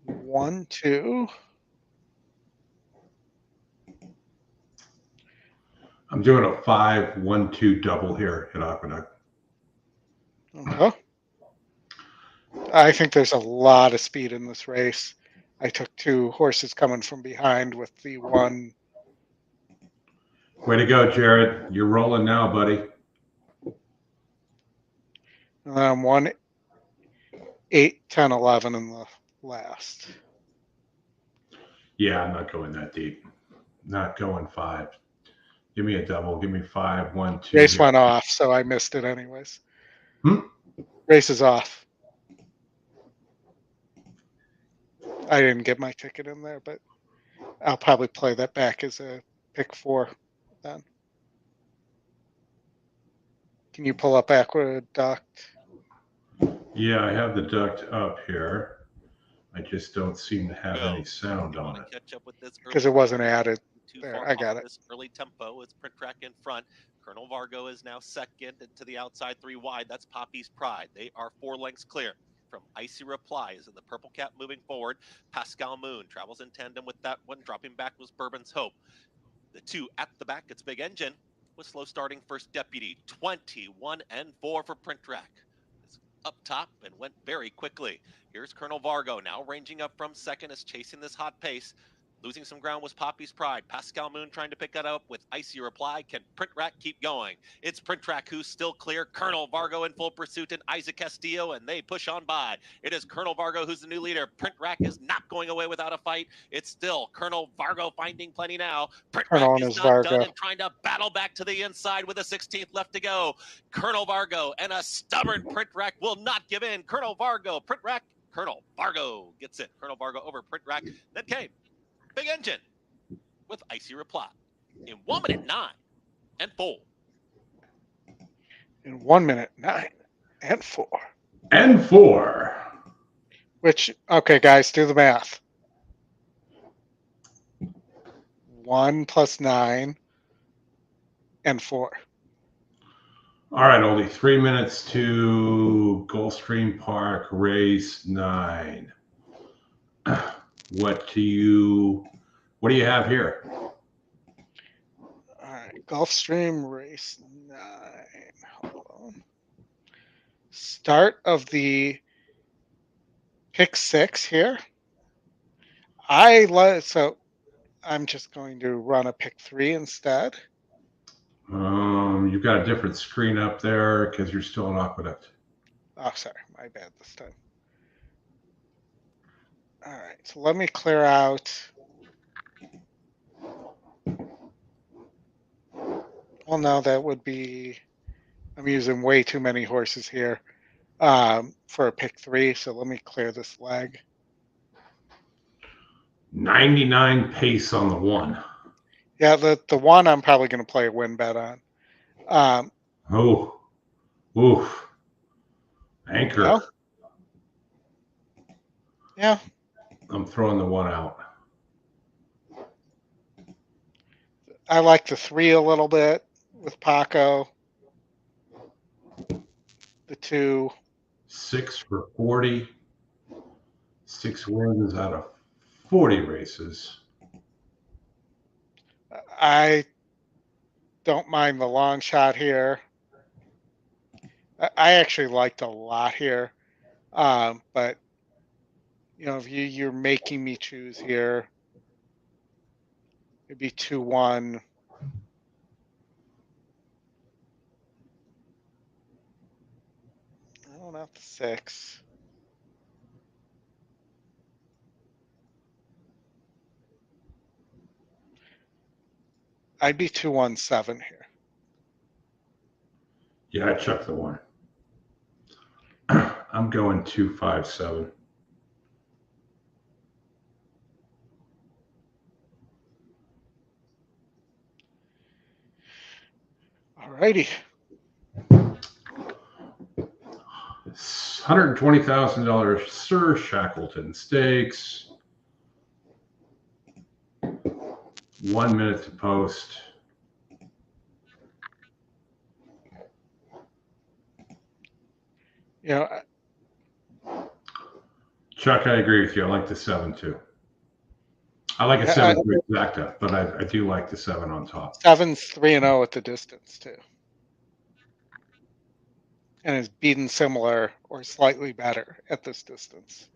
Speaker 2: 1, 2.
Speaker 1: I'm doing a 5-1-2 double here at Aqueduct.
Speaker 2: Okay. I think there's a lot of speed in this race. I took 2 horses coming from behind with the 1.
Speaker 1: Way to go, Jared. You're rolling now, buddy.
Speaker 2: And then I'm 1, 8, 10, 11 in the last.
Speaker 1: Yeah, I'm not going that deep. Not going 5. Give me a double. Give me 5-1-2.
Speaker 2: Race went off, so I missed it anyways. Race is off. I didn't get my ticket in there, but I'll probably play that back as a pick 4 then. Can you pull up Aqueduct?
Speaker 1: Yeah, I have the duct up here. I just don't seem to have any sound on it.
Speaker 10: Catch up with this
Speaker 2: Because it wasn't added.
Speaker 10: too
Speaker 2: There,
Speaker 10: far
Speaker 2: I
Speaker 10: off
Speaker 2: got
Speaker 10: of
Speaker 2: it.
Speaker 10: This early tempo. It's Print Track in front. Colonel Vargo is now second, and to the outside 3 wide. That's Poppy's Pride. They are 4 lengths clear from Icy Replies in the purple cap moving forward. Pascal Moon travels in tandem with that one. Dropping back was Bourbon's Hope. The 2 at the back, it's Big Engine with slow starting First Deputy. 21-4 for Print Track. It's up top and went very quickly. Here's Colonel Vargo now ranging up from second, is chasing this hot pace. Losing some ground was Poppy's Pride. Pascal Moon trying to pick that up with icy reply. Can Print Rack keep going? It's Print Rack who's still clear. Colonel Vargo in full pursuit and Isaac Castillo, and they push on by. It is Colonel Vargo who's the new leader. Print Rack is not going away without a fight. It's still Colonel Vargo finding plenty now. Print Rack is not done and trying to battle back to the inside with a 16th left to go. Colonel Vargo and a stubborn Print Rack will not give in. Colonel Vargo, Print Rack, Colonel Vargo gets it. Colonel Vargo over Print Rack. Then came Big Engine with icy reply in 1 minute 9 and 4.
Speaker 2: In 1 minute 9 and 4.
Speaker 1: And 4.
Speaker 2: Which, okay, guys, do the math. 1 plus 9 and 4.
Speaker 1: All right, Oldie, 3 minutes to Gulfstream Park Race 9. What do you have here?
Speaker 2: All right, Gulfstream Race 9. Hold on. Start of the pick 6 here. So I'm just going to run a pick 3 instead.
Speaker 1: You've got a different screen up there because you're still in Aqueduct.
Speaker 2: Oh, sorry, my bad this time. All right, so let me clear out. Well, no, that would be, I'm using way too many horses here for a pick 3, so let me clear this leg.
Speaker 1: 99 pace on the 1.
Speaker 2: Yeah, the 1 I'm probably going to play a win bet on.
Speaker 1: Oof. Anchor.
Speaker 2: No? Yeah.
Speaker 1: I'm throwing the 1 out.
Speaker 2: I like the 3 a little bit with Paco. The 2.
Speaker 1: 6 for 40. 6 wins out of 40 races.
Speaker 2: I don't mind the long shot here. I actually liked a lot here. But, you know, if you're making me choose here, it'd be 2-1. Oh, not the 6. I'd be 2-1-7 here.
Speaker 1: Yeah, I chucked the 1. I'm going 2-5-7.
Speaker 2: All righty.
Speaker 1: $120,000 Sir Shackleton Stakes. 1 minute to post.
Speaker 2: You know,
Speaker 1: Chuck, I agree with you. I like the 7 too. I like a 7 to exacta, but I do like the 7 on top.
Speaker 2: 7's 3-0 at the distance too, and is beaten similar or slightly better at this distance.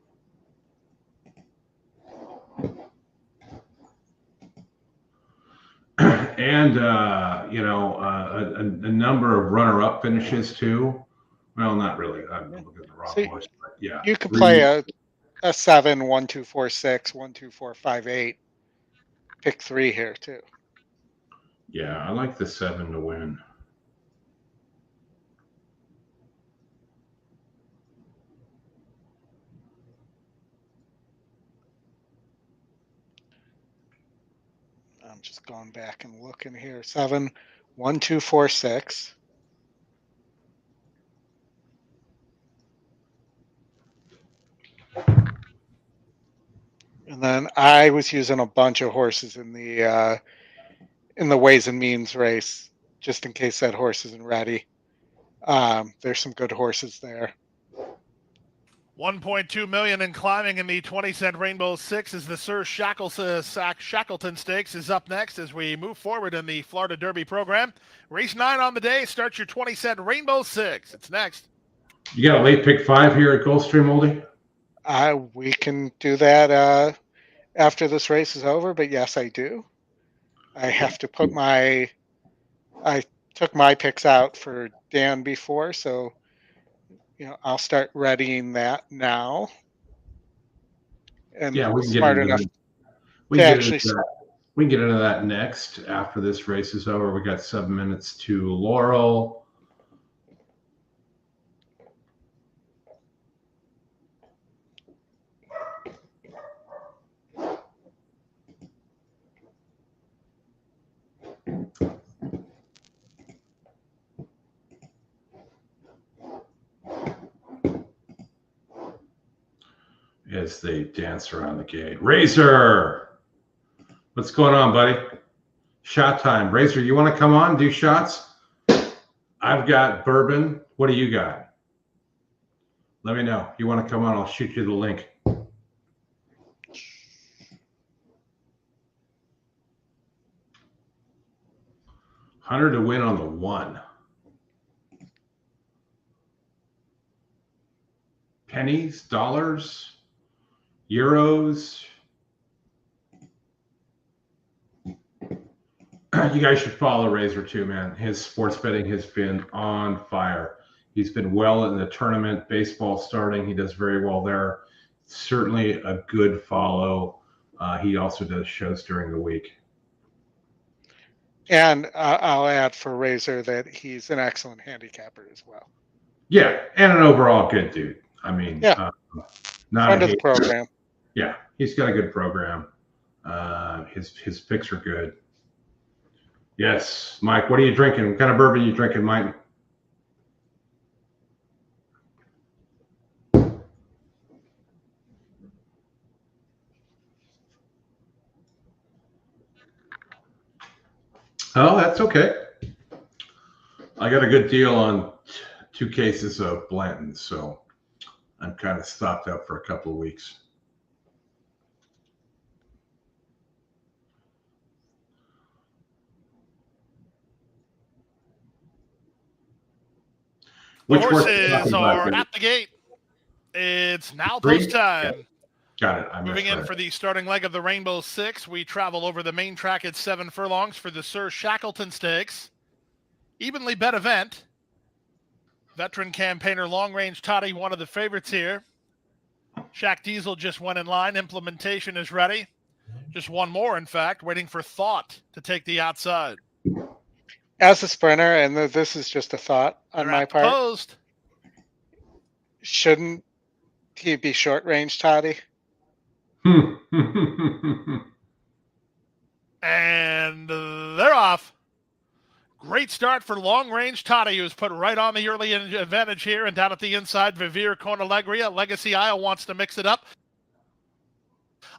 Speaker 1: And you know, a number of runner-up finishes too. Well, not really. I'm looking at the wrong horse, but yeah.
Speaker 2: You could play a 7, 1, 2, 4, 6, 1, 2, 4, 5, 8. Pick 3 here too.
Speaker 1: Yeah, I like the 7 to win.
Speaker 2: I'm just going back and looking here. 7, 1, 2, 4, 6. And then I was using a bunch of horses in the Ways and Means race, just in case that horse isn't ready. There's some good horses there.
Speaker 4: 1.2 million in climbing in the 20-cent Rainbow 6 as the Sir Shackleton Stakes is up next as we move forward in the Florida Derby program. Race 9 on the day. Start your 20-cent Rainbow 6. It's next.
Speaker 1: You got a late pick 5 here at Gulfstream, Oldie?
Speaker 2: We can do that after this race is over, but yes, I do. I have to put I took my picks out for Dan before, so I'll start readying that now. And
Speaker 1: Yeah, we can get
Speaker 2: smart
Speaker 1: into
Speaker 2: enough
Speaker 1: that. We
Speaker 2: to
Speaker 1: can get
Speaker 2: actually.
Speaker 1: into that. We can get into that next after this race is over. We got 7 minutes to Laurel. As they dance around the gate. Razor, what's going on, buddy? Shot time. Razor, you want to come on, do shots? I've got bourbon. What do you got? Let me know. You want to come on, I'll shoot you the link. 100 to win on the 1. Pennies, dollars, euros. You guys should follow Razor too, man. His sports betting has been on fire. He's been well in the tournament. Baseball starting, he does very well there. Certainly a good follow. He also does shows during the week.
Speaker 2: And I'll add for Razor that he's an excellent handicapper as well.
Speaker 1: Yeah, and an overall good dude. I mean,
Speaker 2: yeah,
Speaker 1: not
Speaker 2: friend of the program.
Speaker 1: Yeah, he's got a good program. His picks are good. Yes, Mike, what are you drinking? What kind of bourbon are you drinking, Mike? Oh, that's okay. I got a good deal on 2 cases of Blanton, so I'm kind of stocked up for a couple of weeks.
Speaker 4: The horses are at the gate. It's now post time.
Speaker 1: Got it.
Speaker 4: Moving in for the starting leg of the Rainbow Six, we travel over the main track at 7 furlongs for the Sir Shackleton Stakes. Evenly bet event. Veteran campaigner Long Range Toddy, one of the favorites here. Shaq Diesel just went in line. Implementation is ready. Just one more, in fact, waiting for Thought to take the outside.
Speaker 2: As a sprinter, and this is just a thought on my part,
Speaker 4: post.
Speaker 2: Shouldn't he be short range, Toddy?
Speaker 4: And they're off. Great start for Long Range Toddy, who's put right on the early advantage here. And down at the inside, Vivir Conalegria. Legacy Isle wants to mix it up.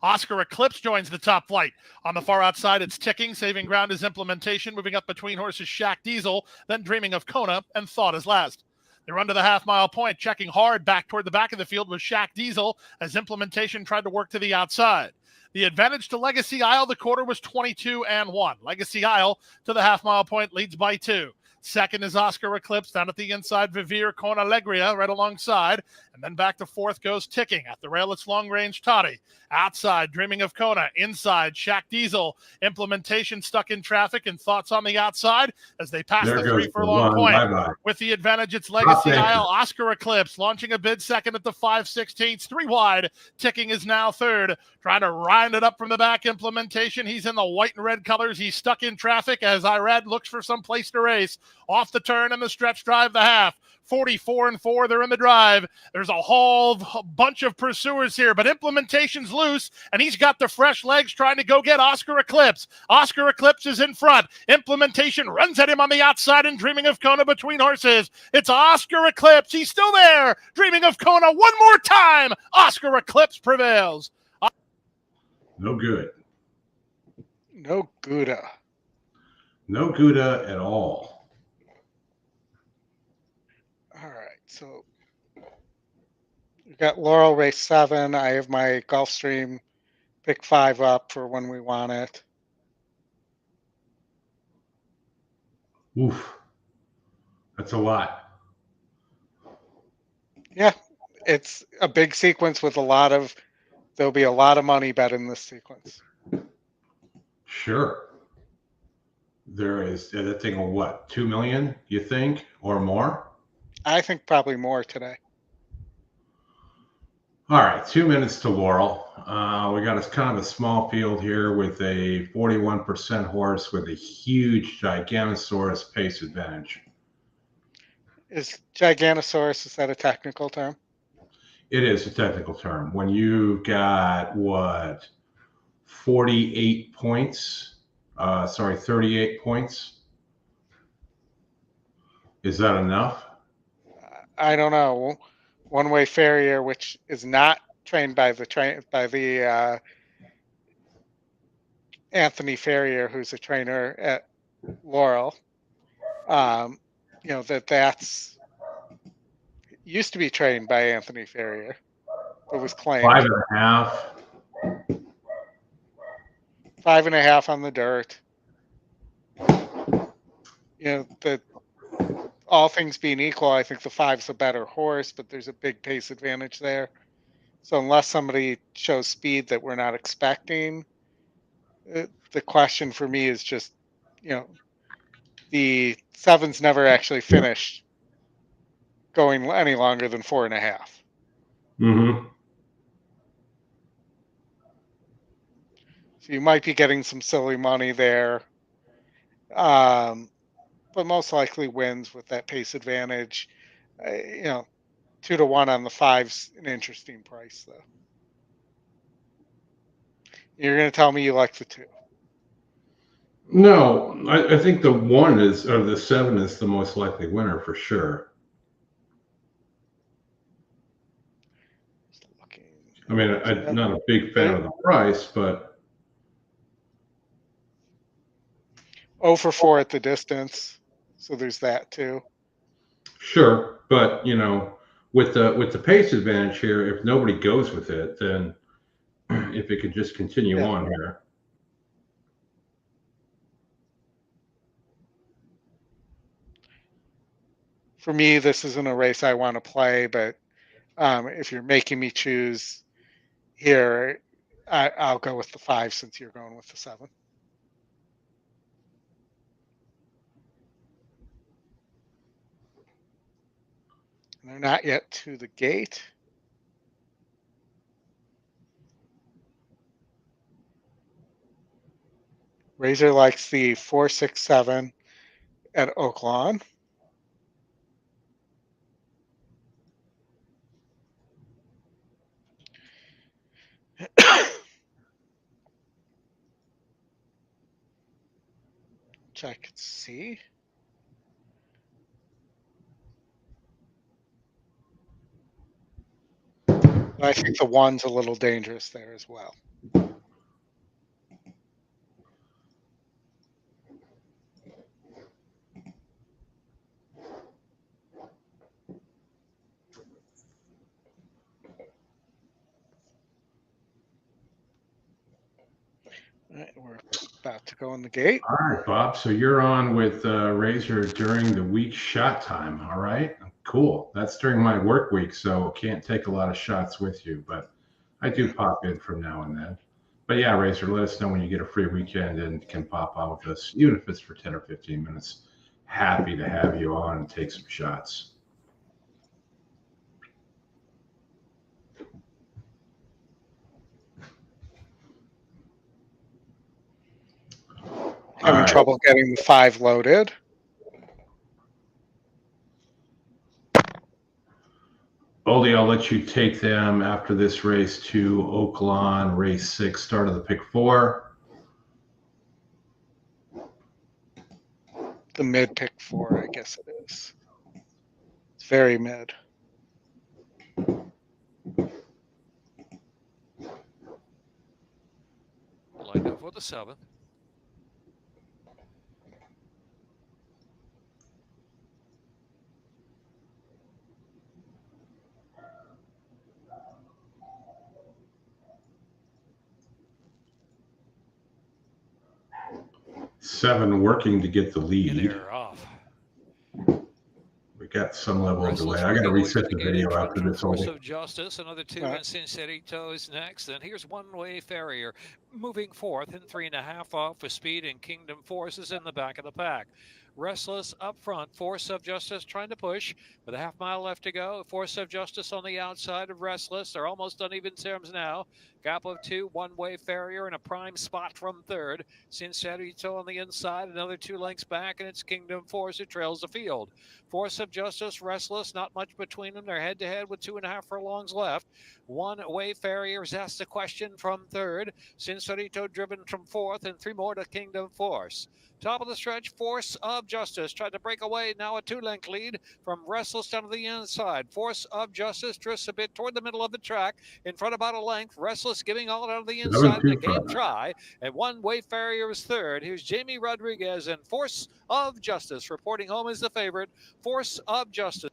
Speaker 4: Oscar Eclipse joins the top flight. On the far outside, it's Ticking. Saving ground is Implementation. Moving up between horses, Shaq Diesel. Then Dreaming of Kona, and Thought is last. They're under the half-mile point. Checking hard back toward the back of the field was Shaq Diesel as Implementation tried to work to the outside. The advantage to Legacy Isle, the quarter was 22-1. Legacy Isle to the half-mile point leads by 2. Second is Oscar Eclipse. Down at the inside, Vivir Conalegria right alongside. And then back to fourth goes Ticking. At the rail, it's Long Range Toddy. Outside, Dreaming of Kona. Inside, Shaq Diesel. Implementation stuck in traffic, and Thoughts on the outside as they pass the 3 furlong point.
Speaker 1: Bye-bye.
Speaker 4: With the advantage, it's Legacy Isle. Oscar Eclipse launching a bid second at the 5/16, 3 wide. Ticking is now third. Trying to rind it up from the back. Implementation. He's in the white and red colors. He's stuck in traffic as Irad looks for some place to race. Off the turn and the stretch drive, the half. 44-4, they're in the drive. There's a whole bunch of pursuers here, but Implementation's loose, and he's got the fresh legs trying to go get Oscar Eclipse. Oscar Eclipse is in front. Implementation runs at him on the outside and Dreaming of Kona between horses. It's Oscar Eclipse. He's still there. Dreaming of Kona one more time. Oscar Eclipse prevails.
Speaker 1: No good.
Speaker 2: No Gouda.
Speaker 1: No Gouda at all.
Speaker 2: All right, so we've got Laurel race 7. I have my Gulfstream pick 5 up for when we want it.
Speaker 1: Oof. That's a lot.
Speaker 2: Yeah, it's a big sequence with a lot of there'll be a lot of money bet in this sequence.
Speaker 1: Sure. There is that thing of what, 2 million, you think, or more?
Speaker 2: I think probably more today.
Speaker 1: All right, 2 minutes to Laurel. We got kind of a small field here with a 41% horse with a huge Giganosaurus pace advantage.
Speaker 2: Is Giganosaurus, is that a technical term?
Speaker 1: It is a technical term. When you got, what, 38 points, 38 points, is that enough?
Speaker 2: I don't know. One Way Farrier, which is not trained by the Anthony Farrier, who's a trainer at Laurel. You know, that's used to be trained by Anthony Farrier, but was claimed
Speaker 1: 5.5.
Speaker 2: 5.5 on the dirt. You know, all things being equal, I think the 5's a better horse, but there's a big pace advantage there. So unless somebody shows speed that we're not expecting, the question for me is just, you know, the 7's never actually finished going any longer than 4.5.
Speaker 1: Mm-hmm.
Speaker 2: So you might be getting some silly money there. But most likely wins with that pace advantage. You know, 2-1 on the 5's an interesting price, though. You're going to tell me you like the 2.
Speaker 1: No, I think the 1 is, or the 7 is the most likely winner for sure. I mean, I'm not a big fan of the price, but
Speaker 2: 0 for 4 at the distance, so there's that too.
Speaker 1: Sure, but you know, with the pace advantage here, if nobody goes with it, then if it could just continue on here.
Speaker 2: For me, this isn't a race I want to play, but if you're making me choose here, I'll go with the 5 since you're going with the 7. And they're not yet to the gate. Razor likes the 4, 6, 7 at Oaklawn. Which I could see. But I think the 1's a little dangerous there as well. All right, we're about to go in the gate.
Speaker 1: All right, Bob. So you're on with Razor during the week shot time. All right, cool. That's during my work week, so can't take a lot of shots with you, but I do pop in from now and then. But yeah, Razor, let us know when you get a free weekend and can pop on with us, even if it's for 10 or 15 minutes. Happy to have you on and take some shots.
Speaker 2: Having trouble getting the 5 loaded.
Speaker 1: Oldy, I'll let you take them after this race to Oaklawn, race 6, start of the pick 4.
Speaker 2: The mid pick 4, I guess it is. It's very mid.
Speaker 7: Lined up for the 7th.
Speaker 1: Seven working to get the lead.
Speaker 7: They're off.
Speaker 1: We got some level of delay.
Speaker 7: Restless
Speaker 1: I got to
Speaker 7: working
Speaker 1: reset
Speaker 7: away
Speaker 1: the
Speaker 7: to get
Speaker 1: video
Speaker 7: in
Speaker 1: after
Speaker 7: front
Speaker 1: this.
Speaker 7: from Force
Speaker 1: Only.
Speaker 7: of Justice, another two,
Speaker 6: All right.
Speaker 7: and Sincerito's next. And here's One Way Farrier moving fourth and 3.5 off with speed, and Kingdom Force is in the back of the pack. Restless up front, Force of Justice trying to push with a half mile left to go. Force of Justice on the outside of Restless. They're almost on even terms now. Gap of two, One Way Farrier in a prime spot from third. Sincerito on the inside, another 2 lengths back, and it's Kingdom Force who trails the field. Force of Justice, Restless, not much between them. They're head to head with 2.5 furlongs left. One Way Farrier's asked the question from third. Sincerito driven from fourth, and 3 more to Kingdom Force. Top of the stretch, Force of Justice tried to break away. Now a 2-length lead from Restless down to the inside. Force of Justice drifts a bit toward the middle of the track. In front about a length. Restless giving all out of the inside. The game try. And One Way Farrier is third. Here's Jamie Rodriguez, and Force of Justice reporting home as the favorite. Force of Justice.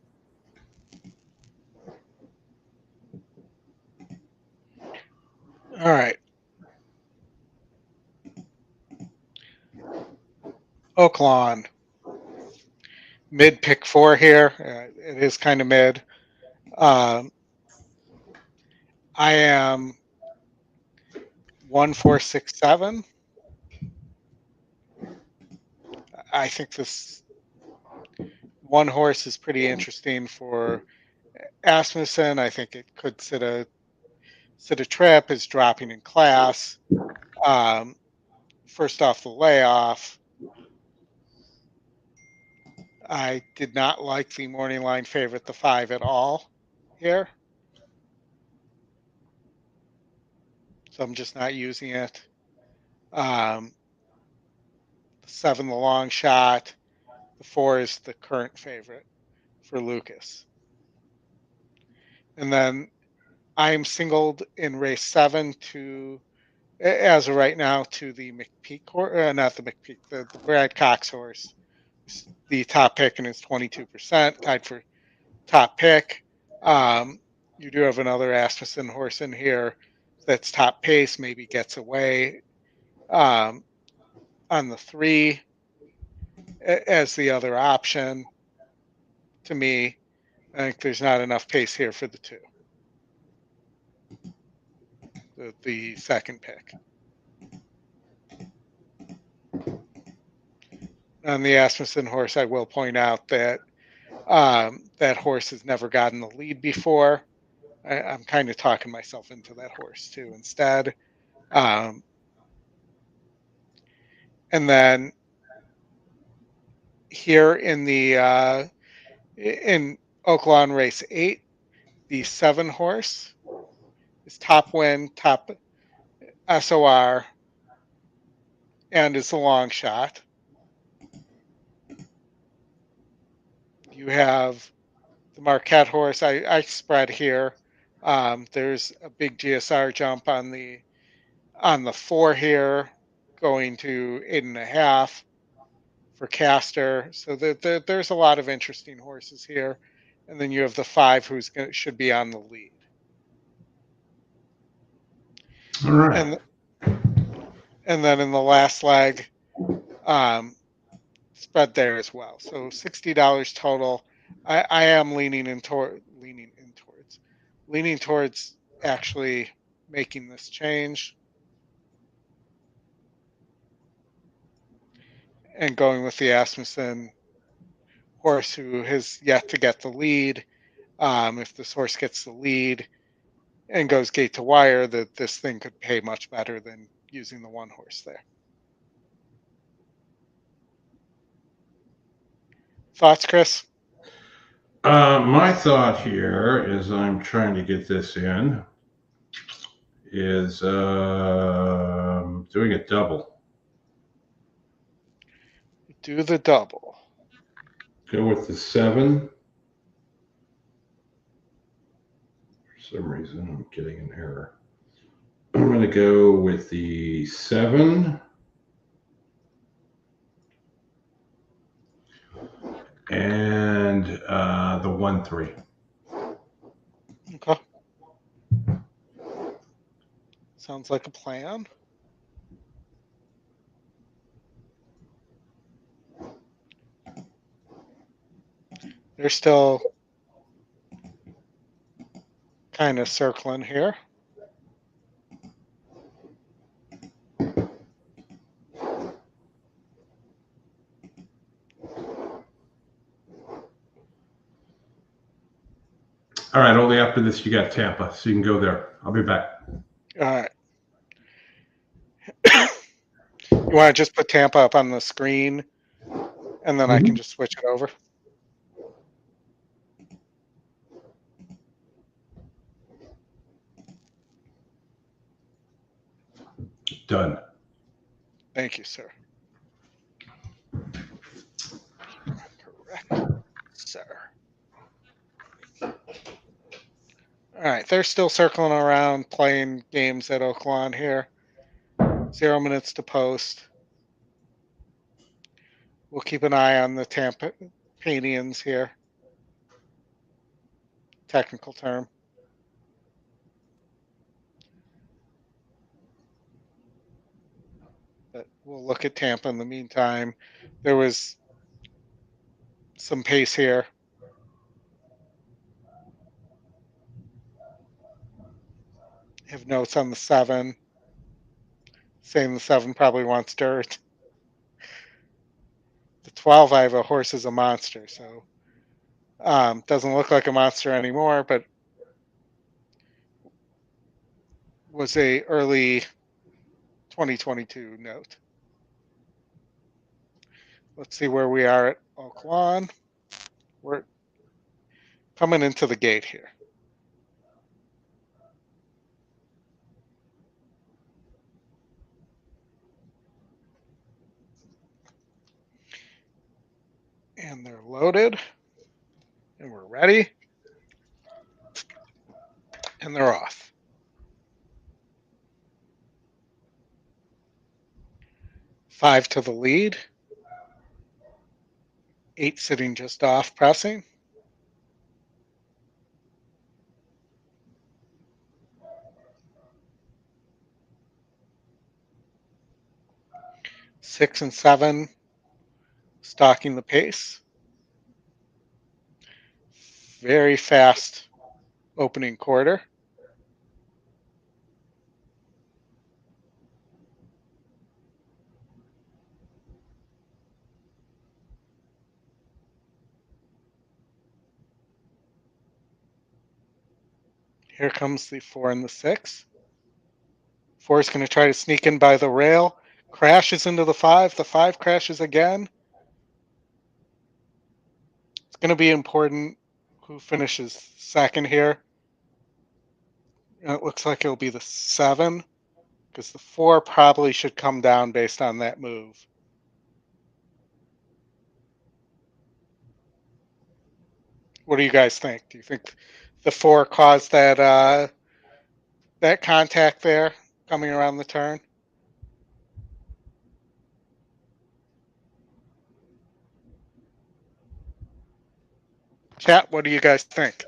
Speaker 2: All right. Oaklawn. Mid pick 4 here. It is kind of mid. I am 1, 4, 6, 7. I think this one horse is pretty interesting for Asmussen. I think it could sit a trip, is dropping in class. First off the layoff. I did not like the morning line favorite, the 5, at all here. So I'm just not using it. The 7, the long shot. The 4 is the current favorite for Lucas. And then I'm singled in race 7 to, as of right now, to the McPeak horse, not the McPeak, the Brad Cox horse. The top pick, and it's 22%, tied for top pick. You do have another Asmussen horse in here that's top pace, maybe gets away on the 3 as the other option. To me, I think there's not enough pace here for the 2. The second pick. On the Asmussen horse, I will point out that that horse has never gotten the lead before. I'm kind of talking myself into that horse too instead. And then here in the in Oaklawn race 8, the 7 horse is top win, top SOR, and is a long shot. You have the Marquette horse. I spread here. There's a big GSR jump on the 4 here, going to 8.5 for Castor. So there's a lot of interesting horses here. And then you have the 5 should be on the lead.
Speaker 1: All right.
Speaker 2: And then in the last leg, spread there as well. So $60 total. I am leaning towards actually making this change and going with the Asmussen horse, who has yet to get the lead. If this horse gets the lead and goes gate to wire, that this thing could pay much better than using the 1 horse there. Thoughts, Chris?
Speaker 1: My thought here is I'm trying to get this in. Is doing a double.
Speaker 2: Do the double.
Speaker 1: Go with the 7. For some reason, I'm getting an error. I'm going to go with the 7 and the 1-3.
Speaker 2: Okay. Sounds like a plan. They're still kind of circling here.
Speaker 1: All right, only after this you got Tampa, so you can go there. I'll be back.
Speaker 2: All right. You want to just put Tampa up on the screen, and then I can just switch it over?
Speaker 1: Done.
Speaker 2: Thank you, sir. Correct, sir. All right, they're still circling around playing games at Oaklawn here. 0 minutes to post. We'll keep an eye on the Tampa Panians here. Technical term. But we'll look at Tampa in the meantime. There was some pace here. Have notes on the 7. Saying the 7 probably wants dirt. The 12, I have a horse as a monster, so doesn't look like a monster anymore, but was a early 2022 note. Let's see where we are at Oaklawn. We're coming into the gate here. And they're loaded. And we're ready. And they're off. Five to the lead. 8 sitting just off pressing. Six and 7 stalking the pace. Very fast opening quarter. Here comes the 4 and the 6. 4 is going to try to sneak in by the rail. Crashes into the 5. The 5 crashes again. It's going to be important who finishes second here. It looks like it'll be the 7, because the 4 probably should come down based on that move. What do you guys think? Do you think the 4 caused that that contact there coming around the turn? Chat, what do you guys think?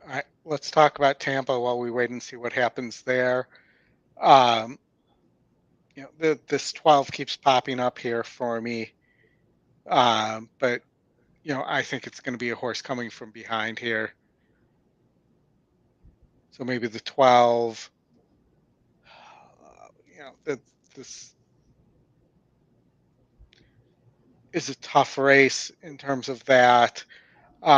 Speaker 2: All right, let's talk about Tampa while we wait and see what happens there. You know, this 12 keeps popping up here for me, but you know, I think it's going to be a horse coming from behind here. So maybe the 12. You know, this is a tough race in terms of that. You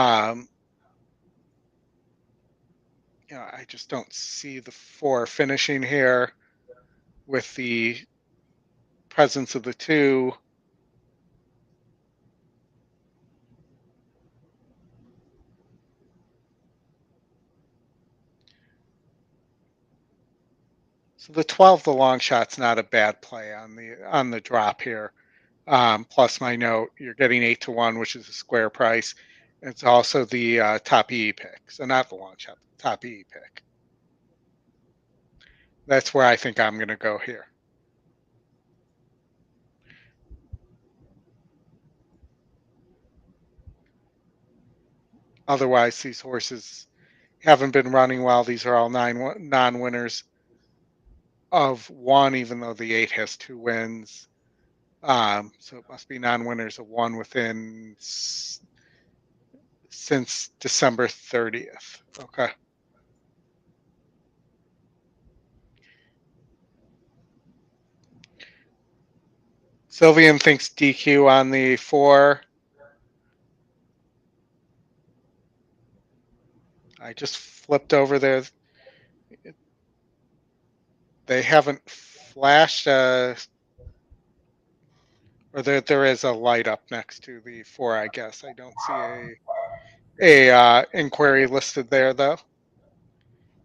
Speaker 2: know, I just don't see the 4 finishing here with the presence of the 2. So the 12, the long shot's not a bad play on the drop here. Plus my note, you're getting 8 to 1, which is a square price. It's also the top EE pick, so not the long shot, the top EE pick. That's where I think I'm going to go here. Otherwise, these horses haven't been running well. These are all non-winners. of 1, even though the 8 has 2 wins. So it must be non-winners of 1 within since December 30th. Okay. Sylvian thinks DQ on the 4. I just flipped over there. They haven't flashed or there is a light up next to the 4, I guess. I don't see a inquiry listed there though.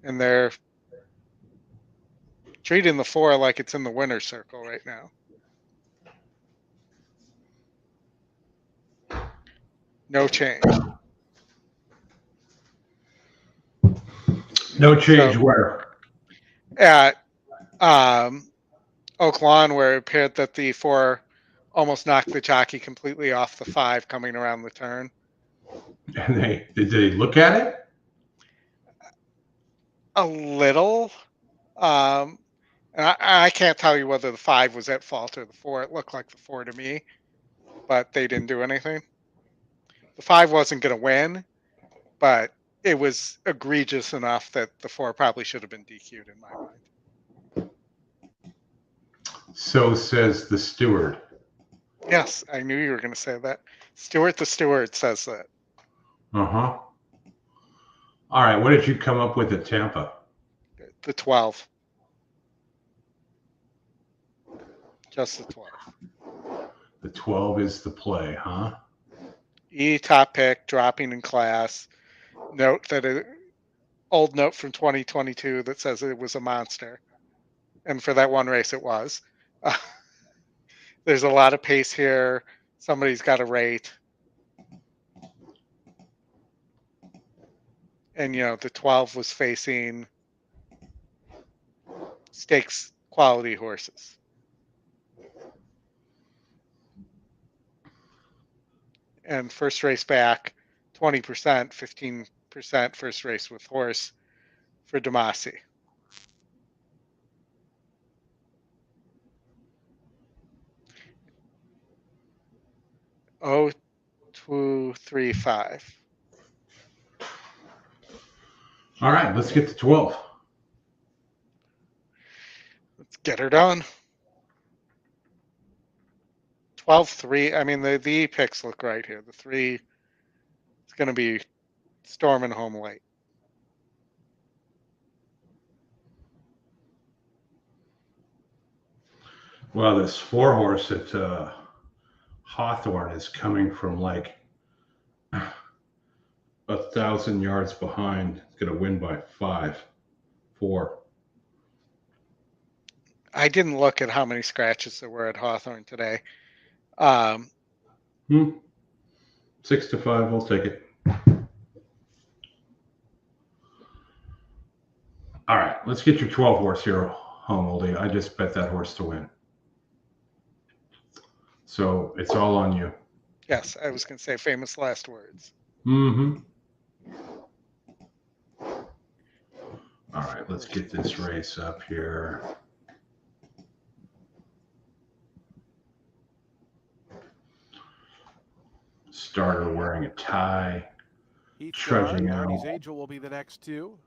Speaker 2: And they're treating the 4 like it's in the winner's circle right now. No change.
Speaker 1: No change
Speaker 2: So,
Speaker 1: where?
Speaker 2: At Oaklawn, where it appeared that the 4 almost knocked the jockey completely off the 5 coming around the turn.
Speaker 1: And did they look at it?
Speaker 2: A little. And I can't tell you whether the 5 was at fault or the 4. It looked like the 4 to me, but they didn't do anything. The 5 wasn't going to win, but it was egregious enough that the 4 probably should have been DQ'd in my mind.
Speaker 1: So says the steward.
Speaker 2: Yes, I knew you were going to say that. Stuart the steward says that.
Speaker 1: Uh-huh. All right, what did you come up with at Tampa?
Speaker 2: The 12. Just the 12.
Speaker 1: The 12 is the play, huh?
Speaker 2: E top pick, dropping in class. Note that old note from 2022 that says it was a monster. And for that one race, it was. There's a lot of pace here. Somebody's got a rate. And, the 12 was facing stakes quality horses. And first race back, 20%, 15% first race with horse for Damasi. Oh, 2, 3, 5.
Speaker 1: All right, let's get to 12.
Speaker 2: Let's get her done. 12-3. I mean, the E picks look right here. The 3 is going to be storming home late.
Speaker 1: Well, this 4 horse at Hawthorne is coming from like 1,000 yards behind. It's going to win by 4.
Speaker 2: I didn't look at how many scratches there were at Hawthorne today.
Speaker 1: 6 to 5, we'll take it. All right, let's get your 12 horse here home, Oldie. I just bet that horse to win. So it's all on you.
Speaker 2: Yes, I was going to say famous last words.
Speaker 1: Mm-hmm. All right, let's get this race up here. Starter wearing a tie, trudging out.
Speaker 6: Darby's Angel will be the next 2.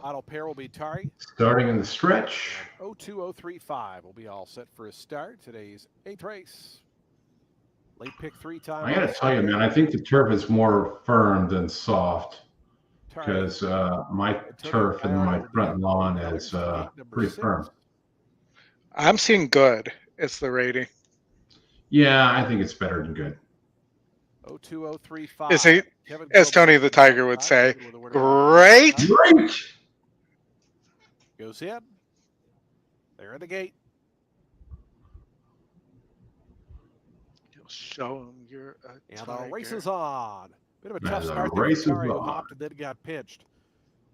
Speaker 6: Final pair will be Tari.
Speaker 1: Starting in the stretch.
Speaker 6: 02035 will be all set for a start. Today's 8th race. Late pick 3 time.
Speaker 1: I got to tell you, man, I think the turf is more firm than soft because my turf and my front lawn is pretty firm.
Speaker 2: I'm seeing good. It's the rating.
Speaker 1: Yeah, I think it's better than good.
Speaker 6: 02035.
Speaker 2: Is he, as Tony the Tiger would say, great.
Speaker 1: Great.
Speaker 6: Goes in. They're at the gate.
Speaker 2: You'll show him you're a
Speaker 6: And the race is on. Bit of a tough
Speaker 1: And the
Speaker 6: start there
Speaker 1: race
Speaker 6: for
Speaker 1: is
Speaker 6: Tari, who
Speaker 1: on.
Speaker 6: hopped and then got pinched.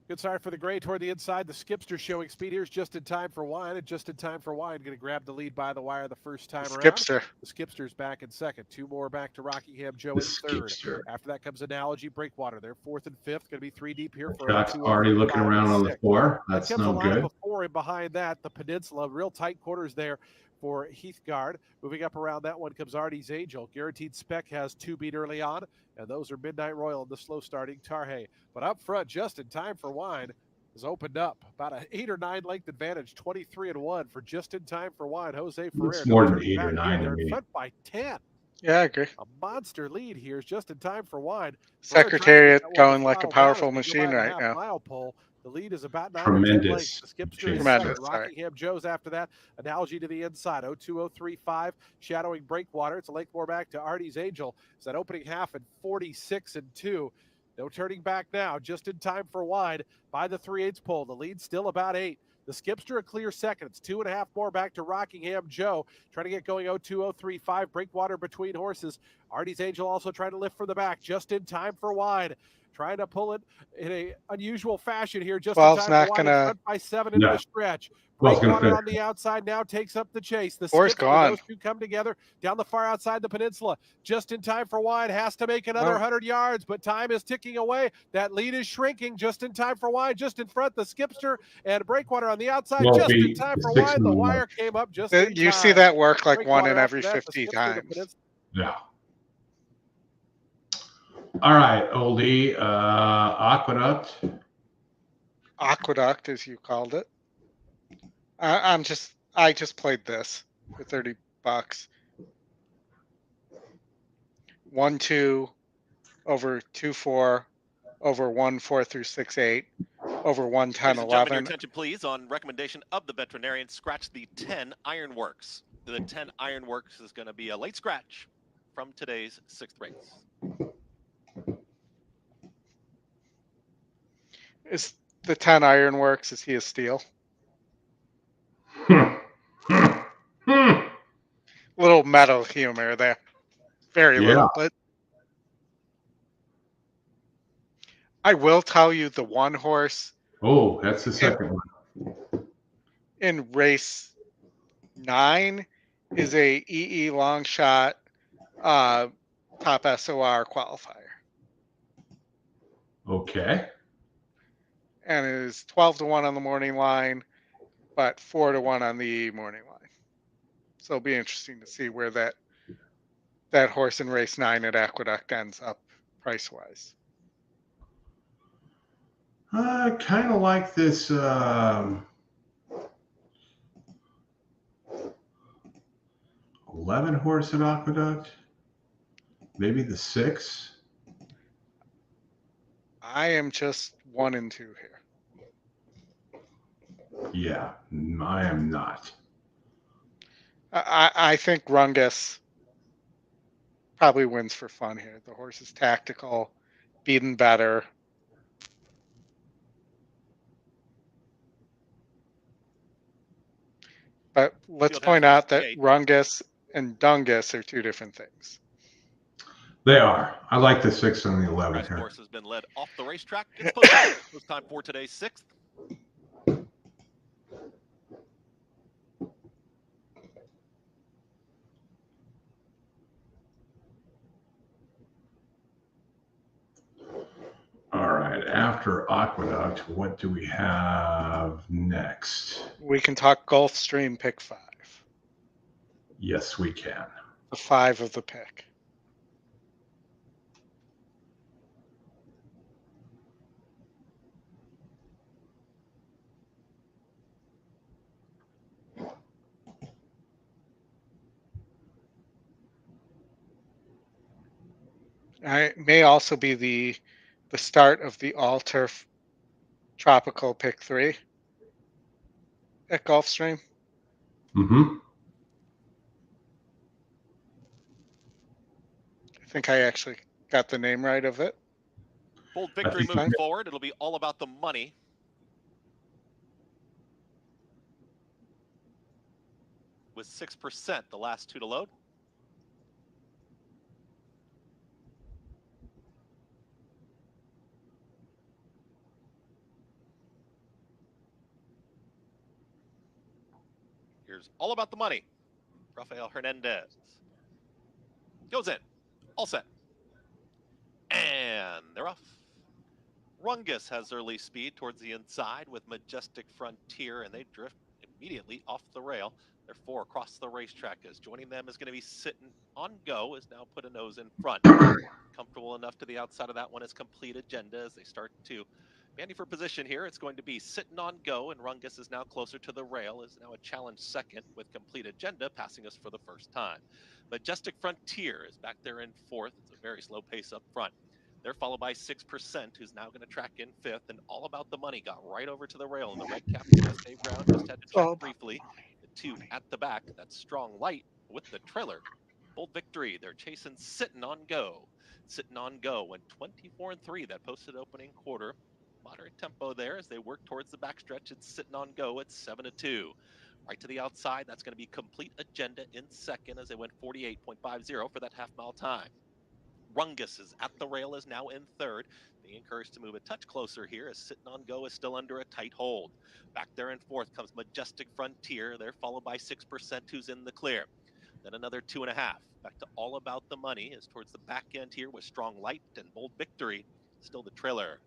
Speaker 6: Good start for the gray toward the inside. The Skipster showing speed. Here's Just in Time for Wine. And Just in Time for Wine going to grab the lead by the wire the first time around.
Speaker 2: Skipster.
Speaker 6: The Skipster's back in second. Two more back to Rockingham Joe
Speaker 1: The
Speaker 6: in third.
Speaker 1: Skipster.
Speaker 6: After that comes Analogy, Breakwater. They're fourth and fifth. Going to be 3 deep here for
Speaker 1: Jack's
Speaker 6: 2,
Speaker 1: already
Speaker 6: 3,
Speaker 1: looking
Speaker 6: 5,
Speaker 1: around
Speaker 6: and
Speaker 1: on the
Speaker 6: 6.
Speaker 1: floor.
Speaker 6: That
Speaker 1: That's
Speaker 6: comes a
Speaker 1: no
Speaker 6: line
Speaker 1: good.
Speaker 6: of 4, and behind that, the Peninsula. Real tight quarters there for Heathguard. Moving up around that one comes Artie's Angel. Guaranteed Spec has 2 beat early on, and those are Midnight Royal and the slow starting Tarhay. But up front, Just in Time for Wine has opened up about an 8 or 9 length advantage, 23-1 for Just in Time for Wine. Jose Ferrer.
Speaker 1: It's more than
Speaker 6: turning
Speaker 1: 8 or
Speaker 6: back
Speaker 1: 9
Speaker 6: here.
Speaker 1: to
Speaker 6: They're in
Speaker 1: me.
Speaker 6: front by 10.
Speaker 2: Yeah, I agree.
Speaker 6: A monster lead here is Just in Time for Wine.
Speaker 2: Secretariat
Speaker 6: Ferrer trying to
Speaker 2: going like a
Speaker 6: throttle down
Speaker 2: powerful
Speaker 6: as they go
Speaker 2: machine
Speaker 6: by the
Speaker 2: right
Speaker 6: half
Speaker 2: now.
Speaker 6: mile pole. The lead is about 9 or 10
Speaker 1: Tremendous
Speaker 6: lengths. The Skipster is
Speaker 2: Tremendous,
Speaker 6: second.
Speaker 2: sorry.
Speaker 6: Rockingham Joe's after that. Analogy to the inside. 02035. Shadowing Breakwater. It's a length more back to Artie's Angel. It's that opening half at 46-2. No turning back now. Just in Time for Wine by the 3/8 pole. The lead still about 8. The Skipster a clear second. It's 2.5 more back to Rockingham Joe. Trying to get going 02035. Breakwater between horses. Artie's Angel also trying to lift from the back. Just in Time for Wine. Trying to pull it in a unusual fashion here. Just in
Speaker 2: 12's
Speaker 6: Time
Speaker 2: not
Speaker 6: for Wine.
Speaker 2: gonna-
Speaker 6: In front by 7 into
Speaker 1: No.
Speaker 6: the stretch.
Speaker 1: 12's gonna
Speaker 6: Breakwater
Speaker 1: finish.
Speaker 6: on the outside now takes up the chase. The
Speaker 2: 4's
Speaker 6: Skipster,
Speaker 2: gone.
Speaker 6: those two come together down the far outside the peninsula. Just in Time for Wine has to make another
Speaker 2: Well-
Speaker 6: 100 yards, but time is ticking away. That lead is shrinking. Just in Time for Wine, just in front, the Skipster and Breakwater on the outside.
Speaker 1: Won't
Speaker 6: Just in
Speaker 1: be
Speaker 6: Time for
Speaker 1: 6
Speaker 6: Wine. The
Speaker 1: and
Speaker 6: wire
Speaker 1: 1.
Speaker 6: came up just in time.
Speaker 2: You see that work like one
Speaker 6: Breakwater
Speaker 2: in
Speaker 6: after
Speaker 2: every
Speaker 6: that, the
Speaker 2: 50
Speaker 6: Skipster, the
Speaker 2: times.
Speaker 6: Peninsula.
Speaker 1: Yeah. All right, Oldie. Aqueduct.
Speaker 2: Aqueduct, as you called it. I just played this for $30. 1-2 over 2-4 over 1-4 through 6-8 over 1-10
Speaker 10: Ladies and gentlemen, your
Speaker 2: 11.
Speaker 10: attention please. On recommendation of the veterinarian, scratch the 10 Ironworks. The 10 Ironworks is going to be a late scratch from today's 6th race.
Speaker 2: Is the 10 Ironworks? Is he a steal? Little metal humor there. Very
Speaker 1: Yeah.
Speaker 2: little, but I will tell you the one horse
Speaker 1: Oh, that's the second one.
Speaker 2: in race 9 is a EE long shot top SOR qualifier.
Speaker 1: Okay.
Speaker 2: And it is 12-1 on the morning line, but 4-1 on the morning line. So it'll be interesting to see where that horse in race 9 at Aqueduct ends up price wise.
Speaker 1: I kind of like this 11 horse at Aqueduct. Maybe the 6.
Speaker 2: I am just 1 and 2 here.
Speaker 1: Yeah, I am not.
Speaker 2: I think Rungus probably wins for fun here. The horse is tactical, beaten better. But let's
Speaker 10: Field
Speaker 2: point
Speaker 10: has
Speaker 2: out that
Speaker 10: 58.
Speaker 2: Rungus and Dungus are 2 different things.
Speaker 1: They are. I like the 6 and the 11
Speaker 10: Scratch
Speaker 1: here.
Speaker 10: horse has been led off the racetrack. It's post time for today's 6th.
Speaker 1: All right. After Aqueduct, what do we have next?
Speaker 2: We can talk Gulfstream pick 5.
Speaker 1: Yes, we can.
Speaker 2: The 5 of the pick. It may also be the start of the all-turf tropical pick 3 at Gulfstream.
Speaker 1: Mm-hmm.
Speaker 2: I think I actually got the name right of it.
Speaker 10: Bold victory
Speaker 1: think
Speaker 10: moving
Speaker 1: so.
Speaker 10: forward. It'll be all about the money. With 6%, the last 2 to load. Here's All About the Money. Rafael Hernandez. Goes in. All set. And they're off. Rungus has early speed towards the inside with Majestic Frontier, and they drift immediately off the rail. They're 4 across the racetrack. As joining them is going to be Sitting on Go, is now put a nose in front. Comfortable enough to the outside of that one is Complete Agenda as they start to bandy for position here. It's going to be Sitting on Go, and Rungus is now closer to the rail, is now a challenge second with Complete Agenda passing us for the first time. Majestic Frontier is back there in 4th. It's a very slow pace up front. They're followed by 6%, who's now going to track in 5th, and All About the Money got right over to the rail, and the red cap is going to stay ground. Just had to track briefly. The 2 at the back, that's Strong Light with the trailer. Bold Victory, they're chasing Sitting on Go. Sitting on Go went 24-3, that posted opening quarter. Moderate tempo there as they work towards the backstretch. It's Sitting on Go at 7-2. Right to the outside, that's going to be Complete Agenda in second as they went 48.50 for that half-mile time. Rungus is at the rail, is now in 3rd. Being encouraged to move a touch closer here as Sitting on Go is still under a tight hold. Back there in 4th comes Majestic Frontier. They're followed by 6%, who's in the clear. Then another 2.5. Back to All About the Money is towards the back end here with Strong Light and Bold Victory. Still the trailer.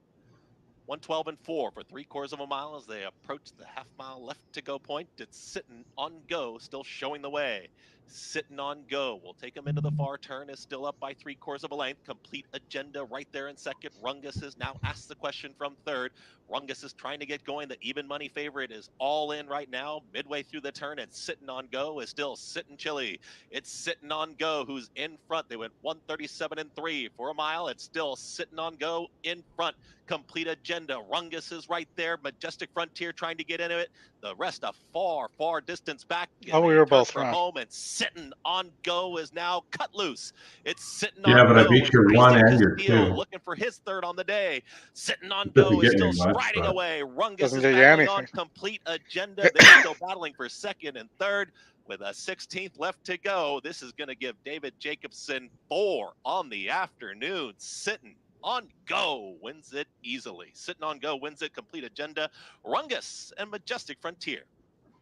Speaker 10: 1:12.4 for 3/4 of a mile as they approach the half-mile left-to-go point. It's Sitting on Go, still showing the way. Sitting on Go will take him into the far turn, is still up by 3/4 of a length. Complete Agenda right there in second. Rungus is now asked the question from 3rd. Rungus is trying to get going. The even money favorite is all in right now. Midway through the turn, and Sitting on Go is still sitting chilly. It's Sitting on Go who's in front. They went 1:37.3 for a mile. It's still Sitting on Go in front. Complete Agenda. Rungus is right there. Majestic Frontier trying to get into it. The rest a far distance back.
Speaker 2: Oh, we were both
Speaker 10: for
Speaker 2: wrong.
Speaker 10: home, and Sitting on Go is now cut loose. It's Sitting
Speaker 1: Yeah,
Speaker 10: on
Speaker 1: but I
Speaker 10: Go.
Speaker 1: beat
Speaker 10: and
Speaker 1: your
Speaker 10: Crazy
Speaker 1: 1 and your
Speaker 10: Castillo
Speaker 1: 2.
Speaker 10: looking for his 3rd on the day. Sitting on
Speaker 1: Doesn't
Speaker 10: Go is
Speaker 1: get
Speaker 10: still
Speaker 1: me much,
Speaker 10: striding
Speaker 1: but-
Speaker 10: away. Rungus
Speaker 2: Doesn't
Speaker 10: is
Speaker 2: get you
Speaker 10: battling on
Speaker 2: anything.
Speaker 10: Complete Agenda. They're still battling for 2nd and 3rd with a 16th left to go. This is going to give David Jacobson 4 on the afternoon. Sitting on Go wins it easily. Sitting on Go wins it. Complete Agenda, Rungus, and Majestic Frontier.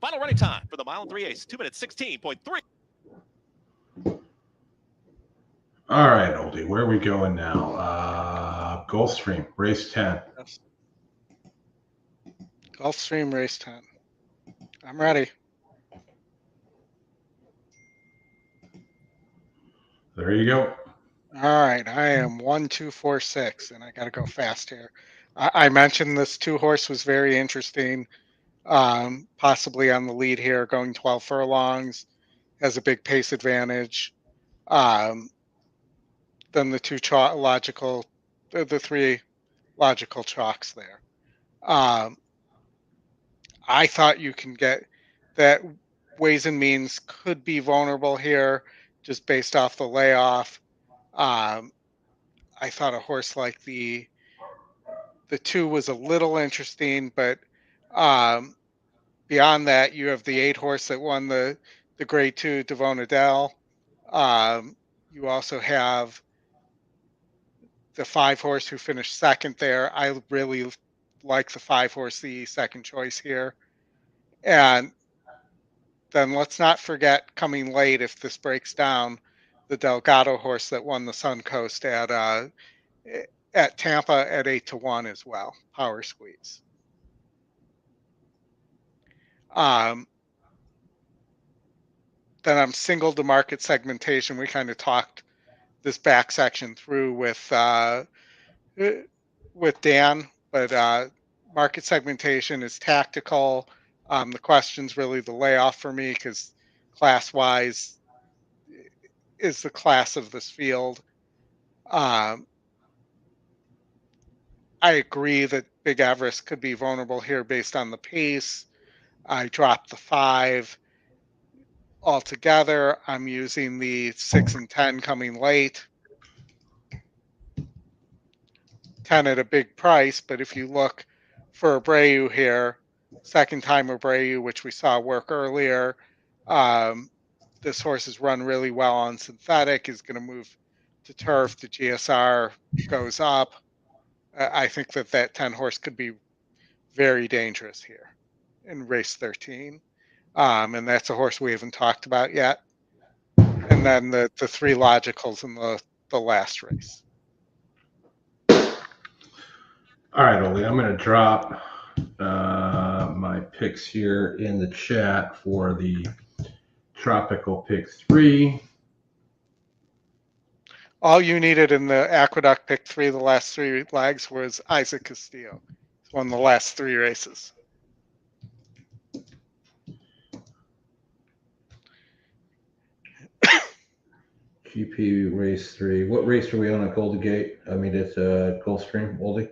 Speaker 10: Final running time for the mile and 3/8, 2:16.3.
Speaker 1: All right, Oldie, where are we going now? Gulfstream, race 10.
Speaker 2: Gulfstream race 10. I'm ready.
Speaker 1: There you go.
Speaker 2: All right, I am 1, 2, 4, 6, and I got to go fast here. I mentioned this 2-horse was very interesting, possibly on the lead here, going 12 furlongs, has a big pace advantage. Then the 2 logical, the 3 logical chalks there. I thought you can get that Ways and Means could be vulnerable here just based off the layoff. I thought a horse like the 2 was a little interesting, but beyond that, you have the 8 horse that won the grade 2 Devon Adele. You also have the 5 horse who finished second there. I really like the 5 horse, the second choice here. And then let's not forget coming late, if this breaks down, the Delgado horse that won the Suncoast at Tampa at 8-1 as well. Power squeeze. Then I'm single to market segmentation. We kind of talked this back section through with Dan, but market segmentation is tactical. The question's really the layoff for me because class-wise is the class of this field. I agree that Big Everest could be vulnerable here based on the pace. I dropped the 5 altogether. I'm using the 6 and 10 coming late. 10 at a big price, but if you look for Abreu here, second time Abreu, which we saw work earlier, this horse has run really well on synthetic, is going to move to turf. The GSR goes up. I think that 10 horse could be very dangerous here in race 13. And that's a horse we haven't talked about yet. And then the 3 logicals in the last race.
Speaker 1: All right, Ollie, I'm going to drop my picks here in the chat for the Tropical Pick 3.
Speaker 2: All you needed in the Aqueduct Pick 3, the last 3 legs, was Isaac Castillo. He's won the last 3 races.
Speaker 1: GP race 3. What race are we on at Golden Gate? I mean, it's Gulfstream, Oldie.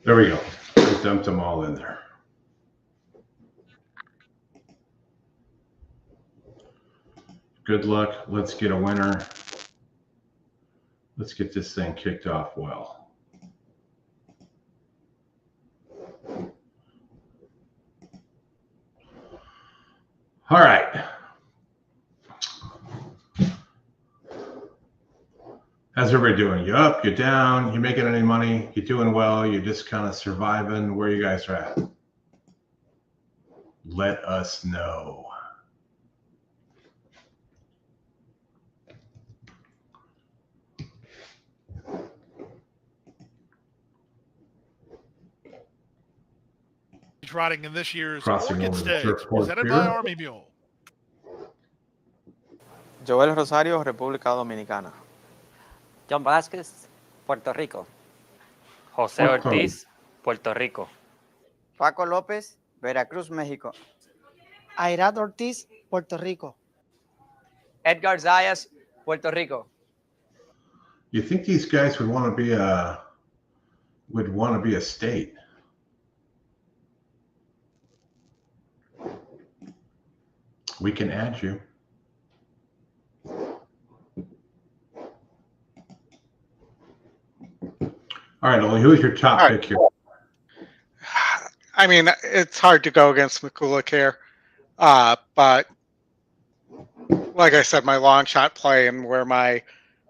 Speaker 1: There we go. We dumped them all in there. Good luck. Let's get a winner. Let's get this thing kicked off well. All right. How's everybody doing? You up? You down? You making any money? You doing well? You just kind of surviving? Where you guys are at? Let us know.
Speaker 4: He's riding in this year's
Speaker 1: Crossing
Speaker 4: Orchid
Speaker 1: over the
Speaker 4: Stage,
Speaker 1: turf course
Speaker 4: presented
Speaker 1: here.
Speaker 4: by Army Mule.
Speaker 11: Joel Rosario, República Dominicana.
Speaker 12: John Vázquez, Puerto Rico. José
Speaker 1: Puerto
Speaker 12: Ortiz, Puerto Rico.
Speaker 11: Paco López, Veracruz, México.
Speaker 13: Ayrad Ortiz, Puerto Rico.
Speaker 12: Edgar Zayas, Puerto Rico.
Speaker 1: You think these guys would want to be a state? We can add you. All right, Ollie, who's your top pick here?
Speaker 2: I mean, it's hard to go against McCulloch here. But like I said, my long shot play and where my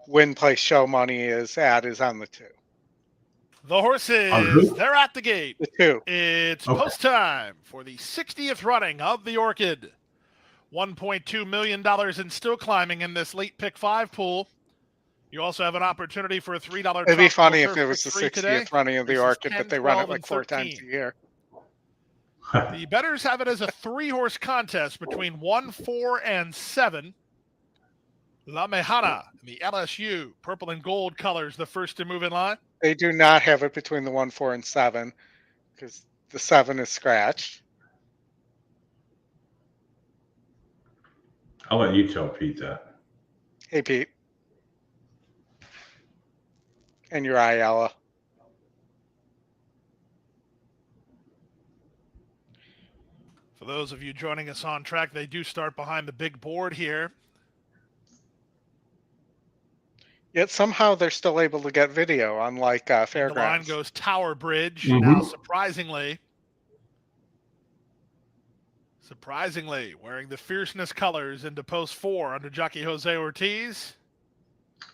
Speaker 2: win, play, show money is on the 2.
Speaker 4: The horses, they're at the gate.
Speaker 2: The 2.
Speaker 4: It's post time for the 60th running of the Orchid. $1.2 million and still climbing in this late pick 5 pool. You also have an opportunity for a $3.
Speaker 2: It'd be funny if
Speaker 4: turf
Speaker 2: it was the
Speaker 4: pick 3
Speaker 2: 60th
Speaker 4: today.
Speaker 2: running of the
Speaker 4: Races
Speaker 2: Orchid,
Speaker 4: 10,
Speaker 2: but they run it
Speaker 4: 12,
Speaker 2: like
Speaker 4: and
Speaker 2: 4
Speaker 4: 13.
Speaker 2: times a year.
Speaker 4: The bettors have it as a 3-horse contest between 1, 4, and 7. La Mejana and the LSU purple and gold colors, the first to move in line.
Speaker 2: They do not have it between the 1, 4, and 7 because the 7 is scratched.
Speaker 1: I'll let you tell Pete that.
Speaker 2: Hey, Pete. And your Ayala.
Speaker 4: For those of you joining us on track, they do start behind the big board here.
Speaker 2: Yet somehow they're still able to get video, unlike Fairgrounds.
Speaker 4: The line goes Tower Bridge. Now, surprisingly, wearing the fierceness colors into post 4 under jockey Jose Ortiz.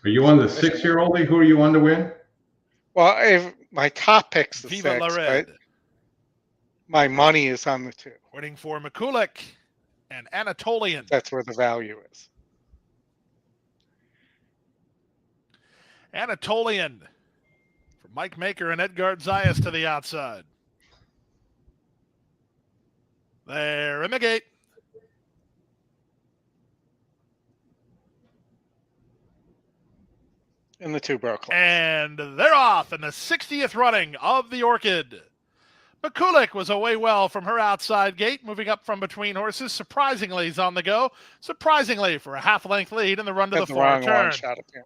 Speaker 1: Are you on the 6-year-old? Who are you on to win?
Speaker 2: Well, my top pick's the
Speaker 4: Viva
Speaker 2: 6,
Speaker 4: La Red.
Speaker 2: but my money is on the 2.
Speaker 4: Waiting for McCulloch and Anatolian.
Speaker 2: That's where the value is.
Speaker 4: Anatolian for Mike Maker and Edgar Zayas to the outside. They're in the gate.
Speaker 2: And the 2 broke.
Speaker 4: And they're off in the 60th running of the Orchid. McCulloch was away well from her outside gate, moving up from between horses. Surprisingly, he's on the go. Surprisingly, for a half-length lead in the run to the far turn.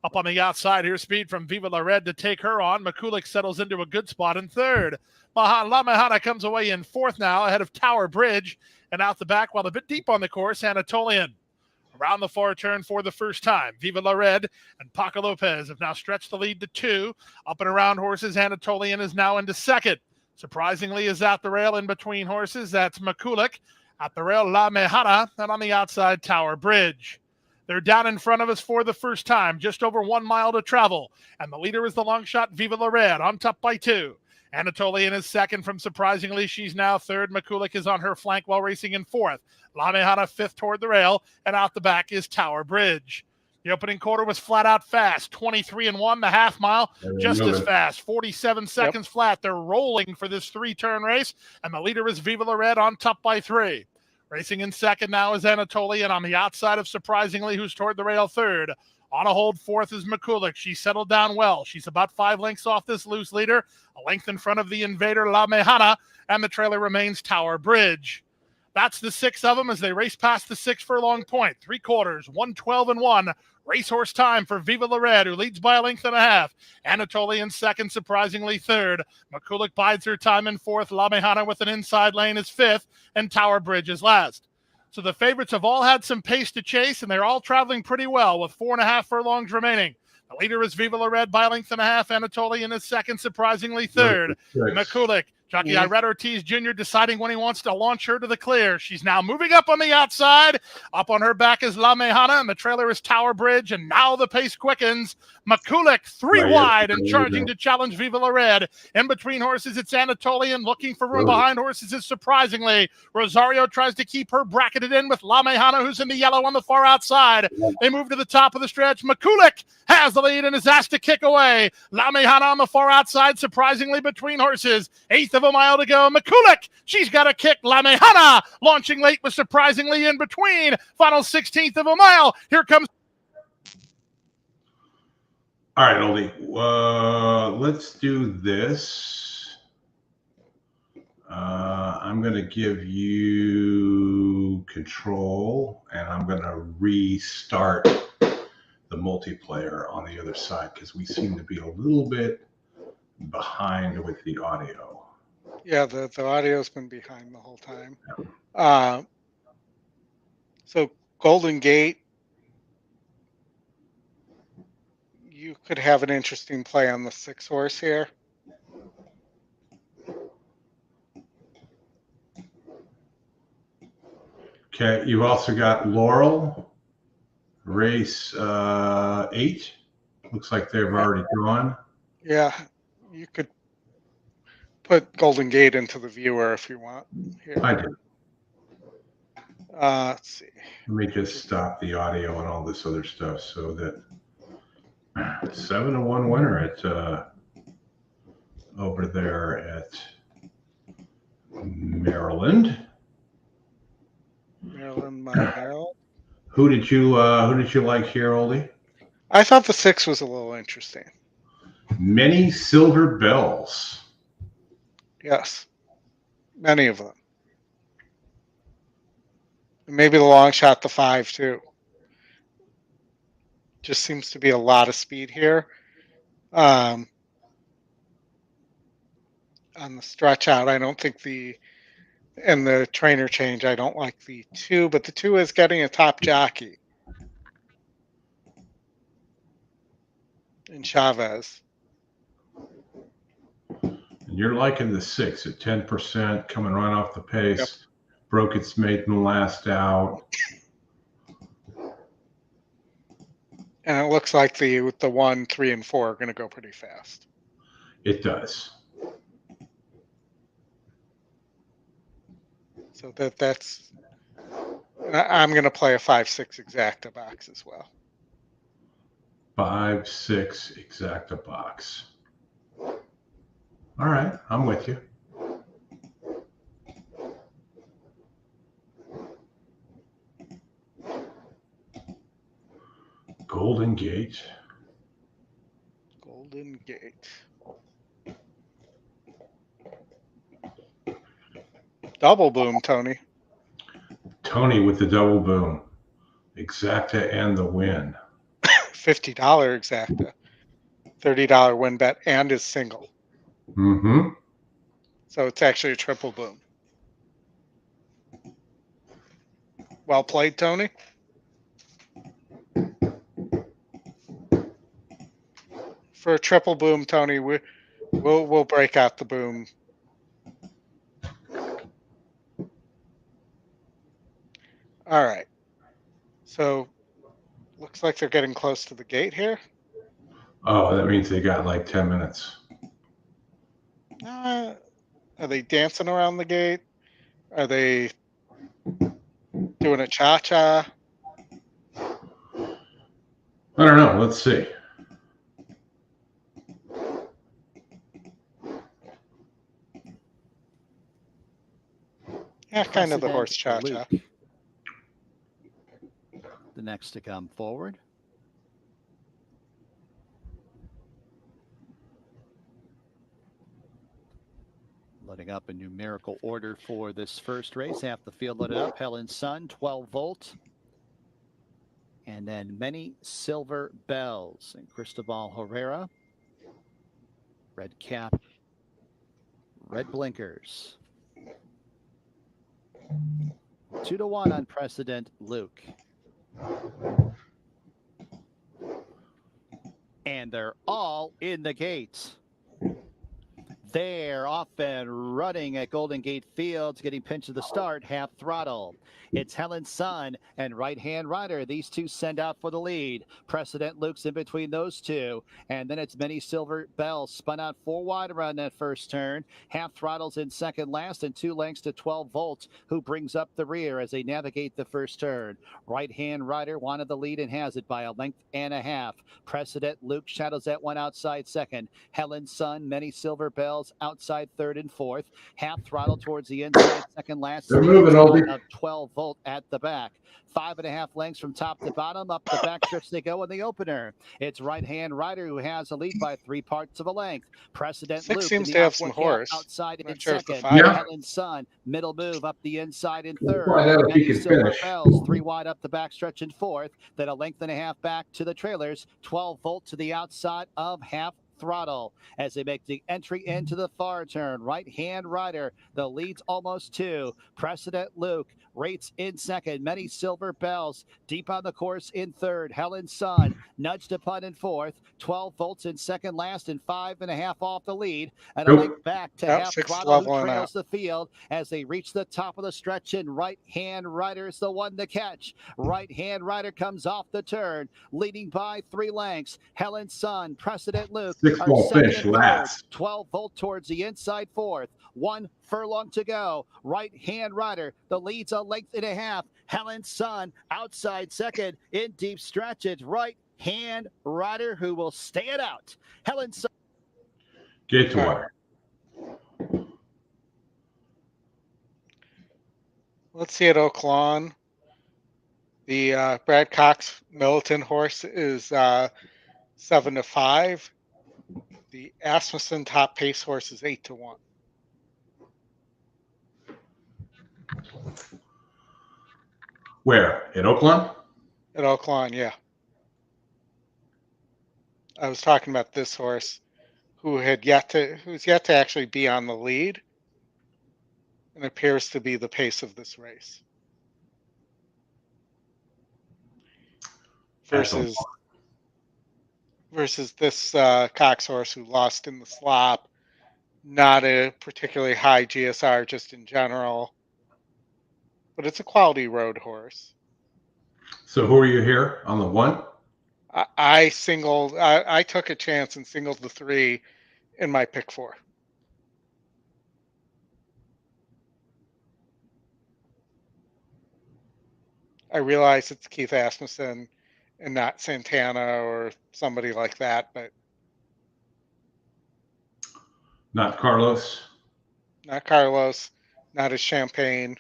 Speaker 4: Up on the outside here, speed from Viva La Red to take her on. McCulloch settles into a good spot in third. La Mejana comes away in fourth now, ahead of Tower Bridge. And out the back, while a bit deep on the course, Anatolian. Around the far turn for the first time, Viva La Red and Paco Lopez have now stretched the lead to 2. Up and around horses, Anatolian is now into second. Surprisingly, is at the rail in between horses. That's McCulloch. At the rail, La Mejana, and on the outside, Tower Bridge. They're down in front of us for the first time, just over 1 mile to travel. And the leader is the long shot, Viva La Red, on top by 2. Anatolian is second from Surprisingly. She's now third. McCulloch is on her flank while racing in fourth. La Mejana fifth toward the rail, and out the back is Tower Bridge. The opening quarter was flat out fast, 23-1, the half mile, just as fast, 47 seconds flat. They're rolling for this 3-turn race, and the leader is Viva La Red on top by 3. Racing in second now is Anatolian on the outside of Surprisingly, who's toward the rail third. On a hold fourth is McCulloch. She settled down well. She's about 5 lengths off this loose leader, a length in front of the invader La Mejana, and the trailer remains Tower Bridge. That's the 6 of them as they race past the 6 furlong point. 3/4, 1:12-1. Racehorse time for Viva La Red, who leads by a length and a half. Anatolian second, Surprisingly third. McCulloch bides her time in fourth. La Mejana with an inside lane is fifth, and Tower Bridge is last. So the favorites have all had some pace to chase, and they're all traveling pretty well with 4.5 furlongs remaining. The leader is Viva La Red by a length and a half. Anatolian is second, Surprisingly third. McCulloch. Jockey Irad Ortiz Jr. deciding when he wants to launch her to the clear. She's now moving up on the outside. Up on her back is La Mejana, and the trailer is Tower Bridge, and now the pace quickens. McCulloch 3 wide and charging to challenge Viva La Red. In between horses, it's Anatolian. Looking for room behind horses is Surprisingly. Rosario tries to keep her bracketed in with La Mejana, who's in the yellow on the far outside. They move to the top of the stretch. McCulloch has the lead and is asked to kick away. La Mejana on the far outside, Surprisingly between horses. 1/8 of a mile to go. McCulloch, she's got a kick. La Mejana launching late with Surprisingly in between. Final 16th of a mile. Here comes.
Speaker 1: All right, Oldie. Let's do this. I'm going to give you control, and I'm going to restart the multiplayer on the other side because we seem to be a little bit behind with the audio.
Speaker 2: Yeah, the audio's been behind the whole time. So Golden Gate, you could have an interesting play on the 6 horse here.
Speaker 1: Okay, you've also got Laurel, race 8. Looks like they've already gone.
Speaker 2: Yeah, you could put Golden Gate into the viewer if you want. Here.
Speaker 1: I do.
Speaker 2: Let's see.
Speaker 1: Let me just stop the audio and all this other stuff so that 7-1 winner at over there at Maryland.
Speaker 2: Maryland, Maryland.
Speaker 1: Who did you like here, Oldie?
Speaker 2: I thought the 6 was a little interesting.
Speaker 1: Many Silver Bells.
Speaker 2: Yes, many of them. Maybe the long shot, the 5 too. Just seems to be a lot of speed here. On the stretch out, I don't think and the trainer change, I don't like the 2, but the 2 is getting a top jockey in Chavez.
Speaker 1: And you're liking the 6 at 10%, coming right off the pace. Yep. Broke its maiden last out.
Speaker 2: And it looks like the 1, 3, and 4 are going to go pretty fast.
Speaker 1: It does.
Speaker 2: So that's. I'm going to play a 5-6 exacta box as well.
Speaker 1: 5-6 exacta box. All right, I'm with you. Golden Gate.
Speaker 2: Golden Gate. Double boom, Tony.
Speaker 1: Tony with the double boom. Exacta and the win.
Speaker 2: $50 exacta. $30 win bet and his single.
Speaker 1: Mm-hmm.
Speaker 2: So it's actually a triple boom. Well played, Tony. For a triple boom, Tony, we'll break out the boom. All right. So looks like they're getting close to the gate here.
Speaker 1: Oh, that means they got like 10 minutes.
Speaker 2: Are they dancing around the gate? Are they doing a cha-cha?
Speaker 1: I don't know. Let's see.
Speaker 2: Yeah, kind of the horse cha-cha.
Speaker 14: Luke, the next to come forward. Loading up a numerical order for this first race. Half the field loaded up. Helen Sun, 12 volt. And then many silver bells. And Cristobal Herrera. Red cap. Red blinkers. 2-1 on precedent, Luke. And they're all in the gates. They're off and running at Golden Gate Fields, getting pinched to the start, half throttle. It's Helen Sun and Right Hand Rider. These two send out for the lead. Precedent Luke's in between those two. And then it's Many Silver Bells spun out 4 wide around that first turn. Half throttles in second last and 2 lengths to 12 volts, who brings up the rear as they navigate the first turn. Right Hand Rider wanted the lead and has it by a length and a half. Precedent Luke shadows that one outside second. Helen Sun, Many Silver Bells outside third and fourth. Half throttle towards the inside second last.
Speaker 1: They're moving, Oldie.
Speaker 14: Of 12 volt at the back. 5.5 lengths from top to bottom. Up the back stretch they go in the opener. It's Right Hand Rider who has a lead by 3 parts of a length. Precedent
Speaker 2: 6
Speaker 14: Luke
Speaker 2: seems
Speaker 14: in
Speaker 2: to
Speaker 14: the
Speaker 2: have some
Speaker 14: outboard
Speaker 2: horse.
Speaker 14: outside
Speaker 2: Not
Speaker 14: in
Speaker 2: sure if the
Speaker 14: second.
Speaker 2: 5.
Speaker 1: Yeah.
Speaker 14: Helen Sun, middle move up the inside in
Speaker 1: We'll
Speaker 14: third.
Speaker 1: find out if he
Speaker 14: Many
Speaker 1: can
Speaker 14: Silver
Speaker 1: finish.
Speaker 14: Bells 3 wide up the back stretch in fourth. Then a length and a half back to the trailers. 12 volt to the outside of half throttle as they make the entry into the far turn. Right Hand Rider, the lead's almost 2. Precedent Luke rates in second. Many Silver Bells deep on the course in third. Helen Sun nudged a putt in fourth. 12 volts in second last and 5.5 off the lead. And a
Speaker 1: Nope.
Speaker 14: length back to
Speaker 2: Yep,
Speaker 14: half
Speaker 2: 6
Speaker 14: throttle who
Speaker 2: leveling
Speaker 14: trails
Speaker 2: out.
Speaker 14: the field as they reach the top of the stretch. And Right Hand Rider's the one to catch. Right Hand Rider comes off the turn, leading by 3 lengths. Helen Sun, Precedent Luke
Speaker 1: 6
Speaker 14: are
Speaker 1: ball
Speaker 14: second
Speaker 1: finish
Speaker 14: and third.
Speaker 1: last.
Speaker 14: 12 volt towards the inside fourth. 1 furlong to go. Right Hand Rider, the lead's a length and a half. Helen Sun outside second in deep stretch. It's Right Hand Rider who will stay it out. Helen Sun.
Speaker 1: Gate to wire.
Speaker 2: Let's see at Oaklawn. The Brad Cox Militant horse is 7-5. The Asmussen top pace horse is 8-1.
Speaker 1: Where? At Oaklawn?
Speaker 2: At Oaklawn, yeah. I was talking about this horse who's yet to actually be on the lead and appears to be the pace of this race. Versus this Cox horse who lost in the slop. Not a particularly high GSR just in general, but it's a quality road horse.
Speaker 1: So who are you here on the 1?
Speaker 2: I took a chance and singled the 3 in my pick 4. I realize it's Keith Asmussen and not Santana or somebody like that, but
Speaker 1: Not Carlos.
Speaker 2: not Carlos, not his Champagne.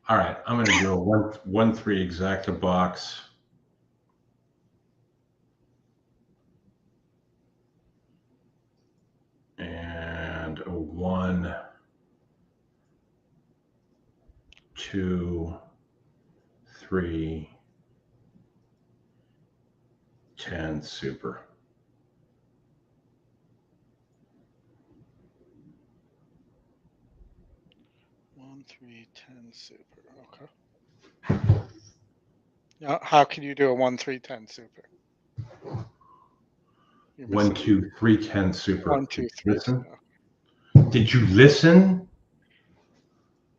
Speaker 1: All right, I'm going to do a 1-3 exacta box. And 1, 2, 3, 10 super.
Speaker 2: One, 3, 10 super. Okay. Now, how can you do a 1, 3, 10 super?
Speaker 1: 1, 2, 3, 10 super.
Speaker 2: 1, 2, 3.
Speaker 1: Listen. Did you listen?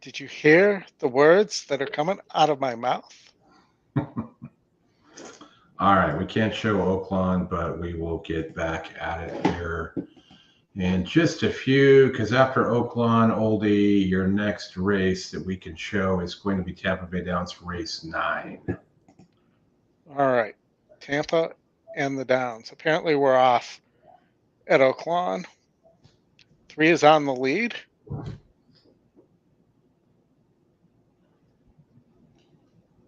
Speaker 2: Did you hear the words that are coming out of my mouth?
Speaker 1: All right, we can't show Oaklawn, but we will get back at it here in just a few, because after Oaklawn, Oldie, your next race that we can show is going to be Tampa Bay Downs race 9.
Speaker 2: All right, Tampa and the Downs. Apparently we're off at Oaklawn. 3 is on the lead.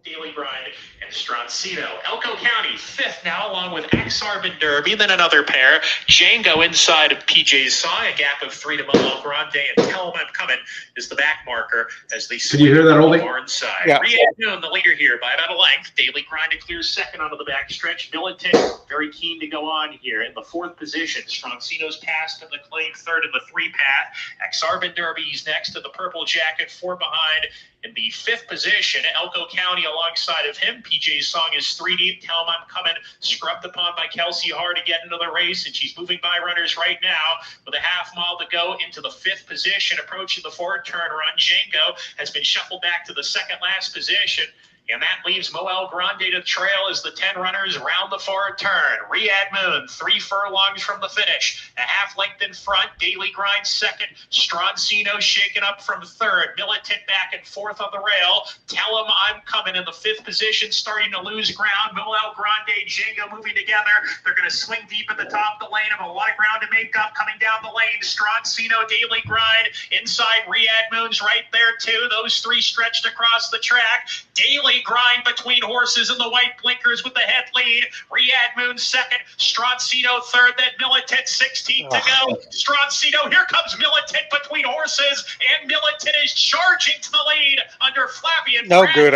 Speaker 15: Daily Grind and Stroncino. Elko County, 5th now, along with Axarvin Derby. Then another pair. Django inside of PJ's Song, a gap of 3 to Moel Grande, and Tell 'Em I'm Coming is the back marker as they
Speaker 1: Can you hear that, Oldie?
Speaker 15: far inside.
Speaker 2: Yeah.
Speaker 15: Moon, the leader here by about a length. Daily Grind to clear second onto the back stretch. Militant very keen to go on here in the 4th position. Stroncino's passed in the claim 3rd in the 3 path. Axarvin Derby's next to the purple jacket, 4 behind. In the 5th position, Elko County alongside of him. PJ's Song is 3 deep. Tell 'Em I'm Coming, scrubbed upon by Kelsey Hart to get into the race, and she's moving by runners right now with a half mile to go into the 5th position, approaching the forward turn run. Django has been shuffled back to the 2nd last position. And that leaves Moel Grande to trail as the 10 runners round the forward turn. Riyadh Moon, 3 furlongs from the finish. A half length in front. Daily Grind 2nd. Stroncino shaken up from 3rd. Militant back and 4th on the rail. Tell 'Em I'm Coming in the 5th position, starting to lose ground. Moel Grande, Django moving together. They're going to swing deep at the top of the lane. Have a lot of ground to make up coming down the lane. Stroncino, Daily Grind. Inside, Riyadh Moon's right there too. Those 3 stretched across the track. Daily Grind between horses in the white blinkers with the head lead. Riyadh Moon 2nd, Stroncino 3rd, then Militant 16th to go. Stroncino, here comes Militant between horses, and Militant is charging to the lead under Flavian.
Speaker 2: No
Speaker 15: Brad.
Speaker 2: good.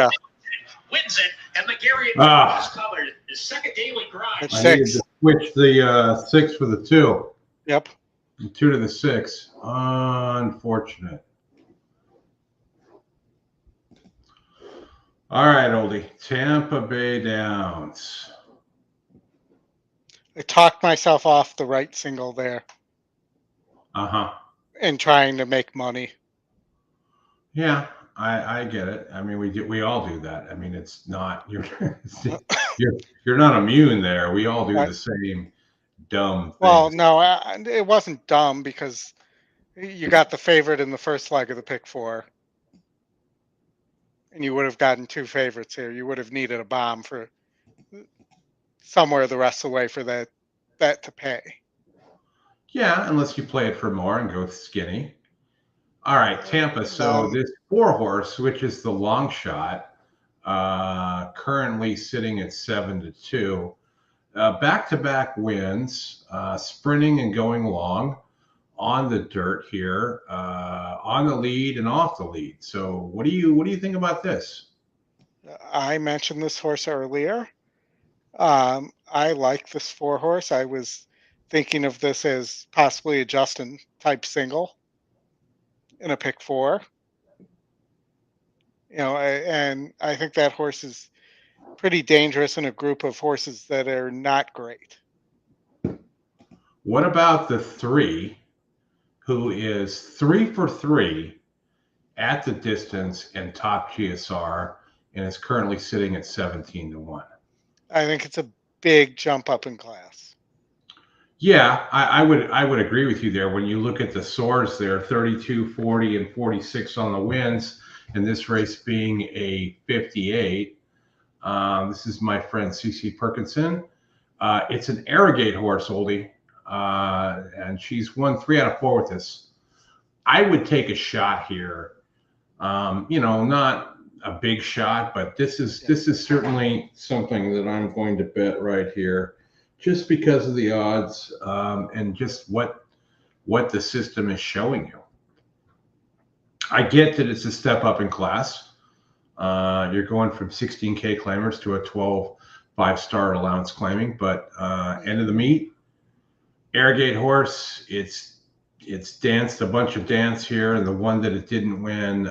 Speaker 15: Wins it, and the Gary is covered. His 2nd Daily Grind.
Speaker 2: It's
Speaker 1: I needed
Speaker 2: 6.
Speaker 1: to switch the 6 for the 2.
Speaker 2: Yep.
Speaker 1: The 2 to the 6. Unfortunate. All right, Oldie. Tampa Bay Downs.
Speaker 2: I talked myself off the right single there
Speaker 1: Uh-huh.
Speaker 2: and trying to make money.
Speaker 1: Yeah, I get it. I mean, we all do that. I mean, it's not you're not immune there. We all do the same dumb thing.
Speaker 2: Well, no, it wasn't dumb because you got the favorite in the first leg of the pick 4. And you would have gotten 2 favorites here. You would have needed a bomb for somewhere the rest of the way for that to pay.
Speaker 1: Yeah, unless you play it for more and go skinny. All right, Tampa. So this 4 horse, which is the long shot, currently sitting at 7-2. Back-to-back wins, sprinting and going long on the dirt here, on the lead and off the lead. So what do you think about this?
Speaker 2: I mentioned this horse earlier. I like this 4 horse. I was thinking of this as possibly a Justin type single in a pick 4. You know, and I think that horse is pretty dangerous in a group of horses that are not great.
Speaker 1: What about the 3, who is 3 for 3 at the distance and top GSR, and is currently sitting at 17-1?
Speaker 2: I think it's a big jump up in class.
Speaker 1: Yeah, I would agree with you there. When you look at the soars there, 32, 40, and 46 on the wins, and this race being a 58. This is my friend CC Perkinson. It's an Arrogate horse, Oldie, and she's won 3 out of 4 with this. I would take a shot here. Not a big shot, but this is certainly something that I'm going to bet right here, just because of the odds and just what the system is showing you. I get that it's a step up in class. You're going from 16K claimers to a 12 5-star allowance claiming, but end of the meet, Airgate horse, it's danced a bunch of dance here, and the one that it didn't win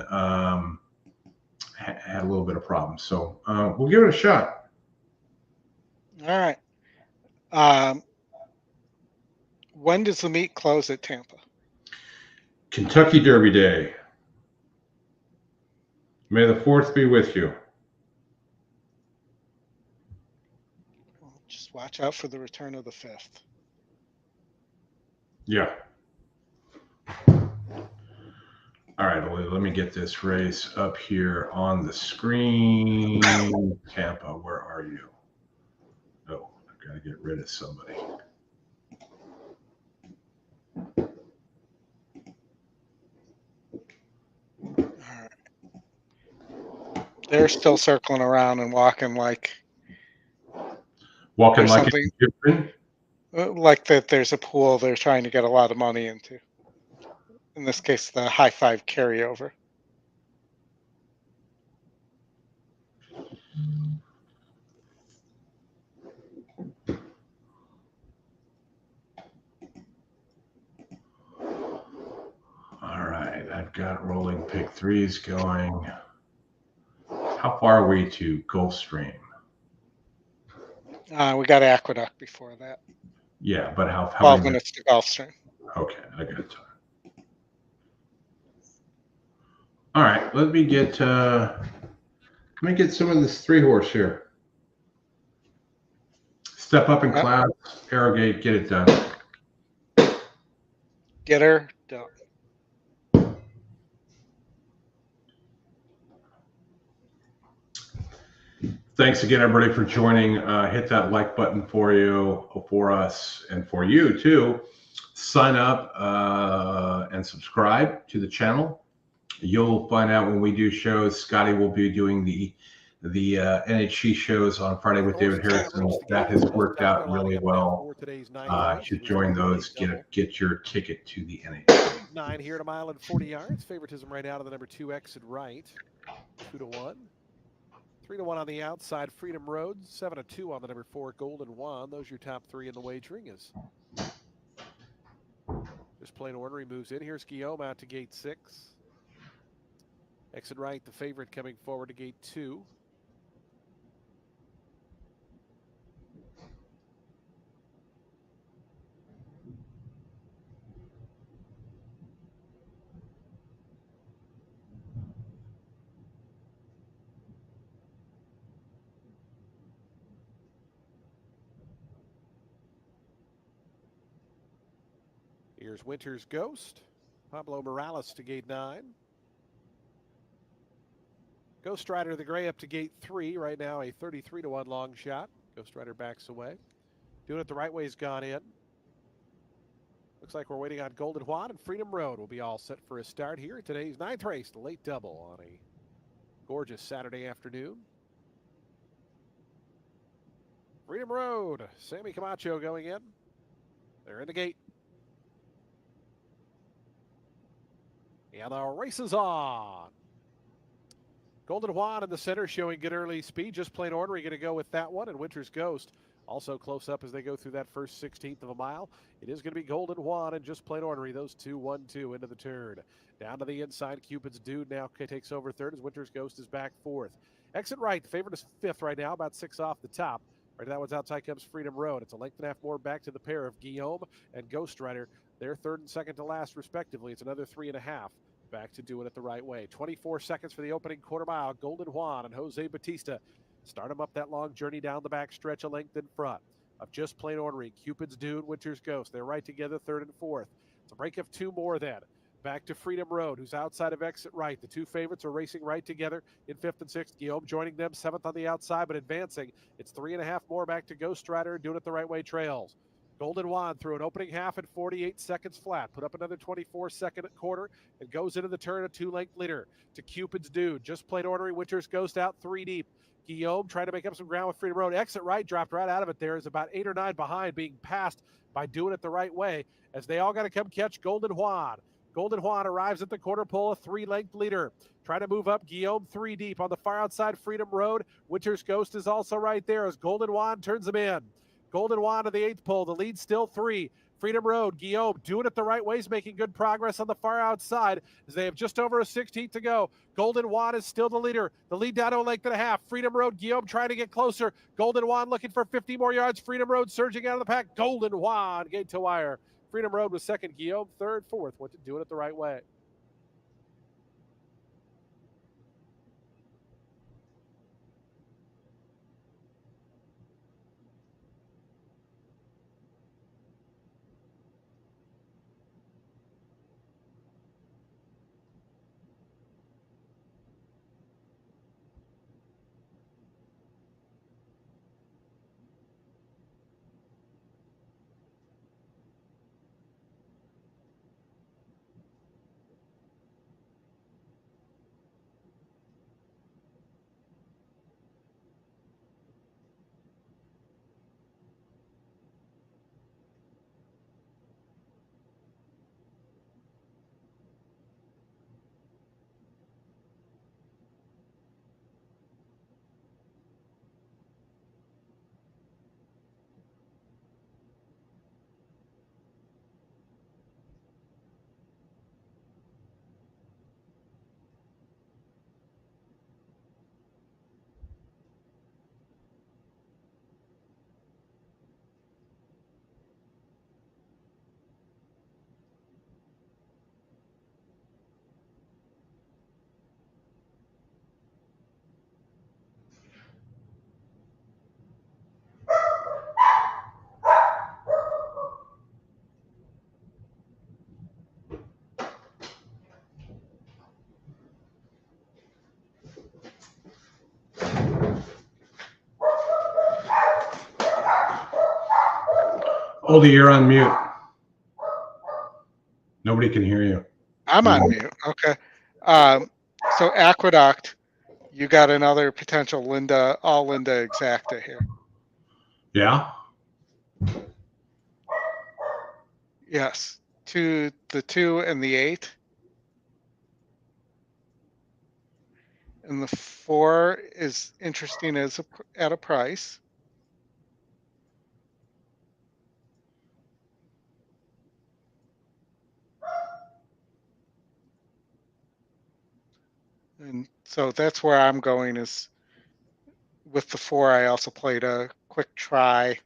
Speaker 1: had a little bit of problems. So we'll give it a shot.
Speaker 2: All right. When does the meet close at Tampa?
Speaker 1: Kentucky Derby Day. May the 4th be with you.
Speaker 2: Just watch out for the return of the 5th.
Speaker 1: Yeah. All right, let me get this race up here on the screen. Tampa, where are you? Oh, I've got to get rid of somebody.
Speaker 2: They're still circling around and walking like
Speaker 1: something
Speaker 2: different. Like that there's a pool they're trying to get a lot of money into. In this case, the high five carryover.
Speaker 1: All right, I've got rolling pick 3s going. How far are we to Gulfstream?
Speaker 2: We got Aqueduct before that.
Speaker 1: Yeah, but how
Speaker 2: 12 minutes to Gulfstream.
Speaker 1: Okay, I got time. All right, let me get some of this 3-horse here. Step up in class, Arrogate, get it done.
Speaker 2: Get her done.
Speaker 1: Thanks again, everybody, for joining. Hit that like button for us, and for you too. Sign up and subscribe to the channel. You'll find out when we do shows. Scotty will be doing the NHC shows on Friday with David Harrison. That has worked out really well. To join those, get your ticket to the NHC.
Speaker 6: 9 here at 1 mile and 40 yards. Favoritism right out of the number 2 Exit Right. 2-1. 3-1 on the outside, Freedom Road. 7-2 on the number 4 Golden Wand. Those are your top 3 in the wagering. Is just plain ornery moves in. Here's Guillaume out to gate 6. Exit Right, the favorite, coming forward to gate 2. Here's Winter's Ghost. Pablo Morales to gate 9. Ghost Rider the Gray up to gate 3. Right now a 33-1 long shot. Ghost Rider backs away. Doing it the right way has gone in. Looks like we're waiting on Golden Juan, and Freedom Road will be all set for a start here at today's 9th race, the late double on a gorgeous Saturday afternoon. Freedom Road, Sammy Camacho going in. They're in the gate. And the race is on. Golden Juan in the center showing good early speed. Just plain ornery going to go with that one. And Winter's Ghost also close up as they go through that first 16th of a mile. It is going to be Golden Juan and Just Plain Ornery. Those two, 1-2 into the turn. Down to the inside. Cupid's Dude now takes over third as Winter's Ghost is back fourth. Exit Right. The favorite is 5th right now, about 6 off the top. Right, that one's outside comes Freedom Road. It's a length and a half more back to the pair of Guillaume and Ghost Rider. They're 3rd and 2nd to last, respectively. It's another 3.5. Back to doing it the right way. 24 seconds for the opening quarter mile. Golden Juan and Jose Batista start them up that long journey down the back stretch, a length in front of Just Plain Ornery. Cupid's Dune, Winter's Ghost. They're right together, 3rd and 4th. It's a break of 2 more then. Back to Freedom Road, who's outside of Exit Right. The 2 favorites are racing right together in 5th and 6th. Guillaume joining them, 7th on the outside, but advancing. It's 3.5 more back to Ghost Rider, doing it the right way trails. Golden Wand through an opening half at 48 seconds flat. Put up another 24-second quarter and goes into the turn a 2-length leader to Cupid's Dude. Just Plain Ornery, Winter's Ghost out 3 deep. Guillaume trying to make up some ground with Freedom Road. Exit Right dropped right out of it there. Is about 8 or 9 behind, being passed by doing it the right way as they all got to come catch Golden Juan. Golden Juan arrives at the quarter pole, a 3-length leader. Trying to move up, Guillaume 3 deep on the far outside Freedom Road. Winter's Ghost is also right there as Golden Juan turns him in. Golden Juan to the 8th pole, the lead still 3. Freedom Road, Guillaume doing it the right way, is making good progress on the far outside as they have just over a 16th to go. Golden Juan is still the leader. The lead down to a length and a half. Freedom Road, Guillaume trying to get closer. Golden Juan looking for 50 more yards. Freedom Road surging out of the pack. Golden Juan, gate to wire. Freedom Road was second. Guillaume third, fourth. Doing it the right way.
Speaker 1: Oldy, you're on mute. Nobody can hear you.
Speaker 2: I'm on mute. Okay. So Aqueduct, you got another potential Linda exacta here.
Speaker 1: Yeah.
Speaker 2: Yes. To the 2 and the 8. And the 4 is interesting at a price. And so that's where I'm going is with the 4, I also played a quick try.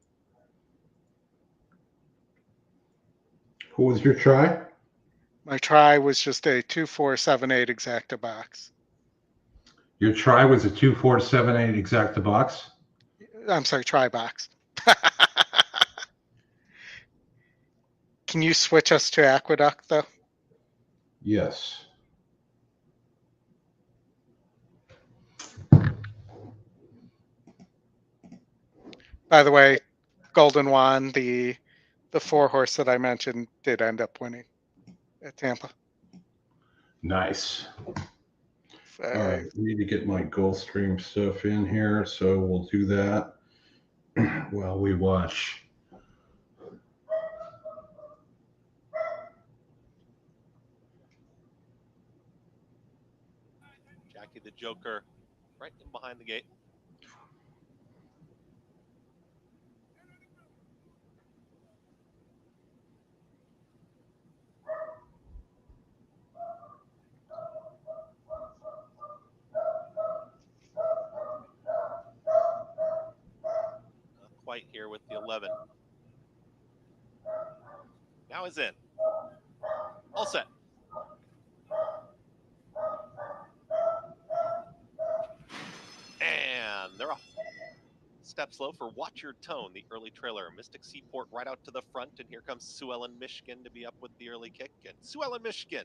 Speaker 1: Who was your try?
Speaker 2: My try was just a 2, 4, 7, 8 exacta box.
Speaker 1: Your try was a 2, 4, 7, 8 exacta box?
Speaker 2: I'm sorry, try box. Can you switch us to Aqueduct though?
Speaker 1: Yes.
Speaker 2: By the way, Golden Juan, the 4 horse that I mentioned, did end up winning at Tampa.
Speaker 1: Nice. All right, I need to get my Gulfstream stuff in here, so we'll do that while we watch.
Speaker 10: Jackie the Joker right in behind the gate. Quite here with the 11. Now is in. All set. And they're off. Step slow for Watch Your Tone, the early trailer. Mystic Seaport right out to the front, and here comes Sue Ellen Michigan to be up with the early kick. And Sue Ellen Michigan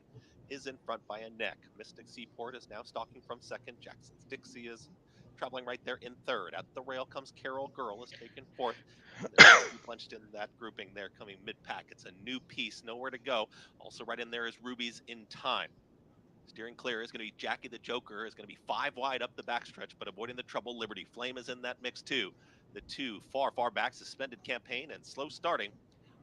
Speaker 10: is in front by a neck. Mystic Seaport is now stalking from second. Jackson's Dixie is traveling right there in third. At the rail comes Carol Girl, is taken fourth. They're punched in that grouping there, coming mid-pack. It's a new piece, nowhere to go. Also right in there is Ruby's In Time. Steering clear is going to be Jackie the Joker, is going to be 5 wide up the backstretch, but avoiding the trouble. Liberty Flame is in that mix too. The 2 far back, suspended campaign and slow starting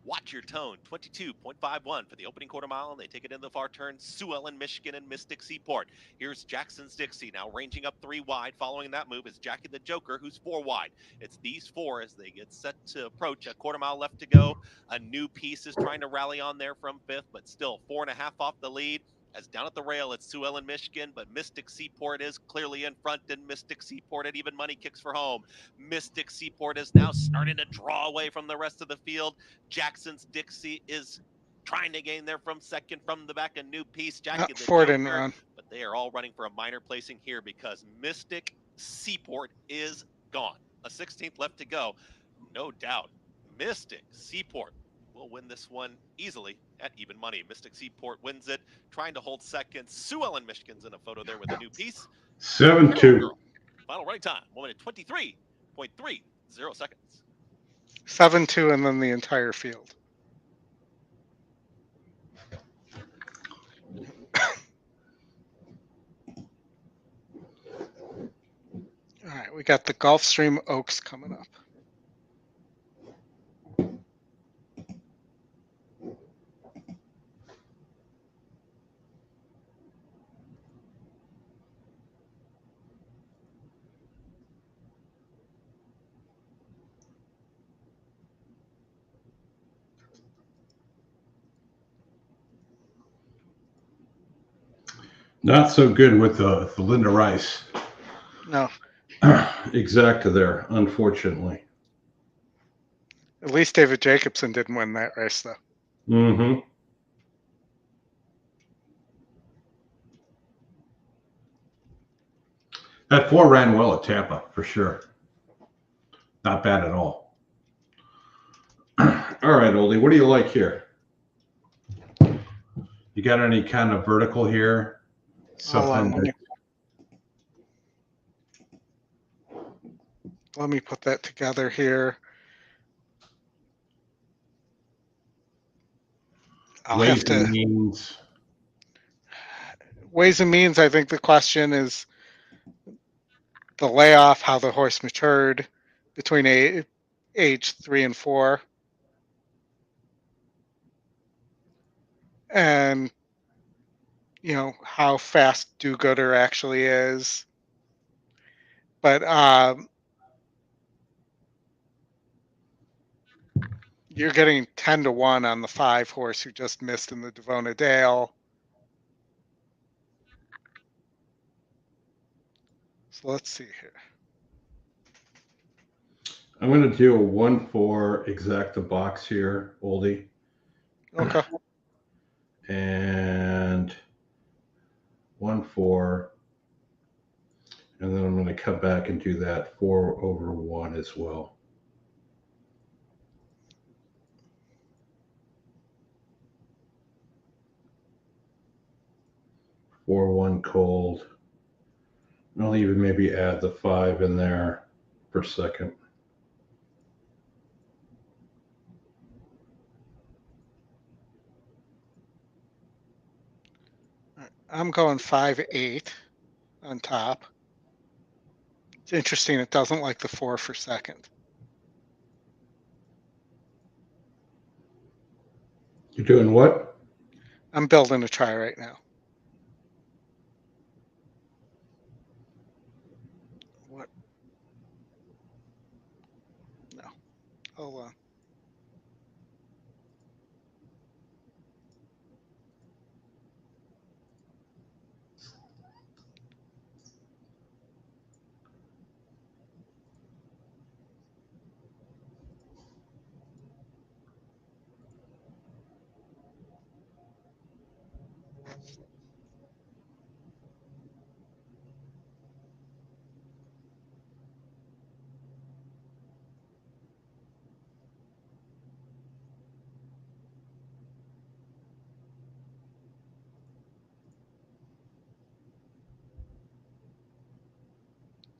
Speaker 10: Watch Your Tone, 22.51 for the opening quarter mile, and they take it into the far turn. Sue Ellen, Michigan, and Mystic Seaport. Here's Jackson's Dixie now ranging up 3 wide. Following that move is Jackie the Joker, who's 4 wide. It's these 4 as they get set to approach. A quarter mile left to go. A New Piece is trying to rally on there from 5th, but still 4.5 off the lead. As down at the rail, it's Sue Ellen, Michigan, but Mystic Seaport is clearly in front, and Mystic Seaport at even money kicks for home. Mystic Seaport is now starting to draw away from the rest of the field. Jackson's Dixie is trying to gain there from second from the back. A New Piece, Jackie the
Speaker 2: Ford
Speaker 10: Joker,
Speaker 2: and run.
Speaker 10: but they are all running for a minor placing here because Mystic Seaport is gone. A 16th left to go. No doubt, Mystic Seaport will win this one easily at even money. Mystic Seaport wins it, trying to hold second. Sue Ellen, Michigan's in a photo there with a New Piece.
Speaker 1: 7-2.
Speaker 10: Final running time, 1 minute 23.30 seconds.
Speaker 2: 7-2, and then the entire field. All right, we got the Gulfstream Oaks coming up.
Speaker 1: Not so good with the Linda Rice.
Speaker 2: No.
Speaker 1: Exacta there, unfortunately.
Speaker 2: At least David Jacobson didn't win that race, though.
Speaker 1: Mm-hmm. That 4 ran well at Tampa, for sure. Not bad at all. All right, Oldie, what do you like here? You got any kind of vertical here? Something.
Speaker 2: Let me put that together here. I'll have to. Ways and means, I think the question is the layoff, how the horse matured between age 3 and 4. And, you know, how fast do-gooder actually is. But you're getting 10-1 on the 5 horse who just missed in the Devona Dale. So let's see here.
Speaker 1: I'm going to do a 1-4 exacta box here, Oldie.
Speaker 2: Okay.
Speaker 1: And 1-4. And then I'm going to come back and do that 4/1 as well. Four, 1 cold. I'll even maybe add the 5 in there for second.
Speaker 2: I'm going 5-8 on top. It's interesting. It doesn't like the 4 for second.
Speaker 1: You're doing what?
Speaker 2: I'm building a try right now. What? No. Hold on.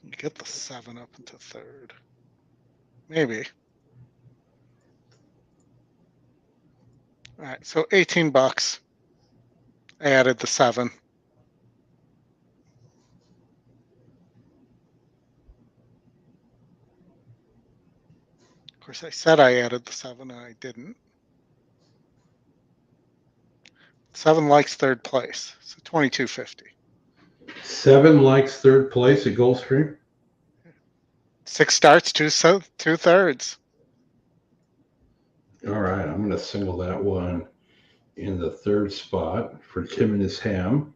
Speaker 2: You get the 7 up into third. Maybe. All right, so $18. I added the 7. Of course, I said I added the 7 and I didn't. 7 likes third place, so 22.50.
Speaker 1: 7 likes third place at Gulfstream.
Speaker 2: 6 starts, 2 thirds.
Speaker 1: All right, I'm going to single that one in the third spot for Tim and his ham.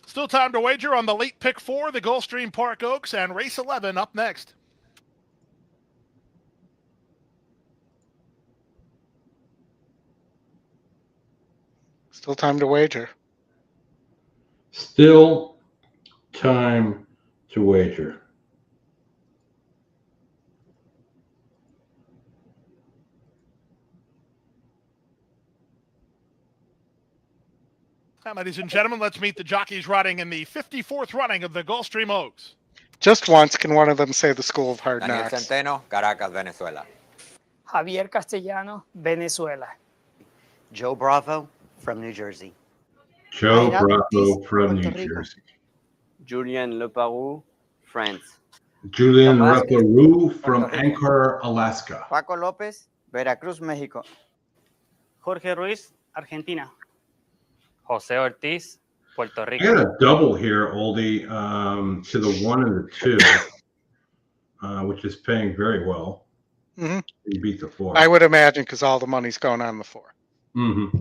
Speaker 4: Still time to wager on the late pick 4, the Gulfstream Park Oaks, and race 11 up next.
Speaker 2: Still time to wager.
Speaker 1: Still time to wager.
Speaker 4: Now, ladies and gentlemen, let's meet the jockeys riding in the 54th running of the Gulfstream Oaks.
Speaker 2: Just once can one of them say the School of Hard
Speaker 16: Daniel
Speaker 2: Knocks.
Speaker 16: Centeno, Caracas, Venezuela.
Speaker 13: Javier Castellano, Venezuela.
Speaker 17: Joe Bravo from New Jersey.
Speaker 1: Joe Bravo from New Jersey.
Speaker 18: Julien Leparoux, France.
Speaker 1: Julien Leparoux from Anchor, Alaska.
Speaker 11: Paco López, Veracruz, México.
Speaker 12: Jorge Ruiz, Argentina. José Ortiz, Puerto
Speaker 1: I
Speaker 12: Rico.
Speaker 1: got a double here, Oldie, to the 1 and the 2, which is paying very well.
Speaker 2: Mm-hmm.
Speaker 1: You beat the 4.
Speaker 2: I would imagine because all the money's going on the 4.
Speaker 1: Mm-hmm.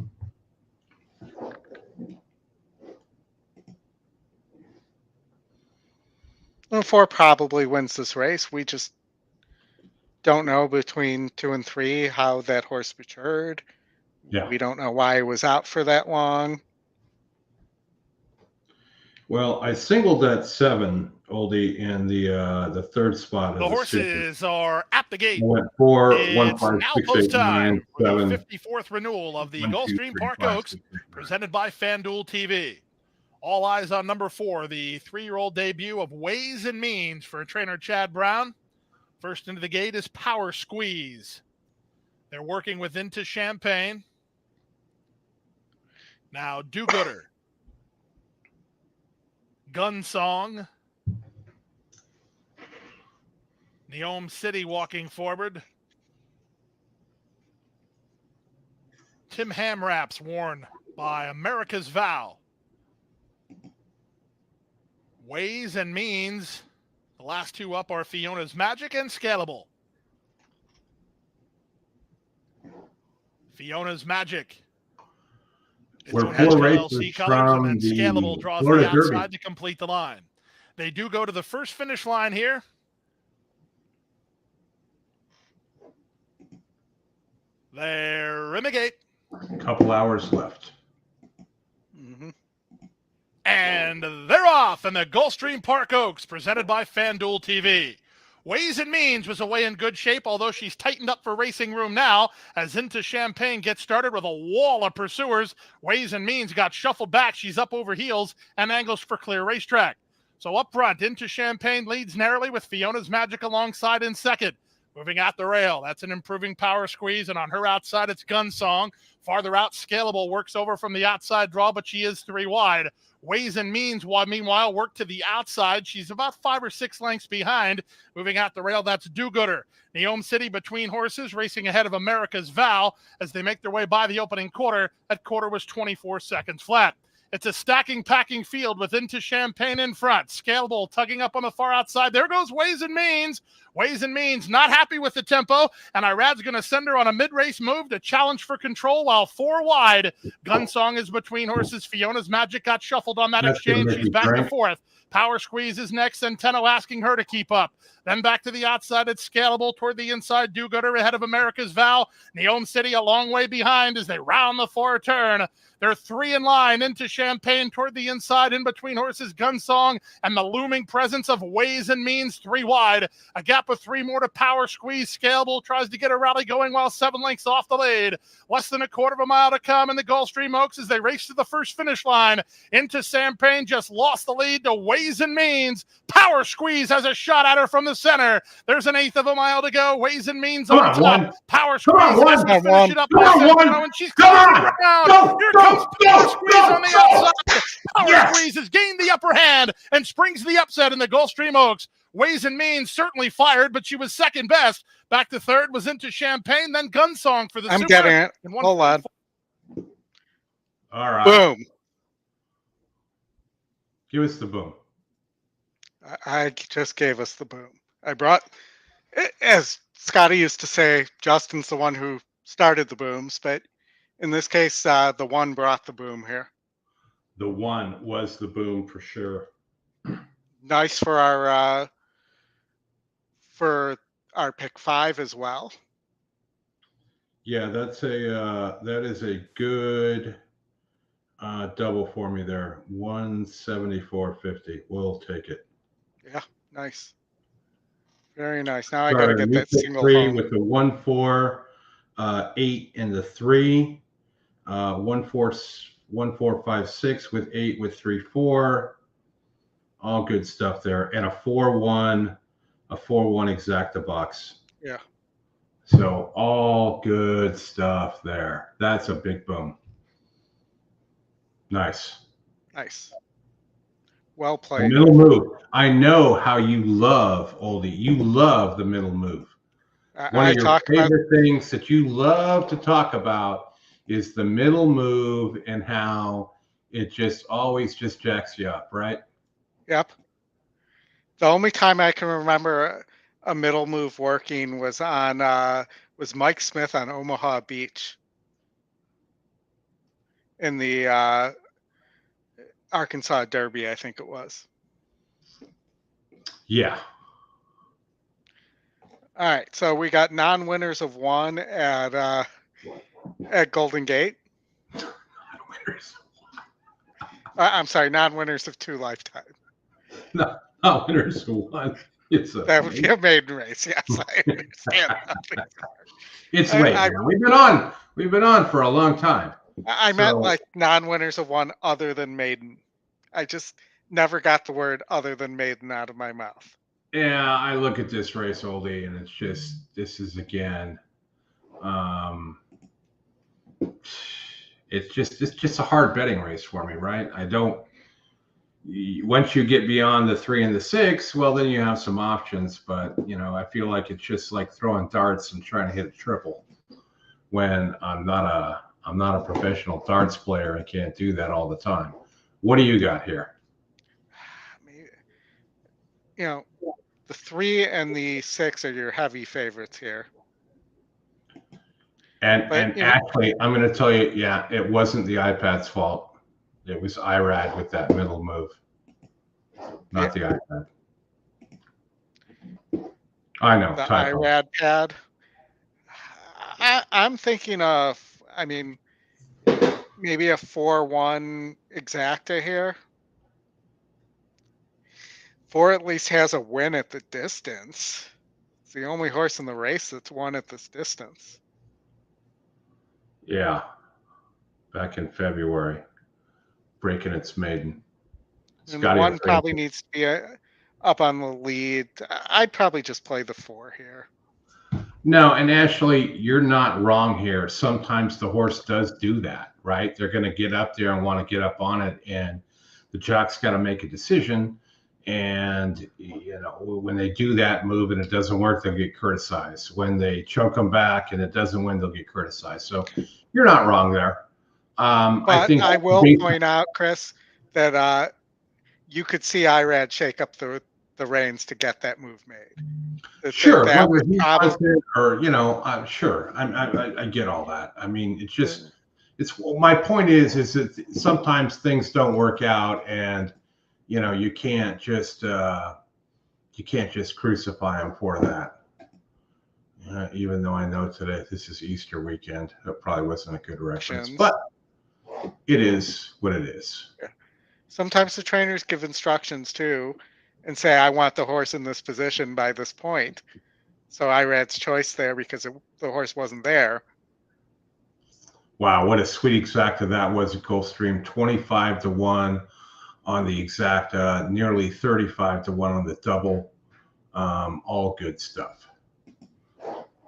Speaker 2: Well, 4 probably wins this race. We just don't know between 2 and 3 how that horse matured.
Speaker 1: Yeah.
Speaker 2: We don't know why he was out for that long.
Speaker 1: Well, I singled that 7, Oldie, in the third spot.
Speaker 4: The horses are at the gate.
Speaker 1: I went 4, 1,
Speaker 4: It's
Speaker 1: 5,
Speaker 4: now
Speaker 1: 6,
Speaker 4: post
Speaker 1: 8,
Speaker 4: time
Speaker 1: 9,
Speaker 4: for
Speaker 1: 7.
Speaker 4: the 54th renewal of the
Speaker 1: 1, 2,
Speaker 4: Gulfstream
Speaker 1: 3,
Speaker 4: Park
Speaker 1: 5,
Speaker 4: Oaks,
Speaker 1: 6, 8, 9.
Speaker 4: presented by FanDuel TV. All eyes on number 4, the 3-year-old debut of Ways and Means for trainer Chad Brown. First into the gate is Power Squeeze. They're working with Into Champagne. Now Do-Gooder. Gun Song. Neom City walking forward. Tim Hamraps worn by America's Vow. Ways and Means. The last 2 up are Fiona's Magic and Scalable. Fiona's Magic.
Speaker 1: We're 4 races from
Speaker 4: and then
Speaker 1: the
Speaker 4: Scalable draws
Speaker 1: Florida
Speaker 4: the outside
Speaker 1: Derby.
Speaker 4: to complete the line. They do go to the first finish line here. They're in the gate.
Speaker 1: A couple hours left.
Speaker 2: Mm-hmm.
Speaker 4: And they're off in the Gulfstream Park Oaks, presented by FanDuel TV. Ways and Means was away in good shape, although she's tightened up for racing room now as Into Champagne gets started with a wall of pursuers. Ways and Means got shuffled back. She's up over heels and angles for clear racetrack. So up front, Into Champagne leads narrowly with Fiona's Magic alongside in second. Moving out the rail, that's an improving Power Squeeze, and on her outside, it's Gun Song. Farther out, Scalable works over from the outside draw, but she is 3 wide. Ways and Means, meanwhile, work to the outside. She's about 5 or 6 lengths behind. Moving out the rail, that's Do-Gooder. Neom City between horses, racing ahead of America's Vow as they make their way by the opening quarter. That quarter was 24 seconds flat. It's a stacking, packing field with Into Champagne in front. Scalable tugging up on the far outside. There goes Ways and Means. Ways and Means not happy with the tempo, and Irad's going to send her on a mid-race move to challenge for control while 4 wide. Gun Song is between horses. Fiona's Magic got shuffled on that exchange. She's back to 4th. Power Squeeze is next. Centeno asking her to keep up. Then back to the outside. It's Scalable toward the inside. Do-Gooder ahead of America's Vow. Neom City a long way behind as they round the 4 turn. They're 3 in line. Into Champagne toward the inside. In between horses, Gun Song and the looming presence of Ways and Means 3 wide. A gap of 3 more to Power Squeeze. Scalable tries to get a rally going while 7 lengths off the lead. Less than a quarter of a mile to come in the Gulfstream Oaks as they race to the first finish line. Into Champagne just lost the lead to Ways and Means. Power Squeeze has a shot at her from the center. There's an 1/8 of a mile to go. Ways and Means on top. Power Squeeze has to finish it up by Centeno, and she's coming around. Here comes Power Squeeze on the outside. Power Squeeze has gained the upper hand and springs the upset in the Gulfstream Oaks. Ways and Means certainly fired, but she was second best. Back to third was Into Champagne, then Gun Song for the
Speaker 2: I'm
Speaker 4: Super.
Speaker 2: getting it.
Speaker 4: And
Speaker 2: Hold on.
Speaker 1: All right.
Speaker 2: Boom.
Speaker 1: Give us the boom.
Speaker 2: I just gave us the boom. I brought, as Scotty used to say, Justin's the one who started the booms, but in this case, the one brought the boom here.
Speaker 1: The one was the boom for sure.
Speaker 2: Nice for our pick 5 as well.
Speaker 1: Yeah, that is a good double for me there. 174.50. We'll take it.
Speaker 2: Yeah, nice. Very nice. Now I got to get that single
Speaker 1: 3
Speaker 2: home.
Speaker 1: with the 1, 4, 8, and the 3. 1, 4, 1, 4, 5, 6 with 8 with 3, 4. All good stuff there. And a 4-1 exacta box.
Speaker 2: Yeah.
Speaker 1: So all good stuff there. That's a big boom. Nice.
Speaker 2: Nice. Well
Speaker 1: The
Speaker 2: played.
Speaker 1: middle move. I know how you love, Oldie. You love the middle move. One of your favorite things that you love to talk about is the middle move and how it just always just jacks you up, right?
Speaker 2: Yep. The only time I can remember a middle move working was on was Mike Smith on Omaha Beach in the Arkansas Derby, I think it was.
Speaker 1: Yeah.
Speaker 2: All right, so we got non-winners of 1 at Golden Gate.
Speaker 1: Non-winners.
Speaker 2: I'm sorry, non-winners of 2 lifetime.
Speaker 1: No, non-winners of 1.
Speaker 2: That would be a maiden race. Yes, I understand.
Speaker 1: It's late. We've been on for a long time.
Speaker 2: I meant like non-winners of 1 other than maiden. I just never got the word other than maiden out of my mouth.
Speaker 1: Yeah, I look at this race, Oldie, and it's just, this is again, it's just a hard betting race for me, right? Once you get beyond the 3 and the 6, well, then you have some options, but I feel like it's just like throwing darts and trying to hit a triple when I'm not a professional darts player. I can't do that all the time. What do you got here?
Speaker 2: The 3 and the 6 are your heavy favorites here.
Speaker 1: And actually, I'm going to tell you, yeah, it wasn't the iPad's fault. It was IRAD with that middle move, not the iPad. I know.
Speaker 2: The
Speaker 1: typo.
Speaker 2: IRAD pad. I'm thinking of, maybe a 4-1 exacta here. 4 at least has a win at the distance. It's the only horse in the race that's won at this distance.
Speaker 1: Yeah. Back in February, breaking its maiden.
Speaker 2: And the 1 probably needs to be up on the lead. I'd probably just play the 4 here.
Speaker 1: No, and Ashley, you're not wrong here. Sometimes the horse does do that, right? They're going to get up there and want to get up on it, and the jock's got to make a decision. And, when they do that move and it doesn't work, they'll get criticized. When they choke them back and it doesn't win, they'll get criticized. So you're not wrong there.
Speaker 2: But I will point out, Chris, that you could see IRAD shake up the reins to get that move made.
Speaker 1: Sure. Whether he wants it or, sure. I get all that. It's just, my point is that sometimes things don't work out, and, you can't just crucify him for that. Even though I know today this is Easter weekend, it probably wasn't a good reference, but it is what it is.
Speaker 2: Yeah. Sometimes the trainers give instructions too, and say, "I want the horse in this position by this point." So IRAD's choice there because the horse wasn't there.
Speaker 1: Wow, what a sweet exacta that was at Gulfstream. 25-1 on the exacta, nearly 35-1 on the double. All good stuff.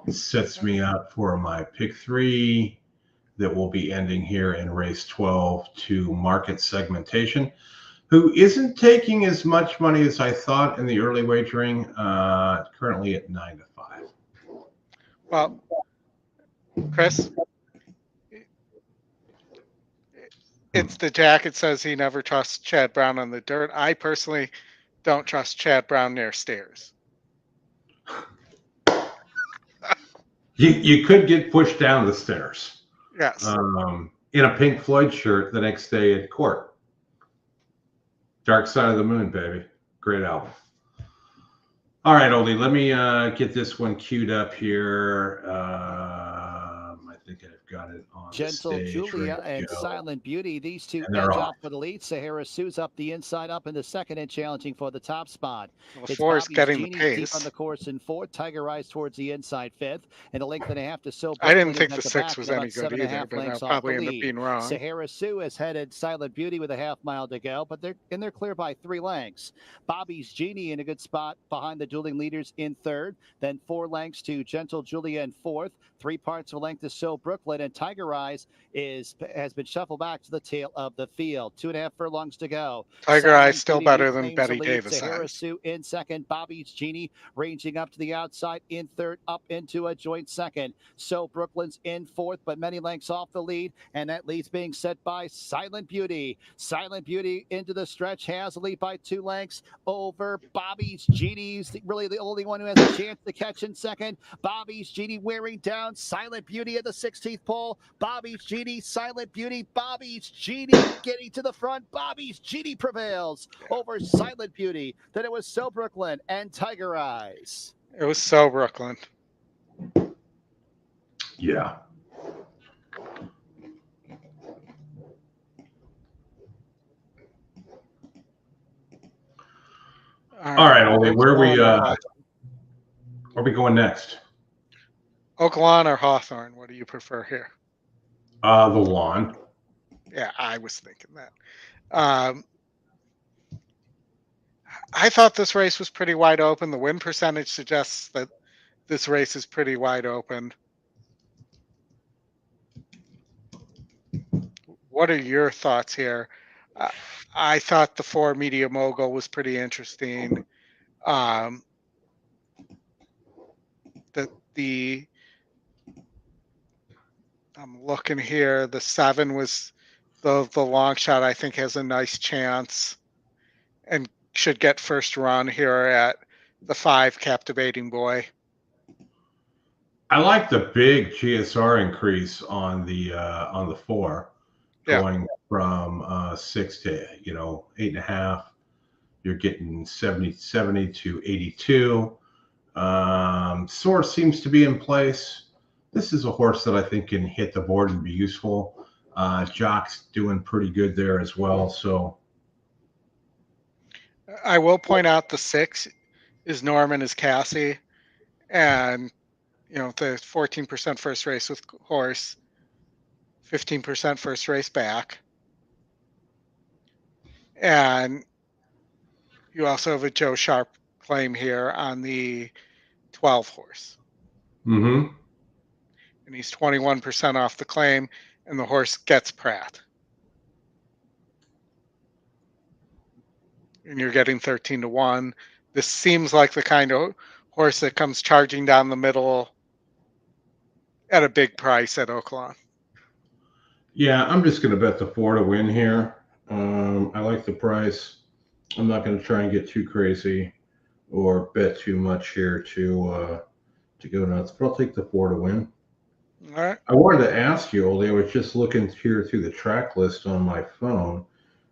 Speaker 1: It sets me up for my pick 3 that will be ending here in race 12 to market segmentation, who isn't taking as much money as I thought in the early wagering, currently at 9-5.
Speaker 2: Well, Chris, It's the jacket says he never trusts Chad Brown on the dirt. I personally don't trust Chad Brown near stairs.
Speaker 1: You could get pushed down the stairs.
Speaker 2: Yes.
Speaker 1: In a Pink Floyd shirt the next day at court. Dark Side of the Moon, baby. Great album. All right, Oldie, let me get this one queued up here. I think I've got it on
Speaker 14: Gentle
Speaker 1: the stage.
Speaker 14: Julia
Speaker 1: Ready
Speaker 14: and
Speaker 1: to go.
Speaker 14: Silent Beauty. These two
Speaker 1: And they're
Speaker 14: edge
Speaker 1: off.
Speaker 14: off for the lead. Sahara Sue's up the inside, up in the second, and challenging for the top spot.
Speaker 2: Well,
Speaker 14: It's
Speaker 2: four is
Speaker 14: Bobby's
Speaker 2: getting the
Speaker 14: Genie
Speaker 2: pace.
Speaker 14: deep on the course in fourth. Tiger Eyes towards the inside fifth, and a length and a half to So.
Speaker 2: I didn't
Speaker 14: Brooklyn
Speaker 2: think
Speaker 14: is
Speaker 2: the
Speaker 14: at
Speaker 2: six
Speaker 14: back
Speaker 2: was
Speaker 14: and about
Speaker 2: any good
Speaker 14: 7.5
Speaker 2: either, but
Speaker 14: lengths
Speaker 2: I'll
Speaker 14: off
Speaker 2: probably
Speaker 14: the
Speaker 2: end up
Speaker 14: lead.
Speaker 2: being wrong.
Speaker 14: Sahara Sue has headed Silent Beauty with a half mile to go, but they're clear by 3 lengths. Bobby's Genie in a good spot behind the dueling leaders in third, then 4 lengths to Gentle Julia in fourth, 3 parts of a length to So Brooklyn, and Tiger Eyes has been shuffled back to the tail of the field. 2.5 furlongs to go.
Speaker 2: Tiger
Speaker 14: Silent
Speaker 2: Eyes still
Speaker 14: Beauty
Speaker 2: better than
Speaker 14: reclaims
Speaker 2: Betty
Speaker 14: the lead.
Speaker 2: Davis
Speaker 14: Sahara
Speaker 2: Eyes.
Speaker 14: Sue in second. Bobby's Genie ranging up to the outside in third, up into a joint second. So Brooklyn's in fourth, but many lengths off the lead, and that lead's being set by Silent Beauty. Silent Beauty into the stretch has a lead by 2 lengths over Bobby's Genie's really the only one who has a chance to catch in second. Bobby's Genie wearing down Silent Beauty at the 16th pole. Bobby's Genie, Silent Beauty, Bobby's Genie getting to the front. Bobby's Genie prevails over Silent Beauty. Then it was So Brooklyn and Tiger Eyes.
Speaker 2: It was So Brooklyn.
Speaker 1: Yeah. All right, Oldie, where are we going next?
Speaker 2: Oaklawn or Hawthorne? What do you prefer here?
Speaker 1: The lawn.
Speaker 2: Yeah, I was thinking that. I thought this race was pretty wide open. The win percentage suggests that this race is pretty wide open. What are your thoughts here? I thought the 4 Media Mogul was pretty interesting. I'm looking here. The 7 was the long shot. I think has a nice chance and should get first run here at the 5 Captivating Boy.
Speaker 1: I like the big GSR increase on the 4, going from 6 to 8.5. You're getting 70 to 82. Source seems to be in place. This is a horse that I think can hit the board and be useful. Jock's doing pretty good there as well. So
Speaker 2: I will point out the 6 is Norman is Cassie, and the 14% first race with horse, 15% first race back, and you also have a Joe Sharp claim here on the 12 horse.
Speaker 1: Mm-hmm.
Speaker 2: And he's 21% off the claim, and the horse gets Pratt. And you're getting 13 to 1. This seems like the kind of horse that comes charging down the middle at a big price at Oaklawn.
Speaker 1: Yeah, I'm just going to bet the 4 to win here. I like the price. I'm not going to try and get too crazy or bet too much here to go nuts, but I'll take the 4 to win.
Speaker 2: All right.
Speaker 1: I wanted to ask you, Oldie, I was just looking here through the track list on my phone.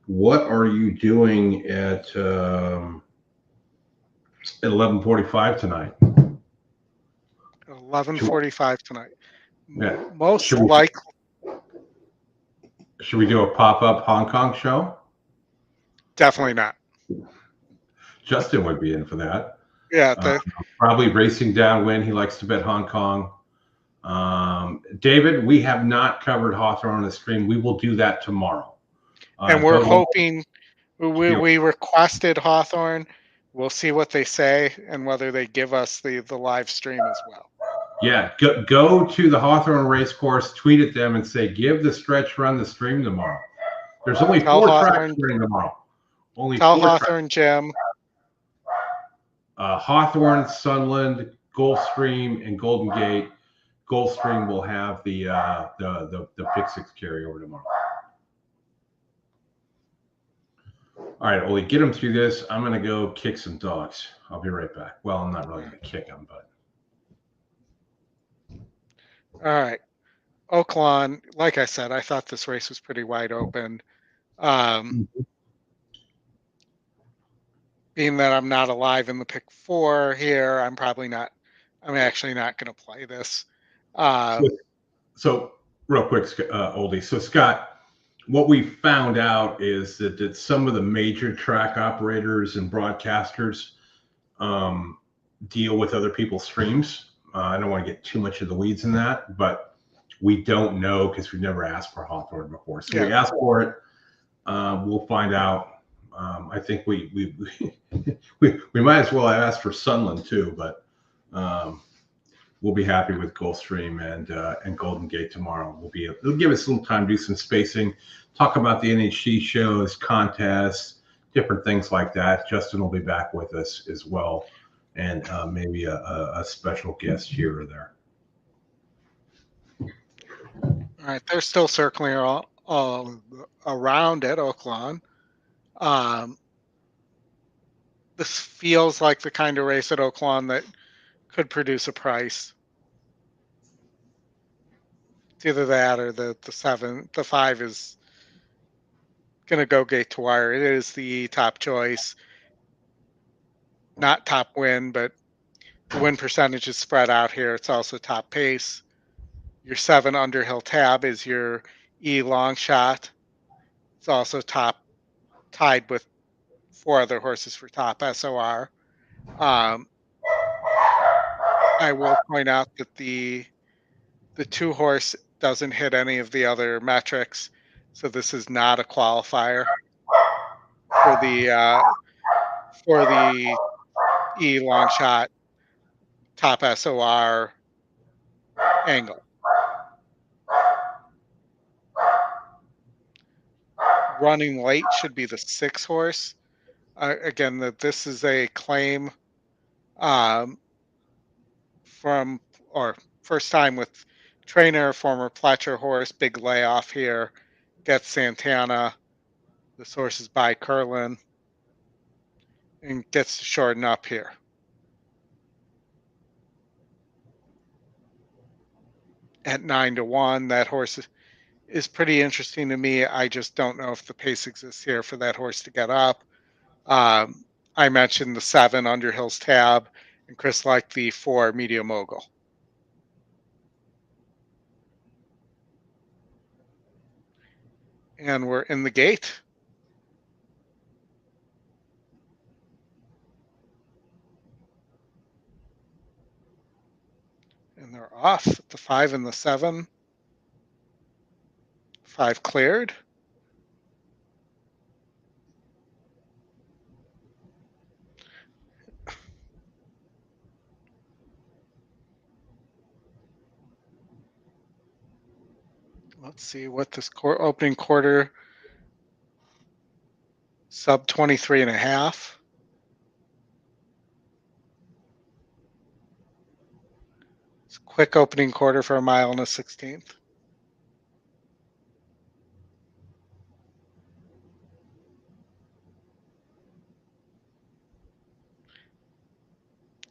Speaker 1: What are you doing at 11:45 tonight?
Speaker 2: 11:45 tonight.
Speaker 1: Yeah.
Speaker 2: Most likely.
Speaker 1: Should we do a pop-up Hong Kong show?
Speaker 2: Definitely not.
Speaker 1: Justin would be in for that.
Speaker 2: Yeah.
Speaker 1: Probably racing downwind. He likes to bet Hong Kong. David, we have not covered Hawthorne on the stream. We will do that tomorrow.
Speaker 2: And we're hoping we requested Hawthorne. We'll see what they say and whether they give us the live stream as well.
Speaker 1: Yeah, go to the Hawthorne race course, tweet at them and say, give the stretch run the stream tomorrow. There's only 4 tracks during tomorrow. Only
Speaker 2: Tell
Speaker 1: 4
Speaker 2: Hawthorne, Jim.
Speaker 1: Hawthorne, Sunland, Gulfstream, and Golden Gate. Gulfstream will have the pick 6 carryover tomorrow. All right, Ollie, get him through this. I'm going to go kick some dogs. I'll be right back. Well, I'm not really going to kick them, but.
Speaker 2: All right. Oaklawn, like I said, I thought this race was pretty wide open. Being that I'm not alive in the pick 4 here, I'm actually not going to play this.
Speaker 1: So real quick, Oldie. So Scott, what we found out is that some of the major track operators and broadcasters deal with other people's streams. I don't want to get too much of the weeds in that, but we don't know because we've never asked for Hawthorne before. So we asked for it. We'll find out. I think we might as well ask for Sunland too, but we'll be happy with Gulfstream and Golden Gate tomorrow. It'll give us a little time to do some spacing, talk about the NHC shows, contests, different things like that. Justin will be back with us as well, and maybe a special guest here or there.
Speaker 2: All right, they're still circling all around at Oaklawn. This feels like the kind of race at Oaklawn that could produce a price. It's either that or the 7. The 5 is going to go gate to wire. It is the top choice. Not top win, but the win percentage is spread out here. It's also top pace. Your 7 Underhill Tab is your E long shot. It's also tied with 4 other horses for top SOR. I will point out that the 2 horse doesn't hit any of the other metrics, so this is not a qualifier for the E long shot top SOR angle. Running late should be the 6 horse. Again, this is a claim from first time with trainer, former Pletcher horse, big layoff here. Gets Santana. This horse is by Curlin and gets to shorten up here. At 9-1, that horse is pretty interesting to me. I just don't know if the pace exists here for that horse to get up. I mentioned the 7 Underhill's Tab, and Chris liked the 4 Media Mogul. And we're in the gate. And they're off at the 5 and the 7. 5 cleared. Let's see what this opening quarter, sub 23.5. It's a quick opening quarter for a 1 1/16 miles.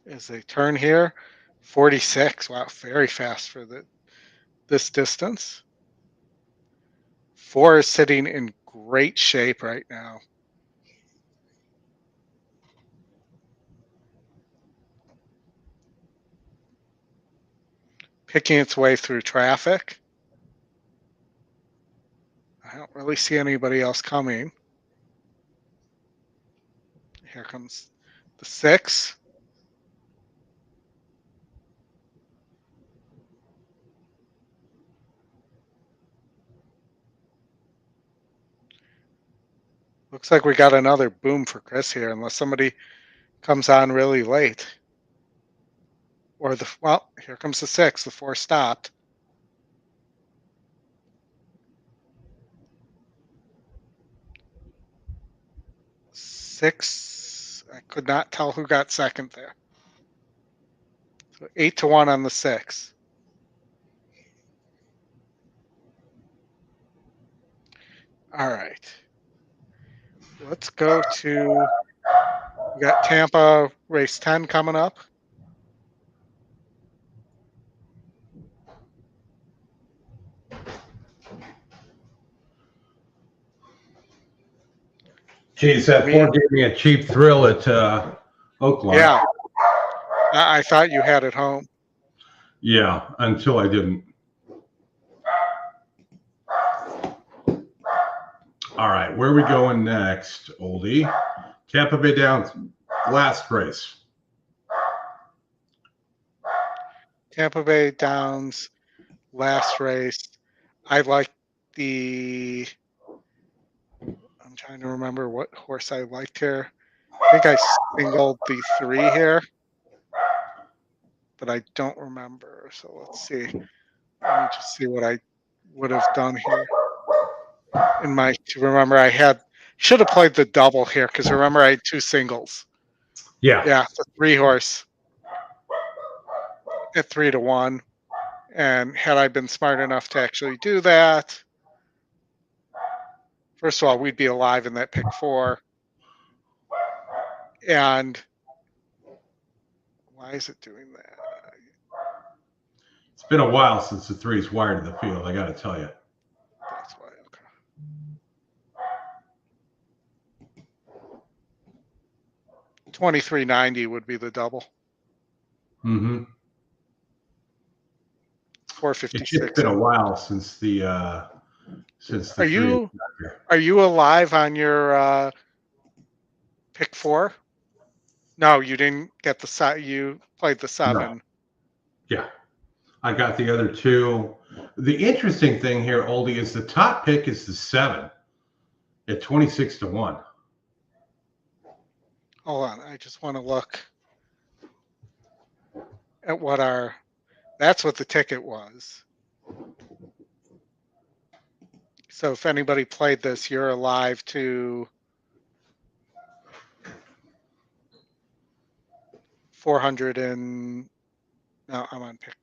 Speaker 2: As they turn here, 46. Wow, very fast for this distance. 4 is sitting in great shape right now. Picking its way through traffic. I don't really see anybody else coming. Here comes the 6. Looks like we got another boom for Chris here, unless somebody comes on really late. Or here comes the 6. The 4 stopped. Six. I could not tell who got second there. So 8-1 on the 6. All right. Let's go to, we got Tampa Race 10 coming up.
Speaker 1: Geez, that Ford gave me a cheap thrill at Oaklawn.
Speaker 2: Yeah. I thought you had it home.
Speaker 1: Yeah, until I didn't. All right, where are we going next, Oldie? Tampa Bay Downs, last race.
Speaker 2: Tampa Bay Downs, last race. I like the, I'm trying to remember what horse I liked here. I think I singled the 3 here, but I don't remember. So let's see. Let me just see what I would have done here. Remember I should have played the double here because remember I had 2 singles.
Speaker 1: Yeah.
Speaker 2: Yeah, the 3 horse at 3-1. And had I been smart enough to actually do that, first of all, we'd be alive in that pick 4. And why is it doing that?
Speaker 1: It's been a while since the 3's wired to the field, I got to tell you.
Speaker 2: That's why, okay. 2390 would be the double.
Speaker 1: Mm-hmm.
Speaker 2: 456.
Speaker 1: It's been a while since the
Speaker 2: Are you alive on your pick 4? No, you didn't get the you played the 7.
Speaker 1: No. Yeah. I got the other 2. The interesting thing here, Oldie, is the top pick is the 7 at 26-1.
Speaker 2: Hold on, I just want to look at what that's what the ticket was. So if anybody played this, you're alive to 400 and no, I'm on pick.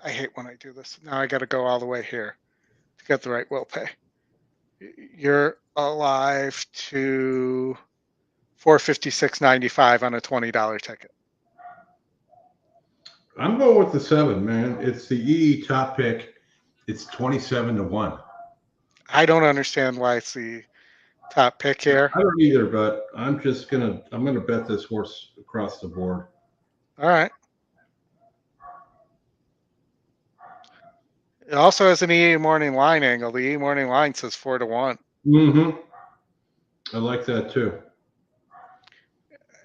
Speaker 2: I hate when I do this. Now I got to go all the way here to get the right will pay. You're alive to 456.95 on a $20 ticket.
Speaker 1: I'm going with the 7, man. It's the EE top pick. It's 27-1.
Speaker 2: I don't understand why it's the top pick here.
Speaker 1: I don't either, but I'm gonna bet this horse across the board.
Speaker 2: All right. It also has an EE morning line angle. The EE morning line says 4-1.
Speaker 1: Mm-hmm. I like that too.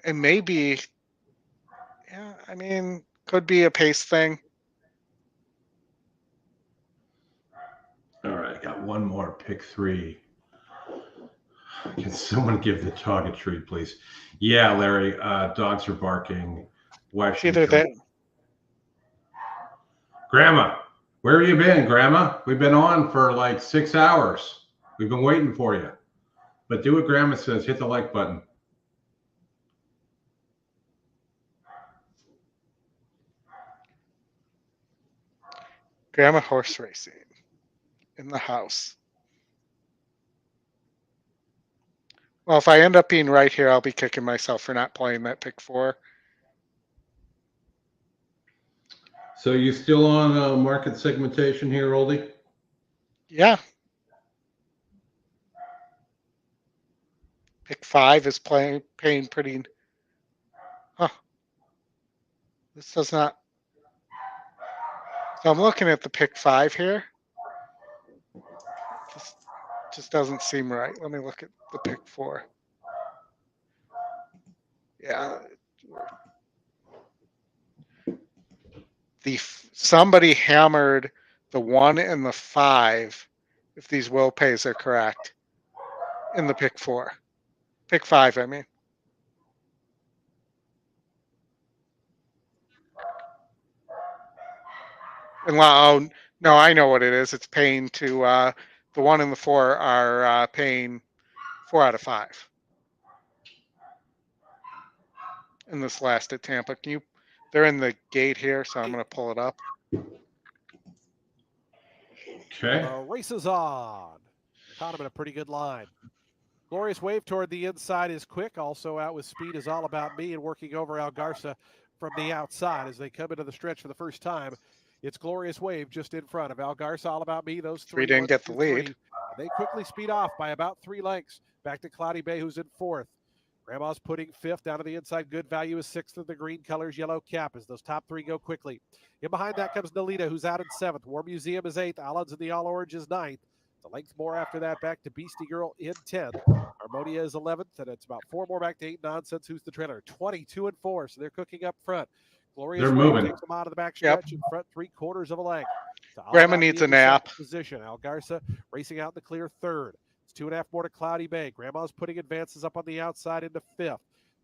Speaker 2: It may be, yeah, I mean, could be a pace thing.
Speaker 1: All right, I got one more pick 3. Can someone give the dog a treat, please? Yeah, Larry. Dogs are barking.
Speaker 2: Either that.
Speaker 1: Grandma, where have you been, Grandma? We've been on for like 6 hours. We've been waiting for you. But do what Grandma says. Hit the like button.
Speaker 2: Grandma horse racing in the house. Well, if I end up being right here, I'll be kicking myself for not playing that pick 4.
Speaker 1: So you still on market segmentation here, Oldie?
Speaker 2: Yeah. Pick 5 is paying pretty. Huh. This does not. So I'm looking at the pick 5 here. This just doesn't seem right. Let me look at the pick 4. Yeah. Somebody hammered the 1 and the 5, if these will pays are correct, in the pick 4. Pick 5, I mean. And oh, no, I know what it is. It's paying to the 1 and the 4 are paying 4 out of 5. In this last at Tampa. They're in the gate here, so I'm going to pull it up.
Speaker 1: Okay.
Speaker 6: The race is on. Caught him in a pretty good line. Glorious Wave toward the inside is quick. Also out with speed is All About Me, and working over Algarza from the outside as they come into the stretch for the first time. It's Glorious Wave just in front of Algarza, All About Me. Those three.
Speaker 2: We didn't get the lead.
Speaker 6: They quickly speed off by about 3 lengths. Back to Cloudy Bay, who's in 4th. Grandma's putting 5th. Down to the inside. Good Value is 6th in the green colors, yellow cap, as those top 3 go quickly. In behind that comes Nolita, who's out in 7th. War Museum is 8th. Allen's in the all orange is 9th. The length more after that, back to Beastie Girl in 10th. Harmonia is 11th, and it's about 4 more back to 8 Nonsense, who's the trailer. 22 and 4, so they're cooking up front. Glorious Wave takes them out of the back stretch in front 3/4 of a length.
Speaker 2: Grandma needs a nap.
Speaker 6: Position. Algarza racing out in the clear 3rd. It's 2.5 more to Cloudy Bay. Grandma's putting advances up on the outside into 5th.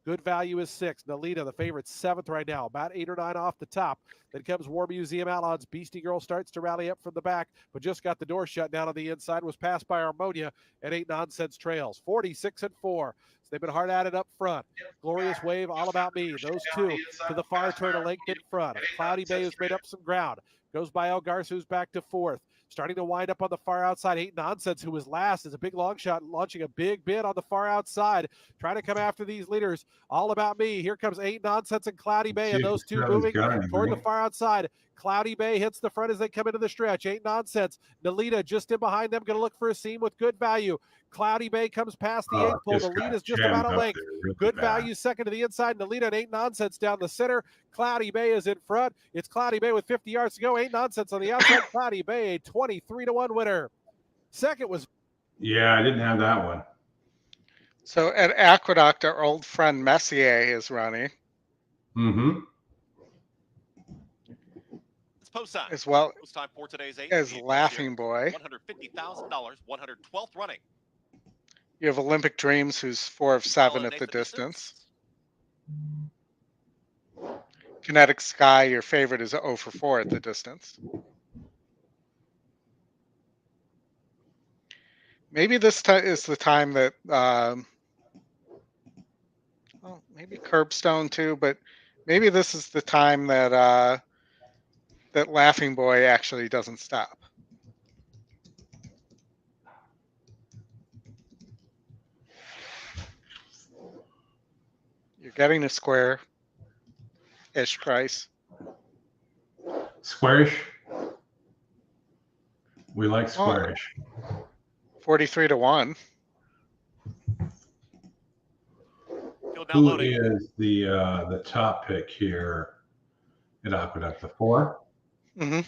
Speaker 6: Good Value is 6th. Nolita, the favorite, 7th right now. About 8 or 9 off the top. Then comes War Museum Outlaws. Beastie Girl starts to rally up from the back, but just got the door shut down on the inside. Was passed by Harmonia and 8 Nonsense trails. 46 and 4. So they've been hard at it up front. Glorious Wave, All About Me. Those two to the far turn, a length in front. Cloudy Bay has made up some ground. Goes by Algarza, who's back to 4th. Starting to wind up on the far outside. 8 Nonsense, who was last, is a big long shot, launching a big bid on the far outside. Trying to come after these leaders. All About Me. Here comes 8 Nonsense and Cloudy Bay, and those two moving toward the far outside. Cloudy Bay hits the front as they come into the stretch. 8 Nonsense. Nolita just in behind them, going to look for a seam with Good Value. Cloudy Bay comes past the 8th pole. The lead is just about a length. Good Value second to the inside. Nolita and 8 Nonsense down the center. Cloudy Bay is in front. It's Cloudy Bay with 50 yards to go. 8 Nonsense on the outside. Cloudy Bay, a 23-1 winner. Second was.
Speaker 1: Yeah, I didn't have that one.
Speaker 2: So at Aqueduct, our old friend Messier is running.
Speaker 1: Mm-hmm.
Speaker 10: It's post time.
Speaker 2: As well
Speaker 10: post time for today's 8th.
Speaker 2: as Laughing Boy.
Speaker 10: $150,000, 112th running.
Speaker 2: You have Olympic Dreams, who's 4 of 7 at the distance. Kinetic Sky, your favorite, is 0 for 4 at the distance. Maybe this is the time that, well, maybe Curbstone too, but maybe this is the time that that Laughing Boy actually doesn't stop. You're getting a square-ish price.
Speaker 1: Squarish. We like squarish.
Speaker 2: 43-1.
Speaker 1: Who is the top pick here at Aqueduct? The 4?
Speaker 2: Mm-hmm.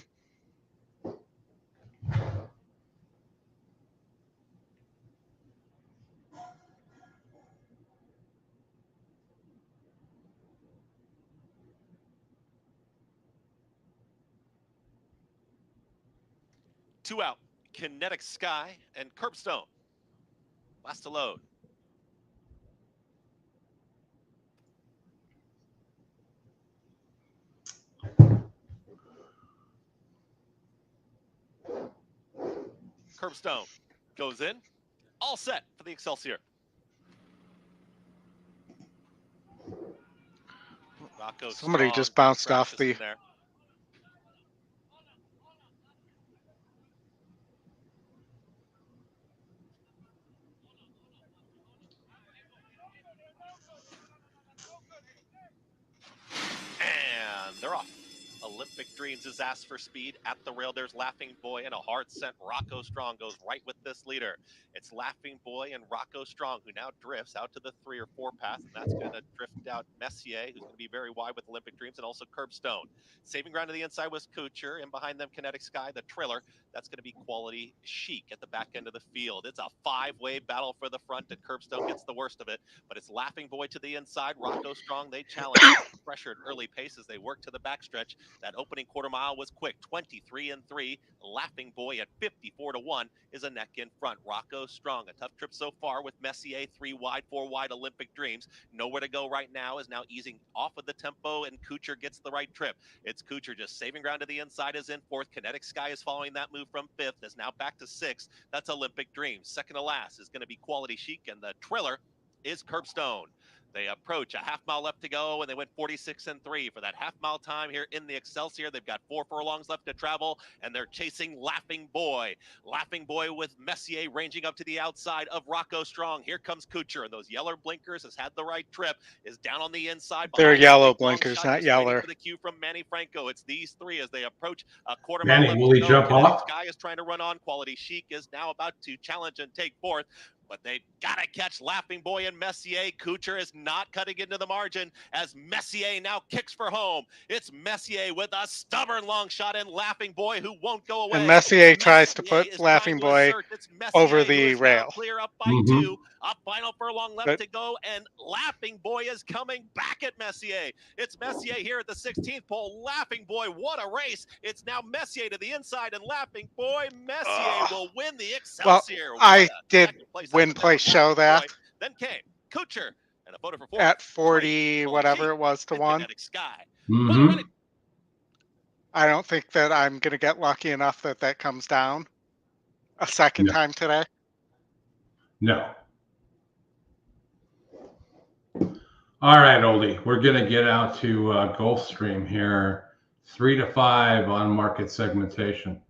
Speaker 10: Two out. Kinetic Sky and Curbstone. Last to load. Curbstone goes in. All set for the Excelsior.
Speaker 2: Somebody just bounced off the...
Speaker 10: And they're off. Olympic Dreams is asked for speed at the rail. There's Laughing Boy and a hard scent. Rocco Strong goes right with this leader. It's Laughing Boy and Rocco Strong, who now drifts out to the 3 or 4 path, and that's going to drift out Messier, who's going to be very wide with Olympic Dreams, and also Curbstone. Saving ground to the inside was Kuchar, and behind them Kinetic Sky, the trailer. That's going to be Quality Chic at the back end of the field. It's a 5-way battle for the front, and Curbstone gets the worst of it, but it's Laughing Boy to the inside. Rocco Strong, they challenge pressured early pace as they work to the backstretch. That opening quarter mile was quick, 23-3. Laughing Boy at 54-1 is a neck in front. Rocco Strong, a tough trip so far with Messier 3 wide, 4 wide. Olympic Dreams nowhere to go right now, is now easing off of the tempo, and Kuchar gets the right trip. It's Kuchar just saving ground to the inside, is in 4th. Kinetic Sky is following that move from 5th, is now back to 6th. That's Olympic Dreams. Second to last is going to be Quality Chic, and the trailer is Curbstone. They approach a half mile left to go, and they went 46-3 for that half mile time here in the Excelsior. They've got 4 furlongs left to travel, and they're chasing Laughing Boy. Laughing Boy with Messier ranging up to the outside of Rocco Strong. Here comes Kuchar, and those yellow blinkers has had the right trip, is down on the inside.
Speaker 2: They're yellow
Speaker 10: Big long
Speaker 2: blinkers,
Speaker 10: shot,
Speaker 2: not
Speaker 10: just waiting
Speaker 2: yeller.
Speaker 10: for the cue from Manny Franco. It's these three as they approach a quarter mile
Speaker 1: Manny,
Speaker 10: left
Speaker 1: will
Speaker 10: to
Speaker 1: he
Speaker 10: go.
Speaker 1: jump
Speaker 10: Kinetic
Speaker 1: off?
Speaker 10: Sky is trying to run on. Quality Chic is now about to challenge and take fourth. But they've got to catch Laughing Boy and Messier. Kuchar is not cutting into the margin as Messier now kicks for home. It's Messier with a stubborn long shot and Laughing Boy who won't go away.
Speaker 2: And Messier tries to
Speaker 10: Messier
Speaker 2: put
Speaker 10: is
Speaker 2: Laughing
Speaker 10: trying to
Speaker 2: Boy
Speaker 10: assert. It's Messier
Speaker 2: over
Speaker 10: who
Speaker 2: the
Speaker 10: is now
Speaker 2: rail.
Speaker 10: clear up by
Speaker 1: Mhm.
Speaker 10: 2. A final furlong left
Speaker 2: But-
Speaker 10: to go, and Laughing Boy is coming back at Messier. It's Messier here at the 16th pole. Laughing Boy, what a race. It's now Messier to the inside, and Laughing Boy, Messier will win the
Speaker 2: Well,
Speaker 10: Excelsior.
Speaker 2: I
Speaker 10: What a
Speaker 2: did
Speaker 10: second place
Speaker 2: win
Speaker 10: effort there
Speaker 2: place
Speaker 10: from
Speaker 2: show
Speaker 10: Laughing
Speaker 2: that
Speaker 10: Boy. Then came Kuchar, and a photo for fourth.
Speaker 2: at 40 whatever it was to 1.
Speaker 10: Kinetic Sky.
Speaker 1: Mhm.
Speaker 2: I don't think that I'm going to get lucky enough that that comes down a second
Speaker 1: No.
Speaker 2: time today.
Speaker 1: No. All right, Oldie, we're going to get out to Gulfstream here. 3 to 5 on market segmentation.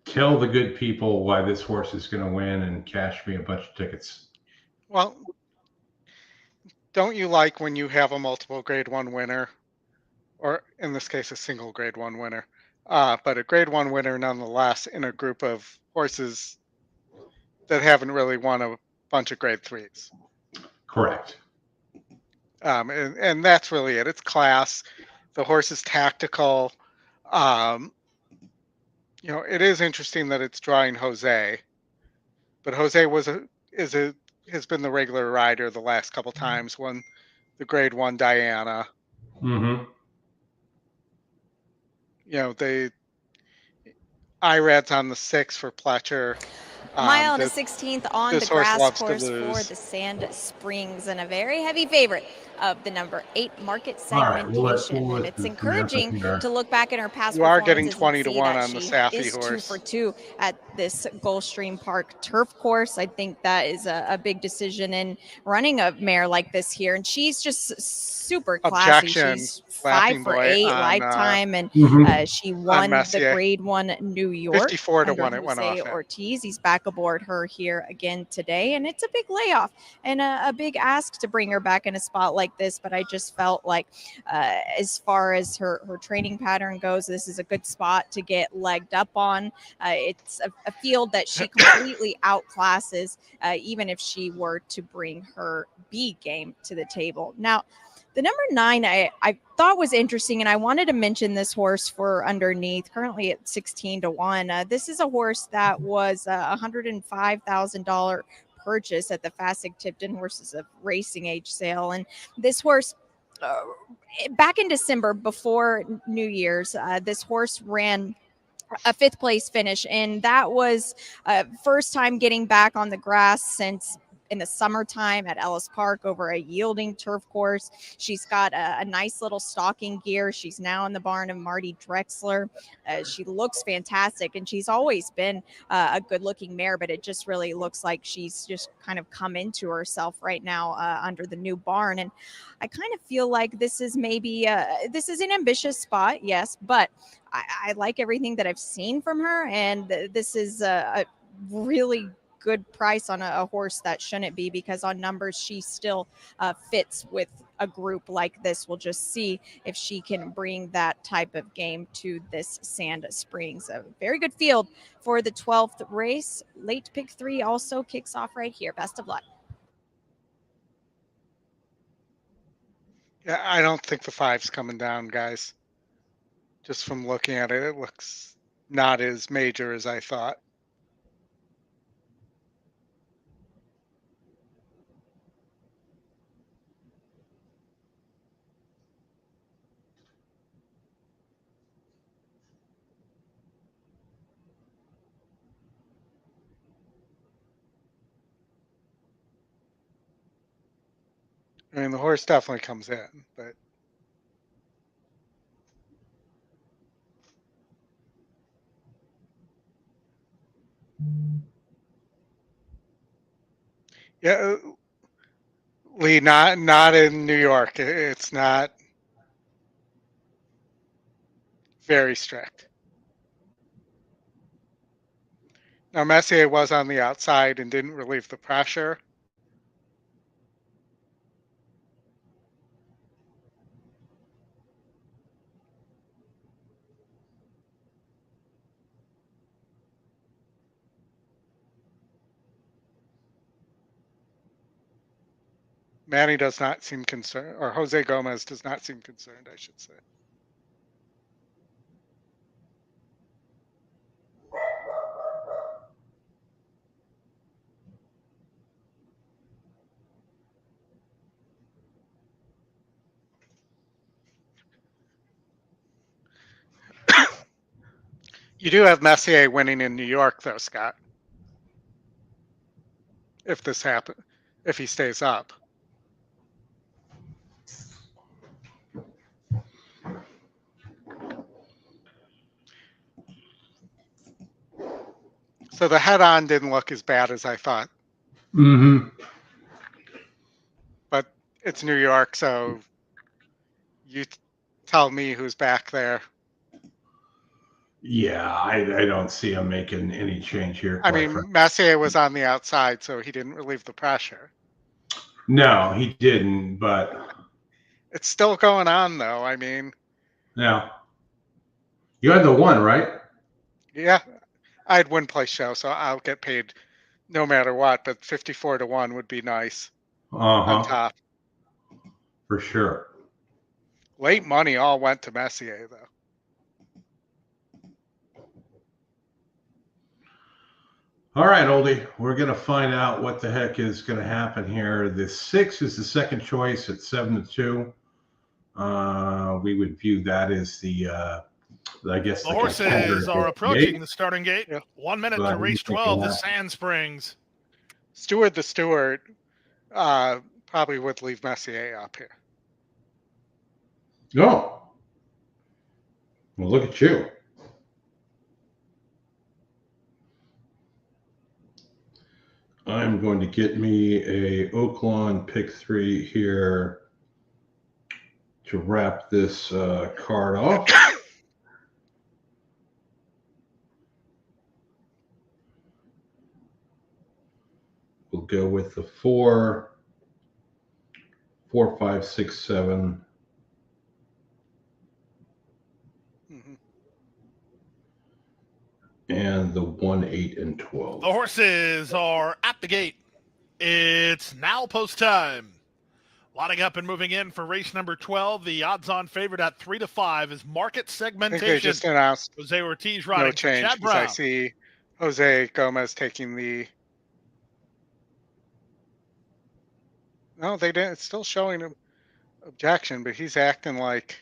Speaker 1: Tell the good people why this horse is going to win and cash me a bunch of tickets.
Speaker 2: Well, don't you like when you have a multiple grade 1 winner, or in this case, a single grade 1 winner, but a grade 1 winner nonetheless in a group of horses that haven't really won a bunch of grade 3s?
Speaker 1: Correct.
Speaker 2: And that's really it. It's class. The horse is tactical. You know, it is interesting that it's drawing Jose, but Jose has been the regular rider the last couple times. Won the grade 1 Diana.
Speaker 1: Mm-hmm.
Speaker 2: You know, IRAD's on the 6 for Pletcher.
Speaker 16: Mile and a 16th on the
Speaker 2: this horse
Speaker 16: grass
Speaker 2: loves to
Speaker 16: course for
Speaker 2: lose.
Speaker 16: the Sand Springs, and a very heavy favorite of the number 8 market
Speaker 1: All right,
Speaker 16: segmentation.
Speaker 1: we'll
Speaker 16: And
Speaker 1: let
Speaker 16: it's
Speaker 1: this
Speaker 16: encouraging
Speaker 1: here.
Speaker 16: to look back at her past
Speaker 2: You are getting
Speaker 16: performances
Speaker 2: 20 to
Speaker 16: and see
Speaker 2: 1
Speaker 16: that
Speaker 2: on the
Speaker 16: she
Speaker 2: Safi
Speaker 16: is 2
Speaker 2: horse.
Speaker 16: for 2 at this Gulfstream Park turf course. I think that is a big decision in running a mare like this here, and she's just super classy.
Speaker 2: Objection,
Speaker 16: She's 5
Speaker 2: Laughing
Speaker 16: for
Speaker 2: Boy
Speaker 16: 8
Speaker 2: on,
Speaker 16: lifetime, and
Speaker 1: Mhm.
Speaker 16: she won the
Speaker 2: Messier.
Speaker 16: grade 1 New York
Speaker 2: 54 to
Speaker 16: under
Speaker 2: 1 it went
Speaker 16: Jose
Speaker 2: off at.
Speaker 16: Ortiz. He's back aboard her here again today, and it's a big layoff and a big ask to bring her back in a spot like this. But I just felt like as far as her training pattern goes, this is a good spot to get legged up on. It's a field that she completely outclasses, even if she were to bring her B game to the table. Now, the number 9 I thought was interesting, and I wanted to mention this horse for underneath, currently at 16 to 1. This is a horse that was a $105,000 purchase at the Fasig Tipton Horses of Racing Age sale. And this horse, back in December before New Year's, this horse ran a 5th place finish, and that was first time getting back on the grass since in the summertime at Ellis Park over a yielding turf course. She's got a nice little stalking gear. She's now in the barn of Marty Drexler. She looks fantastic, and she's always been a good looking mare, but it just really looks like she's just kind of come into herself right now under the new barn. And I kind of feel like this is maybe this is an ambitious spot, yes, but I like everything that I've seen from her, and this is a really good price on a horse that shouldn't be, because on numbers she still fits with a group like this. We'll just see if she can bring that type of game to this Sand Springs. A very good field for the 12th race. Late pick 3 also kicks off right here. Best of luck.
Speaker 2: Yeah, I don't think the 5's coming down, guys. Just from looking at it, it looks not as major as I thought. I mean, the horse definitely comes in, but Yeah, Lee, not in New York. It's not very strict. Now, Messier was on the outside and didn't relieve the pressure. Manny does not seem concerned, or Jose Gomez does not seem concerned, I should say. You do have Messier winning in New York, though, Scott. If this happens, if he stays up. So the head-on didn't look as bad as I thought.
Speaker 1: Mm-hmm.
Speaker 2: But it's New York, so you tell me who's back there.
Speaker 1: Yeah, I don't see him making any change here.
Speaker 2: I mean, Messier was on the outside, so he didn't relieve the pressure.
Speaker 1: No, he didn't, but
Speaker 2: it's still going on, though. I mean,
Speaker 1: yeah, you had the one, right?
Speaker 2: Yeah, I had win play show, so I'll get paid no matter what. But 54-1 would be nice on top
Speaker 1: for sure.
Speaker 2: Late money all went to Messier, though.
Speaker 1: All right, Oldie, we're going to find out what the heck is going to happen here. The 6 is the second choice at 7-2. We would view that as the, I guess,
Speaker 4: the horses are approaching the starting gate.
Speaker 2: Yeah.
Speaker 4: 1 minute to race 12, the Sand Springs.
Speaker 2: Stewart the Stewart probably would leave Messier up here.
Speaker 1: Oh. Well, look at you. I'm going to get me a Oaklawn pick 3 here to wrap this card off. We'll go with the 4, 4, 5, 6, 7. And the 1, 8, and 12.
Speaker 4: The horses are at the gate. It's now post time. Lotting up and moving in for race number 12. The odds-on favorite at 3-5 is Market Segmentation.
Speaker 2: I think they just announced
Speaker 4: Jose Ortiz riding
Speaker 2: no change
Speaker 4: Chad
Speaker 2: because
Speaker 4: Brown.
Speaker 2: I see Jose Gomez taking the. No, they didn't. It's still showing him objection, but he's acting like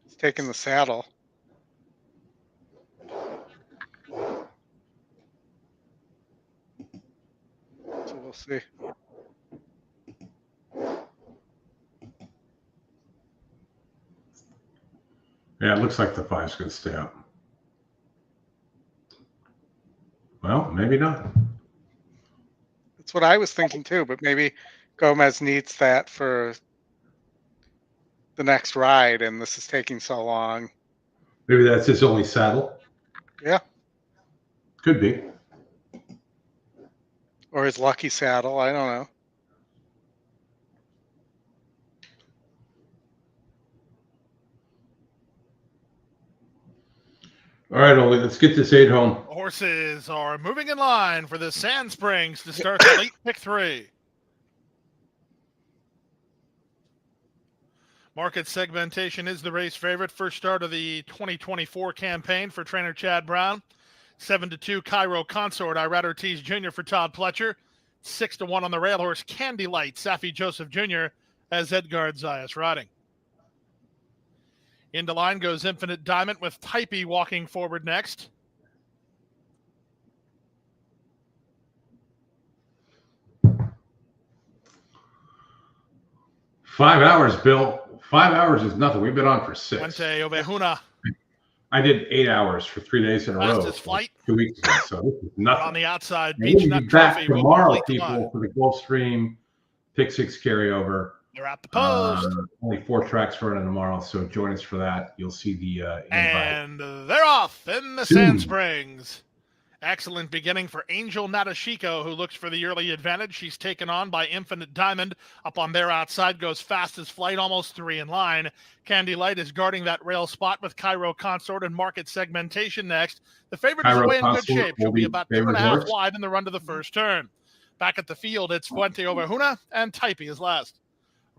Speaker 2: he's taking the saddle. So we'll see.
Speaker 1: Yeah, it looks like the 5's going to stay up. Well, maybe not.
Speaker 2: That's what I was thinking too, but maybe Gomez needs that for the next ride, and this is taking so long.
Speaker 1: Maybe that's his only saddle.
Speaker 2: Yeah.
Speaker 1: Could be.
Speaker 2: Or his lucky saddle. I don't know.
Speaker 1: All right, Oli, let's get this 8 home.
Speaker 4: The horses are moving in line for the Sand Springs to start the late pick 3. Market Segmentation is the race favorite. First start of the 2024 campaign for trainer Chad Brown. 7-2 Cairo Consort, Irad Ortiz Jr. for Todd Pletcher. 6-1 on the rail horse Candy Light, Safi Joseph Jr. as Edgard Zayas riding. Into line goes Infinite Diamond with Typee walking forward next.
Speaker 1: $5 hours, Bill. 5 hours is nothing. We've been on for 6.
Speaker 4: Fuente Ovejuna.
Speaker 1: I did 8 hours for 3 days in a row.
Speaker 4: Fastest flight.
Speaker 1: 2 weeks ago, so this is
Speaker 4: But
Speaker 1: nothing.
Speaker 4: on the outside,
Speaker 1: And we'll
Speaker 4: Beach Nut
Speaker 1: be back
Speaker 4: Trophy will
Speaker 1: tomorrow,
Speaker 4: complete the line.
Speaker 1: people, for the Gulfstream Pick 6 carryover.
Speaker 4: They're at the post.
Speaker 1: Only 4 tracks running tomorrow, so join us for that. You'll see the invite.
Speaker 4: And they're off in the Sand Springs. Excellent beginning for Angel Natashiko, who looks for the early advantage. She's taken on by Infinite Diamond. Up on their outside goes Fastest Flight, almost 3 in line. Candy Light is guarding that rail spot with Cairo Consort and Market Segmentation next. The favorite is away in good shape. She'll be about 2.5 wide in the run to the first turn. Back at the field, it's Fuente Ovejuna, and Typee is last.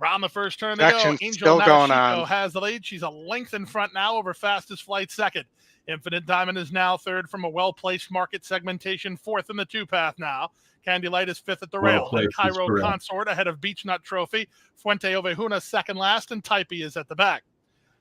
Speaker 4: Around the first turn they go.
Speaker 2: Action's
Speaker 4: Angel
Speaker 2: still going
Speaker 4: Natashiko
Speaker 2: on.
Speaker 4: has the lead. She's a length in front now over Fastest Flight second. Infinite Diamond is now third from a well-placed Market Segmentation, fourth in the 2-path now. Candy Light is fifth at the rail. Then Cairo Consort ahead of Beach Nut Trophy. Fuente Ovejuna second last, and Typee is at the back.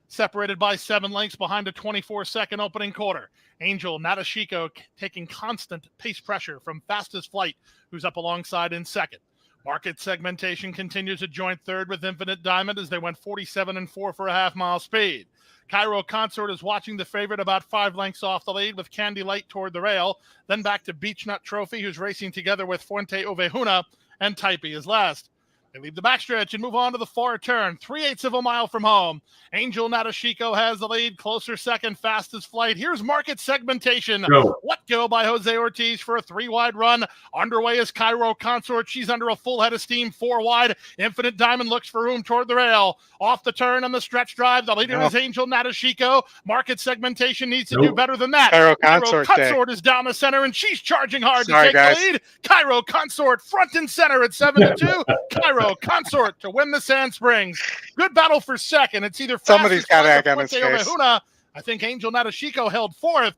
Speaker 4: Separated by 7 lengths behind a 24-second opening quarter. Angel Natashiko taking constant pace pressure from Fastest Flight, who's up alongside in second. Market Segmentation continues a joint third with Infinite Diamond as they went 47 and 4 for a half-mile speed. Cairo Consort is watching the favorite about 5 lengths off the lead with Candy Light toward the rail. Then back to Beach Nut Trophy, who's racing together with Fuente Ovejuna, and Typee is last. They leave the backstretch and move on to the far turn, 3/8 of a mile from home. Angel Natashiko has the lead, closer second, Fastest Flight. Here's Market Segmentation.
Speaker 1: Go.
Speaker 4: What Go by Jose Ortiz for a 3-wide run. Underway is Cairo Consort. She's under a full head of steam, 4 wide. Infinite Diamond looks for room toward the rail. Off the turn on the stretch drive. The leader is Angel Natashiko. Market Segmentation needs to do better than that.
Speaker 2: Cairo Consort
Speaker 4: is down the center, and she's charging hard
Speaker 2: Sorry,
Speaker 4: to take
Speaker 2: guys.
Speaker 4: the lead. Cairo Consort front and center at 7-2. Cairo Consort to win the Sand Springs. Good battle for second. It's either
Speaker 2: Somebody's got egg on his
Speaker 4: Fuente
Speaker 2: face.
Speaker 4: Ovejuna. I think Angel Natashiko held fourth.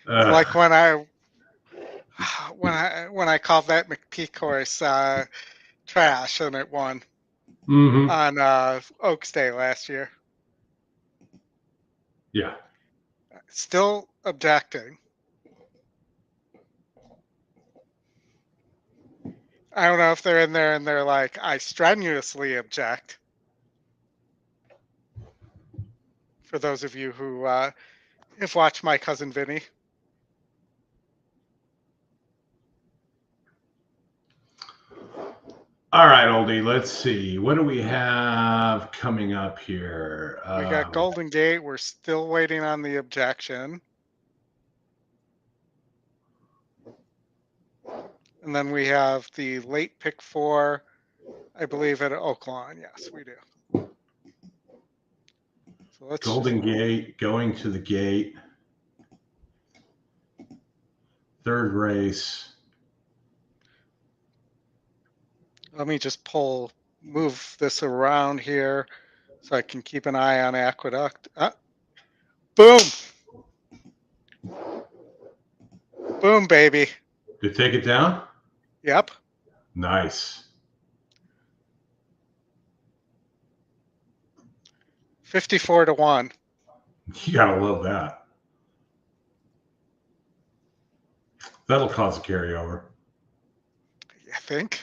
Speaker 2: Like when I called that McPeak horse trash and it won on Oaks Day last year.
Speaker 1: Yeah.
Speaker 2: Still objecting. I don't know if they're in there and they're like, I strenuously object. For those of you who have watched My Cousin Vinny.
Speaker 1: All right, Oldie, let's see. What do we have coming up here?
Speaker 2: We got Golden Gate. We're still waiting on the objection. And then we have the late pick 4, I believe, at Oaklawn. Yes, we do. So let's
Speaker 1: Golden Gate, going to the gate. Third race.
Speaker 2: Let me just move this around here so I can keep an eye on Aqueduct. Boom. Boom, baby.
Speaker 1: Did it take it down?
Speaker 2: Yep.
Speaker 1: Nice.
Speaker 2: 54-1.
Speaker 1: You gotta love that. That'll cause a carryover.
Speaker 2: I think.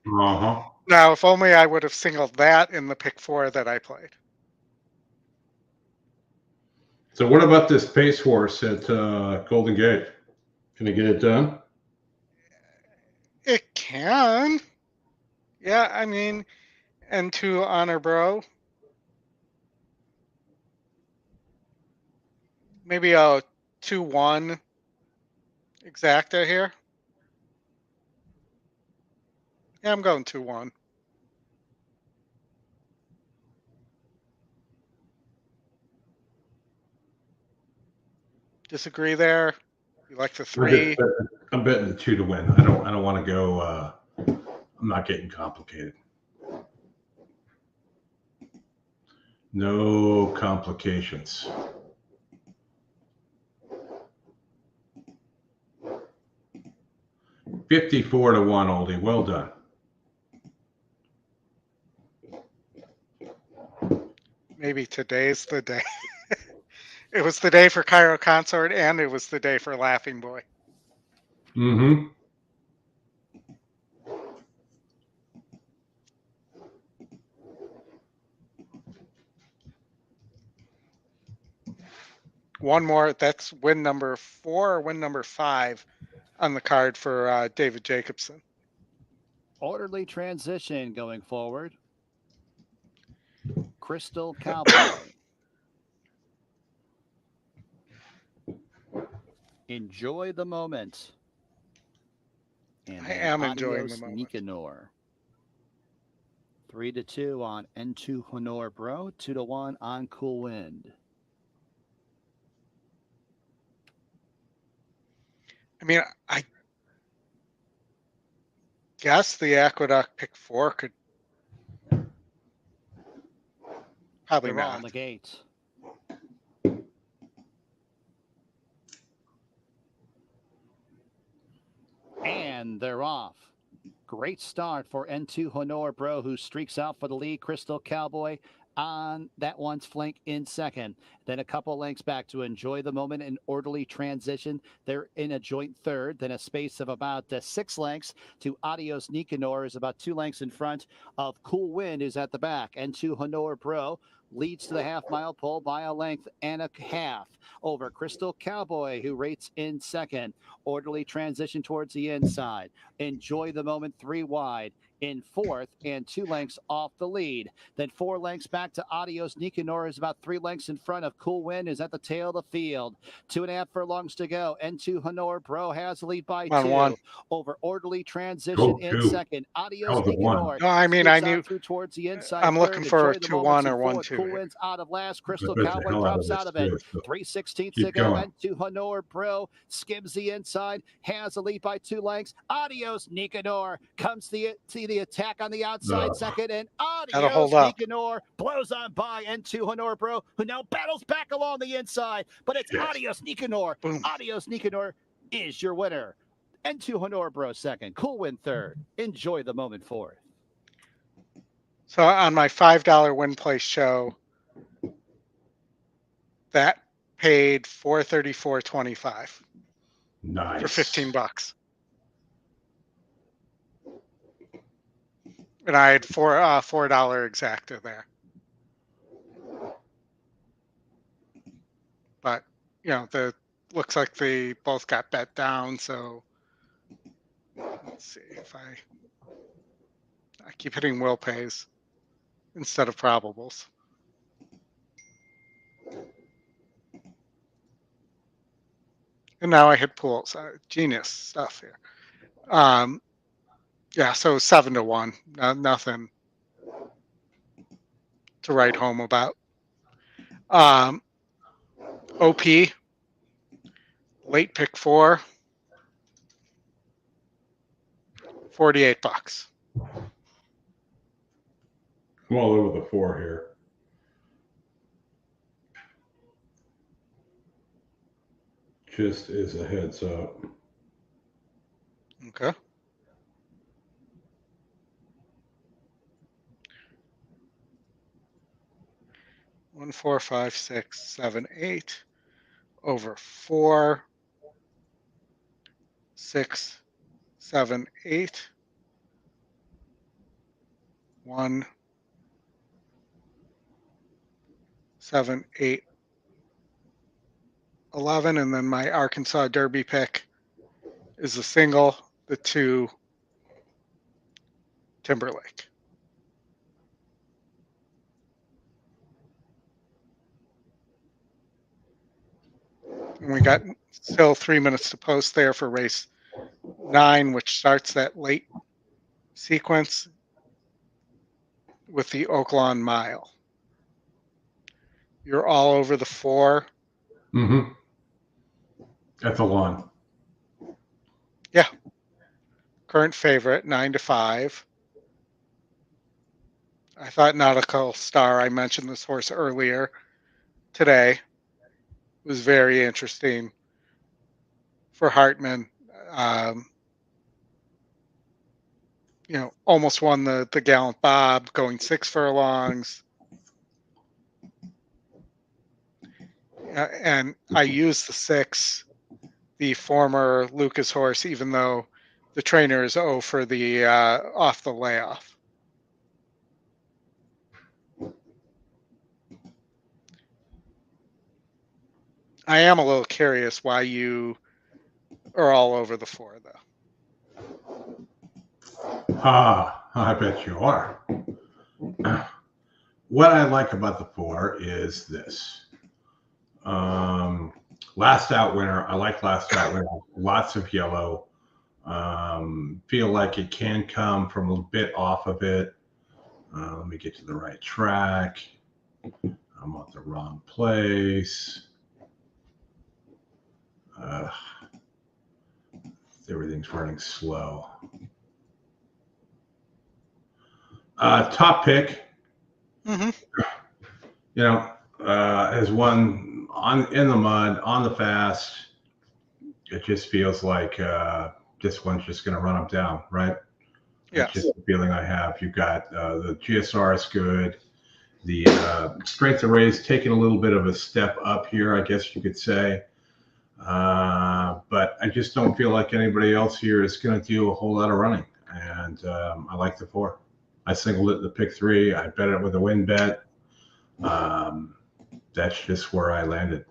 Speaker 1: Uh-huh.
Speaker 2: Now, if only I would have singled that in the pick 4 that I played.
Speaker 1: So what about this pace horse at Golden Gate? Can I get it done?
Speaker 2: It can. Yeah, I mean, N2 Honor Bro. Maybe a 2-1 exacta here. Yeah, I'm going 2-1. Disagree there? You like the 3?
Speaker 1: I'm betting the 2 to win. I don't want to go. I'm not getting complicated. No complications. $54-1, Oldie. Well done.
Speaker 2: Maybe today's the day. It was the day for Cairo Consort, and it was the day for Laughing Boy.
Speaker 1: Mm-hmm.
Speaker 2: one more. That's win number 4 or win number 5 on the card for David Jacobson.
Speaker 14: Orderly transition going forward. Crystal Cowboy. Enjoy the moment. And
Speaker 2: I am enjoying the
Speaker 14: Adios
Speaker 2: moment.
Speaker 14: Nicanor. 3-2 on N2 Honor Bro. 2-1 on Cool Wind.
Speaker 2: I mean, I guess the Aqueduct pick 4 could probably
Speaker 14: They're all
Speaker 2: not.
Speaker 14: on the gate. And they're off. Great start for N2 Honor Bro, who streaks out for the lead. Crystal Cowboy on that one's flank in second. Then a couple lengths back to Enjoy the Moment and Orderly Transition. They're in a joint third. Then a space of about 6 lengths to Adios Nicanor is about 2 lengths in front of Cool Wind, who's at the back. N2 Honor Bro leads to the half-mile pole by a length and a half over Crystal Cowboy, who rates in second. Orderly Transition towards the inside. Enjoy the Moment 3 wide in fourth and 2 lengths off the lead. Then 4 lengths back to Adios Nicanor is about 3 lengths in front of Cool Wind, is at the tail of the field. 2.5 furlongs to go. N2 Honor Bro has the lead by 2
Speaker 2: 1.
Speaker 14: over Orderly Transition in
Speaker 1: 2.
Speaker 14: second. Adios
Speaker 1: That was a 1.
Speaker 14: Nicanor.
Speaker 2: No, I mean, I knew.
Speaker 14: Through towards the inside.
Speaker 2: I'm looking for a
Speaker 14: Enjoy the
Speaker 2: 2-1
Speaker 14: Moments in
Speaker 2: or
Speaker 14: fourth.
Speaker 2: 1-2.
Speaker 14: Cool Wind's out of last. Crystal
Speaker 1: bet the
Speaker 14: Cowboy
Speaker 1: hell out of
Speaker 14: drops out
Speaker 1: this
Speaker 14: of it.
Speaker 1: too, so
Speaker 14: 3/16 to
Speaker 1: keep
Speaker 14: go.
Speaker 1: going.
Speaker 14: N2 Honor Bro skims the inside, has the lead by 2 lengths. Adios Nicanor comes to the attack on the outside second, and
Speaker 2: Gotta
Speaker 14: Adios
Speaker 2: hold up.
Speaker 14: Nicanor blows on by N2 Honor Bro, who now battles back along the inside, but it's Adios Nicanor.
Speaker 2: Boom.
Speaker 14: Adios Nicanor is your winner. N2 Honor Bro second, Cool Wind third. Enjoy the Moment fourth.
Speaker 2: So on my $5 win place show, that paid $434.25
Speaker 1: Nice.
Speaker 2: for $15. And I had $4 exacta there. But the looks like they both got bet down. So let's see if I keep hitting will pays instead of probables. And now I hit pools. Genius stuff here. Yeah, so 7-1. Nothing to write home about. OP, late pick 4, $48.
Speaker 1: I'm all over the 4 here. Just as a heads up.
Speaker 2: Okay. One, 4, 5, 6, 7, 8 over 4, 6, 7, 8. 1, 7, 8, 11, and then my Arkansas Derby pick is the single, the 2 Timberlake. And we got still 3 minutes to post there for race 9, which starts that late sequence with the Oaklawn Mile. You're all over the 4.
Speaker 1: Mm-hmm. At the lawn.
Speaker 2: Yeah. Current favorite, 9-5. I thought Nautical Star, I mentioned this horse earlier today, was very interesting for Hartman. Almost won the Gallant Bob, going 6 furlongs. And I used the 6, the former Lucas horse, even though the trainer is 0 for the off the layoff. I am a little curious why you are all over the 4, though.
Speaker 1: I bet you are. What I like about the 4 is this. Last out winner. I like last out winner. Lots of yellow. Feel like it can come from a bit off of it. Let me get to the right track. I'm at the wrong place. Everything's running slow. Top pick.
Speaker 2: Mm-hmm.
Speaker 1: You know, as one in the mud, on the fast. It just feels like this one's just going to run them down, right?
Speaker 2: Yeah.
Speaker 1: That's just the feeling I have. You've got the GSR is good. The strength of race taking a little bit of a step up here, I guess you could say. But I just don't feel like anybody else here is going to do a whole lot of running. And I like the 4. I singled it in the pick 3. I bet it with a win bet. That's just where I landed.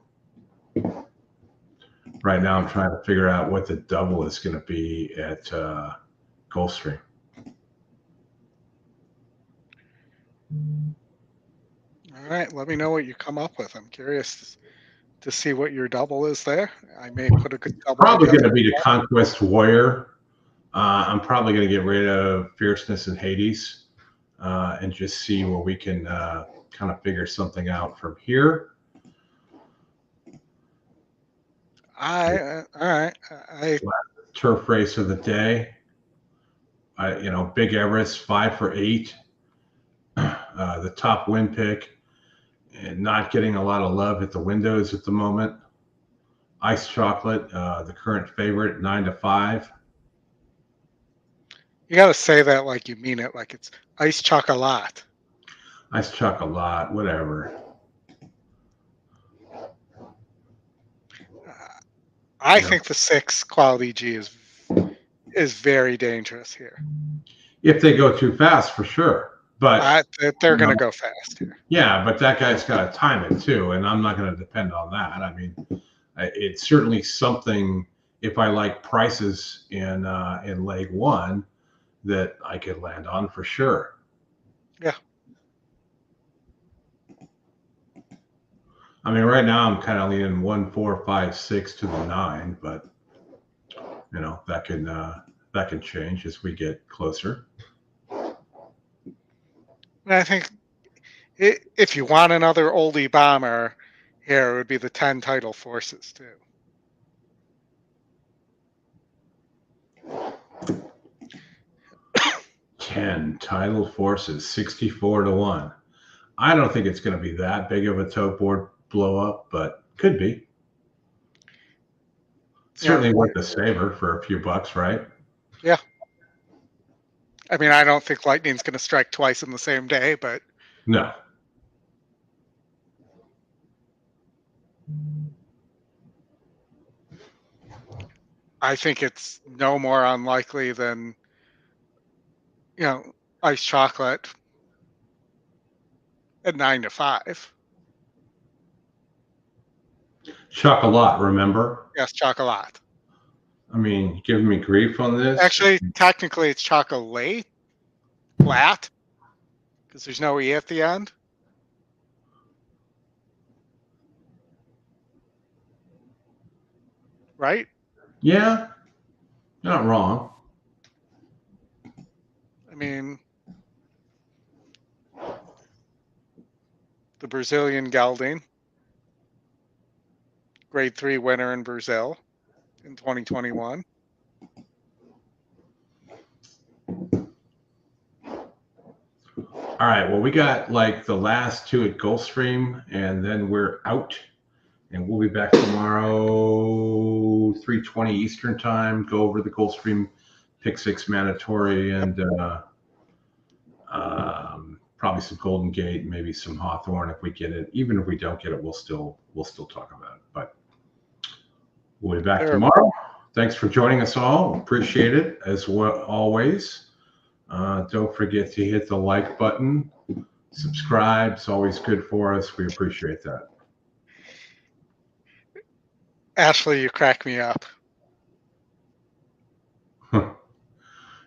Speaker 1: Right now, I'm trying to figure out what the double is going to be at Gulfstream.
Speaker 2: All right, let me know what you come up with. I'm curious to see what your double is there. I may put a good double.
Speaker 1: Probably going to be the Conquest Warrior. I'm probably going to get rid of Fierceness and Hades and just see where we can kind of figure something out from here.
Speaker 2: All right.
Speaker 1: Turf race of the day. Big Everest 5 for 8. The top win pick, and not getting a lot of love at the windows at the moment. Ice Chocolate, the current favorite, 9 to 5.
Speaker 2: You got to say that like you mean it, like it's Ice Chocolate.
Speaker 1: Ice Chocolate, whatever.
Speaker 2: I think the 6 Quality G is very dangerous here.
Speaker 1: If they go too fast, for sure. But
Speaker 2: they're going to go fast here.
Speaker 1: Yeah, but that guy's got to time it too, and I'm not going to depend on that. I mean, it's certainly something. If I like prices in leg 1, that I could land on for sure.
Speaker 2: Yeah.
Speaker 1: I mean, right now I'm kind of leaning 1, 4, 5, 6 to the 9, but that can change as we get closer.
Speaker 2: I think if you want another oldie bomber here, it would be the 10 Tidal Forces too.
Speaker 1: Ten Tidal Forces, 64 to 1. I don't think it's going to be that big of a tote board blow up, but could be. Certainly worth a saver for a few bucks, right?
Speaker 2: Yeah. I mean, I don't think lightning's going to strike twice in the same day, but
Speaker 1: no.
Speaker 2: I think it's no more unlikely than, Ice Chocolate at 9 to 5.
Speaker 1: Chocolat, remember?
Speaker 2: Yes, Chocolat.
Speaker 1: I mean, giving me grief on this.
Speaker 2: Actually, technically, it's Chocolate, flat, because there's no E at the end. Right?
Speaker 1: Yeah, not wrong.
Speaker 2: I mean, the Brazilian gelding, grade 3 winner in Brazil in 2021.
Speaker 1: All right, well, we got like the last 2 at Gulfstream, and then we're out. And we'll be back tomorrow, 3:20 Eastern time, go over the Gulfstream pick 6 mandatory and probably some Golden Gate, maybe some Hawthorne if we get it. Even if we don't get it, we'll still talk about it. But we'll be back tomorrow. Thanks for joining us all. Appreciate it as well, always. Don't forget to hit the like button. Subscribe. It's always good for us. We appreciate that.
Speaker 2: Ashley, you crack me up.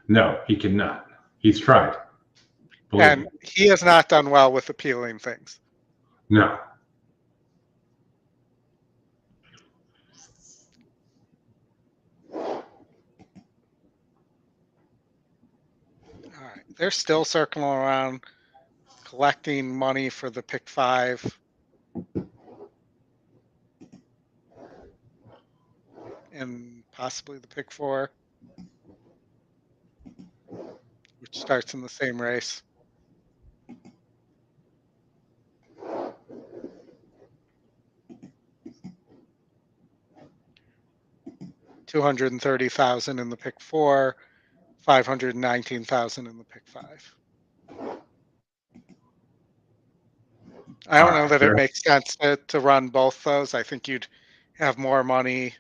Speaker 1: No, he cannot. He's tried. Believe
Speaker 2: And
Speaker 1: me.
Speaker 2: he has not done well with appealing things.
Speaker 1: No.
Speaker 2: All right. They're still circling around, collecting money for the pick 5. And possibly the pick 4, which starts in the same race. $230,000 in the pick 4, $519,000 in the pick 5. I don't know that it makes sense to run both those. I think you'd have more money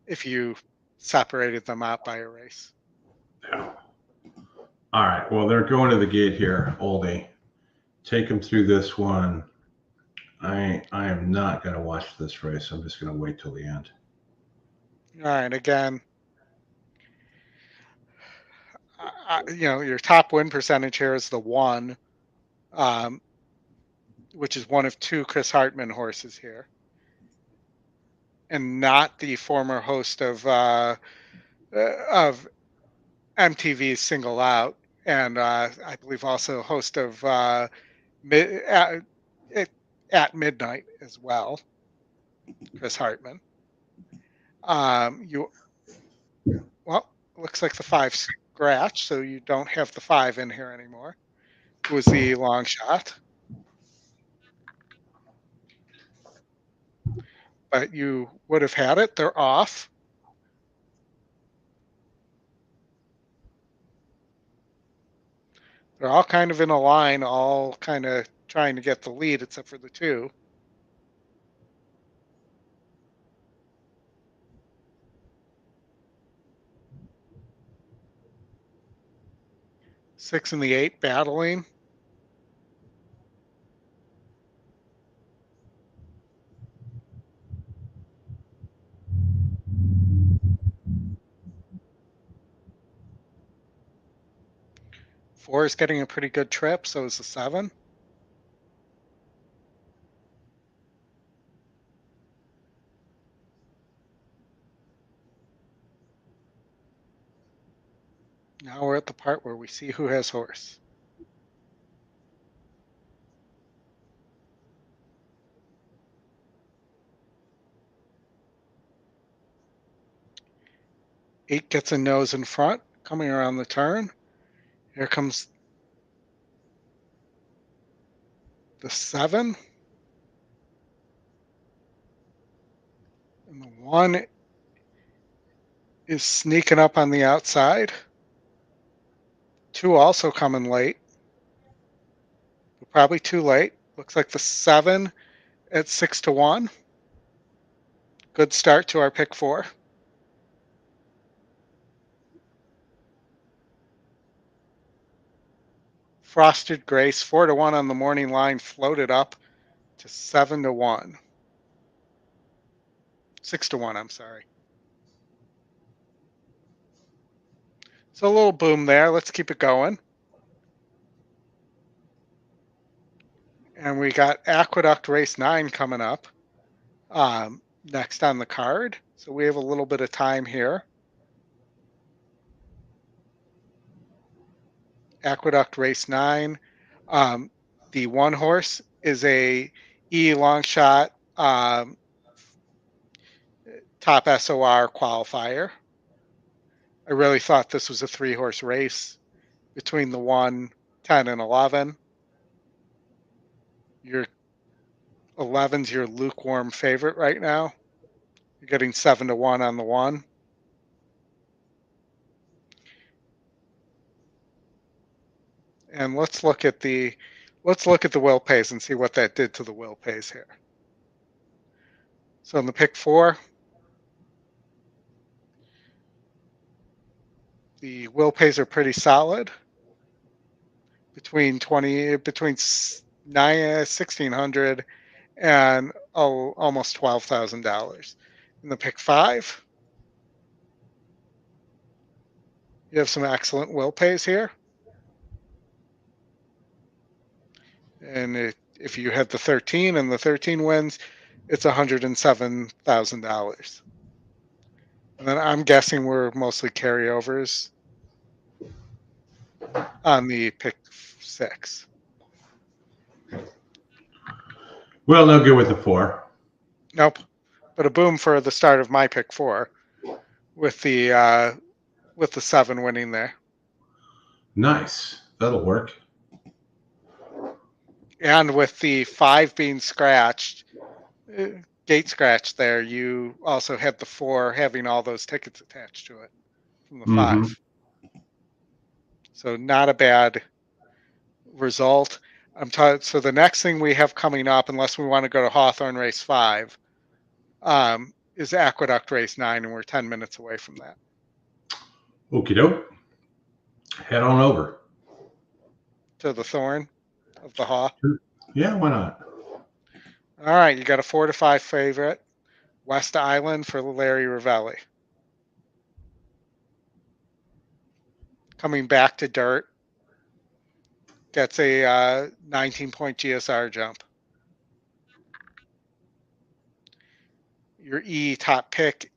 Speaker 2: if you separated them out by a race.
Speaker 1: Yeah. All right. Well, they're going to the gate here, Oldie. Take them through this one. I am not going to watch this race. I'm just going to wait till the end.
Speaker 2: All right. Again, your top win percentage here is the 1, which is one of 2 Chris Hartman horses here, and not the former host of MTV's Single Out, and I believe also host of at Midnight as well, Chris Hartman. Looks like the 5 scratch, so you don't have the 5 in here anymore. It was the long shot. But you would have had it. They're off. They're all kind of in a line, all kind of trying to get the lead, except for the 2. Six and the 8 battling. Four is getting a pretty good trip, so is the 7. Now we're at the part where we see who has horse. Eight gets a nose in front, coming around the turn. Here comes the 7. And the 1 is sneaking up on the outside. 2 also coming late. Probably too late. Looks like the 7 at 6-1. Good start to our pick 4. Frosted Grace, 4-1 on the morning line, floated up to 7-1. 6-1, I'm sorry. So a little boom there. Let's keep it going. And we got Aqueduct Race 9 coming up next on the card. So we have a little bit of time here. Aqueduct Race 9. The 1 horse is a E long shot top SOR qualifier. I really thought this was a 3-horse race between the 1, 10, and 11. Your 11's your lukewarm favorite right now. You're getting 7-1 on the 1. And let's look at the will pays and see what that did to the will pays here. So in the pick 4, the will pays are pretty solid. Between $1,600 and almost $12,000. In the pick 5, you have some excellent will pays here. And if you had the 13 and the 13 wins, it's $107,000. And then I'm guessing we're mostly carryovers on the pick 6.
Speaker 1: Well, no good with the 4.
Speaker 2: Nope. But a boom for the start of my pick 4 with the 7 winning there.
Speaker 1: Nice. That'll work.
Speaker 2: And with the 5 being scratched, gate scratch there, you also had the 4 having all those tickets attached to it from the 5. So not a bad result. So the next thing we have coming up, unless we want to go to Hawthorne Race 5, is Aqueduct Race 9, and we're 10 minutes away from that.
Speaker 1: Okie doke. Head on over.
Speaker 2: To the Thorn of the Haw.
Speaker 1: Yeah, why not?
Speaker 2: All right, you got a 4-5 favorite, West Island for Larry Ravelli. Coming back to dirt, gets a 19-point GSR jump. Your E top pick,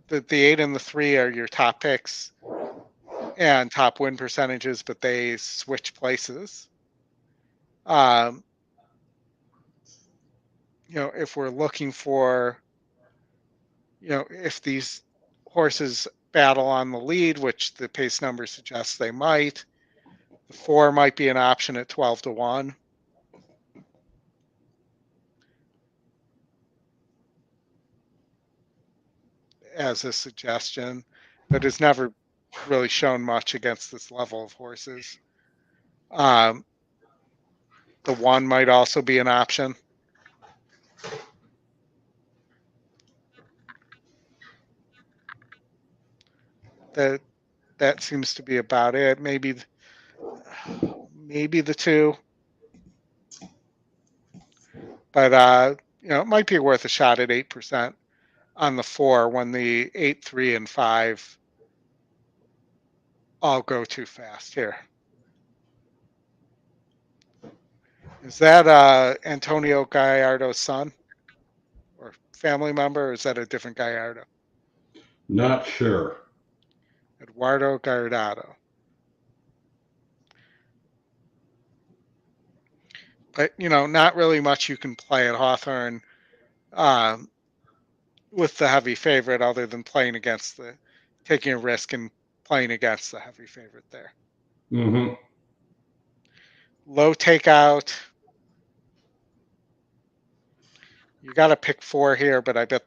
Speaker 2: the 8 and the 3 are your top picks and top win percentages, but they switch places. If we're looking for, if these horses battle on the lead, which the pace number suggests they might, the 4 might be an option at 12-1. As a suggestion, but has never really shown much against this level of horses. The 1 might also be an option. That seems to be about it. Maybe the 2, but it might be worth a shot at 8% on the 4 when the 8, 3, and 5 all go too fast here. Is that Antonio Gallardo's son or family member, or is that a different Gallardo?
Speaker 1: Not sure.
Speaker 2: Eduardo Gallardo. But, not really much you can play at Hawthorne with the heavy favorite other than taking a risk and playing against the heavy favorite there.
Speaker 1: Mm-hmm.
Speaker 2: Low takeout. You got to pick 4 here, but I bet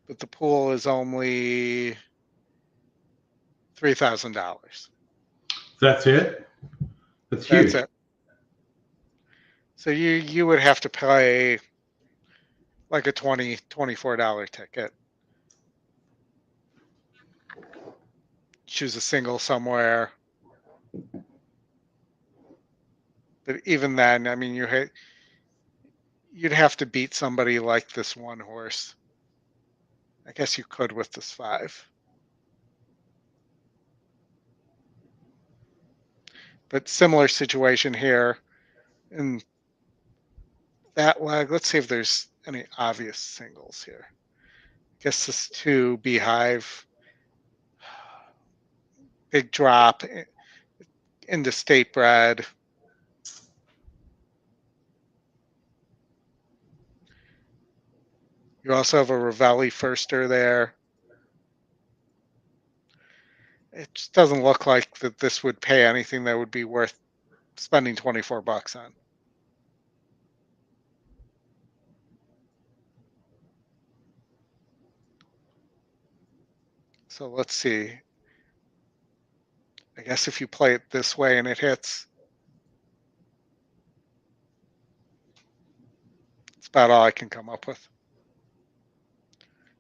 Speaker 2: the pool is only $3,000.
Speaker 1: That's it? That's huge.
Speaker 2: That's it. So you would have to pay like a $24 ticket. Choose a single somewhere. But even then, I mean, you'd have to beat somebody like this 1 horse. I guess you could with this 5. But similar situation here in that leg. Let's see if there's any obvious singles here. I guess this 2 Beehive. Big drop into State Bred. You also have a Ravelli firster there. It just doesn't look like that this would pay anything that would be worth spending $24 on. So let's see. I guess if you play it this way and it hits, it's about all I can come up with.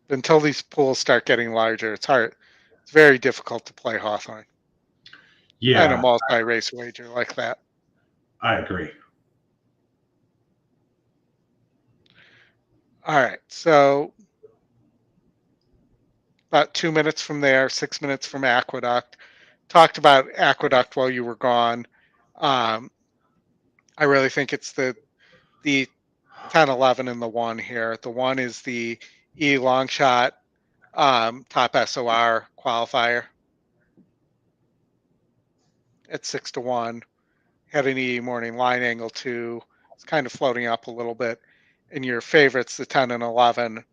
Speaker 2: But until these pools start getting larger, it's hard. It's very difficult to play Hawthorne.
Speaker 1: Yeah.
Speaker 2: And a multi-race wager like that.
Speaker 1: I agree.
Speaker 2: All right. So about 2 minutes from there, 6 minutes from Aqueduct. Talked about Aqueduct while you were gone. I really think it's the 10, 11, and the 1 here. The 1 is the E long shot top SOR qualifier at 6-1. Had an E morning line angle 2. It's kind of floating up a little bit. And your favorites, the 10 and 11,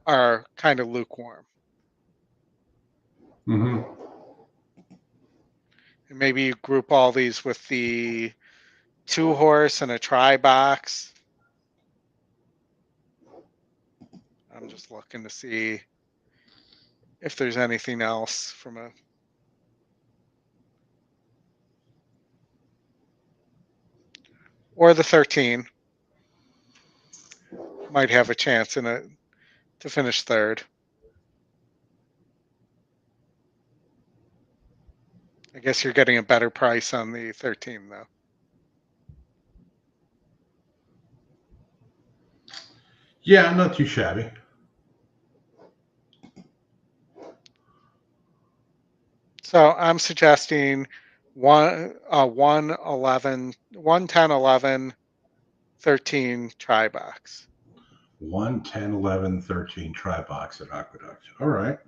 Speaker 2: are kind of lukewarm.
Speaker 1: Mm-hmm.
Speaker 2: And maybe you group all these with the 2 horse and a try box. I'm just looking to see if there's anything else from a... Or the 13 might have a chance to finish third. I guess you're getting a better price on the 13 though.
Speaker 1: Yeah, not too shabby.
Speaker 2: So I'm suggesting 1, 11, 1, 10, 11, 13 try box.
Speaker 1: 1, 10, 11, 13 try box at Aqueduct. All right.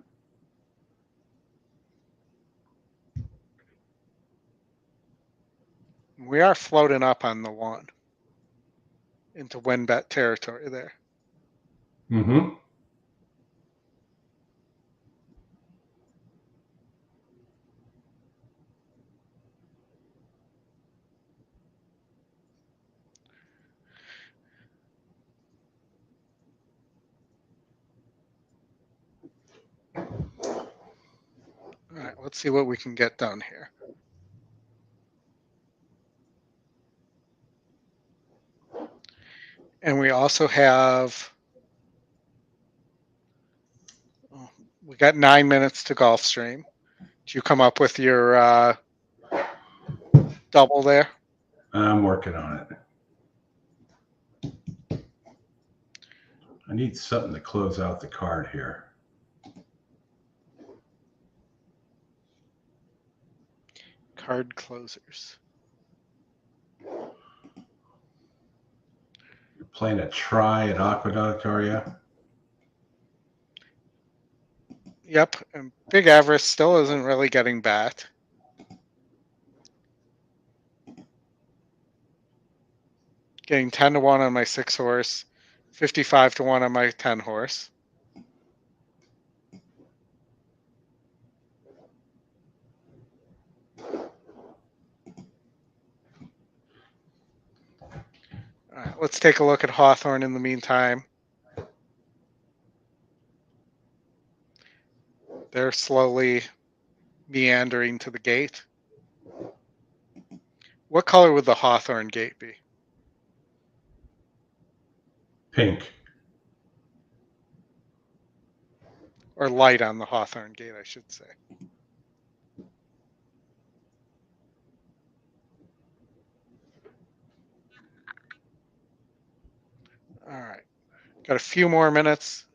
Speaker 2: We are floating up on the 1 into win bet territory there.
Speaker 1: Mm-hmm.
Speaker 2: All right, let's see what we can get done here. And we also have, we got 9 minutes to Gulfstream. Did you come up with your double there?
Speaker 1: I'm working on it. I need something to close out the card here.
Speaker 2: Card closers.
Speaker 1: You're playing a try at Aqueduct, are you?
Speaker 2: Yep, and Big Everest still isn't really getting bat. Getting 10-1 on my 6 horse, 55-1 on my 10 horse. All right, let's take a look at Hawthorne in the meantime. They're slowly meandering to the gate. What color would the Hawthorne gate be?
Speaker 1: Pink.
Speaker 2: Or light on the Hawthorne gate, I should say. All right, got a few more minutes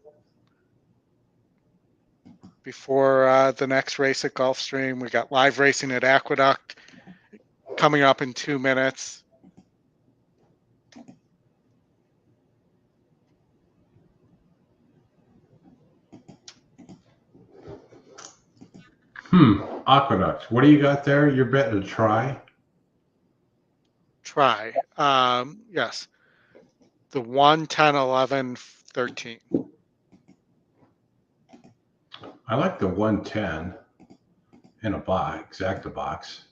Speaker 2: before the next race at Gulfstream. We got live racing at Aqueduct coming up in 2 minutes.
Speaker 1: Aqueduct. What do you got there? You're betting a try?
Speaker 2: Try. Yes. The 1, 10, 11, 13.
Speaker 1: I like the 110 in a box, exacta box.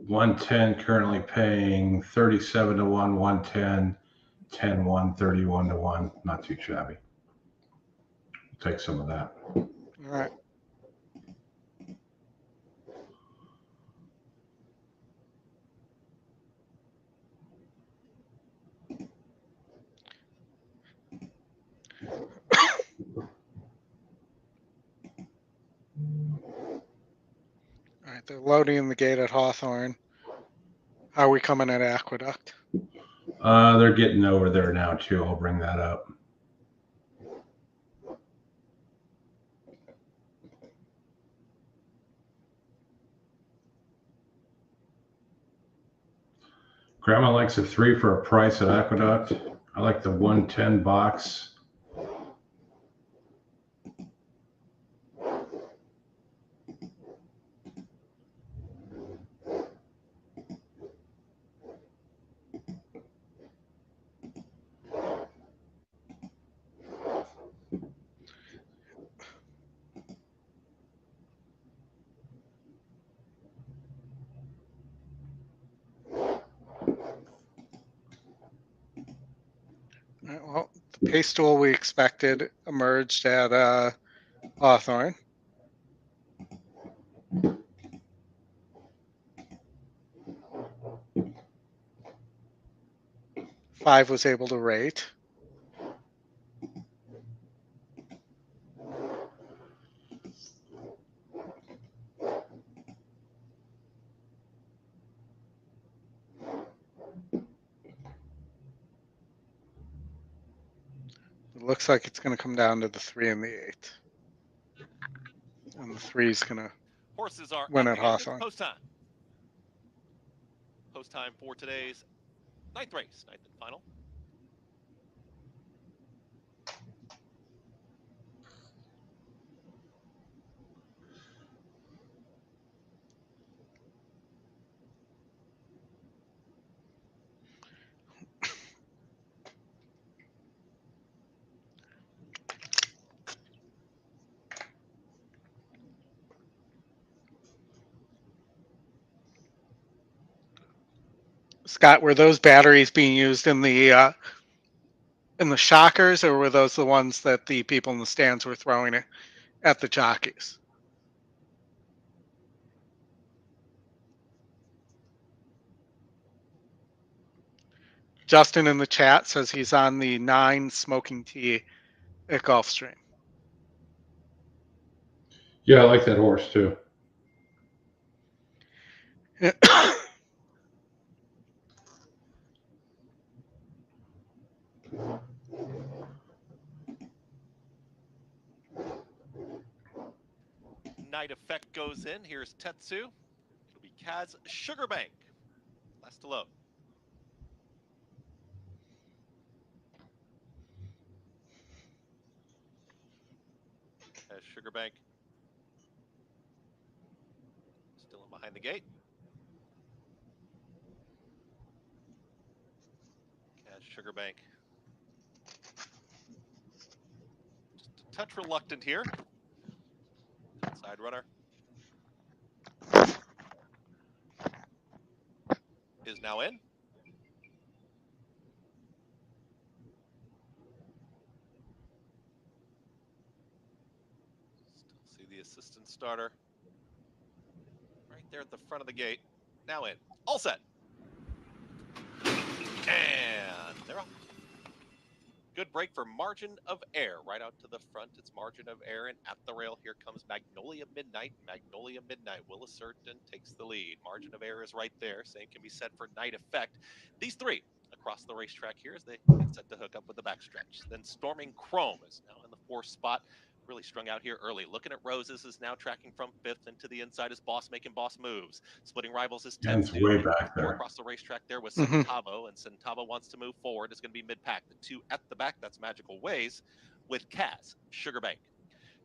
Speaker 1: $110 currently paying 37-1, 110, 10-1, 31-1. Not too shabby. Take some of that.
Speaker 2: All right. right, they're loading the gate at Hawthorne. How are we coming at Aqueduct?
Speaker 1: They're getting over there now too. I'll bring that up. Grandma likes a 3 for a price at Aqueduct. I like the 110 box.
Speaker 2: All right, well, the pace duel we expected emerged at Hawthorne. Five was able to rate. It looks like it's going to come down to the 3 and the 8. And the 3 is going to
Speaker 10: Horses are
Speaker 2: win
Speaker 10: up
Speaker 2: at
Speaker 10: again.
Speaker 2: Hawthorne.
Speaker 10: Post time. Post time for today's 9th race, 9th and final.
Speaker 2: Scott, were those batteries being used in the shockers, or were those the ones that the people in the stands were throwing at the jockeys? Justin in the chat says he's on the 9 smoking tea at Gulfstream.
Speaker 1: Yeah, I like that horse too.
Speaker 10: Night Effect goes in. Here's Tetsu. It'll be Kaz Sugarbank. Last to load. Kaz Sugarbank. Still in behind the gate. Kaz Sugarbank. Just a touch reluctant here. Inside runner. Is now in. Still see the assistant starter right there at the front of the gate. Now in. All set. And they're off. Good break for Margin of Air. Right out to the front. It's Margin of Air, and at the rail, here comes Magnolia Midnight. Magnolia Midnight will assert and takes the lead. Margin of Air is right there. Same can be said for Night Effect. These 3 across the racetrack here as they get set to hook up with the backstretch. Then Storming Chrome is now in the 4th spot. Really strung out here early. Looking at Roses is now tracking from 5th, and to the inside is Boss making boss moves. Splitting Rivals is 10th.
Speaker 1: Dan's way back there.
Speaker 10: Across the racetrack there with Centavo, and Centavo wants to move forward. It's going to be mid-pack. The 2 at the back, that's Magical Ways with Kaz Sugarbank.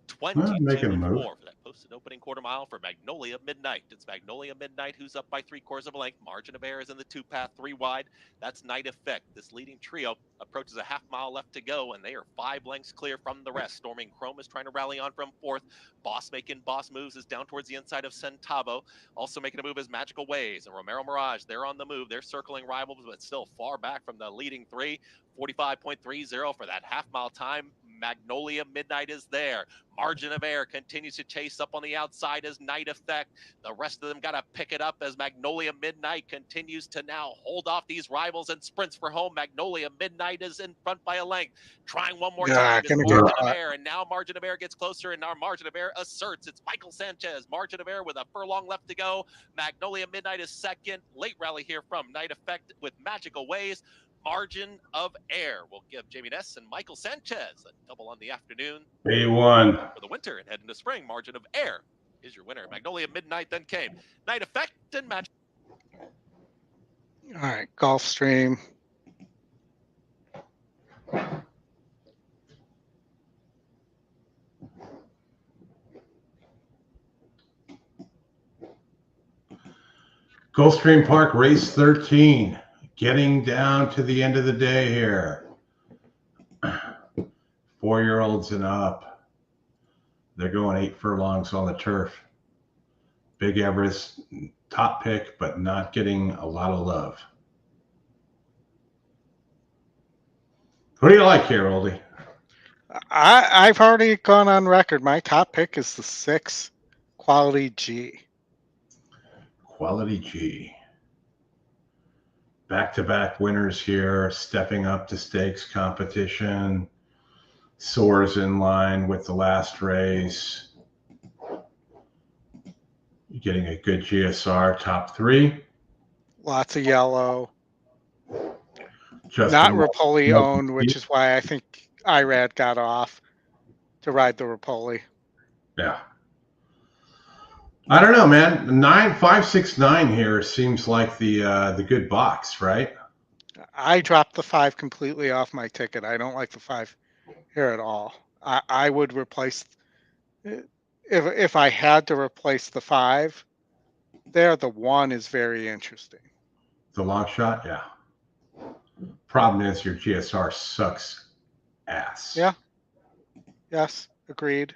Speaker 10: 22
Speaker 1: making a
Speaker 10: and
Speaker 1: move.
Speaker 10: 4 for that posted opening quarter mile for Magnolia Midnight. It's Magnolia Midnight who's up by 3/4 of a length. Margin of Air is in the 2 path, 3 wide. That's Night Effect. This leading trio approaches a half mile left to go, and they are 5 lengths clear from the rest. Storming Chrome is trying to rally on from 4th. Boss making boss moves is down towards the inside of Centavo. Also making a move is Magical Ways, and Romero Mirage, they're on the move. They're circling Rivals, but still far back from the leading 3. 45.30 for that half mile time. Magnolia Midnight is there. Margin of Error continues to chase up on the outside as Night Effect. The rest of them got to pick it up as Magnolia Midnight continues to now hold off these rivals and sprints for home. Magnolia Midnight is in front by a length. Trying one more time is Margin of Error, and now Margin of Error gets closer, and now Margin of Error asserts. It's Michael Sanchez. Margin of Error with a furlong left to go. Magnolia Midnight is second. Late rally here from Night Effect with Magical Ways. Margin of Error will give Jamie Ness and Michael Sanchez a double on the afternoon.
Speaker 1: A1.
Speaker 10: For the winter and head into spring, Margin of Error is your winner. Magnolia Midnight then came. Night Effect and Magic.
Speaker 2: All right, Gulfstream.
Speaker 1: Gulfstream Park Race 13. Getting down to the end of the day here. 4-year-olds and up. They're going 8 furlongs on the turf. Big Everest, top pick, but not getting a lot of love. Who do you like here, Oldie?
Speaker 2: I've already gone on record. My top pick is the 6, Quality G.
Speaker 1: Quality G. Back-to-back winners here, stepping up to stakes competition. Soars in line with the last race. You're getting a good GSR, top 3.
Speaker 2: Lots of yellow.
Speaker 1: Justin
Speaker 2: Not Rapoli owned, which is why I think Irad got off to ride the Rapoli.
Speaker 1: Yeah. I don't know, man. 569 here seems like the good box, right?
Speaker 2: I dropped the 5 completely off my ticket. I don't like the 5 here at all. I would replace, if I had to replace the 5 there, the 1 is very interesting.
Speaker 1: The long shot, yeah. Problem is your GSR sucks ass.
Speaker 2: Yeah. Yes, agreed.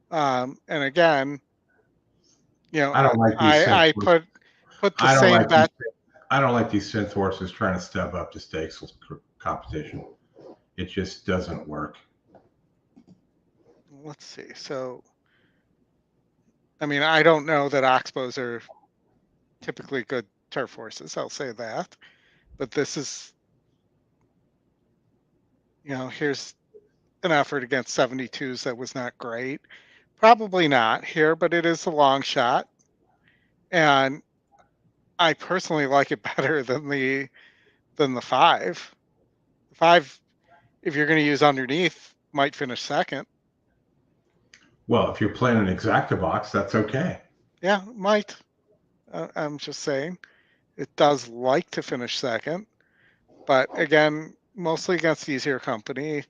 Speaker 2: And again, you know,
Speaker 1: I don't like these.
Speaker 2: I put the same bet.
Speaker 1: I don't like these synth horses trying to step up to stakes competition. It just doesn't work.
Speaker 2: Let's see. So, I mean, I don't know that Oxbows are typically good turf horses. I'll say that. But this is, you know, here's an effort against 72s that was not great. Probably not here, but it is a long shot. And I personally like it better than the 5. The 5, if you're going to use underneath, might finish second.
Speaker 1: Well, if you're playing an exacta box, that's okay.
Speaker 2: Yeah, might. I'm just saying. It does like to finish second. But again, mostly against easier company,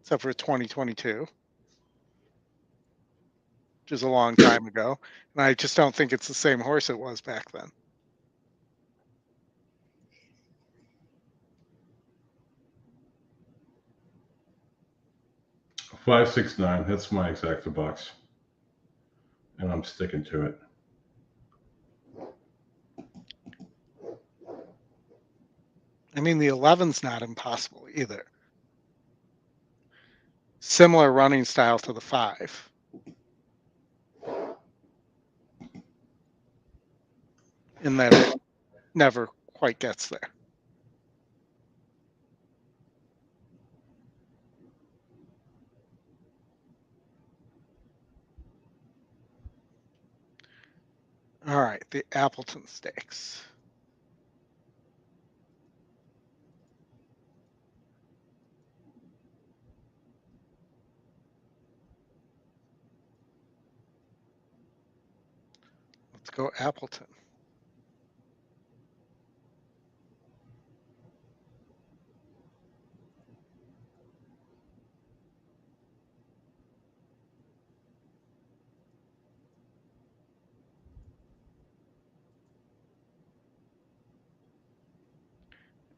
Speaker 2: except for 2022, which is a long time ago. And I just don't think it's the same horse it was back then.
Speaker 1: $569. That's my exacta box, and I'm sticking to it.
Speaker 2: I mean, the 11's not impossible either. Similar running style to the 5. In that it never quite gets there. All right, the Appleton Stakes. Let's go Appleton.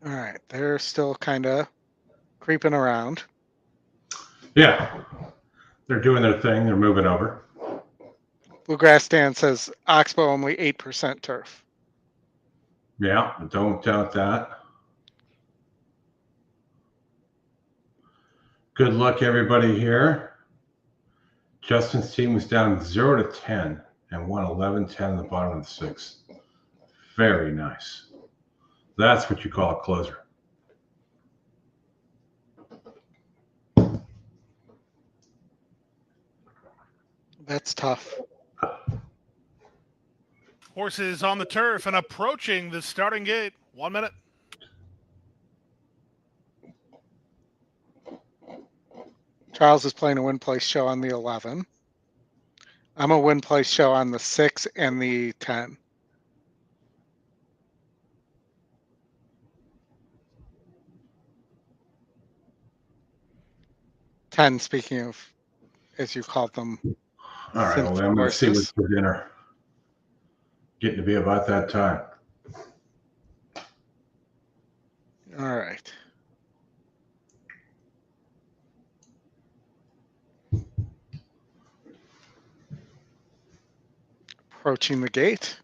Speaker 2: All right, they're still kind of creeping around.
Speaker 1: Yeah, they're doing their thing. They're moving over.
Speaker 2: Bluegrass Dan says Oxbow only 8% turf.
Speaker 1: Yeah, don't doubt that. Good luck, everybody here. Justin's team was down 0-10 and won 11-10 in the bottom of the sixth. Very nice. That's what you call a closer.
Speaker 2: That's tough.
Speaker 4: Horses on the turf and approaching the starting gate. 1 minute.
Speaker 2: Charles is playing a win place show on the 11. I'm a win place show on the 6 and the 10. Speaking of, as you called them.
Speaker 1: All right, well, I'm going to see what's for dinner. Getting to be about that time.
Speaker 2: All right. Approaching the gate.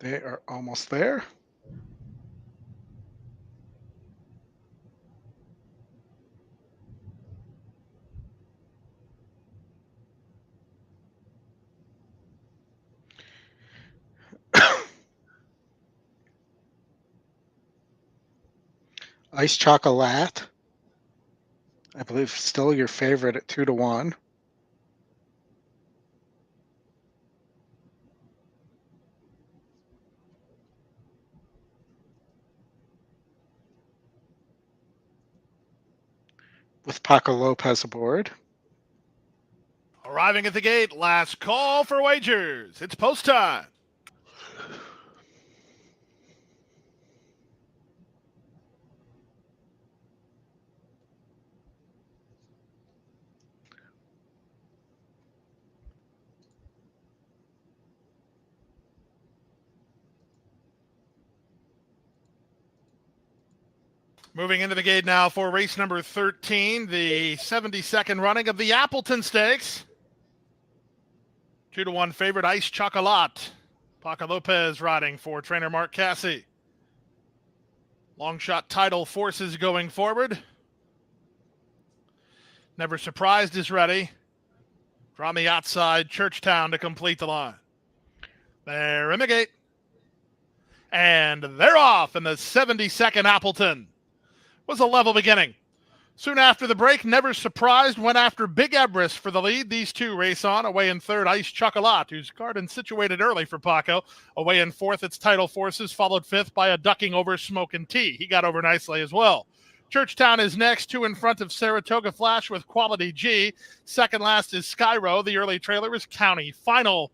Speaker 2: They are almost there. Ice Chocolate, I believe, still your favorite at 2-1. With Paco Lopez aboard.
Speaker 4: Arriving at the gate, last call for wagers. It's post time. Moving into the gate now for race number 13, the 72nd running of the Appleton Stakes. 2-1 favorite, Ice Chocolate. Paco Lopez riding for trainer Mark Cassie. Long shot title forces going forward. Never Surprised is ready. From the outside, Churchtown to complete the line. They're in the gate. And they're off in the 72nd Appleton. Was a level beginning. Soon after the break, Never Surprised went after Big Everest for the lead. These two race on. Away in third, Ice Chocolate, who's garden situated early for Paco. Away in fourth, it's Title Forces, followed fifth by a ducking over Smokin' Tea. He got over nicely as well. Churchtown is next, two in front of Saratoga Flash with Quality G. Second last is Skyro. The early trailer is County Final.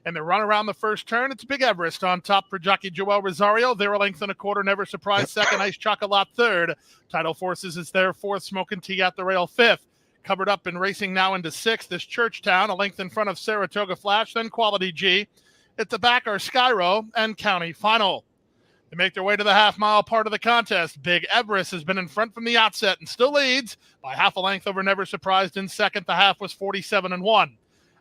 Speaker 4: And the run around the first turn, it's Big Everest on top for jockey Joel Rosario. They're a length and a quarter, Never Surprised second, Ice Chocolate third. Title Forces is there fourth, Smokin' Tea at the rail fifth. Covered up and racing now into sixth is Churchtown, a length in front of Saratoga Flash, then Quality G. At the back are Skyro and County Final. They make their way to the half-mile part of the contest. Big Everest has been in front from the outset and still leads by half a length over Never Surprised in second. The half was 47-1.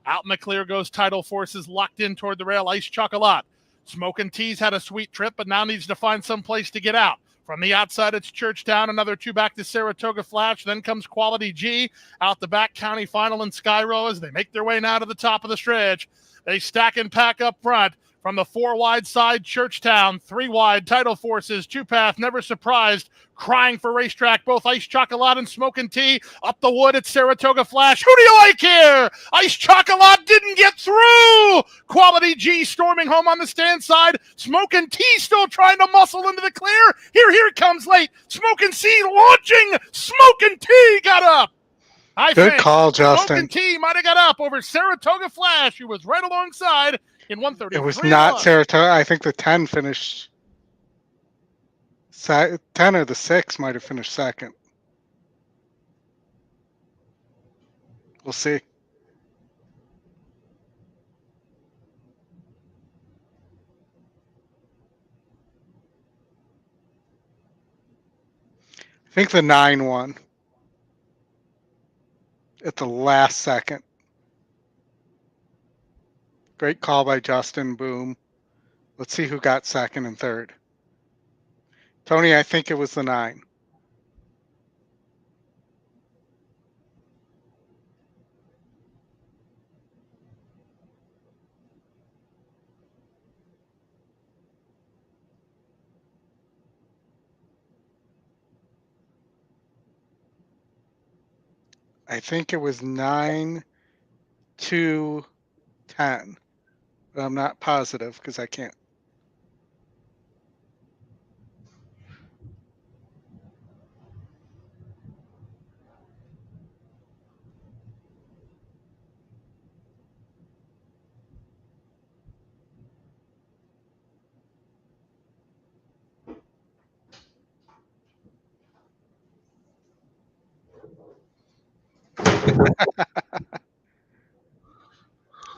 Speaker 4: Out in the clear goes Title Forces, locked in toward the rail, Ice Chocolate. Smokin' Tea's had a sweet trip, but now needs to find some place to get out. From the outside, it's Churchtown, another two back to Saratoga Flash. Then comes Quality G. Out the back, County Final and Skyro as they make their way now to the top of the stretch. They stack and pack up front. From the four wide side, Churchtown, three wide, Title Forces, two path, Never Surprised, crying for racetrack, both Ice Chocolate and Smokin' Tea. Up the wood at Saratoga Flash. Who do you like here? Ice Chocolate didn't get through. Quality G storming home on the stand side. Smokin' Tea still trying to muscle into the clear. Here it comes late. Smokin' Tea launching. Smokin' Tea got up.
Speaker 2: Good call, Justin.
Speaker 4: Smokin' Tea might have got up over Saratoga Flash, who was right alongside in 130.
Speaker 2: It was not Saratoga. I think the 10 finished. 10 or the 6 might have finished second. We'll see. I think the 9 won at the last second. Great call by Justin. Boom. Let's see who got second and third. Tony, I think it was the 9. I think it was 9-2-10, but I'm not positive because I can't.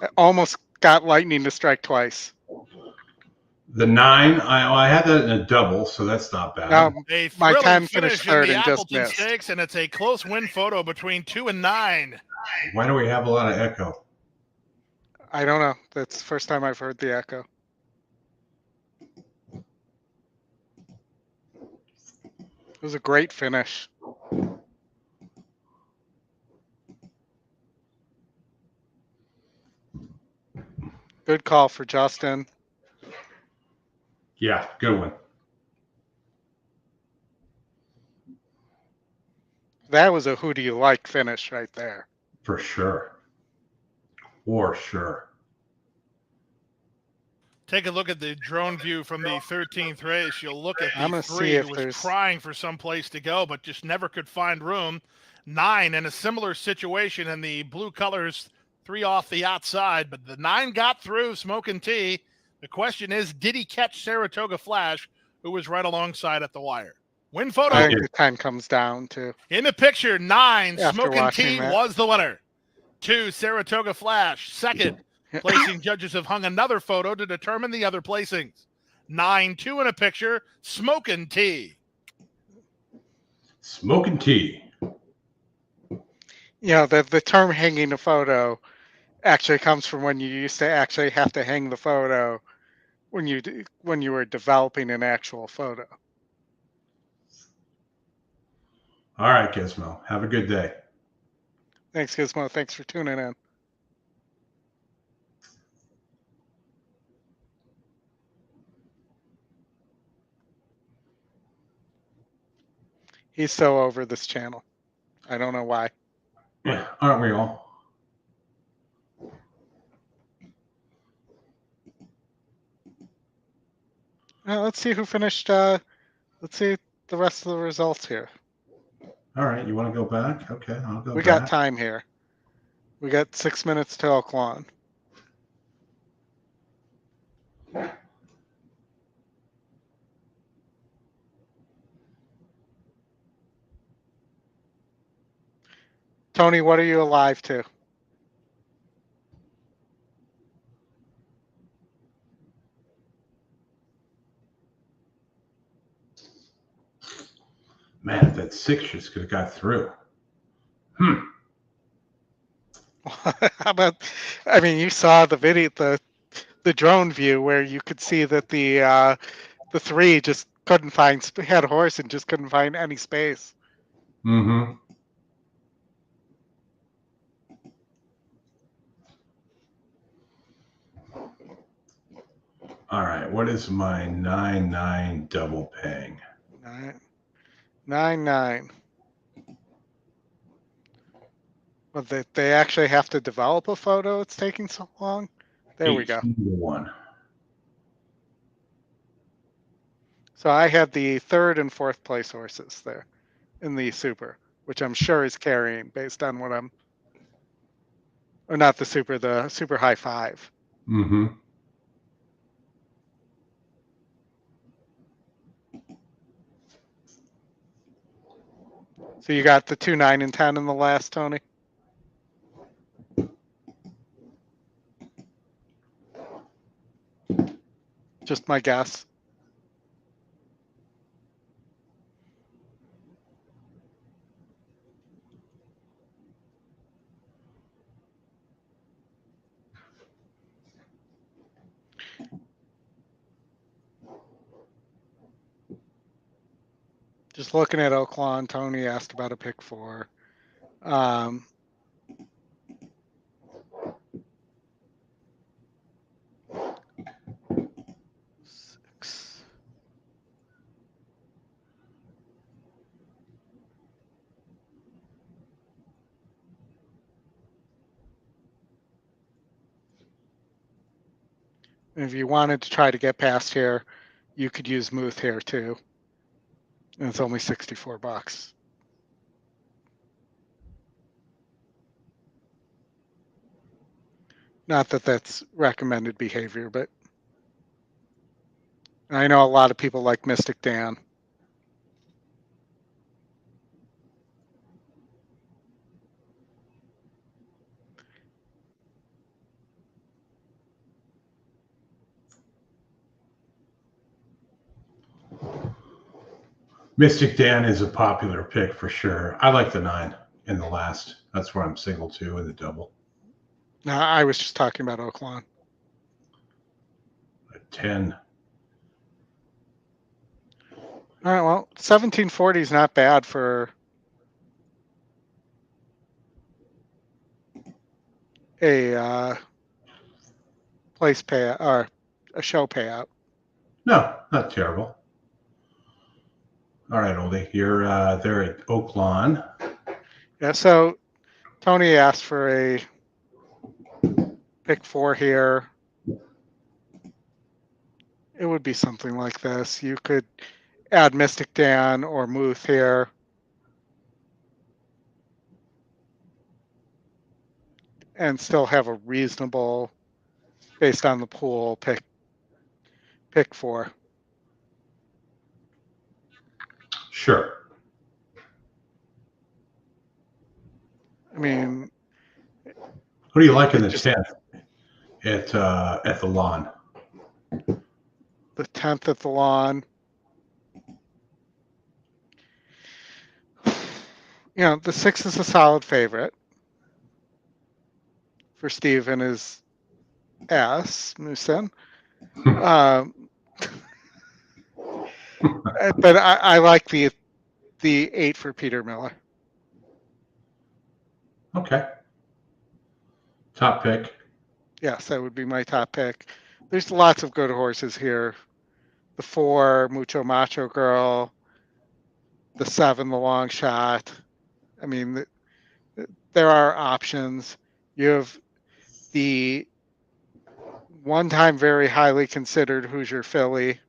Speaker 2: I almost got lightning to strike twice.
Speaker 1: The 9, I had that in a double, so that's not bad.
Speaker 4: A
Speaker 2: My
Speaker 4: thrilling
Speaker 2: 10
Speaker 4: finish
Speaker 2: finished
Speaker 4: in
Speaker 2: third
Speaker 4: the
Speaker 2: and just
Speaker 4: Appleton
Speaker 2: missed.
Speaker 4: Stakes, and it's a close win photo between 2 and 9.
Speaker 1: Why do we have a lot of echo?
Speaker 2: I don't know. That's the first time I've heard the echo. It was a great finish. Good call for Justin.
Speaker 1: Yeah, good one.
Speaker 2: That was a who do you like finish right there.
Speaker 1: For sure. For sure.
Speaker 4: Take a look at the drone view from the 13th race. You'll look at
Speaker 2: I'm
Speaker 4: the
Speaker 2: gonna see
Speaker 4: 3
Speaker 2: if
Speaker 4: who was
Speaker 2: there's-
Speaker 4: crying for some place to go, but just never could find room. 9 in a similar situation in the blue colors, 3 off the outside, but the 9 got through smoking tea. The question is, did he catch Saratoga Flash, who was right alongside at the wire? Win photo.
Speaker 2: I think the 10 comes down to.
Speaker 4: In the picture, 9,
Speaker 2: After
Speaker 4: Smoking
Speaker 2: watching
Speaker 4: Tea
Speaker 2: that.
Speaker 4: was the winner. 2, Saratoga Flash, second. Placing judges have hung another photo to determine the other placings. 9-2 in a picture, Smoking Tea.
Speaker 1: Smoking tea.
Speaker 2: You know, the term hanging a photo actually comes from when you used to actually have to hang the photo when you were developing an actual photo.
Speaker 1: All right, Gizmo. Have a good day.
Speaker 2: Thanks, Gizmo. Thanks for tuning in. He's so over this channel. I don't know why.
Speaker 1: Yeah, aren't we all?
Speaker 2: Let's see who finished. Let's see the rest of the results here.
Speaker 1: All right, you want to go back? Okay, I'll go
Speaker 2: We
Speaker 1: back.
Speaker 2: got time here. We got 6 minutes to Oaklawn. Tony, what are you alive to?
Speaker 1: Man, if that 6 just could have got through.
Speaker 2: How about? I mean, you saw the video, the drone view where you could see that the 3 just couldn't find, had a horse and just couldn't find any space.
Speaker 1: Mm-hmm. All right, what is my 9-9 double paying?
Speaker 2: 9-9. Well, they actually have to develop a photo. It's taking so long. There we go.
Speaker 1: 18-1.
Speaker 2: So I had the 3rd and 4th place horses there in the super, which I'm sure is carrying based on what I'm, or not the super high 5.
Speaker 1: Mm-hmm.
Speaker 2: So you got the 2, 9, and 10 in the last, Tony? Just my guess. Just looking at Oaklawn, Tony asked about a pick 4. Six. And if you wanted to try to get past here, you could use Muth here too. And it's only $64. Not that that's recommended behavior, but I know a lot of people like Mystic Dan.
Speaker 1: Mystic Dan is a popular pick for sure. I like the 9 in the last. That's where I'm single to in the double.
Speaker 2: No, I was just talking about Oaklawn.
Speaker 1: 10.
Speaker 2: All right, well, 1740 is not bad for a place payout or a show payout.
Speaker 1: No, not terrible. All right, Oldie, you're there at Oaklawn.
Speaker 2: Yeah, so Tony asked for a pick 4 here. It would be something like this. You could add Mystic Dan or Muth here. And still have a reasonable, based on the pool, pick 4.
Speaker 1: Sure.
Speaker 2: I mean,
Speaker 1: who do you like in the 10th at the lawn?
Speaker 2: The 10th at the lawn. You know, the 6 is a solid favorite for Steve and his ass, Musen. But I like the 8 for Peter Miller.
Speaker 1: Okay. Top pick.
Speaker 2: Yes, that would be my top pick. There's lots of good horses here. The 4, Mucho Macho Girl. The 7, the long shot. I mean, there are options. You have the one-time very highly considered Hoosier Filly,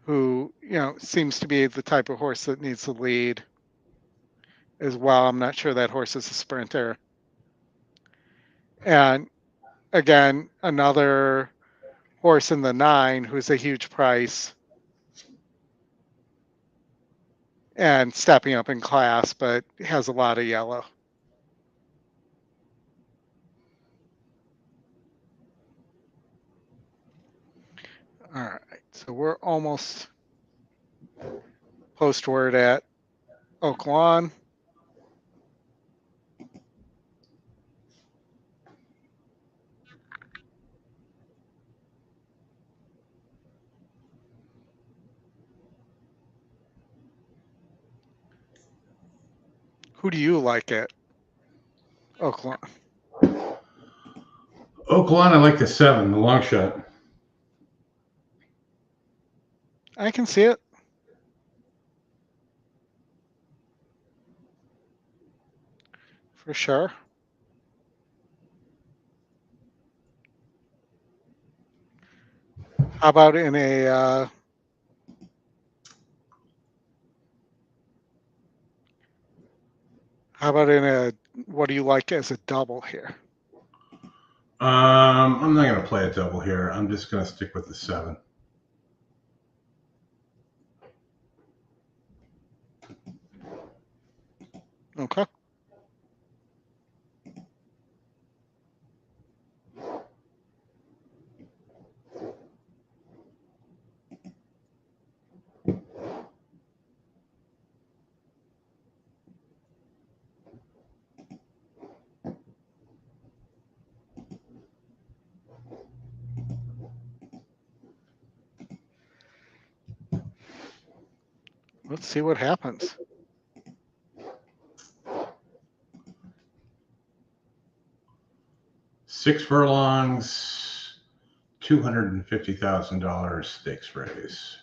Speaker 2: who, you know, seems to be the type of horse that needs the lead as well. I'm not sure that horse is a sprinter. And again, another horse in the 9 who's a huge price and stepping up in class, but has a lot of yellow. All right, so we're almost post-word at Oaklawn. Who do you like at Oaklawn?
Speaker 1: Oaklawn, I like the 7, the long shot.
Speaker 2: I can see it. For sure. How about in a what do you like as a double here?
Speaker 1: I'm not going to play a double here. I'm just going to stick with the 7.
Speaker 2: Okay. Let's see what happens.
Speaker 1: Six furlongs, $250,000 stakes race.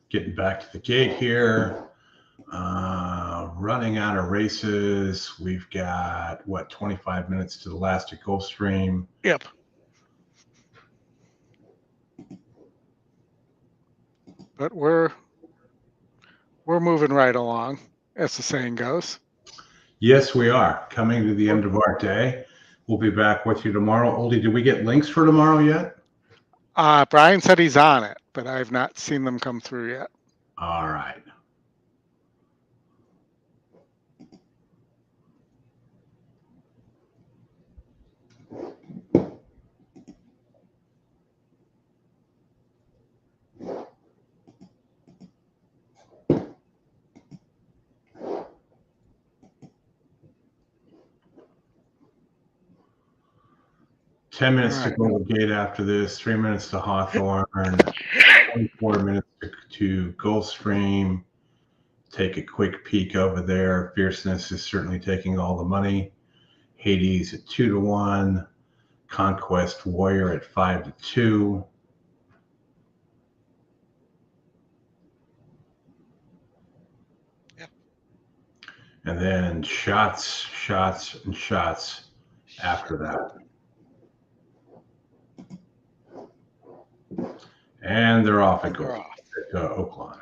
Speaker 1: Getting back to the gate here. Running out of races. We've got, what, 25 minutes to the last at Gulfstream.
Speaker 2: Yep. But we're moving right along, as the saying goes.
Speaker 1: Yes, we are. Coming to the end of our day. We'll be back with you tomorrow. Oldie, did we get links for tomorrow yet?
Speaker 2: Brian said he's on it, but I've not seen them come through yet.
Speaker 1: All right. Ten minutes to Golden Gate after this, 3 minutes to Hawthorne, 24 minutes to Gulfstream. Take a quick peek over there. Fierceness is certainly taking all the money. Hades at 2-1. Conquest Warrior at 5-2.
Speaker 2: Yep.
Speaker 1: And then shots, and shots after that. And they're off at Oaklawn.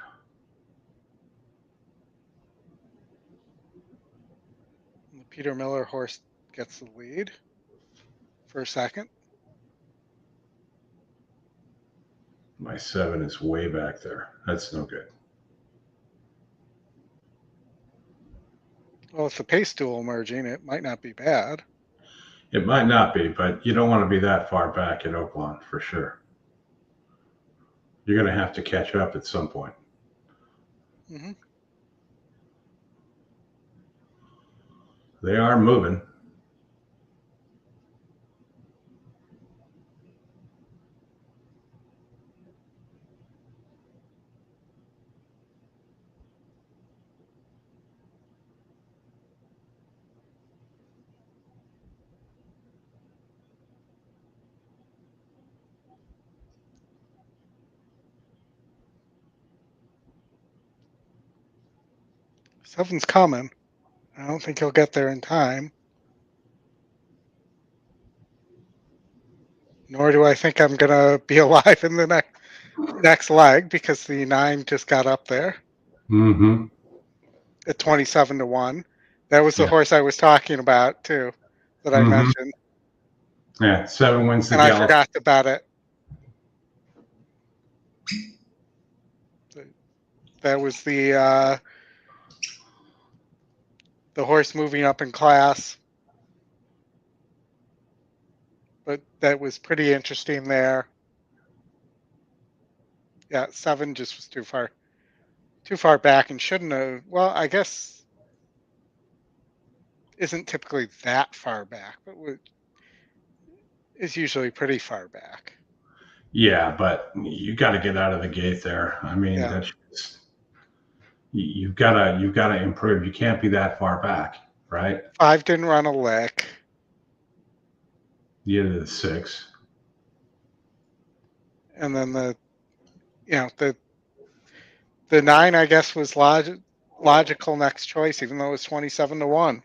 Speaker 2: The Peter Miller horse gets the lead for a second.
Speaker 1: My 7 is way back there. That's no good.
Speaker 2: Well, it's the pace duel emerging. It might not be bad.
Speaker 1: It might not be, but you don't want to be that far back at Oaklawn for sure. You're going to have to catch up at some point.
Speaker 2: Mm-hmm.
Speaker 1: They are moving.
Speaker 2: Seven's coming. I don't think he'll get there in time. Nor do I think I'm going to be alive in the next leg because the 9 just got up there.
Speaker 1: Mm-hmm.
Speaker 2: At 27-1. That was the horse I was talking about, too, that I mentioned.
Speaker 1: Yeah, 7 wins the
Speaker 2: And
Speaker 1: gallop.
Speaker 2: I forgot to bet it. That was the horse moving up in class. But that was pretty interesting there. Yeah, 7 just was too far back and shouldn't have. Well, I guess isn't typically that far back, but is usually pretty far back.
Speaker 1: Yeah, but you got to get out of the gate there. I mean,
Speaker 2: Yeah.
Speaker 1: that's just, you've got to improve. You can't be that far back, right?
Speaker 2: 5 didn't run a lick.
Speaker 1: You did the 6.
Speaker 2: And then the 9, I guess, was logical next choice, even though it was 27-1.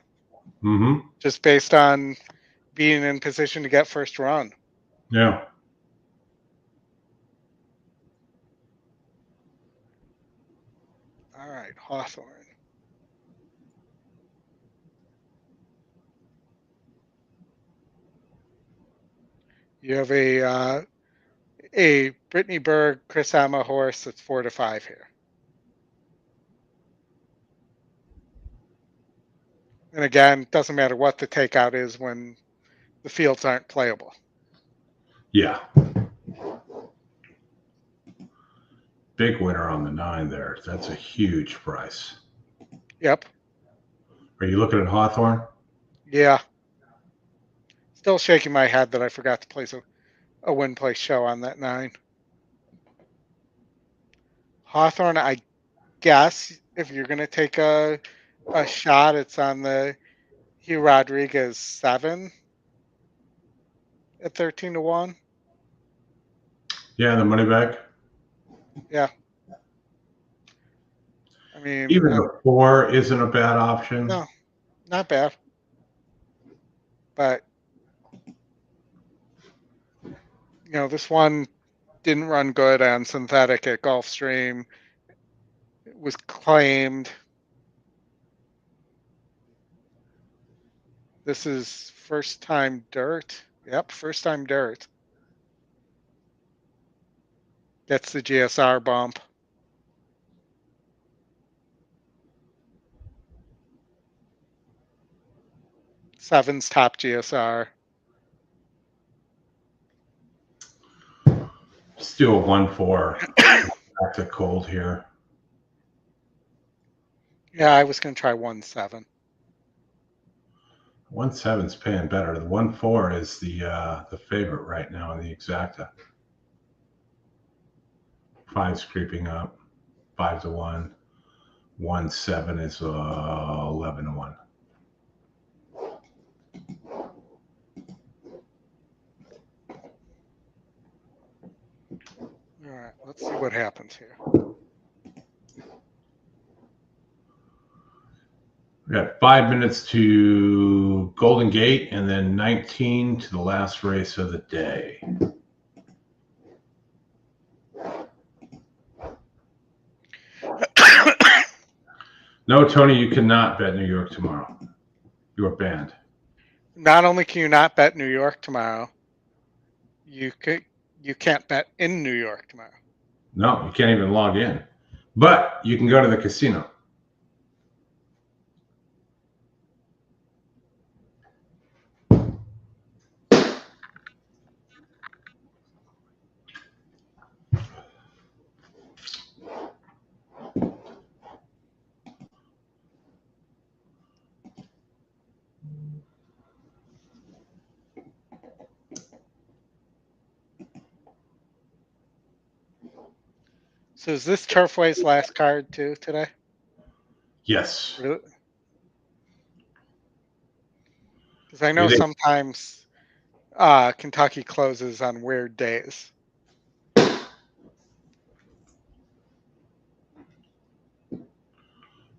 Speaker 1: Mm-hmm.
Speaker 2: Just based on being in position to get first run.
Speaker 1: Yeah.
Speaker 2: All right, Hawthorne. You have a Brittany Berg, Chris Emma horse that's 4-5 here. And again, doesn't matter what the takeout is when the fields aren't playable.
Speaker 1: Yeah. Big winner on the 9 there. That's a huge price.
Speaker 2: Yep.
Speaker 1: Are you looking at Hawthorne?
Speaker 2: Yeah. Still shaking my head that I forgot to place a win play show on that 9. Hawthorne, I guess if you're going to take a shot, it's on the Hugh Rodriguez 7 at 13-1.
Speaker 1: Yeah, the money back.
Speaker 2: Yeah. I mean,
Speaker 1: even the 4 isn't a bad option.
Speaker 2: No, not bad. But this one didn't run good on synthetic at Gulfstream. It was claimed. This is first time dirt. Yep, first time dirt. Gets the GSR bump. Seven's top GSR.
Speaker 1: Let's do a 1-4. Back to cold here.
Speaker 2: Yeah, I was going to try 1-7.
Speaker 1: 1-7's paying better. The 1-4 is the favorite right now in the exacta. 5's creeping up. 5-1. 1-7 is 11-1.
Speaker 2: All right, let's see what happens here.
Speaker 1: We got 5 minutes to Golden Gate and then 19 to the last race of the day. No, Tony, you cannot bet New York tomorrow. You are banned.
Speaker 2: Not only can you not bet New York tomorrow, you can't bet in New York tomorrow.
Speaker 1: No, you can't even log in. But you can go to the casino.
Speaker 2: So is this Turfway's last card too today?
Speaker 1: Yes.
Speaker 2: Because I know
Speaker 1: It is.
Speaker 2: sometimes Kentucky closes on weird days.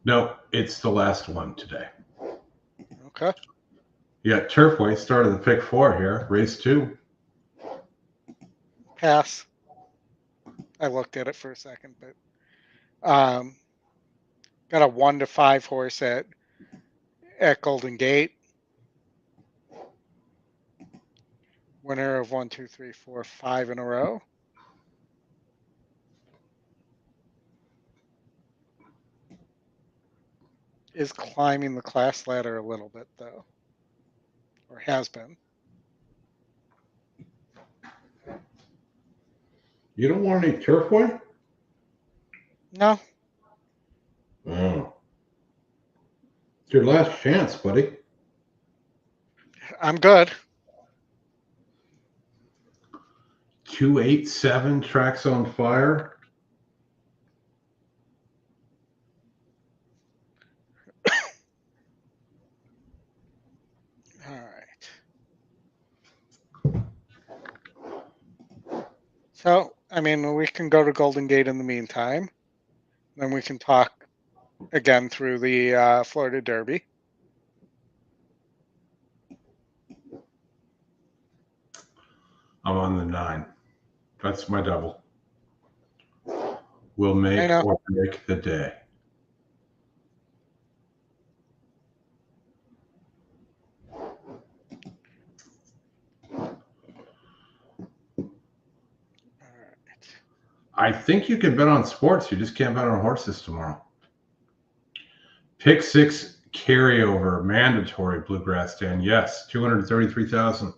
Speaker 1: No, it's the last one today.
Speaker 2: Okay.
Speaker 1: You got Turfway started the pick 4 here. Race 2.
Speaker 2: Pass. I looked at it for a second, but got a 1-5 horse at Golden Gate. Winner of 1, 2, 3, 4, 5 in a row. Is climbing the class ladder a little bit though, or has been.
Speaker 1: You don't want any Turfway?
Speaker 2: No.
Speaker 1: Oh. It's your last chance, buddy.
Speaker 2: I'm good.
Speaker 1: 287 Tracks on Fire.
Speaker 2: All right. So, I mean, we can go to Golden Gate in the meantime. Then we can talk again through the Florida Derby.
Speaker 1: I'm on the 9. That's my double. We'll make or break the day. I think you can bet on sports. You just can't bet on horses tomorrow. Pick 6 carryover mandatory bluegrass, Dan. Yes, 233,000.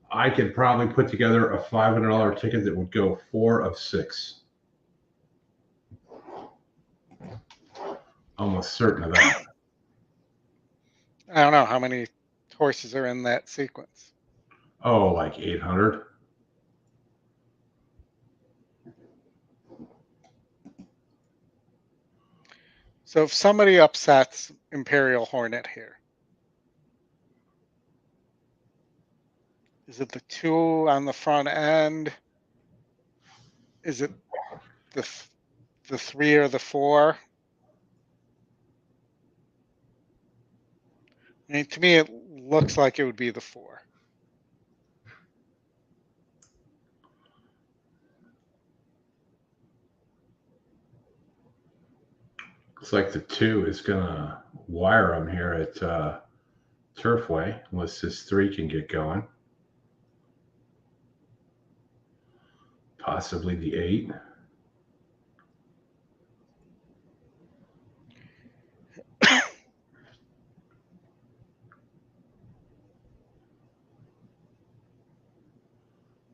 Speaker 1: I could probably put together a $500 ticket that would go 4 of 6. Almost certain of that.
Speaker 2: I don't know how many horses are in that sequence.
Speaker 1: Oh, like 800.
Speaker 2: So if somebody upsets Imperial Hornet here, is it the 2 on the front end? Is it the 3 or the 4? I mean, to me, it looks like it would be the 4.
Speaker 1: Looks like the 2 is gonna wire him here at Turfway, unless this 3 can get going. Possibly the 8.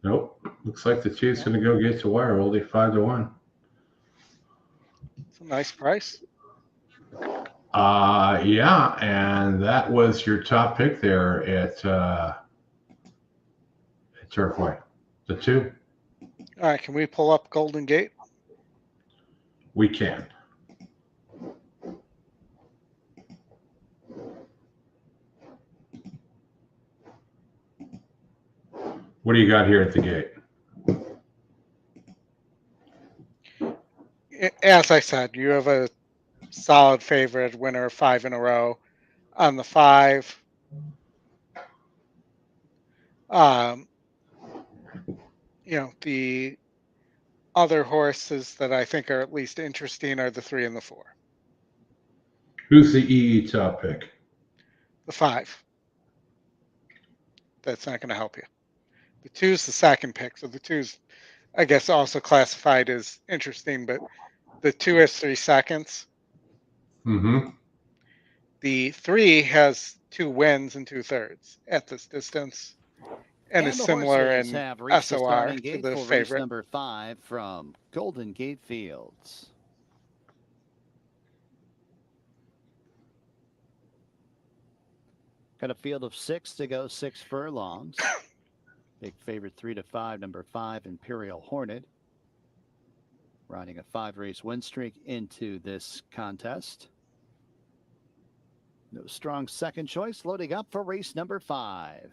Speaker 1: Nope. Looks like the 2 is going to go get to wire. Only 5-1.
Speaker 2: It's a nice price.
Speaker 1: Yeah, and that was your top pick there at Turfway. The 2.
Speaker 2: All right, can we pull up Golden Gate?
Speaker 1: We can. What do you got here at the gate?
Speaker 2: As I said, you have a solid favorite winner 5 in a row on the 5. You know, the other horses that I think are at least interesting are the 3 and the 4.
Speaker 1: Who's the EE top pick?
Speaker 2: The 5. That's not going to help you. The 2's the second pick, so the 2's, I guess, also classified as interesting, but the 2 has 3 seconds.
Speaker 1: Mm-hmm.
Speaker 2: The 3 has 2 wins and 2/3 at this distance, and is similar in SOR to the favorite.
Speaker 14: Number 5 from Golden Gate Fields. Got a field of 6 to go, 6 furlongs. Big favorite 3 to 5, number 5, Imperial Hornet. Riding a 5-race win streak into this contest. No strong second choice, loading up for race number 5.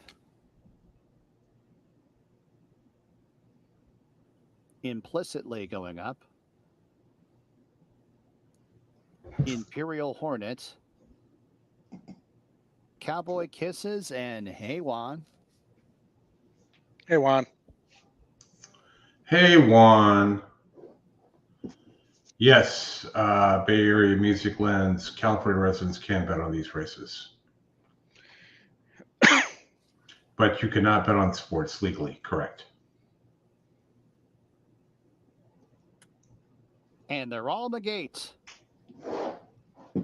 Speaker 14: Implicitly going up. Imperial Hornet. Cowboy Kisses and Hey Juan.
Speaker 2: Hey Juan.
Speaker 1: Hey Juan. Yes, Bay Area Music Lens, California residents can bet on these races. But you cannot bet on sports legally, correct?
Speaker 14: And they're all in the gate.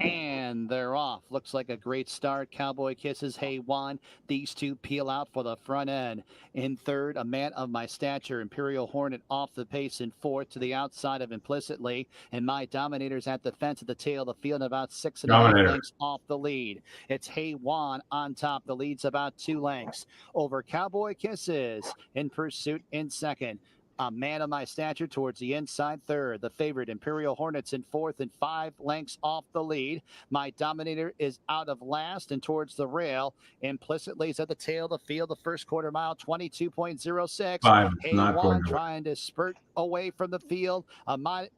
Speaker 14: And they're off. Looks like a great start. Cowboy Kisses, Hey Juan. These 2 peel out for the front end. In third, A Man of My Stature, Imperial Hornet off the pace. In fourth, to the outside of Implicitly. And My Dominator's at the fence at the tail of the field, about 6.5 lengths off the lead. It's Hey Juan on top. The lead's about 2 lengths over Cowboy Kisses. In pursuit in second. A Man of My Stature towards the inside third. The favorite, Imperial Hornets, in fourth and 5 lengths off the lead. My Dominator is out of last and towards the rail. Implicitly is at the tail of the field. The first quarter mile, 22.06. Hey Juan trying to spurt away from the field.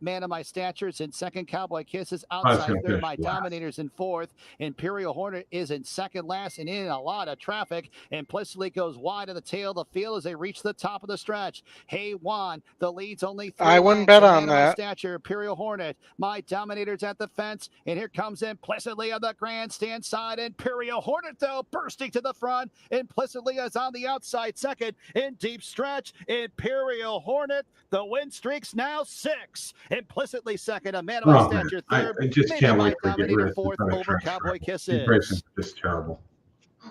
Speaker 14: Man of My Stature is in second. Cowboy Kisses outside third. My Dominator's in fourth. Imperial Hornet is in second last and in a lot of traffic. Implicitly goes wide of the tail of the field as they reach the top of the stretch. Hey Juan 1. The lead's only 3
Speaker 2: I wouldn't
Speaker 14: lengths.
Speaker 2: bet on
Speaker 14: Animal
Speaker 2: that.
Speaker 14: Stature, Imperial Hornet. My Dominator's at the fence, and here comes implicitly on the grandstand side. Imperial Hornet, though, bursting to the front. Implicitly is on the outside second. In deep stretch, Imperial Hornet. The win streak's now 6. Implicitly second. A man of my stature third.
Speaker 1: I just
Speaker 14: Maybe
Speaker 1: can't
Speaker 14: my
Speaker 1: wait to get
Speaker 14: Dominator
Speaker 1: rid of
Speaker 14: fourth over Cowboy
Speaker 1: These races
Speaker 14: Kisses.
Speaker 1: are just terrible.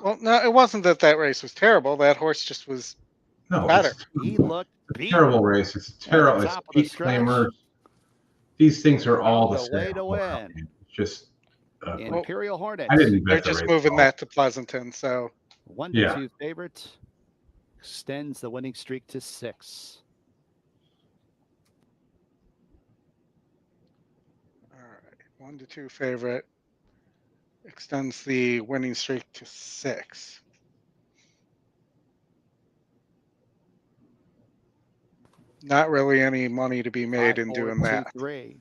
Speaker 2: Well, no, it wasn't that race was terrible. That horse just was better.
Speaker 14: He looked
Speaker 1: It's a terrible race. It's terrible. It's
Speaker 14: top of the
Speaker 1: peak claimers. These things are all the
Speaker 14: the way
Speaker 1: same.
Speaker 14: to win.
Speaker 1: It's just
Speaker 14: Imperial Hornet.
Speaker 1: I didn't
Speaker 2: They're
Speaker 1: bet the
Speaker 2: just
Speaker 1: race
Speaker 2: moving
Speaker 1: at all.
Speaker 2: that to Pleasanton, so
Speaker 14: 1-2 favorite extends the winning streak to 6.
Speaker 2: all right. 1-2 favorite extends the winning streak to 6. Not really any money to be made in doing that.
Speaker 14: 3.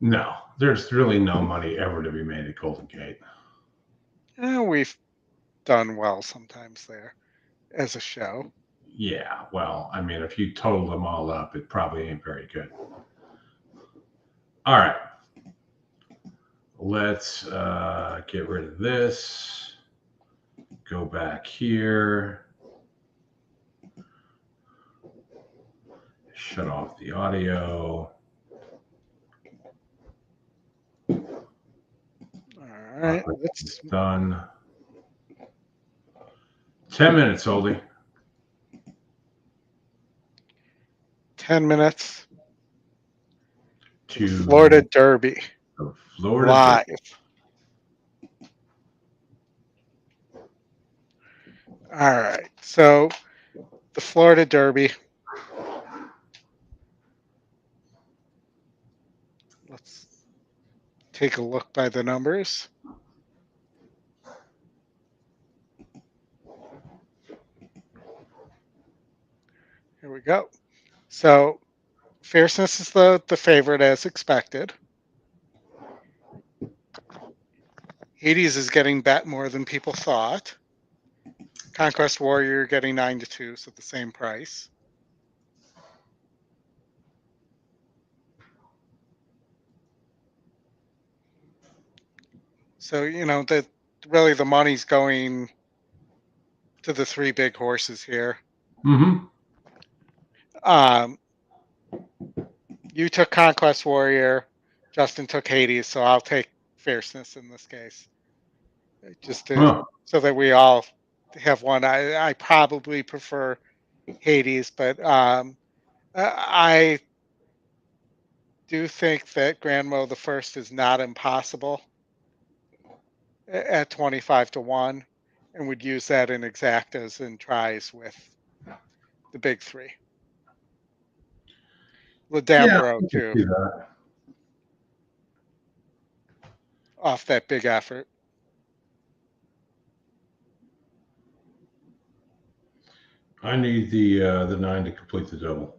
Speaker 1: No, there's really no money ever to be made at Golden Gate.
Speaker 2: We've done well sometimes there as a show.
Speaker 1: Yeah, well, I mean, if you total them all up, it probably ain't very good. All right. Let's get rid of this. Go back here. Shut off the audio.
Speaker 2: All right,
Speaker 1: it's done. 10 minutes, Oldie.
Speaker 2: 10 minutes
Speaker 1: to
Speaker 2: Florida Derby.
Speaker 1: Florida
Speaker 2: live.
Speaker 1: Derby.
Speaker 2: All right, so the Florida Derby. Let's take a look by the numbers. Here we go. So Fierceness is the favorite as expected. Hades is getting bet more than people thought. Conquest Warrior getting 9-2, so the same price. So, that really the money's going to the 3 big horses here.
Speaker 1: Mm-hmm.
Speaker 2: You took Conquest Warrior, Justin took Hades, so I'll take Fierceness in this case. Just so that we all have one. I probably prefer Hades, but I do think that Grand Mo the First is not impossible at 25-1, and would use that in exactas and tries with the big 3. Ladambro too. Off that big effort.
Speaker 1: I need the 9 to complete the double.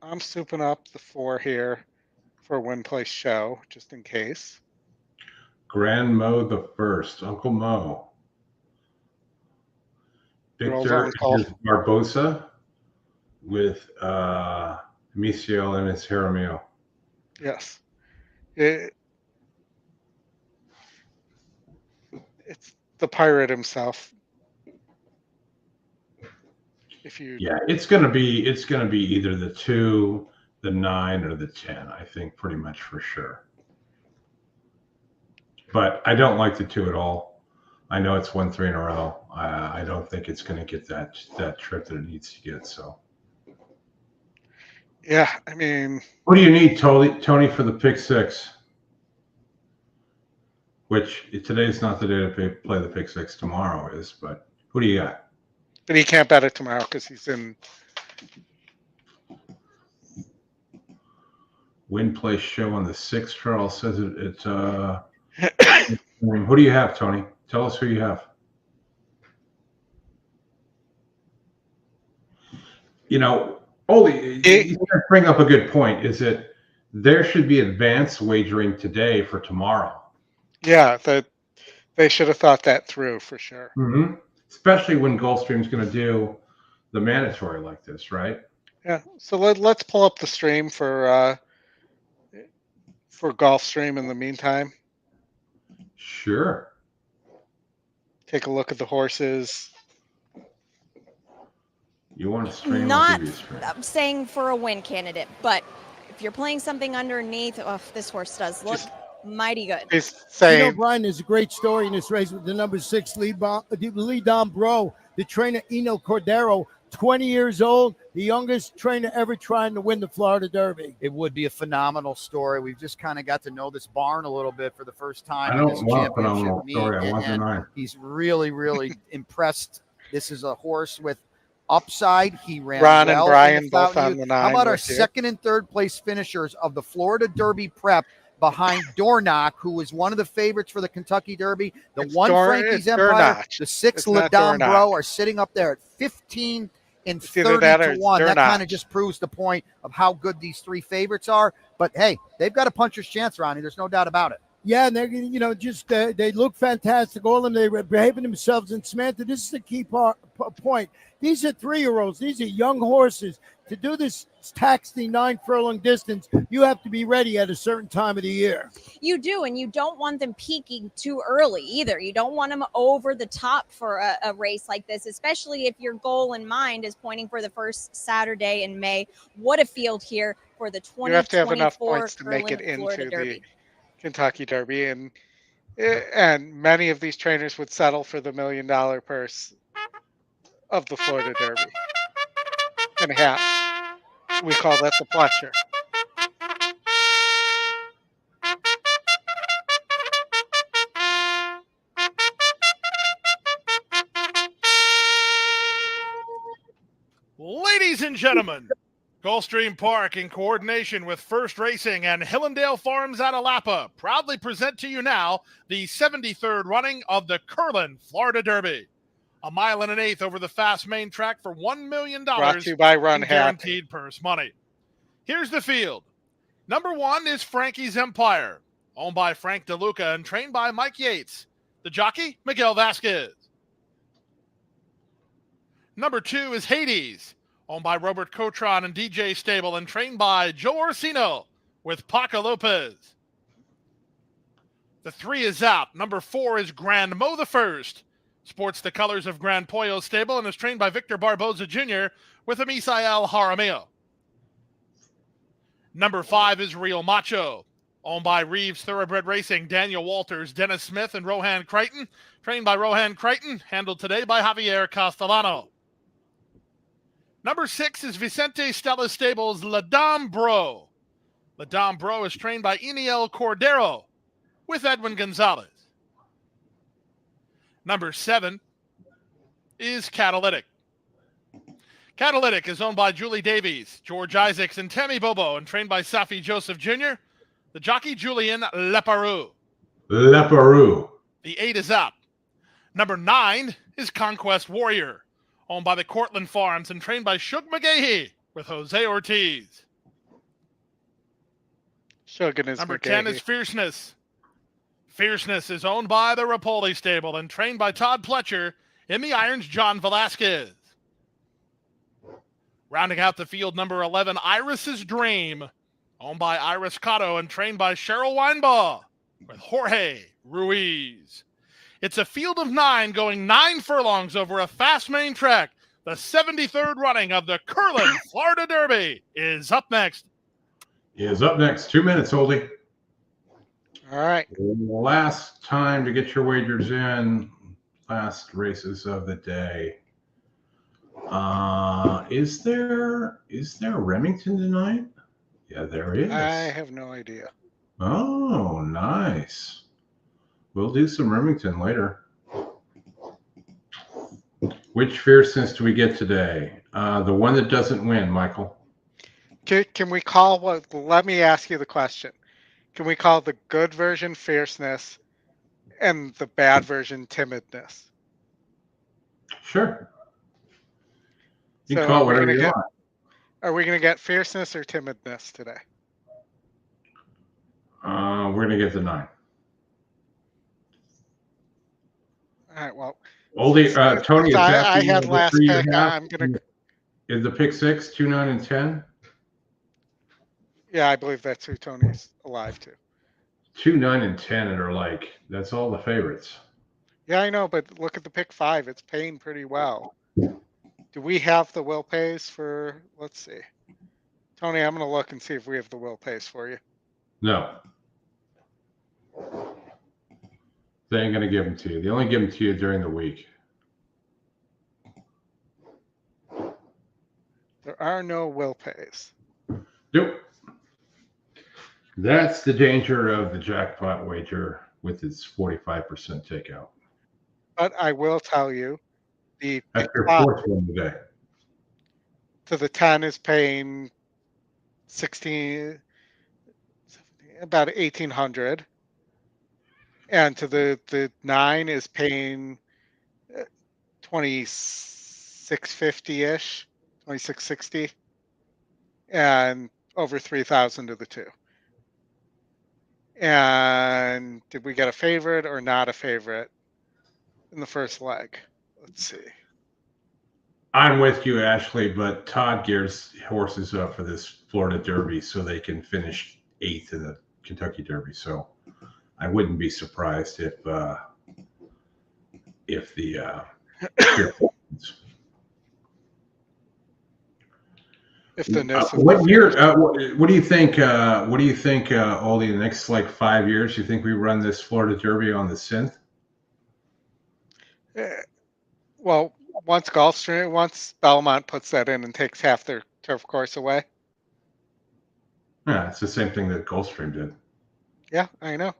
Speaker 2: I'm souping up the 4 here for a win place show, just in case.
Speaker 1: Grand Mo the First, Uncle Mo. Victor is Barbosa with Michel and his Jaramillo.
Speaker 2: Yes. It's the pirate himself.
Speaker 1: It's gonna be either the 2, the 9, or the 10. I think pretty much for sure. But I don't like the 2 at all. I know it's 1-3 in a row. I don't think it's going to get that trip that it needs to get. So.
Speaker 2: Yeah, I mean.
Speaker 1: What do you need, Tony, for the pick 6? Which today's not the day to play the pick 6. Tomorrow is, but who do you got?
Speaker 2: But he can't bet it tomorrow because he's in.
Speaker 1: Win place show on the 6th. Charles says it's. Who do you have, Tony? Tell us who you have. Ollie, you bring up a good point. Is that there should be advanced wagering today for tomorrow?
Speaker 2: Yeah, they should have thought that through for sure.
Speaker 1: Mm-hmm. especially when Gulfstream's going to do the mandatory like this, right?
Speaker 2: Yeah. So let's pull up the stream for Gulfstream in the meantime.
Speaker 1: Sure.
Speaker 2: Take a look at the horses.
Speaker 1: You want to stream
Speaker 16: Not
Speaker 1: on TV stream?
Speaker 16: saying for a win candidate, but if you're playing something underneath, oh, this horse does look mighty good.
Speaker 19: Brian, there's a great story in this race with the number 6 lead Dom Bro, the trainer Eno Cordero, 20 years old, the youngest trainer ever trying to win the Florida Derby.
Speaker 20: It would be a phenomenal story. We've just kind of got to know this barn a little bit for the first time.
Speaker 1: I don't want a phenomenal story. I want the 9.
Speaker 20: He's really, really impressed. This is a horse with upside. He ran
Speaker 2: Ron
Speaker 20: well
Speaker 2: and Brian
Speaker 20: in the
Speaker 2: both
Speaker 20: Fountain
Speaker 2: on
Speaker 20: Youth.
Speaker 2: the 9.
Speaker 20: How about our
Speaker 2: with you.
Speaker 20: second and third place finishers of the Florida Derby prep behind Dornock, who is one of the favorites for the Kentucky Derby? The one Frankie's Empire,
Speaker 2: Dornoch.
Speaker 20: the 6
Speaker 2: It's not
Speaker 20: Ladom
Speaker 2: Dornoch.
Speaker 20: Bro are sitting up there at 15 and
Speaker 2: It's either that or
Speaker 20: 30 to 1. That
Speaker 2: Dornoch.
Speaker 20: kind of just proves the point of how good these 3 favorites are. But hey, they've got a puncher's chance, Ronnie. There's no doubt about it.
Speaker 19: Yeah, and they're, just they look fantastic. All of them, they were behaving themselves. And Samantha, this is the key point. These are 3-year-olds. These are young horses. To do this taxing 9 furlong distance, you have to be ready at a certain time of the year.
Speaker 16: You do, and you don't want them peaking too early either. You don't want them over the top for a race like this, especially if your goal in mind is pointing for the first Saturday in May. What a field here for the 2024
Speaker 2: You have to have enough points to make it
Speaker 16: Florida
Speaker 2: into
Speaker 16: Derby.
Speaker 2: the Kentucky Derby, and many of these trainers would settle for the $1 million purse of the Florida Derby and a hat. We call that the Fletcher.
Speaker 4: Ladies and gentlemen, Gulfstream Park, in coordination with First Racing and Hillendale Farms out of Lapa, proudly present to you now the 73rd running of the Curlin Florida Derby. 1 1/8 over the fast main track for $1 million
Speaker 2: Brought to you by Run
Speaker 4: in
Speaker 2: Happy.
Speaker 4: guaranteed purse money. Here's the field. Number 1 is Frankie's Empire, owned by Frank DeLuca and trained by Mike Yates. The jockey, Miguel Vasquez. Number 2 is Hades, owned by Robert Cotron and DJ Stable and trained by Joe Orsino with Paco Lopez. The 3 is out. Number 4 is Grand Mo the First. Sports the colors of Grand Pollo Stable and is trained by Victor Barboza Jr. with Amisael Jaramillo. Number 5 is Real Macho, owned by Reeves Thoroughbred Racing, Daniel Walters, Dennis Smith, and Rohan Crichton. Trained by Rohan Crichton, handled today by Javier Castellano. Number 6 is Vicente Stella Stables' Ladom Bro. Ladom Bro is trained by Eniel Cordero with Edwin Gonzalez. Number 7 is Catalytic. Catalytic is owned by Julie Davies, George Isaacs, and Tammy Bobo, and trained by Safi Joseph Jr., the jockey Julian Leparoux.
Speaker 1: Leparoux.
Speaker 4: The 8 is up. Number 9 is Conquest Warrior, owned by the Cortland Farms and trained by Shug McGahee with Jose Ortiz.
Speaker 2: Shug and his
Speaker 4: Number
Speaker 2: McGahee.
Speaker 4: 10 is Fierceness. Fierceness is owned by the Rapoli Stable and trained by Todd Pletcher in the Irons, John Velasquez. Rounding out the field, number 11, Iris's Dream, owned by Iris Cotto and trained by Cheryl Weinbaugh with Jorge Ruiz. It's a field of 9 going 9 furlongs over a fast main track. The 73rd running of the Curlin Florida Derby is up next.
Speaker 1: 2 minutes, Oldie.
Speaker 2: All right.
Speaker 1: Last time to get your wagers in. Last races of the day. Is there Remington tonight? Yeah, there is.
Speaker 2: I have no idea.
Speaker 1: Oh, nice. We'll do some Remington later. Which Fierceness do we get today? The one that doesn't win, Michael.
Speaker 2: Can we call what? Let me ask you the question. Can we call the good version Fierceness and the bad version Timidness?
Speaker 1: Sure. You
Speaker 2: So
Speaker 1: call
Speaker 2: are we
Speaker 1: whatever
Speaker 2: gonna
Speaker 1: you
Speaker 2: get-
Speaker 1: want.
Speaker 2: Are we going to get Fierceness or Timidness today?
Speaker 1: We're going to get the 9.
Speaker 2: right. Well,
Speaker 1: Oldie, Tony, is that
Speaker 2: I
Speaker 1: the
Speaker 2: had last
Speaker 1: victory you
Speaker 2: pick.
Speaker 1: have?
Speaker 2: I'm gonna.
Speaker 1: Is the pick 6, 2, 9, and 10?
Speaker 2: Yeah, I believe that's who Tony's alive to.
Speaker 1: 2, 9, and 10 are like, that's all the favorites.
Speaker 2: Yeah, I know, but look at the pick 5. It's paying pretty well. Do we have the will pays for? Let's see. Tony, I'm gonna look and see if we have the will pays for you.
Speaker 1: No. They ain't going to give them to you. They only give them to you during the week.
Speaker 2: There are no will pays.
Speaker 1: Nope. That's the danger of the jackpot wager with its 45% takeout.
Speaker 2: But I will tell you, the
Speaker 1: That's
Speaker 2: pick
Speaker 1: your
Speaker 2: 5
Speaker 1: fourth one today.
Speaker 2: to the 10 is paying 16, about 1,800, and to the 9 is paying 2,650 ish, 2,660, and over 3,000 to the 2. And did we get a favorite or not a favorite in the first leg? Let's see.
Speaker 1: I'm with you, Ashley, but Todd gears horses up for this Florida Derby so they can finish 8th in the Kentucky Derby. So I wouldn't be surprised if the what year? What do you think? What do you think, Oldie? The next like 5 years, you think we run this Florida Derby on the synth?
Speaker 2: Well, once Belmont puts that in and takes half their turf course away.
Speaker 1: Yeah, it's the same thing that Gulfstream did.
Speaker 2: Yeah, I know.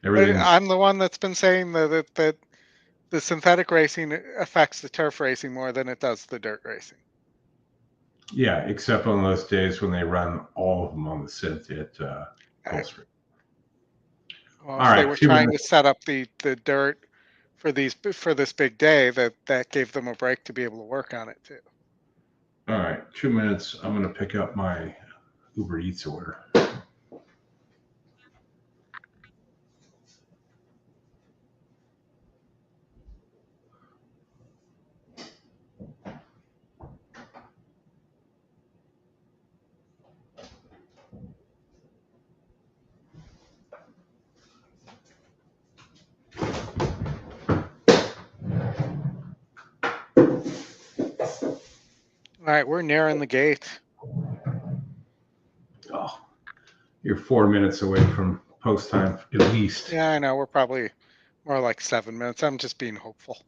Speaker 1: Everything's
Speaker 2: I'm the one that's been saying that the synthetic racing affects the turf racing more than it does the dirt racing.
Speaker 1: yeah, except on those days when they run all of them on the synth at Gulfstream.
Speaker 2: Well,
Speaker 1: All
Speaker 2: if they
Speaker 1: right,
Speaker 2: were
Speaker 1: 2
Speaker 2: trying
Speaker 1: minutes.
Speaker 2: to set up the dirt for this big day, that gave them a break to be able to work on it too.
Speaker 1: All right, 2 minutes. I'm going to pick up my Uber Eats order.
Speaker 2: All right, we're nearing the gate.
Speaker 1: Oh, you're 4 minutes away from post time at least.
Speaker 2: Yeah, I know. We're probably more like 7 minutes. I'm just being hopeful.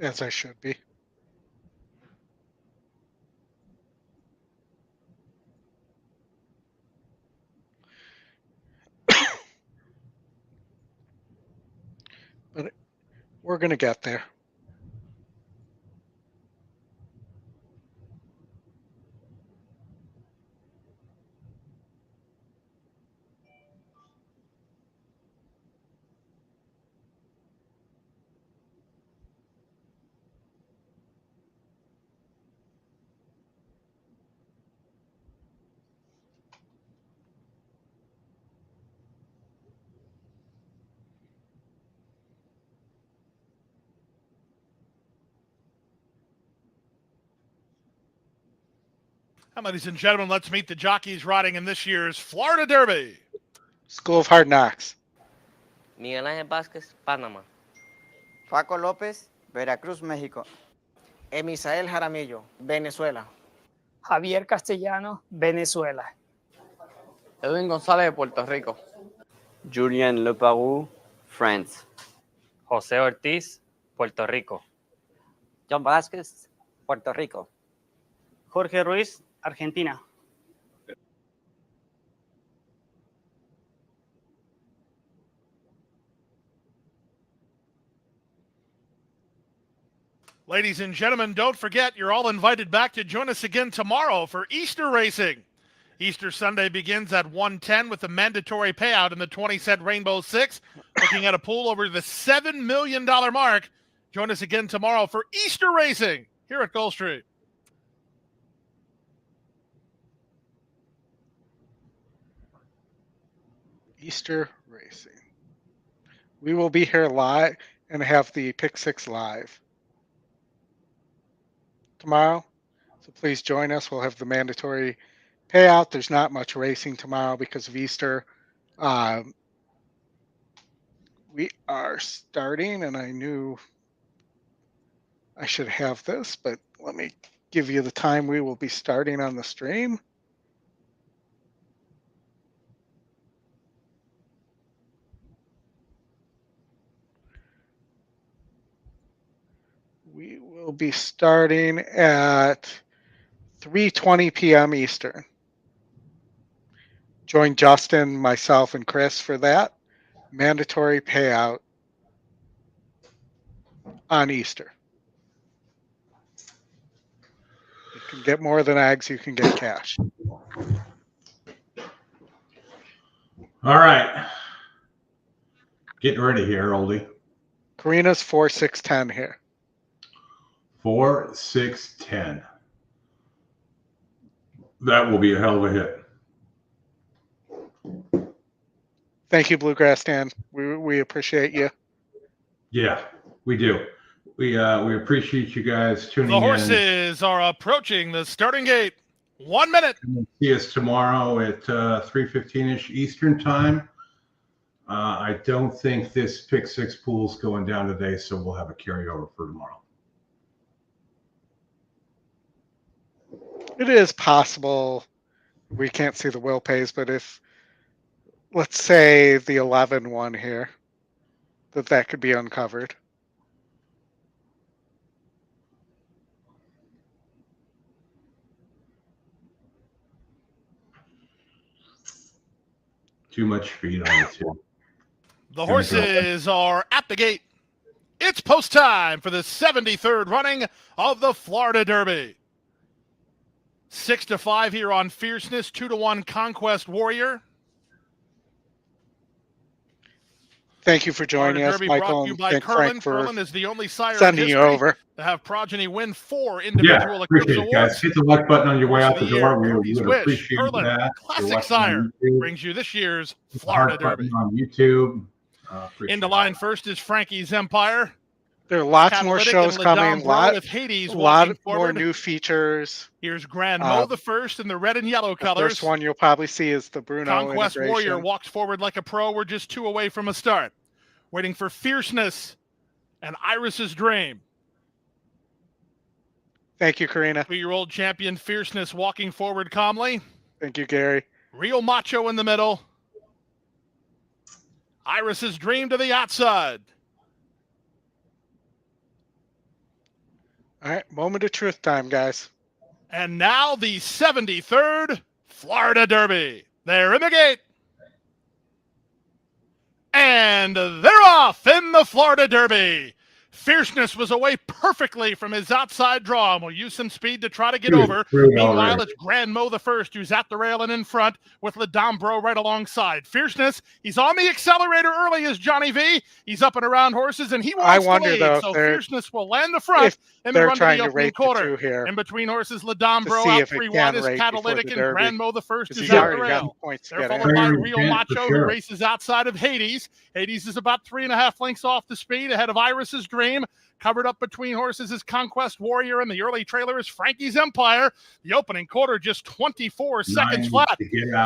Speaker 2: As I should be. But we're going to get there.
Speaker 4: Ladies and gentlemen, let's meet the jockeys riding in this year's Florida Derby.
Speaker 2: School of Hard Knocks.
Speaker 18: Miguel Ángel Vázquez, Panamá.
Speaker 11: Paco López, Veracruz, México.
Speaker 13: Emisael Jaramillo, Venezuela. Javier Castellano, Venezuela.
Speaker 18: Edwin González de Puerto Rico. Julien Leparoux, France. José Ortiz, Puerto Rico.
Speaker 12: John Vázquez, Puerto Rico. Jorge Ruiz, Argentina.
Speaker 4: Ladies and gentlemen, don't forget, you're all invited back to join us again tomorrow for Easter racing. Easter Sunday begins at 1:10 with a mandatory payout in the 20-cent Rainbow Six, looking at a pool over the $7 million mark. Join us again tomorrow for Easter racing here at Gulfstream.
Speaker 2: Easter Racing. We will be here live and have the Pick 6 live tomorrow. So please join us. We'll have the mandatory payout. There's not much racing tomorrow because of Easter. We are starting, and I knew I should have this, but let me give you the time we will be starting on the stream. We will be starting at 3:20 p.m. Eastern. Join Justin, myself, and Chris for that. Mandatory payout on Easter. You can get more than eggs, you can get cash.
Speaker 1: All right. Getting ready here, Oldie.
Speaker 2: Karina's 4-6-10 here.
Speaker 1: 4-6-10. That will be a hell of a hit.
Speaker 2: Thank you, Bluegrass Dan. We appreciate you.
Speaker 1: Yeah, we do. We appreciate you guys tuning in.
Speaker 4: The horses are approaching the starting gate. 1 minute.
Speaker 1: See us tomorrow at 3:15-ish Eastern time. I don't think this Pick 6 pool is going down today, so we'll have a carryover for tomorrow.
Speaker 2: It is possible. We can't see the will pays, but if, let's say, the 11 one here, that could be uncovered.
Speaker 1: Too much speed on it, too.
Speaker 4: The horses are at the gate. It's post time for the 73rd running of the Florida Derby. 6-5 here on Fierceness, 2-1 Conquest Warrior.
Speaker 2: Thank you for joining us,
Speaker 4: Derby
Speaker 2: Michael.
Speaker 4: brought to you by
Speaker 2: Thank
Speaker 4: Curlin.
Speaker 2: Frank for
Speaker 4: Curlin is the only sire
Speaker 2: sending
Speaker 4: in
Speaker 2: you
Speaker 4: history
Speaker 2: over.
Speaker 4: to have progeny win 4 individual Eclipse
Speaker 1: Appreciate it,
Speaker 4: Awards.
Speaker 1: guys. Hit the like button on your way out the door. We
Speaker 4: Cody's
Speaker 1: would
Speaker 4: Wish,
Speaker 1: appreciate
Speaker 4: Curlin,
Speaker 1: that.
Speaker 4: Classic Sire, brings you this year's Florida Derby.
Speaker 1: On YouTube.
Speaker 4: Into line first is Frankie's Empire.
Speaker 2: There are lots more
Speaker 4: Catalytic
Speaker 2: shows
Speaker 4: and
Speaker 2: coming.
Speaker 4: Ladom with Hades
Speaker 2: A lot
Speaker 4: walking
Speaker 2: more
Speaker 4: forward.
Speaker 2: new features.
Speaker 4: Here's Grand Mo the first in the red and yellow
Speaker 2: The
Speaker 4: colors.
Speaker 2: first one you'll probably see is the Bruno
Speaker 4: Conquest
Speaker 2: integration.
Speaker 4: Warrior walks forward like a pro. We're just 2 away from a start. Waiting for Fierceness and Iris's Dream.
Speaker 2: Thank you, Karina.
Speaker 4: 2-year-old champion Fierceness walking forward calmly.
Speaker 2: Thank you, Gary.
Speaker 4: Real Macho in the middle. Iris's Dream to the outside.
Speaker 2: All right, moment of truth time, guys.
Speaker 4: And now the 73rd Florida Derby. They're in the gate. And they're off in the Florida Derby. Fierceness was away perfectly from his outside draw and will use some speed to try to get over. Meanwhile, it's Grand Mo the first who's at the rail and in front with Ladambro right alongside. Fierceness, he's on the accelerator early as Johnny V. He's up and around horses and he wants to lead.
Speaker 2: Though,
Speaker 4: so Fierceness will land the front and then run to the opening quarter.
Speaker 2: Here
Speaker 4: in between horses, Ladambro out 3-1 is Catalytic and Grand Mo the first is at the rail. They're followed by Real Macho who races outside of Hades. Hades is about 3.5 lengths off the speed ahead of Iris's Dream. Covered up between horses is Conquest Warrior, and the early trailer is Frankie's Empire. The opening quarter just 24 seconds flat.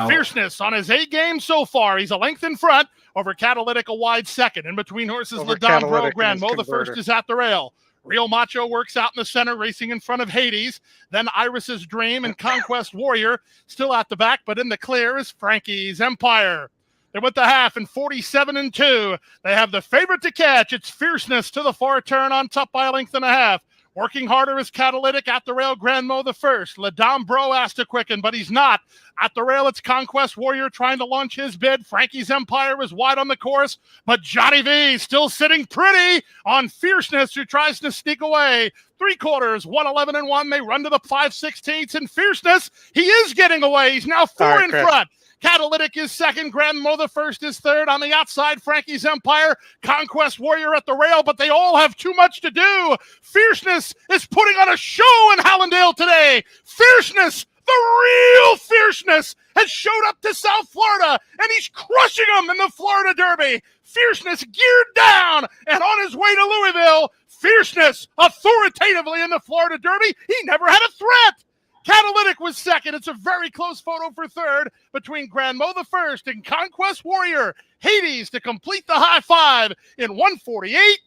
Speaker 4: Fierceness on his A game so far. He's a length in front over Catalytic, a wide second. In between horses, Ladambro, Grand Mo the first is at the rail. Real Macho works out in the center, racing in front of Hades. Then Iris's Dream and Conquest Warrior still at the back, but in the clear is Frankie's Empire. They went the half in 47-2. They have the favorite to catch. It's Fierceness to the far turn on top by a length and a half. Working harder is Catalytic at the rail. Grand Mo the first. Ladambro asked to quicken, but he's not. At the rail, it's Conquest Warrior trying to launch his bid. Frankie's Empire is wide on the course, but Johnny V still sitting pretty on Fierceness, who tries to sneak away. 3/4, 111-1. They run to the 5/16, and Fierceness, he is getting away. He's now 4 in front. Catalytic is second. Grand Mo the first is third. On the outside, Frankie's Empire. Conquest Warrior at the rail, but they all have too much to do. Fierceness is putting on a show in Hallandale today. Fierceness, The real fierceness has showed up to South Florida, and he's crushing them in the Florida Derby. Fierceness geared down and on his way to Louisville. Fierceness authoritatively in the Florida Derby. He never had a threat. Catalytic was second. It's a very close photo for third between Grandmo the first and Conquest Warrior. Hades to complete the high five in 148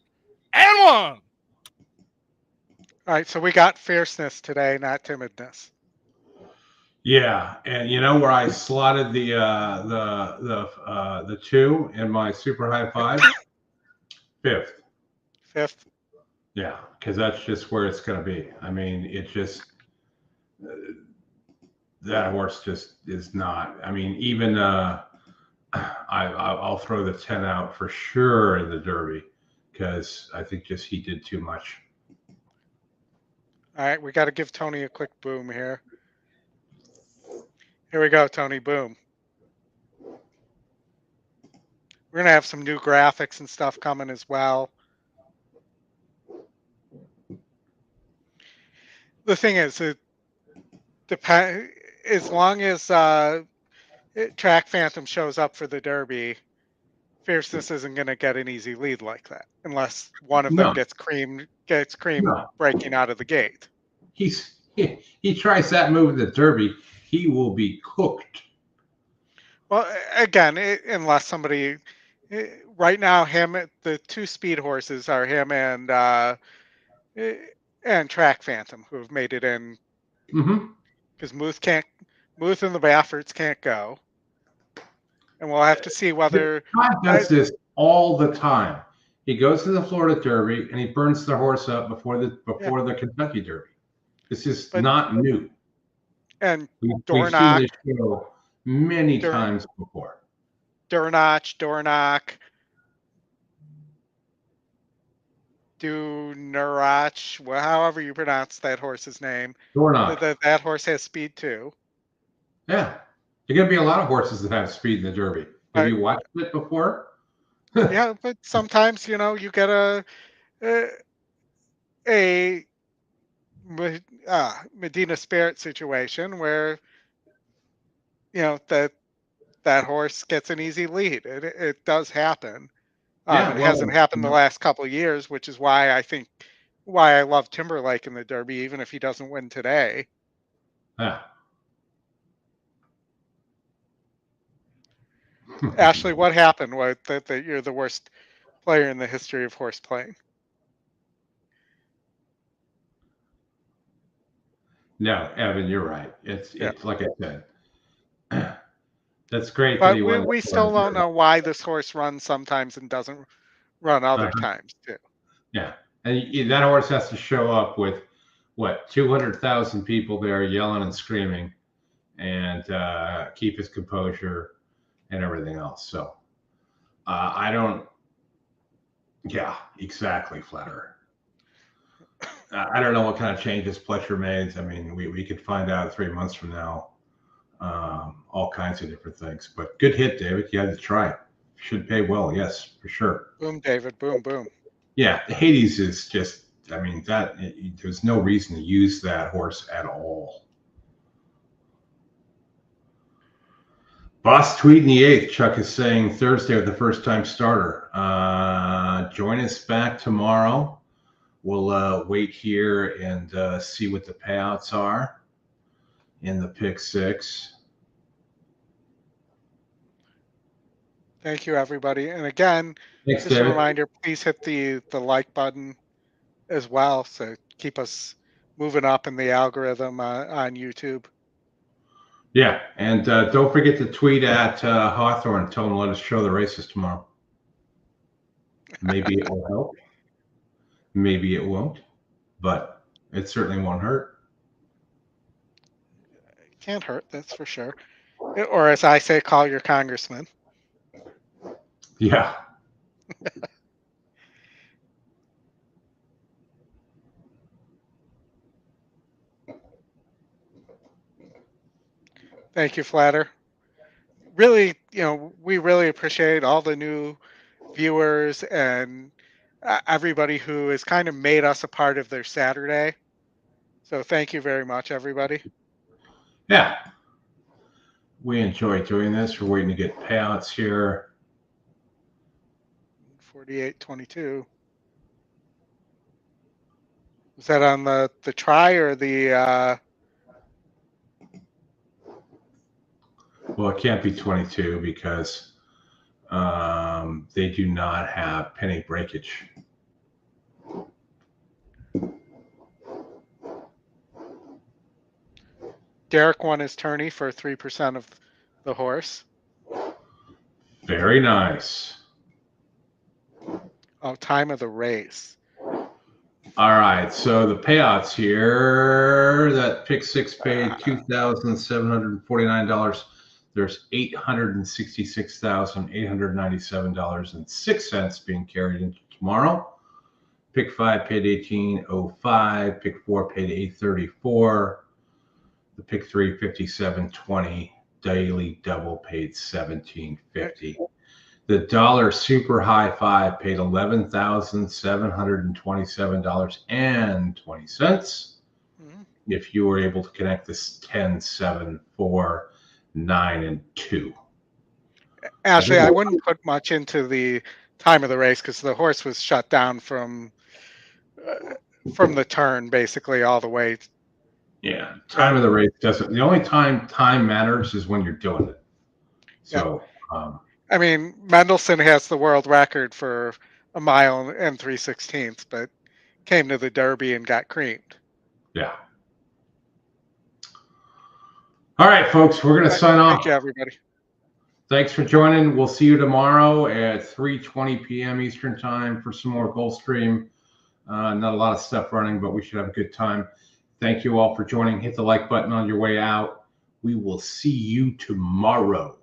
Speaker 4: and 1.
Speaker 2: All right, so we got fierceness today, not timidness.
Speaker 1: Yeah, and you know where I slotted the 2 in my super high five? Fifth. Yeah, because that's just where it's going to be. I mean, it just that horse just is not. I mean, even I'll throw the 10 out for sure in the Derby because I think just he did too much.
Speaker 2: All right, we got to give Tony a quick boom here. Here we go, Tony, boom. We're going to have some new graphics and stuff coming as well. The thing is, it depends, as long as Track Phantom shows up for the Derby, Fierceness isn't going to get an easy lead like that unless one of them gets cream breaking out of the gate.
Speaker 1: He tries that move in the Derby, he will be cooked.
Speaker 2: Well, again, unless somebody right now, the 2 speed horses are him and Track Phantom, who have made it in. Because Muth and the Baffords can't go, and we'll have to see whether
Speaker 1: Todd does this all the time. He goes to the Florida Derby and he burns the horse up before the Kentucky Derby. This is not new.
Speaker 2: And
Speaker 1: we've seen this show many times before.
Speaker 2: Dornoch, well, however you pronounce that horse's name.
Speaker 1: Dornoch.
Speaker 2: That horse has speed too.
Speaker 1: Yeah. There are going to be a lot of horses that have speed in the Derby. Have you watched it before?
Speaker 2: Yeah, but sometimes, you get a Medina Spirit situation where, that horse gets an easy lead. It does happen. It hasn't happened the last couple of years, which is why I love Timberlake in the Derby, even if he doesn't win today.
Speaker 1: Yeah.
Speaker 2: Ashley, what happened? That you're the worst player in the history of horse playing?
Speaker 1: No, Evan, you're right. It's like I said. That's great.
Speaker 2: But we still don't know why this horse runs sometimes and doesn't run other times too.
Speaker 1: Yeah, and that horse has to show up with 200,000 people there yelling and screaming, and keep his composure and everything else. So I don't. Yeah, exactly, Flatterer. I don't know what kind of changes Pletcher made. I mean, we could find out 3 months from now. All kinds of different things. But good hit, David. You had to try it. Should pay well, yes, for sure.
Speaker 2: Boom, David. Boom, boom.
Speaker 1: Yeah, Hades is just, I mean, there's no reason to use that horse at all. Boss Tweed in the 8th, Chuck is saying Thursday with the first-time starter. Join us back tomorrow. We'll wait here and see what the payouts are in the pick 6.
Speaker 2: Thank you, everybody. And again,
Speaker 1: Thanks,
Speaker 2: just
Speaker 1: David.
Speaker 2: a reminder, please hit the like button as well. So keep us moving up in the algorithm on YouTube.
Speaker 1: Yeah, and don't forget to tweet at Hawthorne. Tell him to let us show the races tomorrow. Maybe it will help. Maybe it won't. But it certainly won't hurt.
Speaker 2: It can't hurt, that's for sure. Or as I say, call your congressman.
Speaker 1: Yeah.
Speaker 2: Thank you, Flatter. Really, we really appreciate all the new viewers and everybody who has kind of made us a part of their Saturday. So thank you very much, everybody.
Speaker 1: Yeah. We enjoy doing this. We're waiting to get payouts here.
Speaker 2: 48.22. Was that on the try or the?
Speaker 1: Well, it can't be 22 because they do not have penny breakage.
Speaker 2: Derek won his tourney for 3% of the horse.
Speaker 1: Very nice.
Speaker 2: Oh, time of the race.
Speaker 1: All right, so the payouts here, that pick six paid $2,749. There's $866,897.06 being carried into tomorrow. Pick five paid $18.05. Pick four paid $834. The pick three $57.20. Daily double paid $17.50. The dollar super high five paid $11,727.20. If you were able to connect this 10, 7, 4, 9, and 2.
Speaker 2: Ashley, I wouldn't put much into the time of the race because the horse was shut down from the turn basically all the way.
Speaker 1: Yeah, time of the race doesn't. The only time matters is when you're doing it. So.
Speaker 2: Yeah. I mean, Mendelssohn has the world record for a mile and 3/16, but came to the Derby and got creamed.
Speaker 1: Yeah. All right, folks, we're going to sign off.
Speaker 2: Thank you, everybody.
Speaker 1: Thanks for joining. We'll see you tomorrow at 3:20 p.m. Eastern Time for some more Gulfstream. Not a lot of stuff running, but we should have a good time. Thank you all for joining. Hit the like button on your way out. We will see you tomorrow.